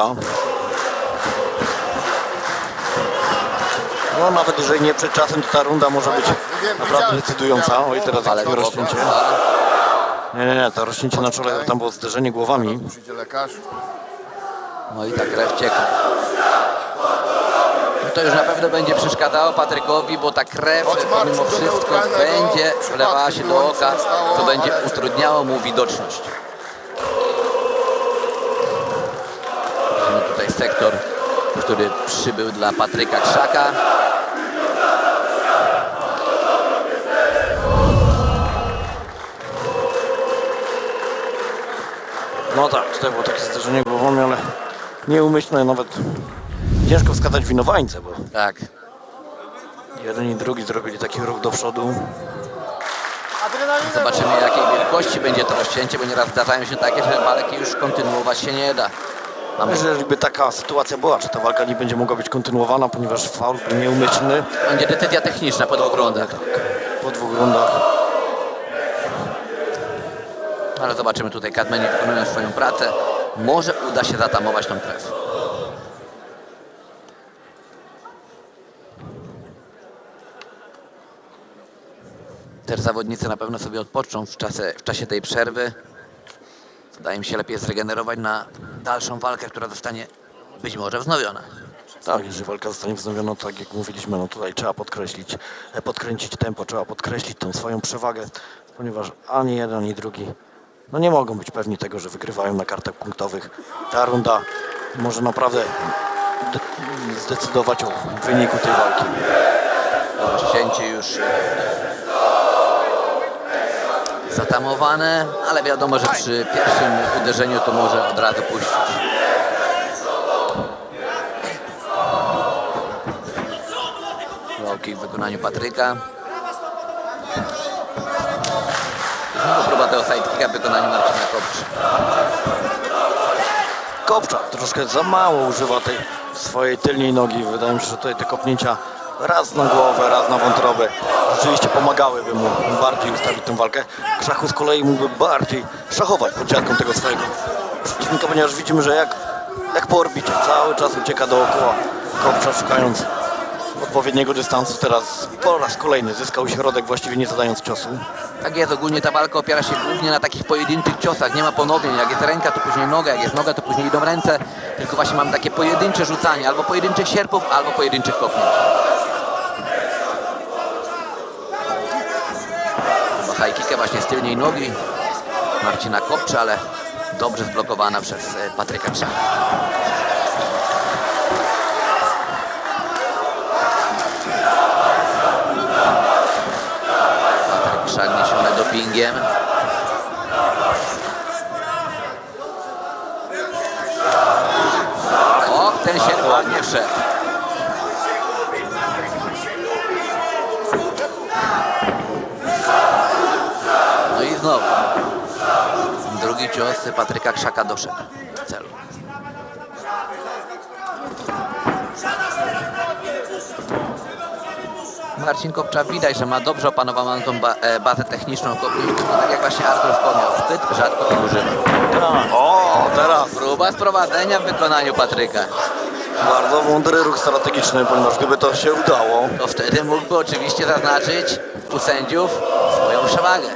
No nawet jeżeli nie przed czasem, to ta runda może być naprawdę decydująca. Oj, teraz jakie rozcięcie. Nie, to rozcięcie na czole, tam było zderzenie głowami. No i ta krew cieka. No to już na pewno będzie przeszkadzało Patrykowi, bo ta krew mimo wszystko będzie wlewała się do oka, co będzie utrudniało mu widoczność. Widzimy tutaj sektor, który przybył dla Patryka Krzaka. No tak, tutaj było takie zderzenie głowami, ale nieumyślne, nawet ciężko wskazać winowajcę, bo tak. Jeden i drugi zrobili taki ruch do przodu. Zobaczymy, jakiej wielkości będzie to rozcięcie, bo nieraz zdarzają się takie, że walki już kontynuować się nie da. Jeżeli by taka sytuacja była, czy ta walka nie będzie mogła być kontynuowana, ponieważ faul był nieumyślny. Będzie decyzja techniczna po 2 rundach. Tak, po 2 rundach. Ale zobaczymy, tutaj Kadmeni wykonują swoją pracę. Może uda się zatamować tą krew. Też zawodnicy na pewno sobie odpoczną w czasie tej przerwy. Wydaje mi się lepiej zregenerować na dalszą walkę, która zostanie być może wznowiona. Tak, jeżeli walka zostanie wznowiona, tak jak mówiliśmy, no tutaj trzeba podkręcić tempo, trzeba podkreślić tą swoją przewagę, ponieważ ani jeden, ani drugi no nie mogą być pewni tego, że wygrywają na kartach punktowych. Ta runda może naprawdę zdecydować o wyniku tej walki. Rozcięcie już zatamowane, ale wiadomo, że przy pierwszym uderzeniu to może od razu puścić. Low kick w wykonaniu Patryka. Znowu próba tego sidekicka w wykonaniu Marcina Kopczy. Kopcza troszkę za mało używa tej swojej tylnej nogi. Wydaje mi się, że tutaj te kopnięcia raz na głowę, raz na wątrobę rzeczywiście pomagałyby mu bardziej ustawić tę walkę. Krzaku z kolei mógłby bardziej szachować pod siatką tego swojego przeciwnika, ponieważ widzimy, że jak po orbicie cały czas ucieka dookoła Kopcza, szukając odpowiedniego dystansu. Teraz po raz kolejny zyskał środek, właściwie nie zadając ciosu. Tak jest, ogólnie ta walka opiera się głównie na takich pojedynczych ciosach, nie ma ponowień, jak jest ręka to później noga, jak jest noga to później idą ręce, tylko właśnie mam takie pojedyncze rzucanie, albo pojedynczych sierpów, albo pojedynczych kopnięć. High kicka właśnie z tylnej nogi Marcina Kopcza, ale dobrze zblokowana przez Patryka Krzaka. Patryk Krzak niesiony dopingiem. ten sierp ładnie wszedł. No i znowu. Drugi cios Patryka Krzaka doszedł do celu. Marcin Kopcza widać, że ma dobrze opanowaną tą bazę techniczną, tak jak właśnie Artur wspomniał, zbyt rzadko ich używa. O, teraz Próba sprowadzenia w wykonaniu Patryka. bardzo mądry ruch strategiczny, ponieważ gdyby to się udało, To wtedy mógłby oczywiście zaznaczyć u sędziów swoją przewagę.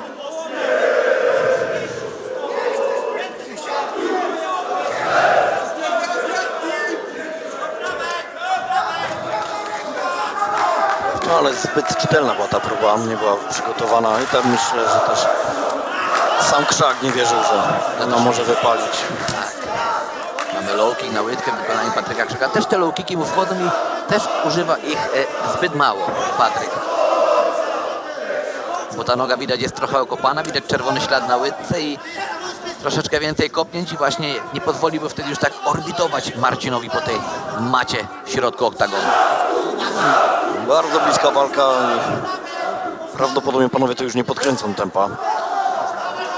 no ale zbyt czytelna była ta próba, nie była przygotowana i tam myślę, że też sam Krzak nie wierzył, że ona może wypalić. Mamy low kick na łydkę w wykonaniu Patryka Krzaka. Też te low kicki mu wchodzą i też używa ich zbyt mało Patryk. Bo ta noga widać jest trochę okopana, widać czerwony ślad na łydce i troszeczkę więcej kopnięć i właśnie nie pozwoliłby wtedy już tak orbitować Marcinowi po tej macie w środku oktagonu. Bardzo bliska walka. Prawdopodobnie panowie to już nie podkręcą tempa.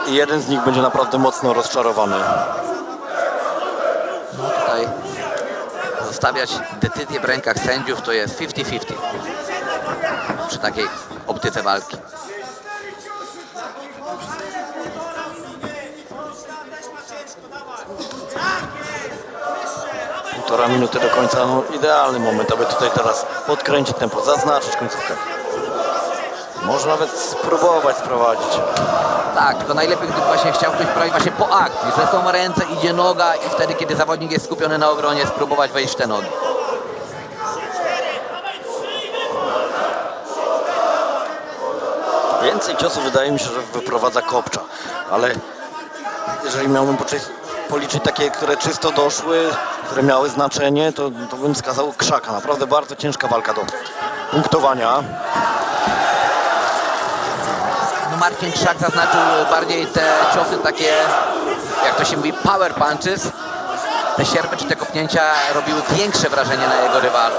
I jeden z nich będzie naprawdę mocno rozczarowany. No tutaj zostawiać decyzję w rękach sędziów to jest 50-50 przy takiej optyce walki. Półtora minuty do końca, no idealny moment, aby tutaj teraz podkręcić tempo, zaznaczyć końcówkę. Może nawet spróbować sprowadzić. Tak, tylko najlepiej, gdyby właśnie chciał ktoś prowadzić właśnie po akcji, że są ręce, idzie noga i wtedy, kiedy zawodnik jest skupiony na obronie, spróbować wejść w te nogi. Więcej ciosów wydaje mi się, że wyprowadza Kopcza, ale jeżeli miałbym policzyć takie, które czysto doszły, które miały znaczenie, to bym wskazał Krzaka. Naprawdę bardzo ciężka walka do punktowania. No Marcin Krzak zaznaczył bardziej te ciosy takie, jak to się mówi, power punches. Te sierpy czy te kopnięcia robiły większe wrażenie na jego rywalu.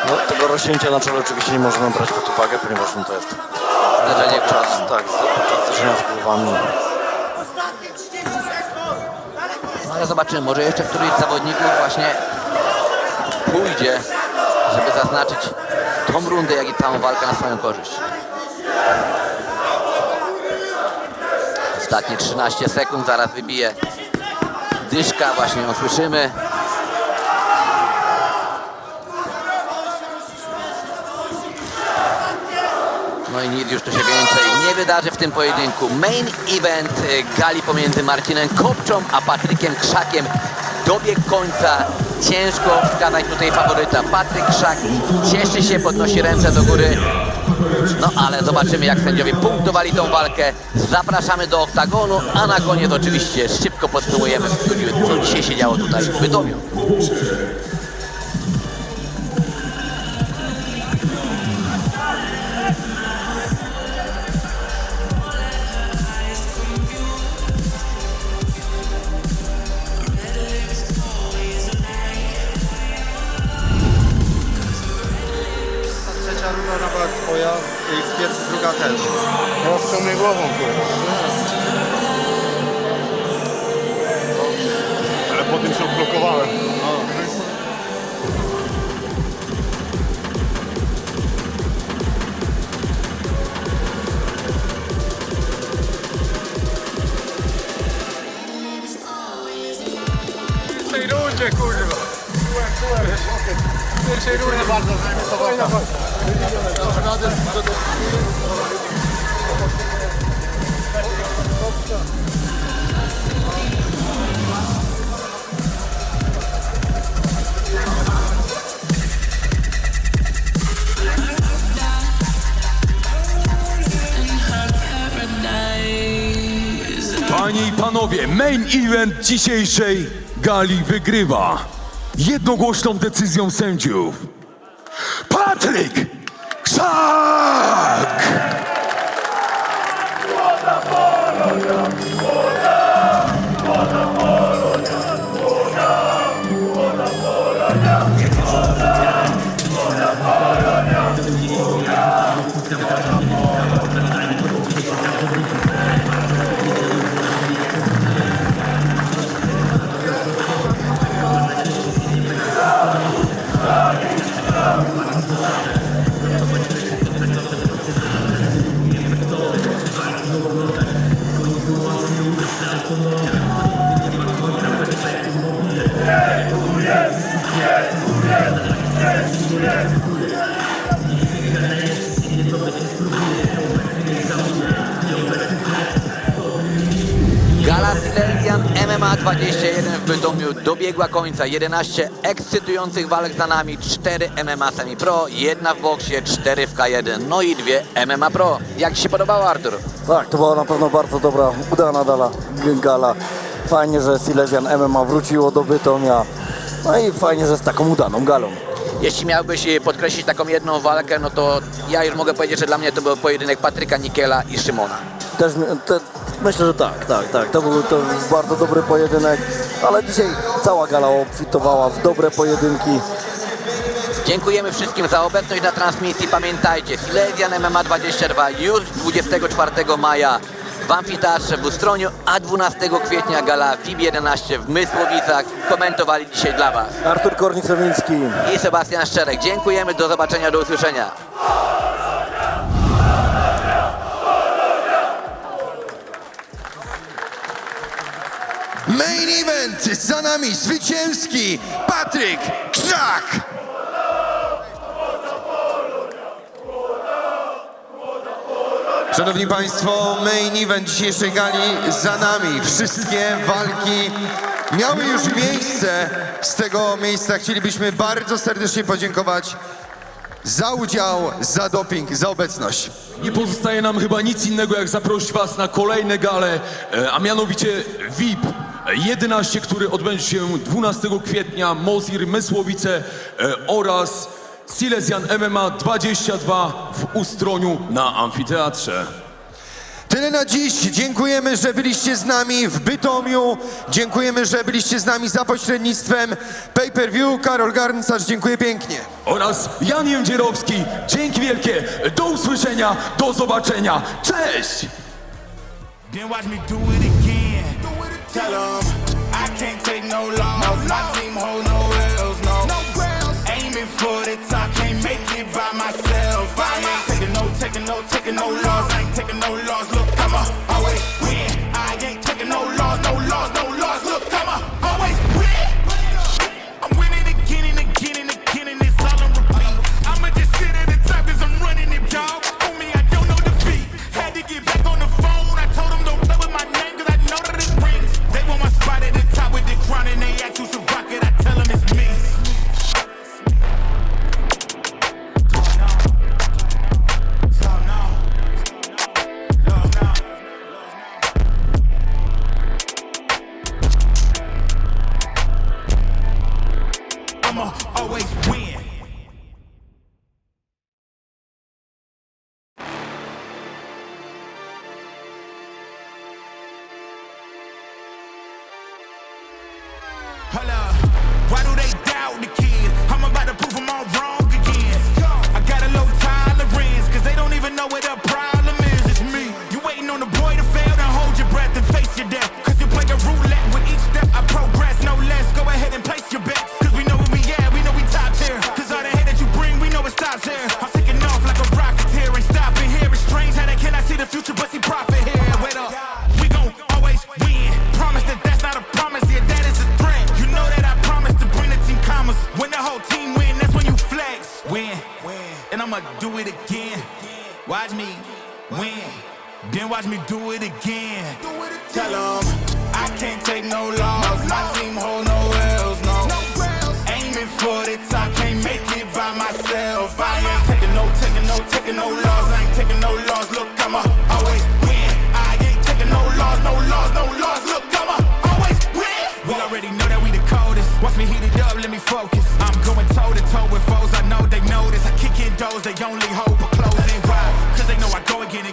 No, tego rozcięcia na czole oczywiście nie możemy brać pod uwagę, ponieważ to jest zderzenie czas, tak, zderzenia z głowami. No ale zobaczymy, może jeszcze któryś z zawodników właśnie pójdzie, żeby zaznaczyć tą rundę, jak i całą walkę na swoją korzyść. Ostatnie 13 sekund, zaraz wybije dyszka, właśnie ją słyszymy. No i nic już tu się więcej nie wydarzy w tym pojedynku. Main event gali pomiędzy Marcinem Kopczą a Patrykiem Krzakiem dobiegł końca. Ciężko wskazać tutaj faworyta. Patryk Krzak cieszy się, podnosi ręce do góry. No ale zobaczymy, jak sędziowie punktowali tą walkę. Zapraszamy do oktagonu, a na koniec oczywiście szybko podsumujemy w studiu, co dzisiaj się działo tutaj w Bytomiu. Trzecia runda była twoja i pierwsza, druga też. Ja w sumie głową, ale potem się odblokowałem. W tej rundzie, kurwa. W pierwszej rundzie bardzo zainteresowana. Panie i panowie, main event dzisiejszej gali wygrywa jednogłośną decyzją sędziów Patryk Krzak! Gala Silesian MMA 21 w Bytomiu dobiegła końca. 11 ekscytujących walk za nami, 4 MMA Semi Pro, 1 w boksie, 4 w K1, no i 2 MMA Pro. Jak Ci się podobało, Artur? Tak, to była na pewno bardzo dobra, udana gala. Fajnie, że Silesian MMA wróciło do Bytomia. No i fajnie, że z taką udaną galą. Jeśli miałbyś podkreślić taką jedną walkę, no to ja już mogę powiedzieć, że dla mnie to był pojedynek Patryka Nikiela i Szymona. Myślę, że tak. To był bardzo dobry pojedynek, ale dzisiaj cała gala obfitowała w dobre pojedynki. Dziękujemy wszystkim za obecność na transmisji. Pamiętajcie, Silesian MMA 22 już 24 maja w Amfiteatrze w Ustroniu, a 12 kwietnia gala VIP 11 w Mysłowicach. Komentowali dzisiaj dla Was Artur Kornik-Sowiński i Sebastian Szczerek. Dziękujemy, do zobaczenia, do usłyszenia. Main event, za nami zwycięski Patryk Krzak! Szanowni Państwo, main event dzisiejszej gali za nami. Wszystkie walki miały już miejsce. Z tego miejsca chcielibyśmy bardzo serdecznie podziękować za udział, za doping, za obecność. Nie pozostaje nam chyba nic innego, jak zaprosić Was na kolejne gale, a mianowicie VIP 11, który odbędzie się 12 kwietnia, Mozir, Mysłowice oraz Silesian MMA 22 w Ustroniu na Amfiteatrze. Tyle na dziś. Dziękujemy, że byliście z nami w Bytomiu. Dziękujemy, że byliście z nami za pośrednictwem Pay-Per-View. Karol Garncarz, dziękuję pięknie. Oraz Jan Jędzierowski. Dzięki wielkie. Do usłyszenia, do zobaczenia. Cześć! Then watch me do it again. Tell 'em I can't take no loss. My team hold nowhere else, no. Aiming for the top, can't make it by myself. I ain't taking no loss. I ain't taking no loss. Look, come on, always win. I ain't taking no loss. Look, come on, always win. I'm winning again and again and again, and it's all on repeat. I'ma just sit at the top 'cause I'm running it, dog. On me, I don't know defeat. Had to get back on the phone. I told them don't play with my name 'cause I know that it rings. They want my spot at the top with the crown and they ask who's the rocket. I tell them it's me. I'ma always win. Hold up, why do they doubt the kid? I'm about to prove them all wrong again. I got a low tolerance, 'cause they don't even know what the problem is. It's me. You waiting on the boy to fail, then hold your breath and face your death. 'Cause you play a roulette with each step I progress, no less. Go ahead and place your bets, 'cause we know where we at, we know we top tier. 'Cause all the hate that you bring, we know it stops here. I'm taking off like a rocket here and stopping here. It's strange how they cannot see the future but see profit here. Wait up, we gon' always win. Promise that that's not a promise, yeah, that is a threat. You know that I promise to bring the team commas. When the whole team win, that's when you flex. Win, and I'ma do it again. Watch me win, then watch me do it again. Tell 'em I can't take no loss. My team hold nowhere else, no. Aiming for the top, can't make it by myself. I ain't taking no loss. I ain't taking no loss. Look, I'ma always win. I ain't taking no loss. Look, I'ma always win. We already know that we the coldest. Watch me heat it up, let me focus. I'm going toe to toe with foes. I know they notice. I kick in doors, they only hope for closing. Why? 'Cause they know I go again.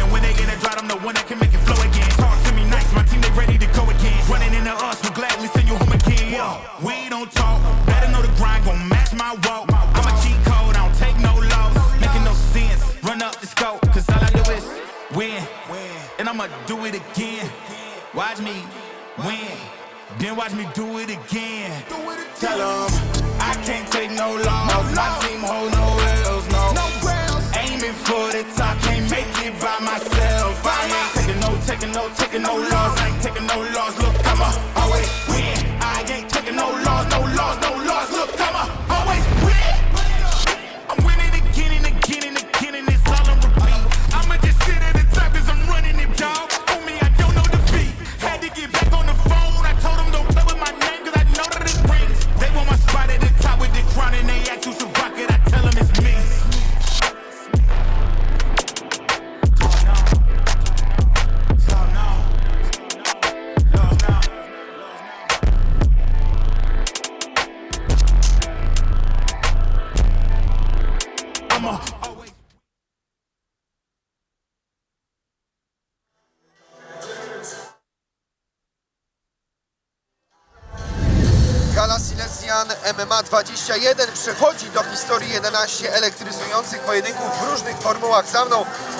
And when they get it dry, I'm the one that can make it flow again. Talk to me nice, my team they ready to go again. Running into us, we'll gladly send you home again. We don't talk, better know the grind gon' match my walk. I'm a cheat code, I don't take no loss. Making no sense, run up the scope, 'cause all I do is win. And I'ma do it again. Watch me win, then watch me do it again. Tell 'em I can't take no loss. My team hold nowhere else, no. Aiming for the top, can't make it by myself. I ain't taking taking no loss. I ain't taking no loss. Look, I'ma always win. I ain't taking no loss, no loss, no loss. Look, I'ma always win. I'm winning again and again and again, and it's all on repeat. I'ma just sit at the top 'cause I'm running it, dog. On me, I don't know defeat. Had to get back on the phone. I told them don't play with my name 'cause I know that it rings. They want my spot at the top with the crown and they ask who's a rocket. I tell them it's me. Gala Silesian MMA 21 przechodzi do historii 11 elektryzujących pojedynków w różnych formułach.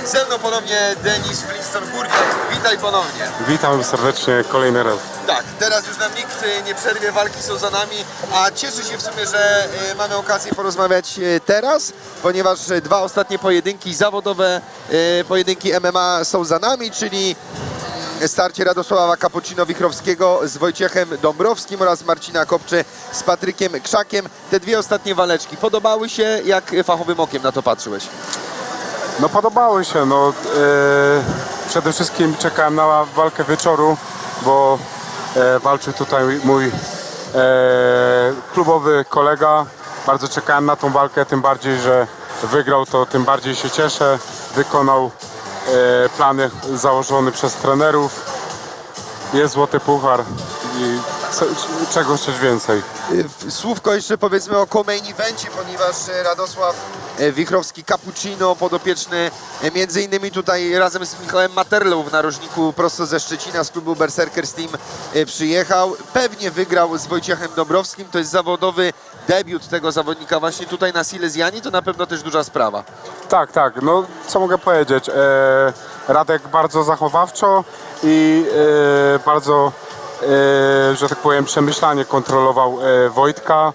Ze mną ponownie Denis Flintstone-Górniak. Witaj ponownie. Witam serdecznie kolejny raz. Tak, teraz już nam nikt nie przerwie, walki są za nami, a cieszę się w sumie, że mamy okazję porozmawiać teraz, ponieważ dwa ostatnie pojedynki zawodowe, pojedynki MMA są za nami, czyli starcie Radosława Kapucino-Wichrowskiego z Wojciechem Dąbrowskim oraz Marcina Kopczy z Patrykiem Krzakiem. Te dwie ostatnie waleczki podobały się? Jak fachowym okiem na to patrzyłeś? No podobały się, no przede wszystkim czekałem na walkę wieczoru, bo walczył tutaj mój klubowy kolega. Bardzo czekałem na tą walkę, tym bardziej, że wygrał, to tym bardziej się cieszę. Wykonał plany założone przez trenerów. Jest złoty puchar i czegoś też więcej. Słówko jeszcze powiedzmy o co-main evencie, ponieważ Radosław Wichrowski-Cappuccino, podopieczny między innymi tutaj razem z Michałem Materlą w narożniku prosto ze Szczecina z klubu Berserkers Team przyjechał. Pewnie wygrał z Wojciechem Dąbrowskim, to jest zawodowy debiut tego zawodnika właśnie tutaj na Silesianie, to na pewno też duża sprawa. Tak, tak, no co mogę powiedzieć, Radek bardzo zachowawczo i bardzo, że tak powiem, przemyślanie kontrolował Wojtka.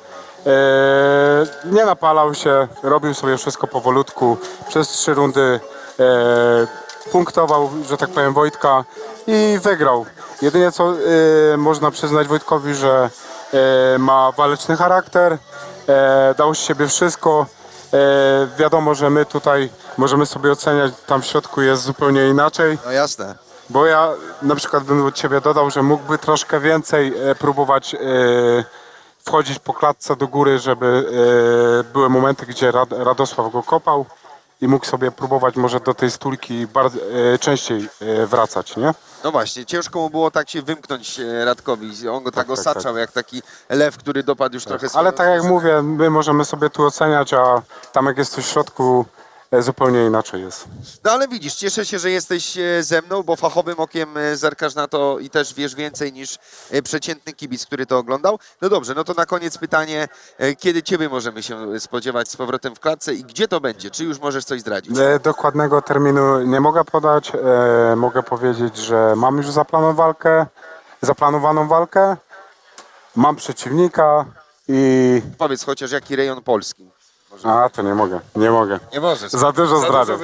Nie napalał się, robił sobie wszystko powolutku. Przez 3 rundy punktował, że tak powiem, Wojtka i wygrał. Jedynie co można przyznać Wojtkowi, że ma waleczny charakter, dał z siebie wszystko. Wiadomo, że my tutaj możemy sobie oceniać, tam w środku jest zupełnie inaczej. No jasne. Bo ja na przykład bym od ciebie dodał, że mógłby troszkę więcej próbować wchodzić po klatce do góry, żeby były momenty, gdzie Radosław go kopał i mógł sobie próbować może do tej stójki częściej wracać, nie? No właśnie, ciężko mu było tak się wymknąć Radkowi. On go tak osaczał, jak taki lew, który dopadł już trochę Ale tak jak mówię, my możemy sobie tu oceniać, a tam jak jest coś w środku, zupełnie inaczej jest. No ale widzisz, cieszę się, że jesteś ze mną, bo fachowym okiem zerkasz na to i też wiesz więcej niż przeciętny kibic, który to oglądał. No dobrze, no to na koniec pytanie, kiedy Ciebie możemy się spodziewać z powrotem w klatce i gdzie to będzie? Czy już możesz coś zdradzić? Dokładnego terminu nie mogę podać. Mogę powiedzieć, że mam już zaplanowaną walkę, mam przeciwnika i... Powiedz chociaż jaki rejon Polski. A, to nie mogę. Nie możesz. Za dużo zdradzę.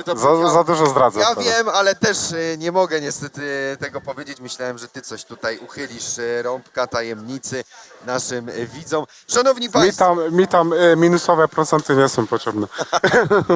Za dużo zdradzę. Ja wiem, ale też nie mogę niestety tego powiedzieć. Myślałem, że ty coś tutaj uchylisz, rąbka tajemnicy naszym widzom. Szanowni Państwo... Mi tam minusowe procenty nie są potrzebne.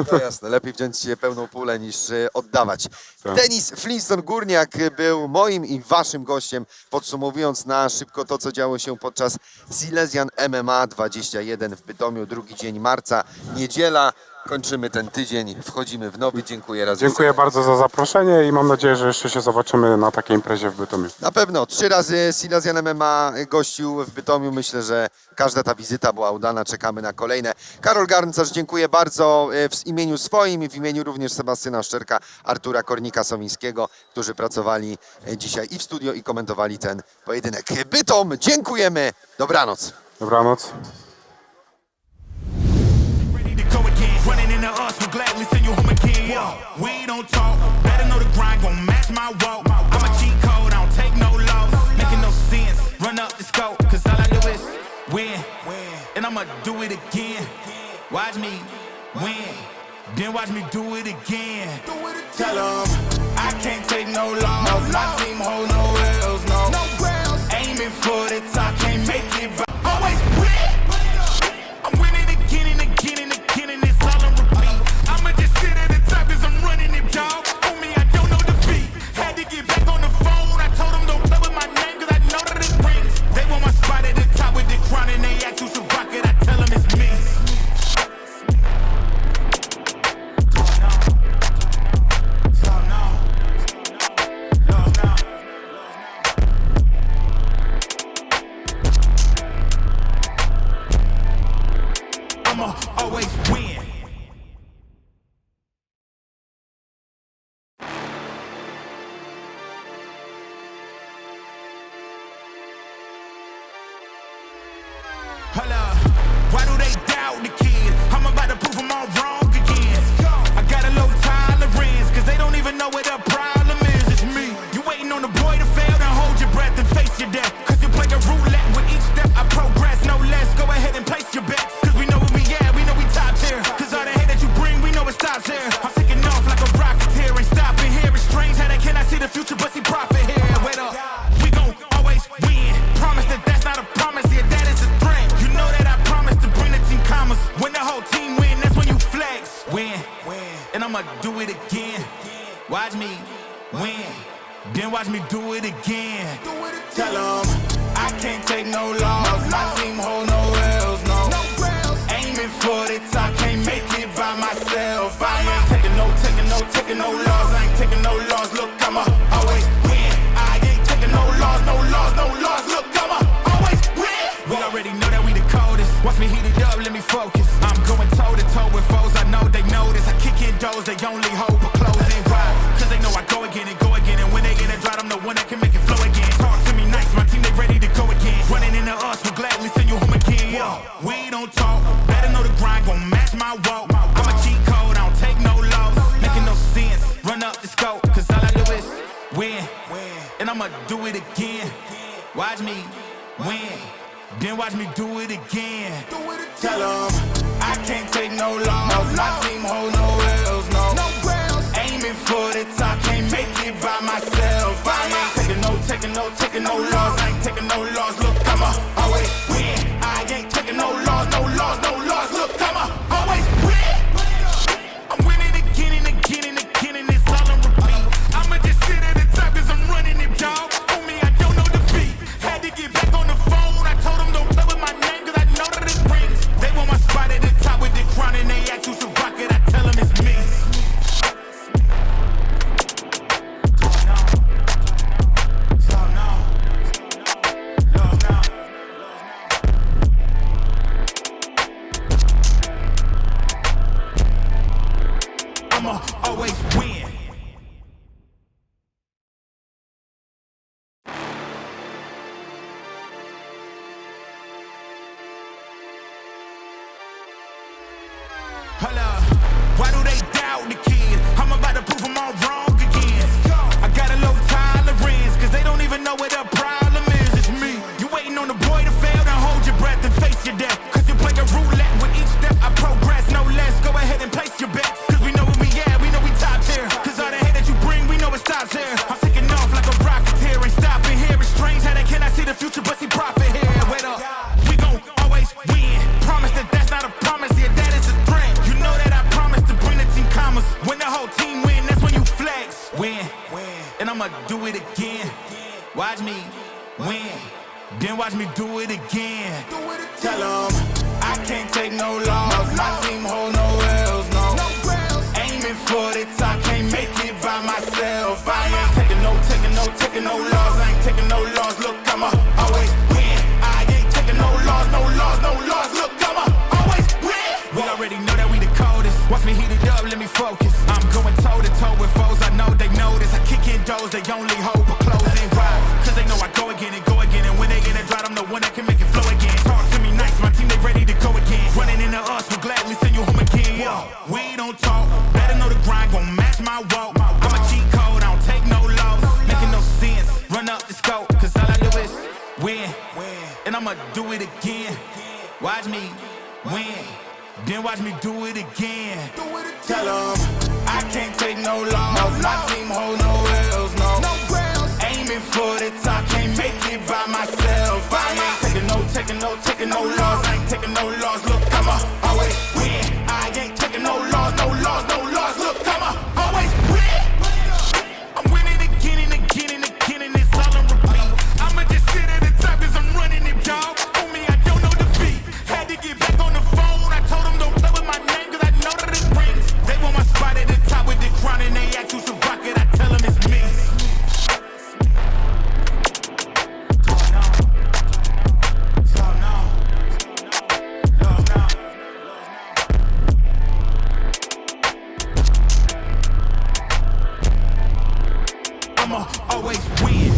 To jasne, lepiej wziąć pełną pulę niż oddawać. Tak. Denis Flintstone-Górniak był moim i waszym gościem, podsumowując na szybko to, co działo się podczas Silesian MMA 21 w Bytomiu, 2 dzień marca, niedziela. Kończymy ten tydzień, wchodzimy w nowy. Dziękuję raz. Dziękuję bardzo za zaproszenie i mam nadzieję, że jeszcze się zobaczymy na takiej imprezie w Bytomiu. Na pewno. 3 razy Silesian MMA gościł w Bytomiu. Myślę, że każda ta wizyta była udana. Czekamy na kolejne. Karol Garncarz, dziękuję bardzo w imieniu swoim i w imieniu również Sebastiana Szczerka, Artura Kornika-Sowińskiego, którzy pracowali dzisiaj i w studio i komentowali ten pojedynek. Bytom, dziękujemy. Dobranoc. Dobranoc. Running into us, we'll gladly send you home again. We don't talk, better know the grind gon' match my walk. I'm a cheat code, I don't take no loss. Making no sense, run up the scope, cause all I do is win. And I'ma do it again. Watch me win. then watch me do it again. Tell 'em I can't take no loss. My team hold no L's, no. Aiming for the top, can't make it by. Always win. I'm winning again and again and again, and it's all on repeat. I'ma just sit at the top 'cause I'm running it, dog. On me, I don't know defeat. Had to get back on the phone. I told them don't play with my name 'cause I know that it rings. They want my spot at the top with the crown and they ask who's a rocket. I tell them it's me. I'ma always win. Hold up, why do they doubt the kid? I'm about to prove them all wrong again. I got a low tolerance, 'cause they don't even know what the problem is. It's me. You waiting on the boy to fail, then hold your breath and face your death. 'Cause you play a roulette with each step I progress, no less. Go ahead and place your bets, 'cause we know where we at, we know we top tier. 'Cause all the hate that you bring, we know it stops here. I'm taking off like a rocket here, ain't stopping here. It's strange how they cannot see the future, but see profit here. Wait up, we gon' always win. Promise that that's not a promise, yeah, that is a threat. You know that I promise to bring the team commas. When the whole team win, that's when you flex. Win, and I'ma do it again. Watch me win, then watch me do it again. Tell 'em I can't take no loss. My team hold no L's, no. Aiming for the top, can't make it by myself. I ain't taking no loss. I ain't taking no loss. Look, I'ma always win. I ain't taking no loss. Look, I'ma always win. We already know that we the coldest. Watch me heat it up, let me focus. I'm going toe to toe with foes. I know they notice. I kick in doors, they only hope for closing. Why? 'Cause they know I go again and go again. And when they get it dry, I'm the one that can make it flow again. Talk to me nice, my team they ready to go again. Running into us, we'll gladly send you home again. We don't talk, better know the grind gon' match my walk. I'm a cheat code, I don't take no loss. Making no sense, run up the scope, 'cause all I do is win. And I'ma do it again. Watch me win, then watch me do it again. Tell 'em I can't take no loss. My team hold no L's, no. Aiming for the top, can't make it by myself. I ain't taking no loss. I ain't taking no loss. Look, I'ma always win. I ain't taking no loss. Look, I'ma always win. I'm winning again and again and again, and it's all on repeat. I'ma just sit at the top 'cause I'm running it, dog. On me, I don't know defeat. Had to get back on the phone. I told them don't play with my name 'cause I know that it rings. They want my spot at the top with the crown and they ask who's a rocket. I tell them it's me. I'ma always win. Hold up, why do they doubt the kid? I'm about to prove them all wrong again. I got a low tolerance, 'cause they don't even know what the problem is. It's me. You waiting on the boy to fail, then hold your breath and face your death. 'Cause you play a roulette with each step I progress, no less. Go ahead and place your bets, 'cause we know where we at, we know we top tier. 'Cause all the hate that you bring, we know it stops here. I'm taking off like a rocket here, ain't stopping here. It's strange how they cannot see the future, but see profit here. Wait up, we gon' always win. Promise that that's not a promise, yeah, that is a threat. You know that I promise to bring the team commas. When the whole team win, that's when you flex. Win, and I'ma do it again. Watch me win, then watch me do it again. Tell 'em I can't take no loss. My team hold no L's, no. Aiming for the top, can't make it by myself. I ain't taking no loss. I ain't taking no loss. Look, I'ma always win. I ain't taking no loss. Look, I'ma always win. We already know that we the coldest. Watch me heat it up, let me focus. I'm going toe to toe with foes. I know they notice. I kick in doors, they only hope for closing. Why? 'Cause they know I go again and go again. And when they get it dry, I'm the one that can make it flow again. Talk to me nice, my team they ready to go again. Running into us, we'll gladly send you home again. We don't talk, better know the grind gon' match my walk. I'm a cheat code, I don't take no loss. Making no sense, run up the scope, 'cause all I do is win. And I'ma do it again. Watch me win, then watch me do it again. Tell 'em I can't take no loss. My team hold no L's, no. Aiming for the top, can't make it by myself. I ain't taking no loss. I ain't taking no loss. Look, I'ma always win. I ain't taking no loss. Look, I'ma always win. I'm winning again and again and again, and it's all on repeat. I'ma just sit at the top 'cause I'm running it, dog. On me, I don't know defeat. Had to get back on the phone. I told them don't play with my name 'cause I know that it rings. They want my spot at the top with the crown and they ask who's the rocket. I tell them it's me. I'ma always win.